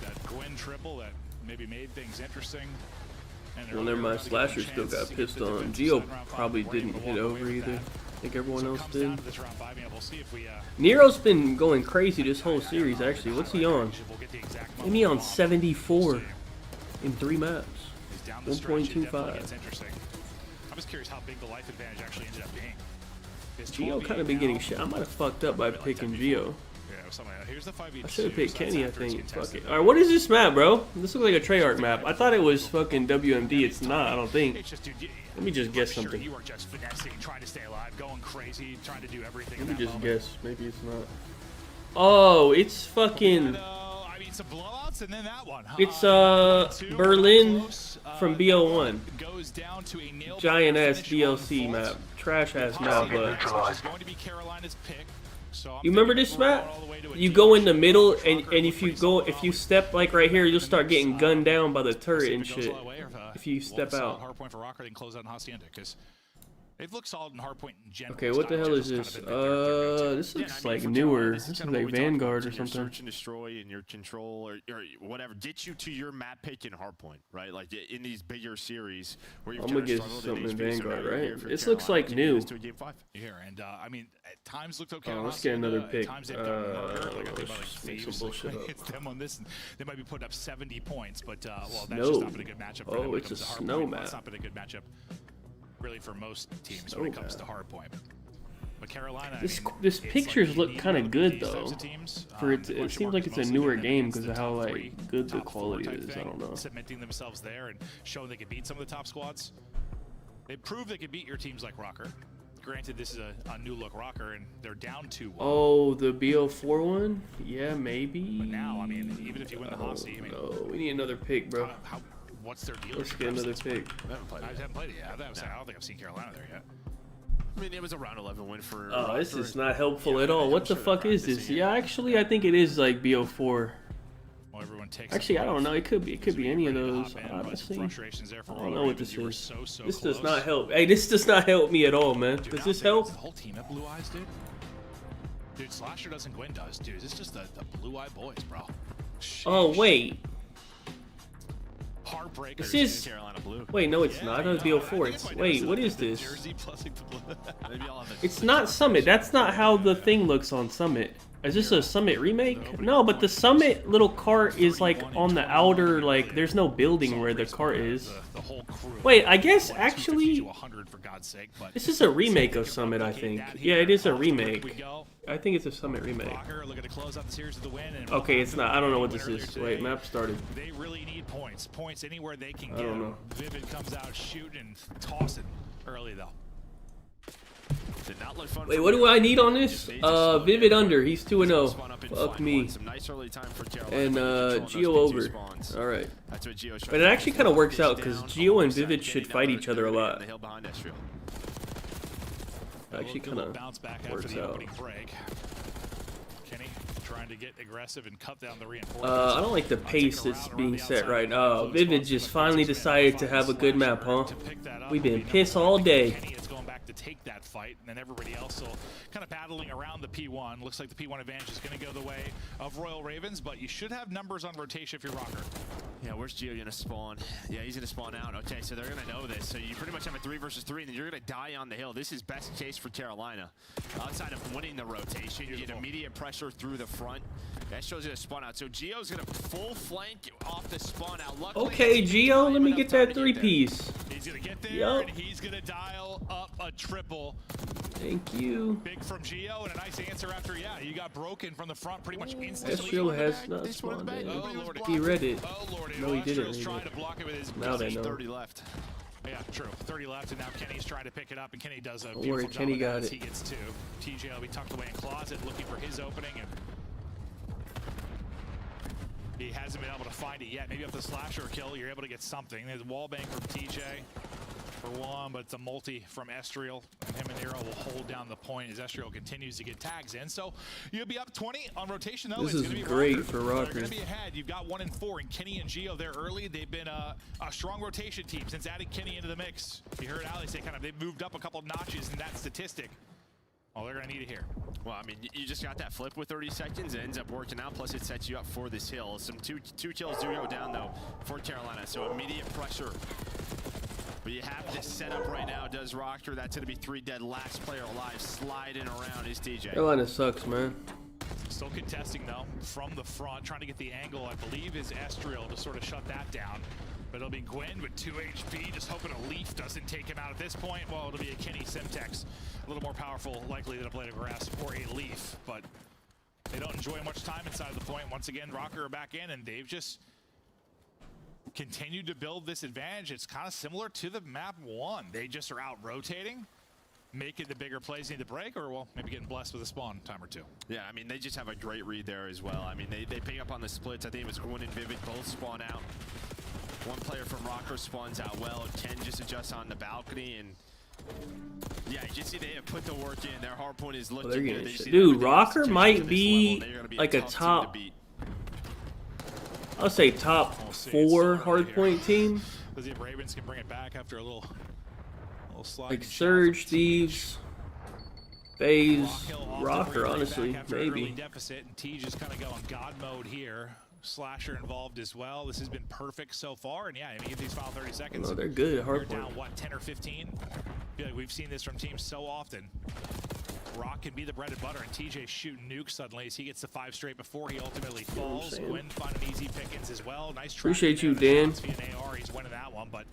That Gwyn triple that maybe made things interesting. Well, never mind. Slasher still got pissed on. Gio probably didn't hit over either. I think everyone else did. Nero's been going crazy this whole series, actually. What's he on? Isn't he on 74 in 3 maps? 1.25. I'm just curious how big the life advantage actually ended up being. Gio kind of been getting shit. I might have fucked up by picking Gio. I should have picked Kenny, I think. Fuck it. Alright, what is this map, bro? This looks like a Treyarch map. I thought it was fucking WMD. It's not, I don't think. Let me just guess something. You were just finessing, trying to stay alive, going crazy, trying to do everything. Let me just guess. Maybe it's not. Oh, it's fucking... I mean, some blowouts and then that one. It's Berlin from BO1. Giant ass DLC map. Trash ass map, but you remember this map? You go in the middle and if you step like right here, you'll start getting gunned down by the turret and shit. If you step out. Hardpoint for Rocker, then close out in Hacienda because they've looked solid in Hardpoint in general. Okay, what the hell is this? This looks like newer. This is like Vanguard or something. Search and destroy and your control or whatever gets you to your map pick in Hardpoint, right? Like in these bigger series where you've I'm gonna get something in Vanguard, right? This looks like new. Here and I mean, at times looked okay. Oh, let's get another pick. Times they've done murder. Like I think by like make some Faves, bullshit up. it's them on this. And they might be putting up 70 points, but well, that's just not been a good matchup. For them Oh, when it it's a comes to snow Hardpoint. map. It's not been a good matchup, really, for most teams when it comes to Hardpoint. But Carolina, This pictures look kind of good though. For it seems like it's a newer game because of how like good the quality is. I don't know. Cementing themselves there and showing they can beat some of the top squads. They proved they could beat your teams like Rocker. Granted, this is a new look Rocker, and they're down 2-1. Oh, the BO4 one? Yeah, maybe. But now, I mean, even if you win the Hossie, I mean, no, we need another pick, bro. What's their deal? Let's get another pick. I haven't played it yet. I don't think I've seen Carolina there yet. I mean, it was a round 11 win for. Oh, this is not helpful at all. What the fuck is this? Yeah, actually, I think it is like BO4. Well, everyone takes actually, I don't know. It could be any of those. Honestly, I don't know what this is. This does not help. Hey, this does not help me at all, man. Does this help? The whole team at Blue Eyes, dude. Dude, Slasher does and Gwen does, dude. It's just the Blue Eye boys, bro. Oh wait. Heartbreakers. This is. Carolina blue. Wait, no, it's not. It'll be 04. Wait, what is this? It's not Summit. That's not how the thing looks on Summit. Is this a Summit remake? No, but the Summit little cart is like on the outer, like there's no building where the cart is. Wait, I guess actually this is a remake of Summit, I think. Yeah, it is a remake. I think it's a Summit remake. Okay, it's not. I don't know what this is. Wait, map started. They really need points. Points anywhere they can I get. don't know. Vivid comes out shooting, tossing early though. Did not look fun. Wait, what do I need on this? Vivid under. He's 2-0. Fuck me. And Geo over. All right. But it actually kind of works out because Geo and Vivid should fight each other a lot. Actually, kind of works out. Kenny trying to get aggressive and cut down the reinforcements. I don't like the pace that's being set right now. Vivid just finally decided to have a good map, huh? We've been pissed all day. To take that fight, and then everybody else still kind of battling around the P1. Looks like the P1 advantage is going to go the way of Royal Ravens, but you should have numbers on rotation if you're Rocker. Yeah, where's Geo gonna spawn? Yeah, he's gonna spawn out. Okay, so they're gonna know this. So you pretty much have a 3 versus 3, and then you're gonna die on the hill. This is best case for Carolina. Outside of winning the rotation, you get immediate pressure through the front. That shows gonna spawn out. So Geo's gonna full flank off the spawn out. Luckily, Okay, Geo, let me get that 3-piece. He's gonna get there, and he's gonna dial up a triple. Thank you. Big from Geo, and a nice answer after, yeah, you got broken from the front pretty much instantly. Ezreal has not spawned in. He read it. No, he didn't read trying to block it with his now they know. 30 left. Yeah, true. 30 left, and now Kenny's trying to pick it up, and Kenny does a Don't beautiful worry, job Kenny of got that as it. he gets 2. TJ will be tucked away in closet, looking for his opening, and he hasn't been able to find it yet. Maybe up the slasher kill, you're able to get something. There's a wallbang from TJ for one, but it's a multi from Estriel, and him and Nero will hold down the point as Estriel continues to get tags in. So you'll be up 20 on rotation, though. This it's is gonna be great for They're Rocker. going to be ahead. You've got 1 and 4, and Kenny and Geo there early. They've been a strong rotation team since adding Kenny into the mix. You heard Ali say they've moved up a couple notches in that statistic. Oh, they're going to need it here. Well, I mean, you just got that flip with 30 seconds. It ends up working out. Plus, it sets you up for this hill. Some two kills do go down, though, for Carolina. So immediate pressure. But you have this setup right now, does Rocker. That's going to be 3 dead. Last player alive sliding around is TJ. Carolina sucks, man. Still contesting, though, from the front. Trying to get the angle, I believe, is Estriel to sort of shut that down. But it'll be Gwen with 2 HP, just hoping a Leaf doesn't take him out at this point. Well, it'll be a Kenny Simtex, a little more powerful, likely, than a Blade of Grass or a Leaf. But they don't enjoy much time inside the point. Once again, Rocker are back in, and they've just continued to build this advantage. It's kind of similar to the map 1. They just are out rotating, making the bigger plays need to break, or, well, maybe getting blessed with a spawn time or 2. Yeah, I mean, they just have a great read there as well. I mean, they pick up on the splits. I think it was Gwen and Vivid both spawn out. One player from Rocker spawns out well. Ken just adjusts on the balcony, and yeah, you just see they have put the work in. Their hardpoint is looking good. Dude, Rocker might be like a top, I'll say top 4 hardpoint team. Let's see if Ravens can bring it back after a little slide. Like Surge, Thieves, FaZe, Rocker, honestly, maybe. Deficit, and T just kind of going God mode here. Slasher involved as well. This has been perfect so far, and yeah, I mean, these final 30 seconds. No, they're good at You're hardpoint. down, what, 10 or 15? I feel like we've seen this from teams so often. Rock can be the bread and butter, and TJ shooting nukes suddenly as he gets the 5 straight before he ultimately falls. Gwen finding easy pickings as well. Nice try. Appreciate you, Dan. AR, he's winning that one, but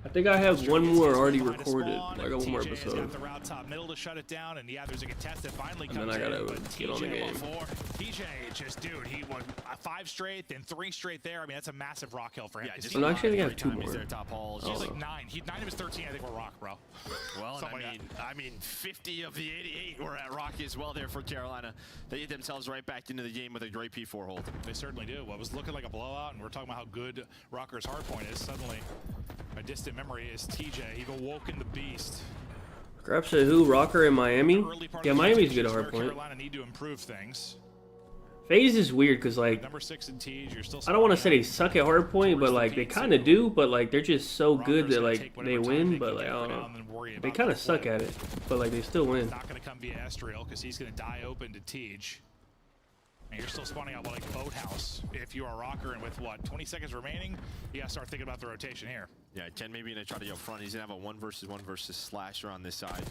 I think I have one more already recorded. I got one more TJ has got episode. the route top middle to shut it down, and yeah, there's a contest that finally And comes then I in, gotta but get on the TJ game. before. TJ just, dude, he won 5 straight, then 3 straight there. I mean, that's a massive rock hill for him. Yeah, just And actually, I think I have 2 more. He's like 9. 9 of his 13, I think, were rock, bro. Well, I mean, 50 of the 88 were at Rock as well there for Carolina. They get themselves right back into the game with a great P4 hold. They certainly do. What was looking like a blowout, and we're talking about how good Rocker's hardpoint is. Suddenly, my distant memory is TJ. He's awoken the beast. Grab said who? Rocker in Miami? Yeah, Miami's good at Where hardpoint. Carolina need to improve things. FaZe is weird because, like, Number 6 in Tej, you're still I don't want to say they suck at hardpoint, but, like, they kind of do, but, like, they're just so good that, like, they win, but, like, I don't know. They kind of suck at it, but, like, they still win. Not going to come via Estriel because he's going to die open to Tej. And you're still spawning out like Boathouse if you are Rocker, and with what, 20 seconds remaining, you gotta start thinking about the rotation here. Yeah, Ken maybe gonna try to go front. He's gonna have a 1v1 versus Slasher on this side.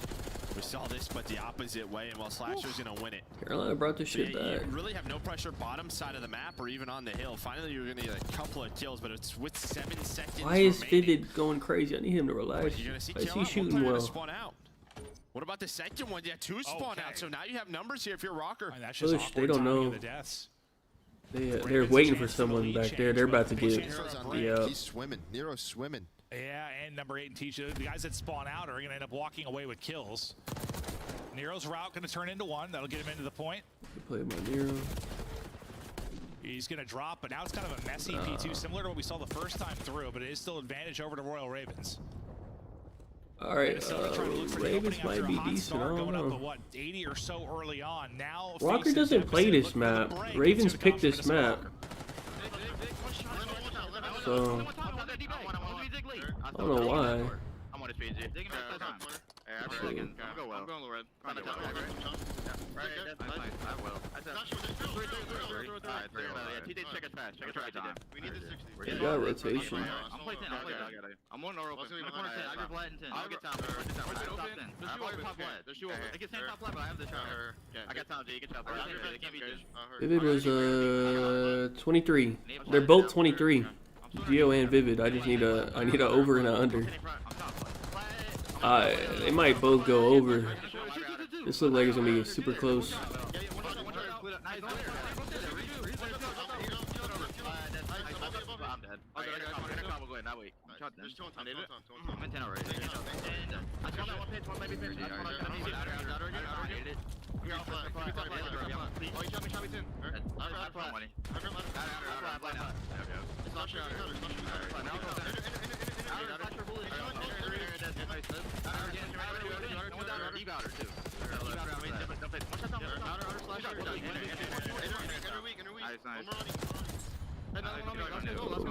We saw this, but the opposite way, and while Slasher's gonna win it. Carolina brought this shit back. You really have no pressure bottom side of the map or even on the hill. Finally, you're gonna get a couple of kills, but it's with 7 seconds Why is remaining. Vivid going crazy? I need him to relax. Why is he shooting well? Spawn out. What about the second one? Yeah, 2 spawn out. So now you have numbers here if you're Rocker. Push, they don't know. They're waiting for someone back there. They're about to get. Yeah. He's swimming. Nero's swimming. Yeah, and number 8 and Tisha, the guys that spawn out are going to end up walking away with kills. Nero's route going to turn into 1. That'll get him into the point. Play my Nero. He's going to drop, but now it's kind of a messy P2, similar to what we saw the first time through, but it is still advantage over the Royal Ravens. All right, Ravens might be decent. I don't know. Up, what, 80 or so early on. Now Rocker doesn't play this map. Ravens picked this map. So I don't know why. I'm on his PG. I'm going low red. I will. TJ, check it fast. Check it fast. We need the 60. They got rotation. I'm playing 10. I'm on our open. I'm going to 10. I got Vlad in 10. I'll get time. There's 2 open. I get 10 top left, but I have the shot. I got time, J. You get top left. They can't beat this. Vivid was 23. They're both 23. Geo and Vivid. I just need a over and a under. They might both go over. This looks like it's gonna be super close.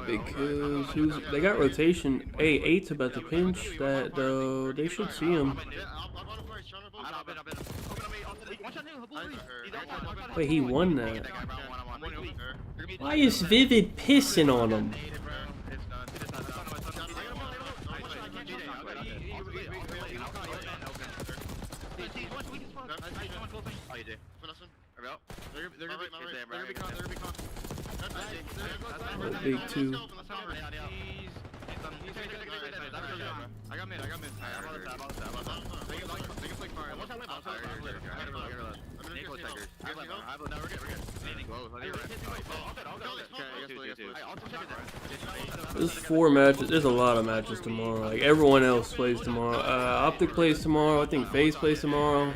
Big kills. They got rotation. Hey, 8's about to pinch that though. They should see him. Wait, he won that. Why is Vivid pissing on him? Big 2. I got mid. There's 4 matches. There's a lot of matches tomorrow. Like everyone else plays tomorrow. Optic plays tomorrow. I think FaZe plays tomorrow.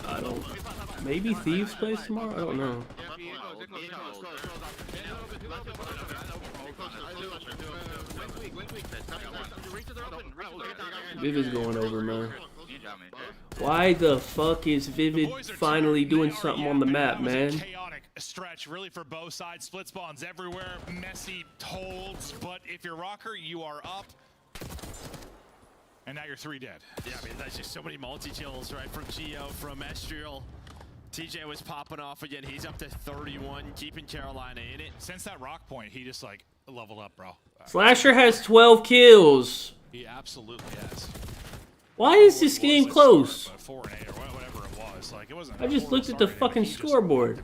I don't. Maybe Thieves plays tomorrow. I don't know. Vivid's going over, man. Why the fuck is Vivid finally doing something on the map, man? Chaotic stretch, really, for both sides. Split spawns everywhere, messy holds, but if you're Rocker, you are up. And now you're 3 dead. Yeah, I mean, that's just so many multi-kills, right? From Geo, from Estriel. TJ was popping off again. He's up to 31, keeping Carolina in it. Since that rock point, he just, like, leveled up, bro. Slasher has 12 kills. He absolutely has. Why is this game close? 4 and 8 or whatever it was. Like, it wasn't. I just looked at the fucking scoreboard.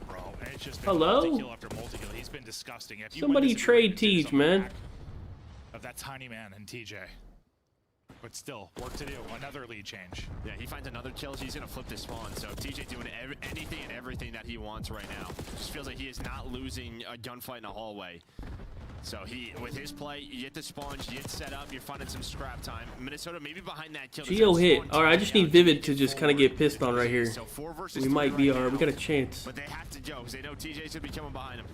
Hello? He's been disgusting. Somebody trade Tej, man. Of that tiny man and TJ. But still, work to do. Another lead change. Yeah, he finds another kill. He's going to flip this spawn. So TJ doing anything and everything that he wants right now. Just feels like he is not losing a gunfight in a hallway. So he, with his play, you get the spawns, you get set up, you're finding some scrap time. Minnesota maybe behind that kill. Geo hit. All right, I just need Vivid to just kind of get pissed on right here. We might be alright. We got a chance. But they have to go because they know TJ's going to be coming behind him.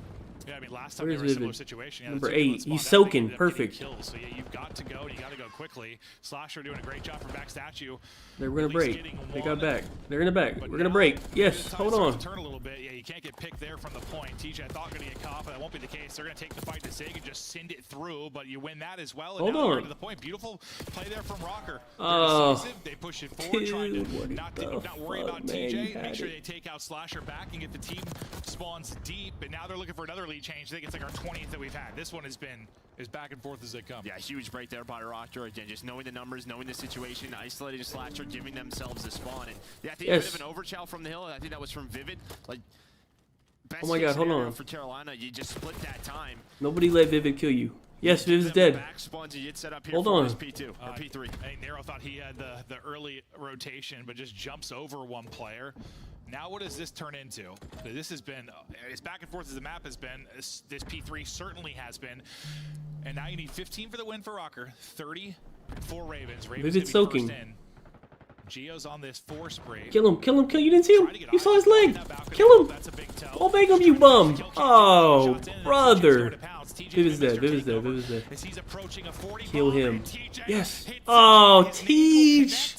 Yeah, I mean, last time Where they is were in a similar Vivid? situation. Yeah, Number the two 8. spawned He's out, soaking. they ended up getting Perfect. kills. So yeah, you've got to go, and you got to go quickly. Slasher doing a great job from back statue. They're gonna At least break. getting They one. got back. They're in the back. But We're gonna now, break. the Yes. tide Hold starts on. to turn a little bit. Yeah, you can't get picked there from the point. TJ, I thought going to get caught, but that won't be the case. They're going to take the fight to Sig and just send it through, but you win that as well. And Hold now they're on. to the point. Beautiful play there from Rocker. They're Oh, decisive. They push it forward, trying dude, to what not worry the about fuck, man? You TJ. had Make sure it. they take out Slasher back and get the team spawns deep. And now they're looking for another lead change. I think it's like our 20th that we've had. This one has been as back and forth as they come. Yeah, huge break there by Rocker. Again, just knowing the numbers, knowing the situation, isolating Slasher, giving themselves the spawn. And yeah, I think a bit of an overchow from the hill. I think that was from Vivid. Like, best Oh my case God, hold scenario on. for Carolina, you just split that time. Nobody let Vivid kill you. Yes, Vivid's dead. Back spawns you get set up here Hold for on. his P2 or P3. I think Nero thought he had the early rotation, but just jumps over one player. Now what does this turn into? This has been as back and forth as the map has been. This P3 certainly has been. And now you need 15 for the win for Rocker, 30 for Ravens. Ravens Vivid gonna be soaking. first in. Geo's on this 4 spray. Kill him. Kill him. Kill. You didn't see him. You saw his leg. Kill him. Ball bang him, you bum. Oh, brother. Vivid's dead. Vivid's dead. Vivid's dead. Kill him. Yes. Oh, Teach.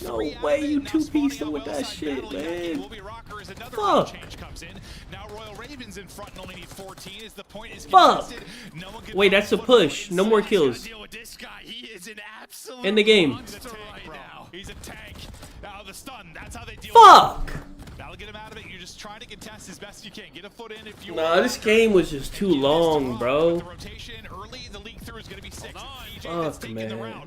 No way you two-pieced him with that shit, man. Fuck. Now Royal Ravens in front and only need 14 as the point is Fuck. contested. No one can Wait, that's a push. No more kills. deal with this guy. He is an absolute In the game. monster right now. He's a tank. Now the stun. That's how they deal Fuck. with it. That'll get him out of it. You're just trying to contest as best you can. Get a foot in if you Nah, this game was just too long, bro. The rotation early, the leak through is going to be 6. Fuck, man.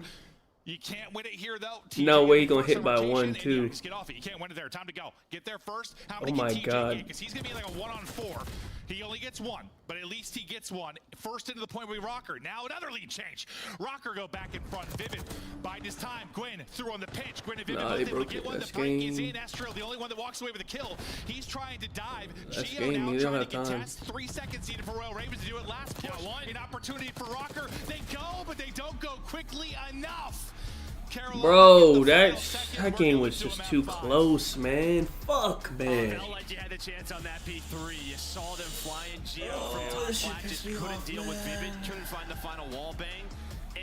You can't win it here, though. No TJ way he in gonna first hit by rotation, 1, and yeah, too. just get off it. You can't win it there. Time to go. Get there first. How Oh many my can TJ God. get? Because he's going to be like a 1-on-4. He only gets 1, but at least he gets 1. First into the point with Rocker. Now another lead change. Rocker go back in front. Vivid biding his time. Gwyn through on the pinch. Gwyn and Vivid Nah, both they able to broke get it. one. The That's break is game. in. Astral, the only one that walks away with a kill. He's trying to dive. That's Geo game. now They don't trying have to time. contest. 3 seconds needed for Royal Ravens to do it. Last push. An opportunity for Rocker. They go, but they don't go quickly enough. Bro, that game was just too close, man. Fuck, man. Felt like you had the chance on that P3. You saw them flying. Geo from top that shit flat pissed just me couldn't off, deal with man. Vivid. Couldn't find the final wall bang.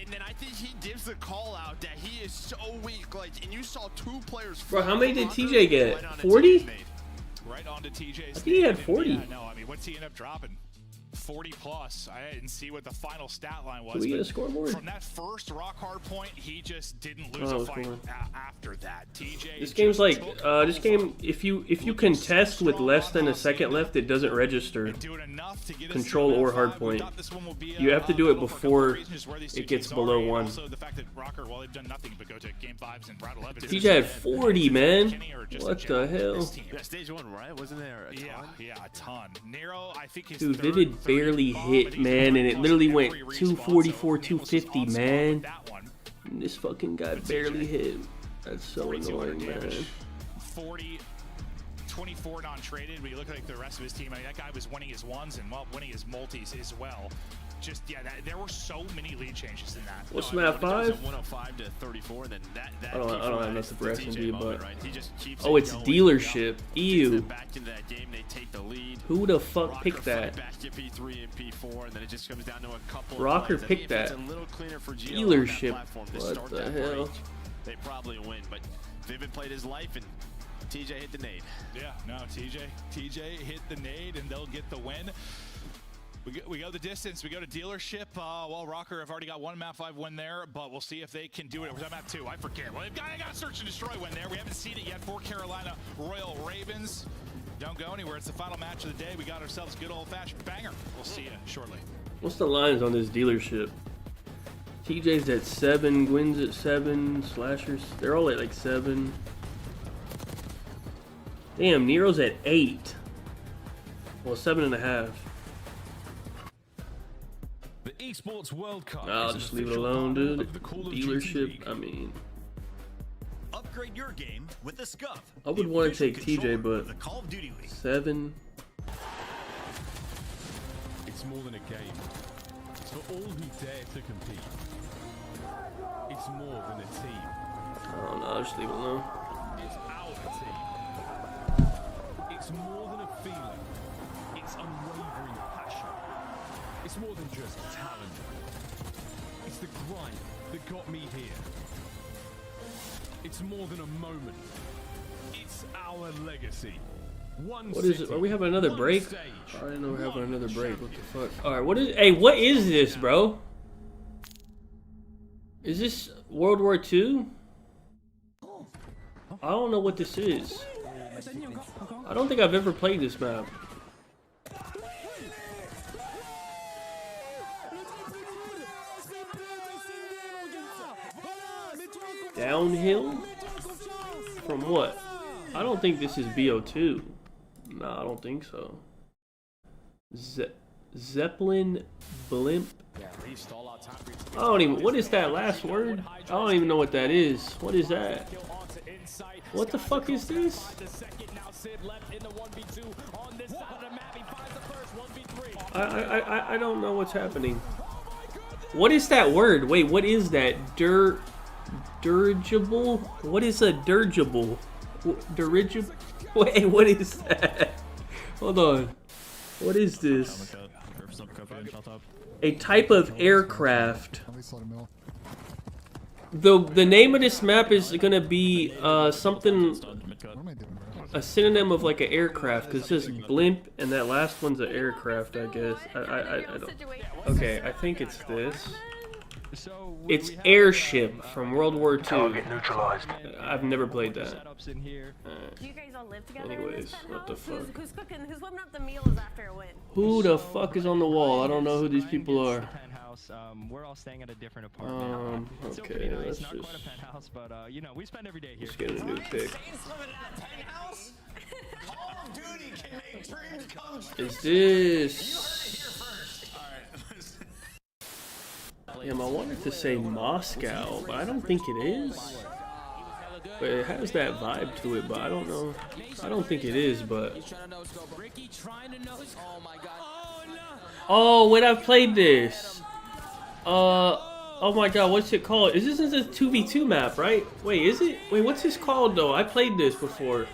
And then I think he gives the call out that he is so weak. Like, and you saw 2 players. Bro, how many did Rocker TJ get? right onto 40? TJ's nade. Right onto TJ's. I think he had nade. 40. Yeah, no, I mean, what's he end up dropping? 40 plus. I didn't see what the final stat line was. Can we get but a scoreboard? From that first rock hard point, he just didn't lose Oh, a fight cool. after that. TJ. This game's just like, took this game, if you contest with less than a second left, it doesn't register control or hardpoint. You have to do it before it gets below 1. Also, the fact that Rocker, well, they've done nothing but go to game 5s and round 11. TJ had 40, man. What the hell? Yeah, stage 1, right? Wasn't there a ton? Yeah, a ton. Nero, I think his Dude, third Vivid barely hit, man, and it literally went 244, 250, man. And this fucking guy barely hit. That's so annoying, man. 40, 24 non-traded, but you look like the rest of his team. I mean, that guy was winning his ones and winning his multis as well. Just, yeah, there were so many lead changes in that. What's map 5? 105 to 34, and then that I don't have P4 is nothing the for TJ SMG, moment, but right? He just keeps oh, it it's going, dealership. Gets Ew. them back into that game, they take the lead. Who the fuck Rocker picked that? fight back to P3 and P4, and then it just comes down to a couple. Rocker of plays. picked I think that. if it's a little cleaner for Geo on that Dealership. platform to What start the that hell? break, they probably win, but Vivid played his life, and TJ hit the nade. Yeah, no, TJ hit the nade, and they'll get the win. We go the distance. We go to dealership. Well, Rocker have already got 1 map 5 win there, but we'll see if they can do it. We're on map 2. I forget. Well, they've got a search and destroy win there. We haven't seen it yet for Carolina Royal Ravens. Don't go anywhere. It's the final match of the day. We got ourselves a good old-fashioned banger. We'll see you shortly. What's the lines on this dealership? TJ's at 7, Gwyn's at 7, Slashers, they're all at like 7. Damn, Nero's at 8. Well, 7.5. The Esports World Cup. I'll is an just leave it official alone, partner dude. of the Call of Duty Dealership, League. I mean, Upgrade your game with the Scuff. I would want to take TJ, controller but of the Call of Duty League. 7. It's more than a game. It's for all who dare to compete. It's more than a team. I don't know, I'll just leave it alone. It's our team. It's more than a feeling. It's unwavering passion. It's more than just talent. It's the grind that got me here. It's more than a moment. It's our legacy. What is it? Are we having another break? I didn't know we're having another break. What the fuck? Alright, what is... Hey, what is this, bro? Is this World War II? I don't know what this is. I don't think I've ever played this map. Downhill? From what? I don't think this is BO2. No, I don't think so. Zeppelin blimp. I don't even. What is that last word? I don't even know what that is. What is that? What the fuck is this? I don't know what's happening. What is that word? Wait, what is that? Dirigible? What is a dirigible? Dirigible? Wait, what is that? Hold on. What is this? A type of aircraft. The name of this map is gonna be something, a synonym of like an aircraft, because it says blimp and that last one's an aircraft, I guess. I don't. Okay, I think it's this. It's Airship from World War II. Target neutralized. I've never played that. Do you guys all live together? Anyways, what the fuck? Who's cooking? Who's whipping up the meals after a win? Who the fuck is on the wall? I don't know who these people are. We're all staying at a different apartment. Okay, let's not quite a penthouse, but you know, we spend every day here. Let's get a new pick. Is this? Damn, I wanted to say Moscow, but I don't think it is. But it has that vibe to it, but I don't know. I don't think it is, but... Oh, when I've played this. Oh my god, what's it called? Is this a 2v2 map, right? Wait, is it? Wait, what's this called, though? I played this before.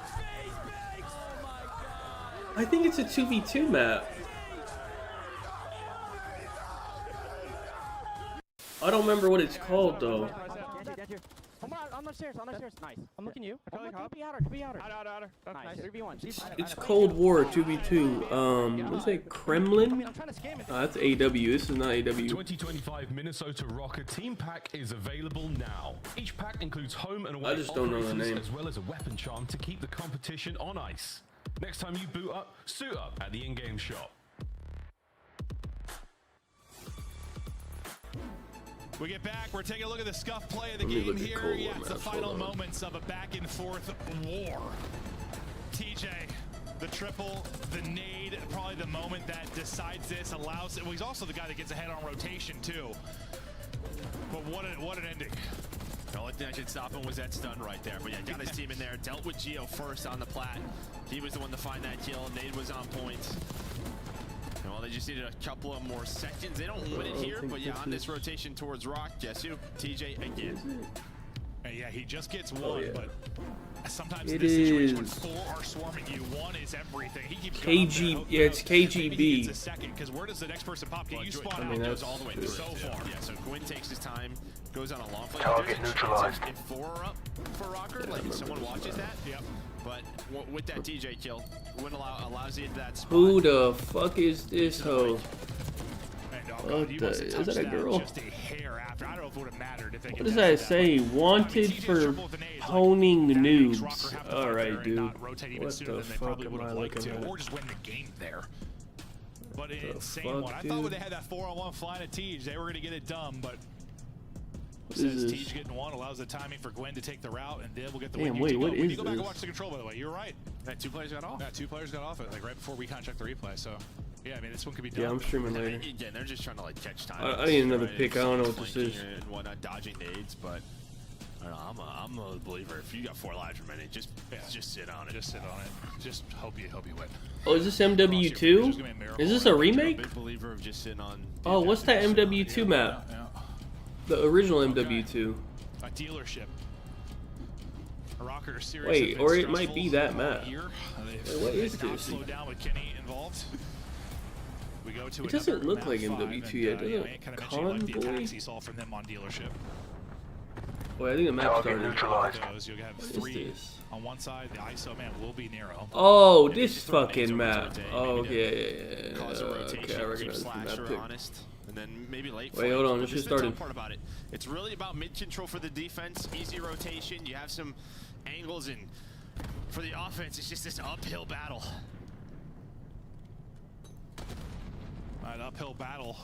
I think it's a 2v2 map. I don't remember what it's called, though. On the stairs, nice. I'm looking you. Be outer. Nice. 3v1. It's Cold War 2v2. What's that? Kremlin? That's AW. This is not AW. 2025 Minnesota Rocker Team Pack is available now. Each pack includes home and away I just don't know the name. as well as a weapon charm to keep the competition on ice. Next time you boot up, suit up at the in-game shop. We get back, we're taking a look at the scuff play of the game here. Yeah, it's the final moments of a back and forth war. TJ, the triple, the nade, probably the moment that decides this, allows it. Well, he's also the guy that gets ahead on rotation too. But what an ending. The only thing I should stop him was that stun right there. But yeah, got his team in there, dealt with Geo first on the plat. He was the one to find that kill, nade was on point. Well, they just needed a couple of more seconds. They don't win it here, but yeah, on this rotation towards Rock, guess who? TJ again. And yeah, he just gets one, but sometimes it in this situation when is. 4 are swarming you, 1 is everything. He keeps KG, yeah, it's KGB. a second, because where does the next person pop? Can you spawn I mean, out? that's Goes all the way good. so far. Yeah, so Gwyn takes his time, goes on a long flight. Target neutralized. If 4 are up for Rocker, like if someone watches that. Yep. But with that TJ kill, Gwyn allows you into that spot. Who the fuck is this hoe? What He the? must have Is touched that a girl? Just a hair after. I don't know if it would have mattered if they What does that say? Wanted for honing noobs. Alright, dude. What the fuck am I looking at? Or just win the game there. But an insane fuck, one. I thought when dude? they had that 4-on-1 flying at Tej, they were going to get it done, but What says is Tej this? getting one allows the timing for Gwen to take the route, and then we'll get the Damn, win. wait, what When is you go back and this? watch the control, by the way, you're right. Yeah, 2 players got off. Yeah, 2 players got off it, like right before we kind of checked the replay, so yeah, I mean, this one could be done. Yeah, I'm streaming later. Again, they're just trying to like catch time. I need another pick. I don't know what this is. And whatnot, dodging nades, but I don't know, I'm a believer. If you got 4 lives remaining, just sit on it. Just sit on it. Just hope you win. Oh, is this MW2? Is this a remake? Big believer of just sitting on. Oh, what's that MW2 map? The original MW2. A dealership. A Rocker series. Wait, or it might be that map. Year. Wait, what is this? Slow down with Kenny involved. We go to It doesn't another look map like 5, MW2 yet, does you know, it? Ant kind of mentioned you like the Convoy? attacks he saw from them on dealership. Wait, I think the map started. Those, you'll have What is 3 this? on one side. The ISO man will be Nero. Oh, Maybe this just throw fucking nades over map. to a day, Oh, maybe to okay, yeah. Cause a rotation, Okay, I keep recognize the map Slasher pick. honest, and then maybe late. Wait, hold on, This this is just the started. tough part about it. It's really about mid control for the defense, easy rotation. You have some angles, and for the offense, it's just this uphill battle. An uphill battle.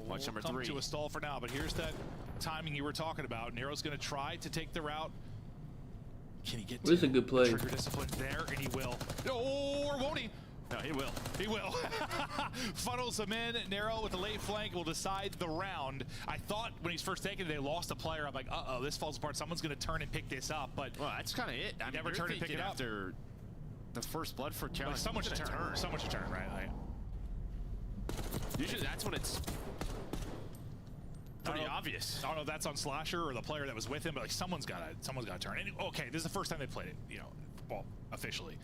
Watch number come 3. to a stall for now, but here's that timing you were talking about. Nero's going to try to take the route. Can he get This is to a good play. trigger discipline there? And he will. Oh, or won't he? No, he will. He will. Funnels him in. Nero with the late flank will decide the round. I thought when he's first taken, they lost a player. I'm like, uh-oh, this falls apart. Someone's going to turn and pick this up. But well, that's kind of it. I never turn and pick it up. After the first blood for Kelly. Like, someone should turn. Someone should turn, right? Like, usually that's when it's pretty obvious. I don't know if that's on Slasher or the player that was with him, but like someone's got to turn. And, okay, this is the first time they played it, you know, well, officially.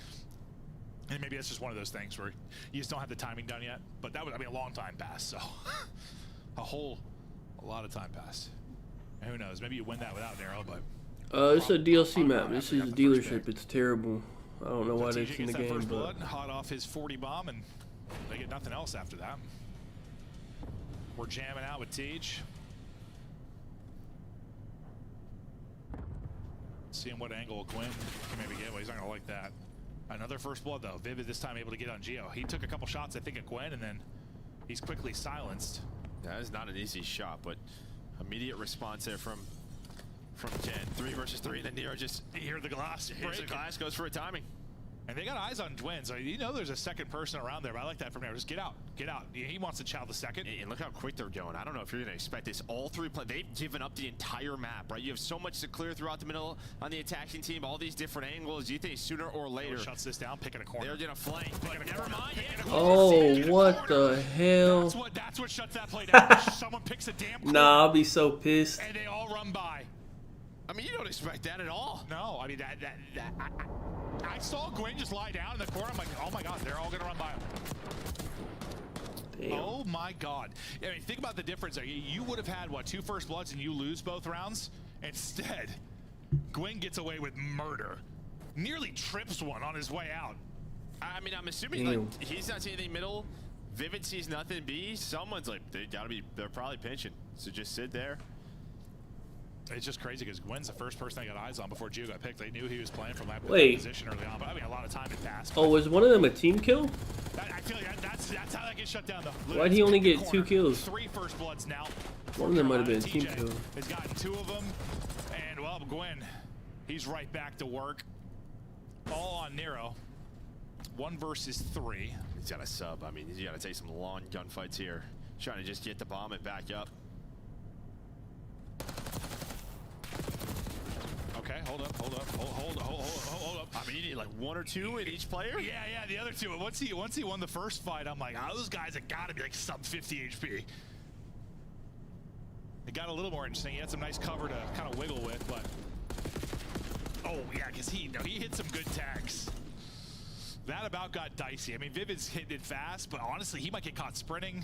And maybe that's just one of those things where you just don't have the timing done yet. But that was, I mean, a long time passed, so a lot of time passed. And who knows? Maybe you win that without Nero, but This is a DLC map. This is a dealership. It's terrible. I don't know why so it's TJ in the gets that game, first but blood, hot off his 40 bomb, and they get nothing else after that. We're jamming out with Tej. Seeing what angle Gwen can maybe get. Well, he's not going to like that. Another first blood, though. Vivid this time able to get on Geo. He took a couple shots, I think, at Gwen, and then he's quickly silenced. That is not an easy shot, but immediate response there from Jen. 3 versus 3, and then Nero just hear the glass hits the glass, goes for a timing. And they got eyes on Gwen, so you know there's a second person around there, but I like that from Nero. Just get out, get out. He wants to chow the second. And look how quick they're going. I don't know if you're going to expect this. All 3 they've given up the entire map, right? You have so much to clear throughout the middle on the attacking team, all these different angles. You think sooner or later shuts this down, picking a corner. They're going to flank, but never mind. oh, what the hell? That's what shuts that play down. Someone picks a damn corner. Nah, I'll be so pissed. And they all run by. I mean, you don't expect that at all. No, I mean, I saw Gwen just lie down in the corner. I'm like, oh my God, they're all gonna run by him. Damn. Oh my God. I mean, think about the difference there. You would have had, what, 2 first bloods and you lose both rounds? Instead, Gwen gets away with murder. Nearly trips one on his way out. I mean, I'm assuming like he's not seeing anything middle. Vivid sees nothing. B, someone's like, they're probably pinching. So just sit there. It's just crazy because Gwen's the first person they got eyes on before Gio got picked. They knew he was playing from that position early on, but I mean, a lot of time had passed. Oh, was one of them a team kill? I feel like that's how that gets shut down, though. Why'd he only get 2 kills? 3 first bloods now. One of them might have been a team TJ kill. has gotten 2 of them, and well, Gwen, he's right back to work. All on Nero. 1 versus 3. He's got a sub. I mean, he's got to take some long gunfights here. Trying to just get the bomb and back up. Okay, hold up. Hold up. I mean, you need like 1 or 2 in each player? Yeah, the other 2. Once he won the first fight, I'm like, those guys have got to be like sub 50 HP. It got a little more interesting. He had some nice cover to kind of wiggle with, but oh yeah, because he hit some good tags. That about got dicey. I mean, Vivid's hitting it fast, but honestly, he might get caught sprinting.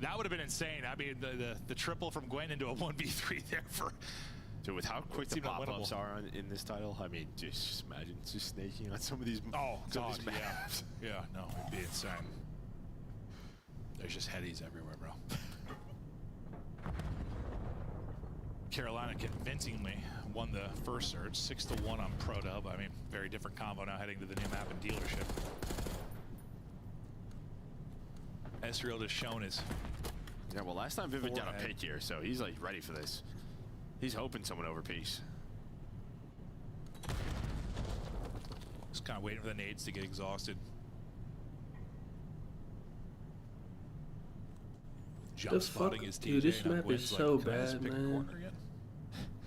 That would have been insane. I mean, the triple from Gwen into a 1v3 there for. Dude, with how quick the pop-ups are in this title, I mean, just imagine just snaking on some of these. Oh God, these maps. Yeah, no, it'd be insane. There's just headies everywhere, bro. Carolina convincingly won the first search, 6-1 on Pro Dub. I mean, very different combo now heading to the new map and dealership. Ezreal just shown his. Yeah, well, last time Vivid got a pick here, so he's like ready for this. He's hoping someone overpeaks. Just kind of waiting for the nades to get exhausted. Jump spotting is TJ. Dude, this map is so bad, man.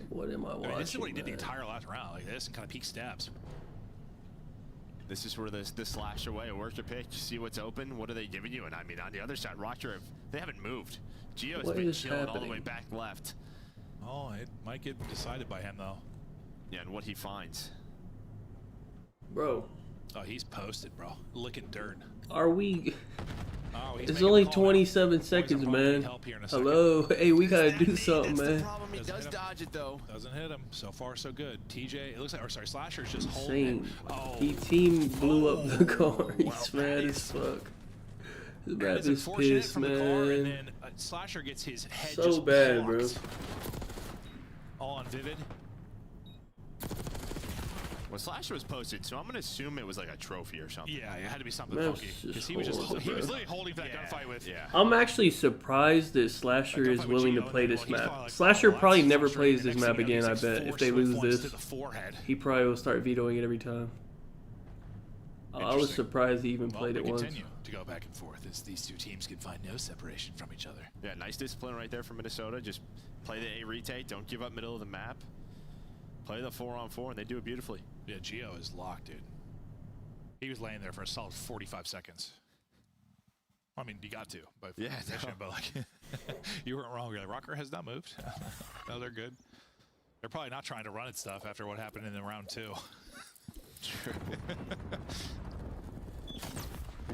What am I watching? I mean, this is what he did the entire last round, like this, and kind of peek steps. This is where the slash away, work your pick, see what's open. What are they giving you? And I mean, on the other side, Rocker, they haven't moved. Gio's been chilling all the way back left. Oh, it might get decided by him, though. Yeah, and what he finds. Bro. Oh, he's posted, bro. Licking dirt. Are we... Oh, he's It's making only the call now. 27 seconds, man. Hello. Hey, we gotta do something, man. He does dodge it though. Doesn't hit him. So far, so good. TJ, it looks like, or sorry, Slasher's just holding Insane. it. Oh, He team blew up the car. He's mad as fuck. His map is is unfortunate pissed, from the car, and man. then Slasher gets his head So just bad, bro. blocked. All on Vivid. Well, Slasher was posted, so I'm gonna assume it was like a trophy or something. Yeah, it had to be something That's funky just because he was horrible, literally bro. holding for that gunfight with. Yeah. I'm actually surprised that Slasher is willing to play this map. Slasher probably never plays this map again, I bet. If they lose this, he probably will start vetoing it every time. I was surprised he even played it once. Continue to go back and forth as these two teams can find no separation from each other. Yeah, nice discipline right there from Minnesota. Just play the A retake. Don't give up middle of the map. Play the 4-on-4, and they do it beautifully. Yeah, Gio is locked, dude. He was laying there for a solid 45 seconds. I mean, you got to, but yeah, but like, you weren't wrong. You're like, Rocker has not moved. No, they're good. They're probably not trying to run at stuff after what happened in the round 2. True.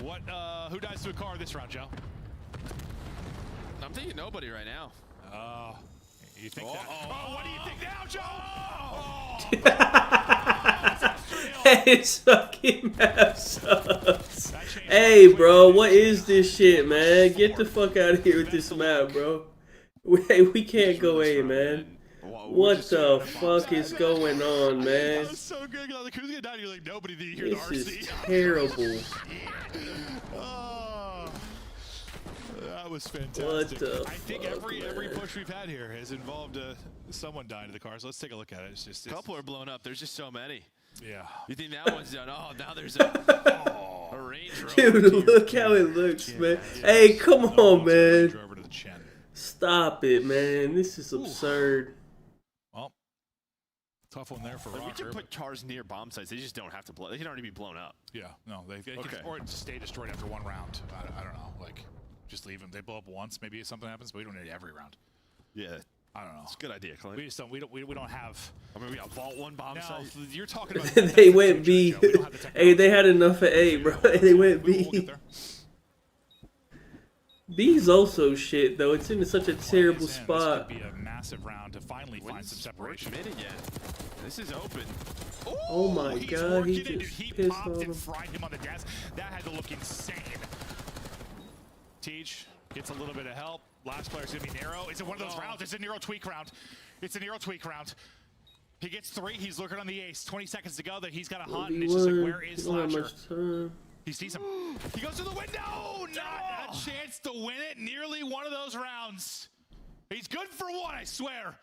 What? Who dies to a car this round, Joe? I'm thinking nobody right now. You think that? Oh, what do you think now, Joe? This fucking map sucks. Hey, bro, what is this shit, man? Get the fuck out of here with this map, bro. We can't go A, man. What the fuck is going on, man? That was so good. Like, who's gonna die? You're like, nobody did hear the RC. This is terrible. That was fantastic. What the I think fuck, every man? push we've had here has involved someone dying to the cars. Let's take a look at it. It's just A couple are blown up. There's just so many. Yeah. You think that one's done? Oh, now there's a Range Rover. Dude, look how it looks, man. Hey, come on, man. Stop it, man. This is absurd. Well, tough one there for Like, we Rocker. can put cars near bomb sites. They just don't have to blow. They can already be blown up. Yeah, no, they can, Okay. or stay destroyed after one round. I don't know. Like, just leave them. They blow up once, maybe something happens, but we don't need every round. Yeah. I don't know. It's a good idea, Clint. We just don't. We don't have. I mean, we got vault one bomb site. You're talking about. They went B. Hey, they had enough at A, bro. They went B. B's also shit, though. It's in such a terrible spot. This could be a massive round to finally find some separation. Mid again. This is open. Oh my god, he He just pissed popped on and him. fried him on the desk. That had to look insane. Teach gets a little bit of help. Last player's gonna be Nero. Is it one of those rounds? It's a Nero tweak round. It's a Nero tweak round. He gets 3. He's looking on the ace. 20 seconds to go. That he's got a hunt, and it's just like, where is Slasher? He sees him. He goes to the window. Not a chance to win it. Nearly one of those rounds. He's good for one, I swear.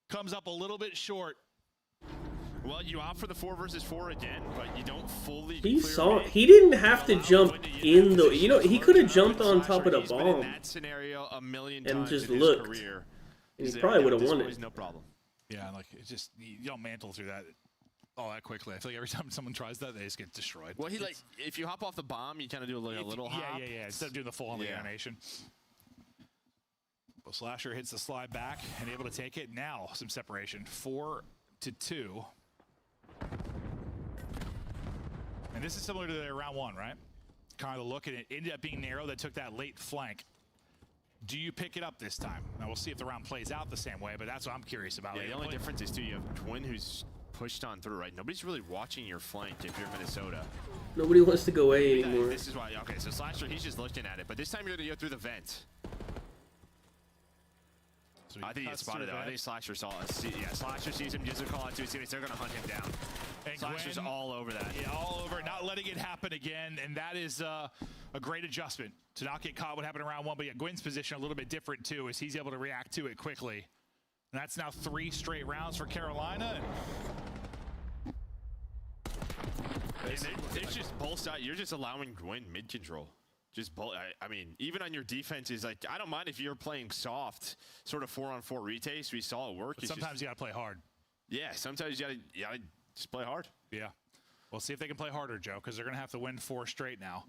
Comes up a little bit short. Well, you opt for the 4 versus 4 again, but you don't fully. He saw. He didn't have to jump in the. You know, he could have jumped on top of the bomb That scenario a million and times just in his looked. career. And he He's probably like, would have this won boy's it. No problem. Yeah, like it's just you don't mantle through that all that quickly. I feel like every time someone tries that, they just get destroyed. Well, he like if you hop off the bomb, you kind of do a little hop. Yeah. Instead of doing the full on the animation. Well, Slasher hits the slide back and able to take it. Now some separation, 4-2. And this is similar to the round 1, right? Kind of the look, and it ended up being Nero that took that late flank. Do you pick it up this time? Now we'll see if the round plays out the same way, but that's what I'm curious about. Yeah, the only difference is too you have Twin who's pushed on through, right? Nobody's really watching your flank if you're Minnesota. Nobody wants to go A anymore. This is why. Okay, so Slasher, he's just looking at it, but this time you're gonna go through the vent. So I think it's spotted though. I think Slasher saw it. Yeah, Slasher sees him, gives a call out to his teammates. They're gonna hunt him down. And Slasher's Gwen, all over that. Yeah, all over, not letting it happen again, and that is a great adjustment to not get caught what happened in round 1. But yeah, Gwen's position a little bit different too, as he's able to react to it quickly. And that's now 3 straight rounds for Carolina. It's just both sides. You're just allowing Gwen mid control. Just I mean, even on your defenses, like I don't mind if you're playing soft, sort of 4-on-4 retakes. We saw it work. But sometimes you gotta play hard. Yeah, sometimes you gotta just play hard. Yeah, we'll see if they can play harder, Joe, because they're gonna have to win 4 straight now.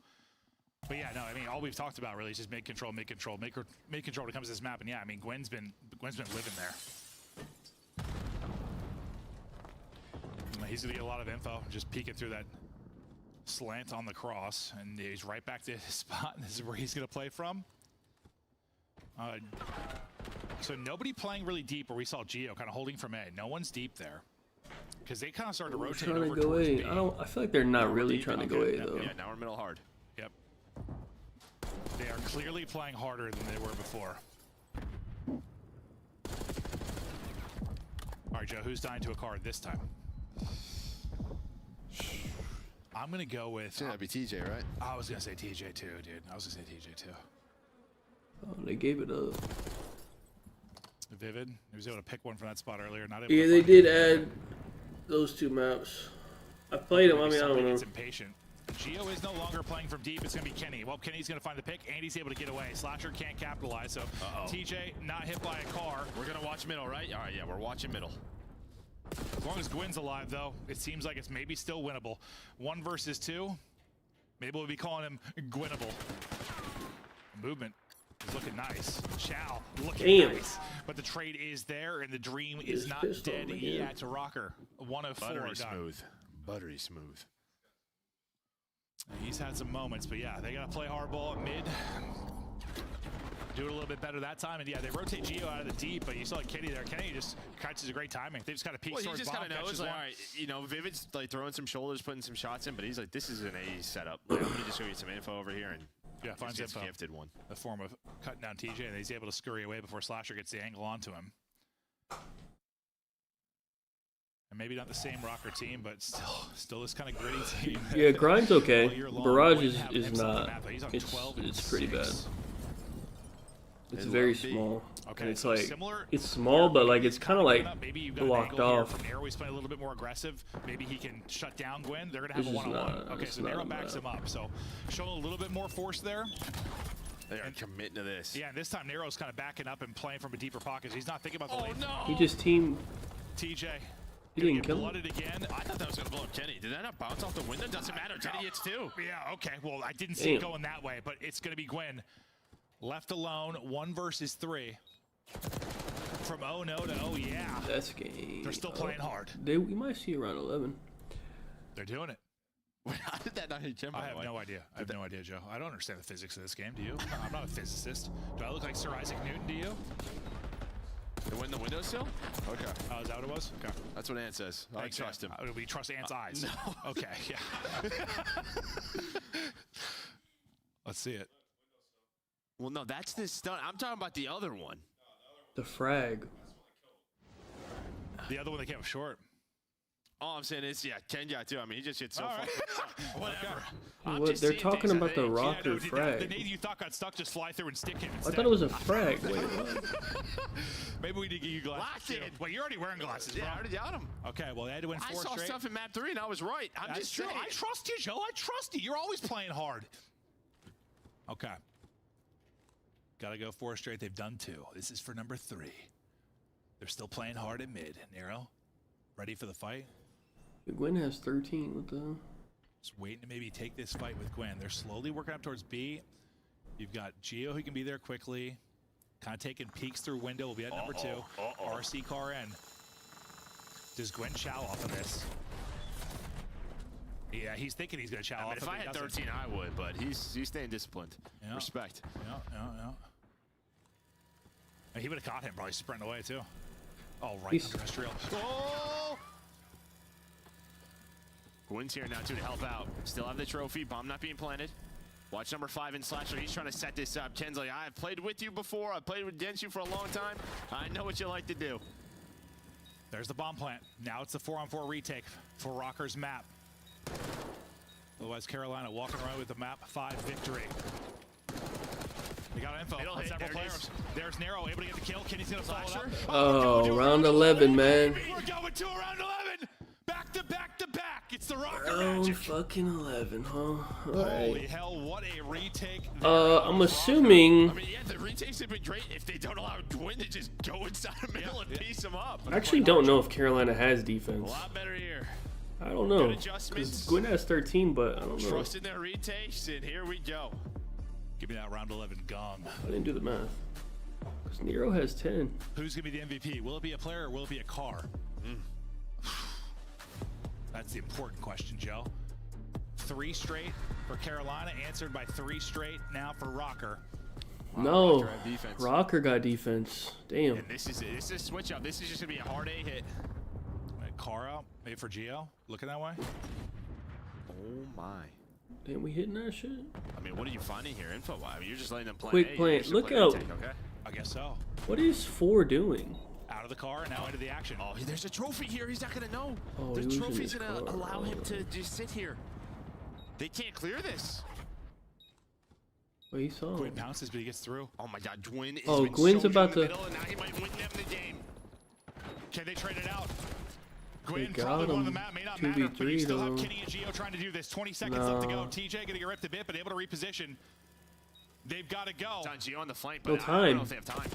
But yeah, no, I mean, all we've talked about really is just mid control when it comes to this map. And yeah, I mean, Gwen's been living there. He's gonna get a lot of info, just peeking through that Slant on the cross, and he's right back to his spot. And this is where he's going to play from. So nobody playing really deep where we saw Gio kind of holding from A. No one's deep there. Because they kind of started to rotate over to go towards A. B. I feel like they're not really trying to go A, though. Yeah, now we're middle hard. Yep. They are clearly playing harder than they were before. All right, Joe, who's dying to a card this time? I'm going to go with... It's going to be TJ, right? I was going to say TJ too, dude. I was going to say TJ too. Oh, they gave it up. Vivid. He was able to pick one from that spot earlier. Not able Yeah, to they find did it. add those 2 maps. I played them. I mean, I don't know. Gets impatient. Gio is no longer playing from deep. It's going to be Kenny. Well, Kenny's going to find the pick, and he's able to get away. Slasher can't capitalize, so TJ not hit by a car. We're going to watch middle, right? All right, yeah, we're watching middle. As long as Gwen's alive, though, it seems like it's maybe still winnable. 1 versus 2. Maybe we'll be calling him Gwinnable. Movement is looking nice. Chow looking nice. But the trade is there, and the dream is not dead yet to Rocker. 1 of 4 Buttery done. smooth. Buttery smooth. He's had some moments, but yeah, they got to play hardball at mid. Do it a little bit better that time, and yeah, they rotate Gio out of the deep, but you saw like Kenny there. Kenny just catches a great timing. They just kind of peeks Well, he towards just bomb, kind of knows, like, all right, you know, Vivid's like throwing some shoulders, putting some shots in, but he's like, this is an A setup. Like, I'm gonna just show you some info over here, and yeah, finds gets info. gifted one. The form of cutting down TJ, and he's able to scurry away before Slasher gets the angle onto him. And maybe not the same Rocker team, but still this kind of gritty team. Yeah, Grind's okay. Barrage is He's on not. It's pretty bad. It's very small. Okay, and it's so like similar, it's small, but like it's kind of like maybe you've got blocked an angle off. Here from Nero, he's playing a little bit more aggressive. Maybe he can shut down Gwen. They're gonna have This a is one-on-one. not- Okay, it's so not Nero on backs that. him up. So showing a little bit more force there. They are committing to this. Yeah, and this time Nero's kind of backing up and playing from a deeper pocket. He's not thinking about the lane. He just teamed. TJ. He gonna didn't get kill him. blooded again. I thought that was gonna blow up Kenny. Did that not bounce off the window? Doesn't matter. Kenny hits 2. Yeah, okay. Well, I didn't see it Damn. going that way, but it's gonna be Gwen. Left alone, 1 versus 3. From oh no to oh yeah. That's game. They're still playing hard. We might see around 11. They're doing it. How did that not hit Jim? I have no idea. I have no idea, Joe. I don't understand the physics of this game. Do you? I'm not a physicist. Do I look like Sir Isaac Newton to you? They went in the windowsill? Okay. Oh, is that what it was? Okay. That's what Ant says. I Thanks, trust him. We trust Ant's eyes. No. Okay, yeah. Let's see it. Well, no, that's this stunt. I'm talking about the other one. The frag. The other one that came up short. All I'm saying is, yeah, Ken got 2. I mean, he just hit so far. Whatever. I'm What just they're seeing talking things, I about the think. rocker The frag. nade you thought got stuck, just fly through and stick him I instead. thought it was a frag. Wait, what? Maybe we need to get you glasses. Locked too. in. Well, you're already wearing glasses, bro. Yeah, I already got him. Okay, well, they had to win 4 I saw straight. stuff in map 3, and I was right. I'm That's just true. saying. I trust you, Joe. I trust you. You're always playing hard. Okay. Gotta go 4 straight. They've done 2. This is for number 3. They're still playing hard at mid. Nero, ready for the fight? Gwen has 13. What the? Just waiting to maybe take this fight with Gwen. They're slowly working up towards B. You've got Gio who can be there quickly. Kind of taking peeks through window. Will be at number 2. RC car in. Does Gwen chow off of this? Yeah, he's thinking he's going to chow off. If I had 13, I would, but he's staying disciplined. Yeah. Respect. Yeah. And he would have caught him, probably sprinting away too. Oh, right, He's- terrestrial. Oh! Gwen's here now, too, to help out. Still have the trophy. Bomb not being planted. Watch number 5 in Slasher. He's trying to set this up. Ken's like, I've played with you before. I've played with Denshu for a long time. I know what you like to do. There's the bomb plant. Now it's the 4-on-4 retake for Rocker's map. Otherwise, Carolina walking around with the map 5 victory. They got info Middle on hit, several there it players. is. There's Nero able to get the kill. Kenny's going to follow it up. Oh, round 11, man. We're going to around 11. Back to back to back. It's the Rocker Oh, magic. fucking 11, huh? All Holy right. hell, what a retake. I'm assuming. I mean, yeah, the retakes have been great. If they don't allow Gwen to just go inside the middle and piece them up. I actually don't know if Carolina has A defense. lot better here. I don't know. Good adjustments. Because Gwen has 13, but I don't know. Trust in their retakes, and here we go. Give me that round 11 gong. I didn't do the math. Because Nero has 10. Who's going to be the MVP? Will it be a player or will it be a car? That's the important question, Joe. 3 straight for Carolina, answered by 3 straight now for Rocker. No, Rocker had defense. Rocker got defense. Damn. And this is a switch up. This is just gonna be a hard A hit. Car out, maybe for Gio. Looking that way. Oh my. Damn, we hitting that shit? I mean, what are you finding here info-wise? I mean, you're just letting them play. Quick plant. Look out. Okay. I guess so. What is 4 doing? Out of the car and now into the action. Oh, there's a trophy here. He's not gonna know. Oh, The he was in trophy's his gonna car. allow him to just sit here. They can't clear this. Wait, he saw Gwyn him. bounces, but he gets through. Oh my God, Gwyn is. Oh, Gwyn's about to. Middle, and now he might win them the game. Can they trade it out? They Gwyn got probably one of the him. map, may not matter, but 2v3 you still have though. Kenny and Gio trying to do this. 20 seconds left to go. No. TJ gonna get ripped a bit, but able to reposition. They've got to go. It's on Gio on the flank, No but I time. don't know if they have time.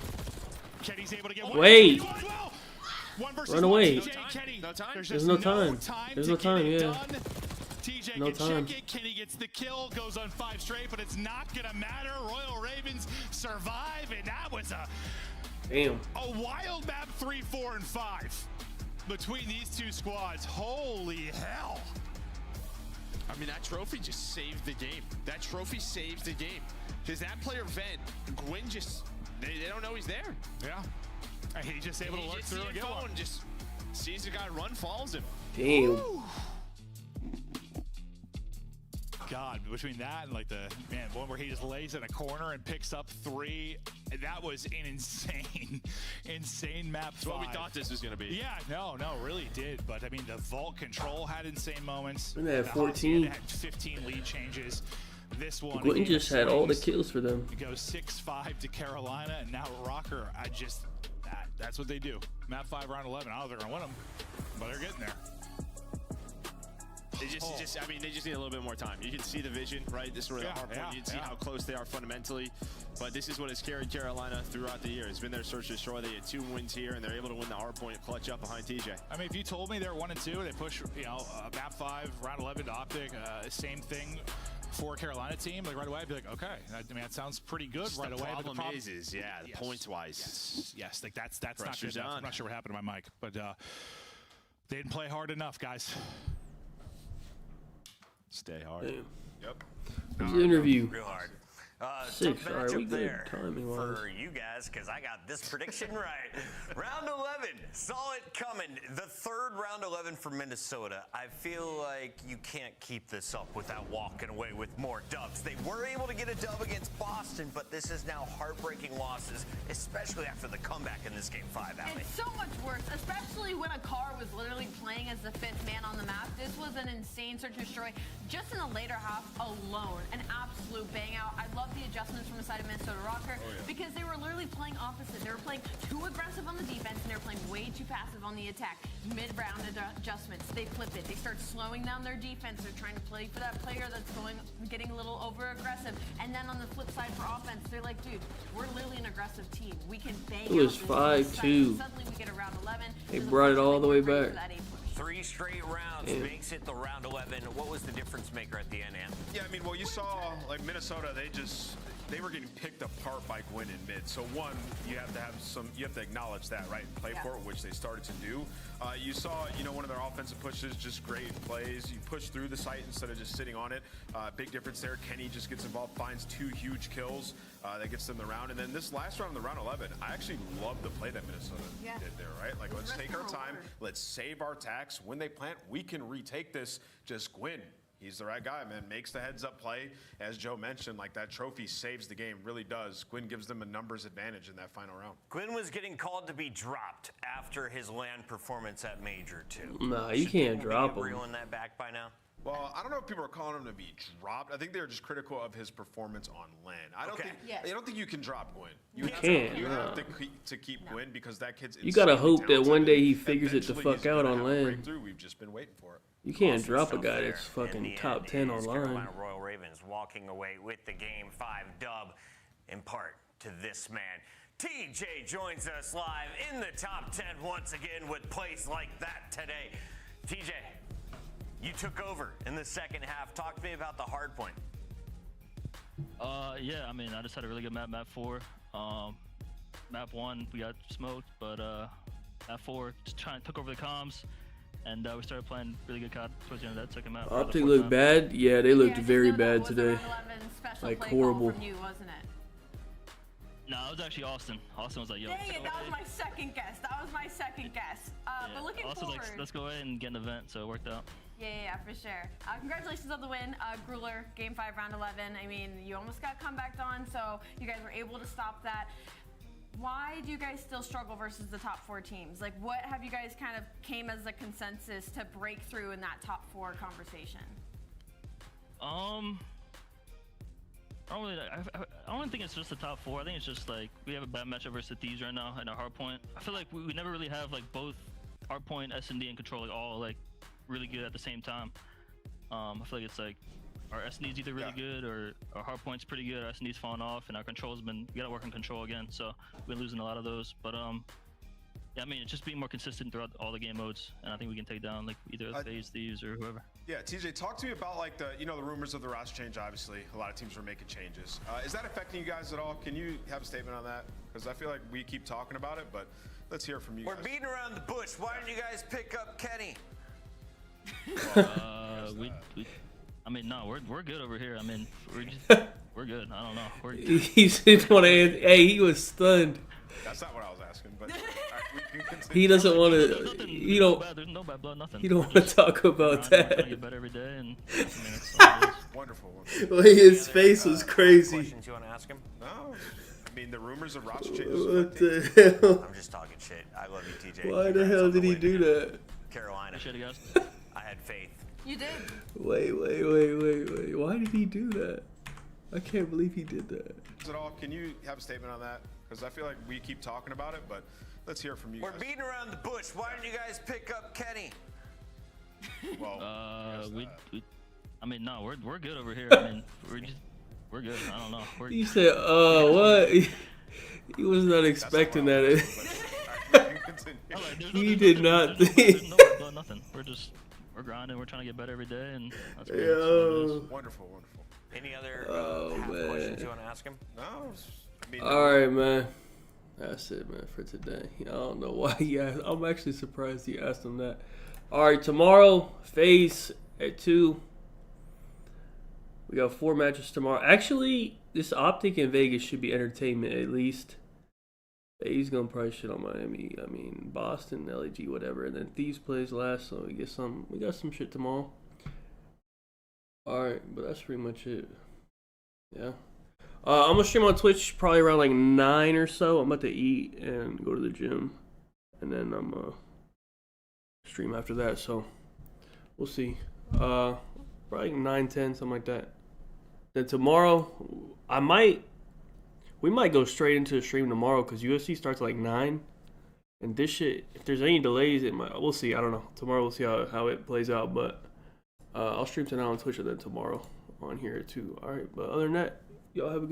Kenny's able to get Wait. One versus Run one. away. TJ, Kenny. No time? There's There's just no time. There's to no get time, it yeah. done. TJ No can time. check it. Kenny gets the kill, goes on 5 straight, but it's not gonna matter. Royal Ravens survive, and that was a wild map 3, 4, and 5 between these 2 squads. Holy hell. I mean, that trophy just saved the game. That trophy saves the game. Because that player vent, Gwyn just, they don't know he's there. Yeah. And he just able to look through and get one. And just sees the guy run, follows him. Damn. Woo. God, between that and like the one where he just lays in a corner and picks up 3, that was an insane map. That's what we thought this was gonna be. Yeah, no, really did. But I mean, the Vault Control had insane moments. And they had The 14. Hacienda had 15 lead changes. This one, Gwyn again, just had all the swings. kills for them. It goes 6-5 to Carolina, and now Rocker. That's what they do. Map 5, round 11. I don't know if they're gonna win them, but they're getting there. They I mean, they just need a little bit more time. You can see the vision, right? This is where the hard point. You can see how close they are fundamentally. But this is what has carried Carolina throughout the year. It's been their search and destroy. They had 2 wins here, and they're able to win the hard point clutch up behind TJ. I mean, if you told me they're 1 and 2, they push, map 5, round 11 to Optic, same thing for a Carolina team, like right away, I'd be like, okay. I mean, that sounds pretty good Just right the away. problem but the is, yes. points-wise. Yes, like that's not Pressure's good enough. on. I'm not sure what happened to my mic, but they didn't play hard enough, guys. Stay hard. Damn. Yep. Who's the interview? Real hard. 6. Tough All right, we matchup good there timing wise. for you guys because I got this prediction right. Round 11, saw it coming. The 3rd round 11 for Minnesota. I feel like you can't keep this up without walking away with more dubs. They were able to get a dub against Boston, but this is now heartbreaking losses, especially after the comeback in this game 5, Allie. It's so much worse, especially when a car was literally playing as the 5th man on the map. This was an insane search and destroy. Just in the later half alone, an absolute bang out. I love the adjustments from the side of Minnesota Rocker because they were literally playing opposite. They were playing too aggressive on the defense and they were playing way too passive on the attack. Mid-round adjustments, they flip it. They start slowing down their defense. They're trying to play for that player that's getting a little over-aggressive. And then on the flip side for offense, they're like, dude, we're literally an aggressive team. We can bang It was out this 5-2. Suddenly we get a round 11. They brought it all the way back. 3 straight rounds makes it the round 11. What was the difference maker at the end, Am? Yeah, I mean, well, you saw, like, Minnesota, they were getting picked apart by Gwyn in mid. So one, you have to acknowledge that, right? And play for it, which they started to do. You saw, one of their offensive pushes, just great plays. You push through the site instead of just sitting on it. Big difference there. Kenny just gets involved, finds 2 huge kills. That gets them the round. And then this last round, the round 11, I actually love the play that Minnesota did there, right? Like, let's take our time. Let's save our attacks. When they plant, we can retake this. Just Gwyn. He's the right guy, man. Makes the heads-up play. As Joe mentioned, like, that trophy saves the game, really does. Gwyn gives them a numbers advantage in that final round. Gwyn was getting called to be dropped after his LAN performance at Major 2. Nah, you can't drop him. Reeling that back by now? Well, I don't know if people are calling him to be dropped. I think they're just critical of his performance on LAN. I don't think you can drop Gwyn. You can't. You have to keep Gwyn because that kid's You gotta hope that one day he and figures it the eventually fuck he's out gonna on have a LAN. breakthrough. We've just been waiting for it. You can't Awesome drop a stuff guy there. that's In fucking the top end, 10 it is online. Carolina Royal Ravens walking away with the game 5 dub, in part to this man. TJ joins us live in the top 10 once again with plays like that today. TJ, you took over in the second half. Talk to me about the hard point. Yeah, I mean, I just had a really good map 4. Map 1, we got smoked, but map 4, just took over the comms. and we started playing really good COD towards the end of that second map. Optic looked bad. Yeah, they looked very bad today. Like horrible. From you, wasn't it? No, it was actually Austin. Austin was like, yo. Dang it, that was my second guess. But looking Austin was forward. like, let's go ahead and get an event, so it worked out. Yeah, for sure. Congratulations on the win, Grueler, Game 5, Round 11. I mean, you almost got comebacked on, so you guys were able to stop that. Why do you guys still struggle versus the top 4 teams? Like, what have you guys kind of came as a consensus to break through in that top 4 conversation? I don't think it's just the top 4. I think it's just like we have a bad matchup versus the Thieves right now and our Hardpoint. I feel like we never really have like both Hardpoint, S&D, and Control like all like really good at the same time. I feel like it's like our S&D's either really good or our Hardpoint's pretty good. Our S&D's falling off, and our Control's been, we gotta work on Control again. So we've been losing a lot of those. But yeah, I mean, it's just being more consistent throughout all the game modes, and I think we can take down like either the FaZe, Thieves, or whoever. Yeah, TJ, talk to me about like the the rumors of the roster change. Obviously, a lot of teams were making changes. Is that affecting you guys at all? Can you have a statement on that? Because I feel like we keep talking about it, but let's hear it from you. We're beating around the bush. Why didn't you guys pick up Kenny? I mean, no, we're good over here. I mean, we're good. I don't know. He just want to. Hey, he was stunned. That's not what I was asking, but we can continue. He doesn't want to. You don't. There's no bad blood, nothing. You don't want to talk about Trying to that. get better every day, and I mean, Wonderful. Well, his face was crazy. Questions you want to ask him? No. I mean, the rumors of roster changes. What the hell? I'm just talking shit. I love you, TJ. Why the hell did he do that? Carolina. I had faith. You did. Wait. Why did he do that? I can't believe he did that. At all? Can you have a statement on that? Because I feel like we keep talking about it, but let's hear it from you. We're beating around the bush. Why didn't you guys pick up Kenny? Well, I mean, no, we're good over here. I mean, we're good. I don't know. He said, what? He was not expecting that. He did not think. There's no bad blood, nothing. We're grinding. We're trying to get better every day, and that's good. Yo. Wonderful. Any other man. questions you want to ask him? No. I mean, All right, man. That's it, man, for today. I don't know why he asked. I'm actually surprised he asked him that. All right, tomorrow, FaZe at 2. We got 4 matches tomorrow. Actually, this Optic in Vegas should be entertainment at least. FaZe gonna probably shit on Miami. I mean, Boston, LAG, whatever. And then Thieves plays last, so we got some shit tomorrow. All right, but that's pretty much it. Yeah. I'm gonna stream on Twitch probably around like 9 or so. I'm about to eat and go to the gym, and then I'm stream after that. So we'll see. Probably like 9, 10, something like that. Then tomorrow, we might go straight into the stream tomorrow because UFC starts at like 9. And this shit, if there's any delays, we'll see. I don't know. Tomorrow we'll see how it plays out. But I'll stream tonight on Twitch and then tomorrow on here too. All right. But other than that, y'all have a good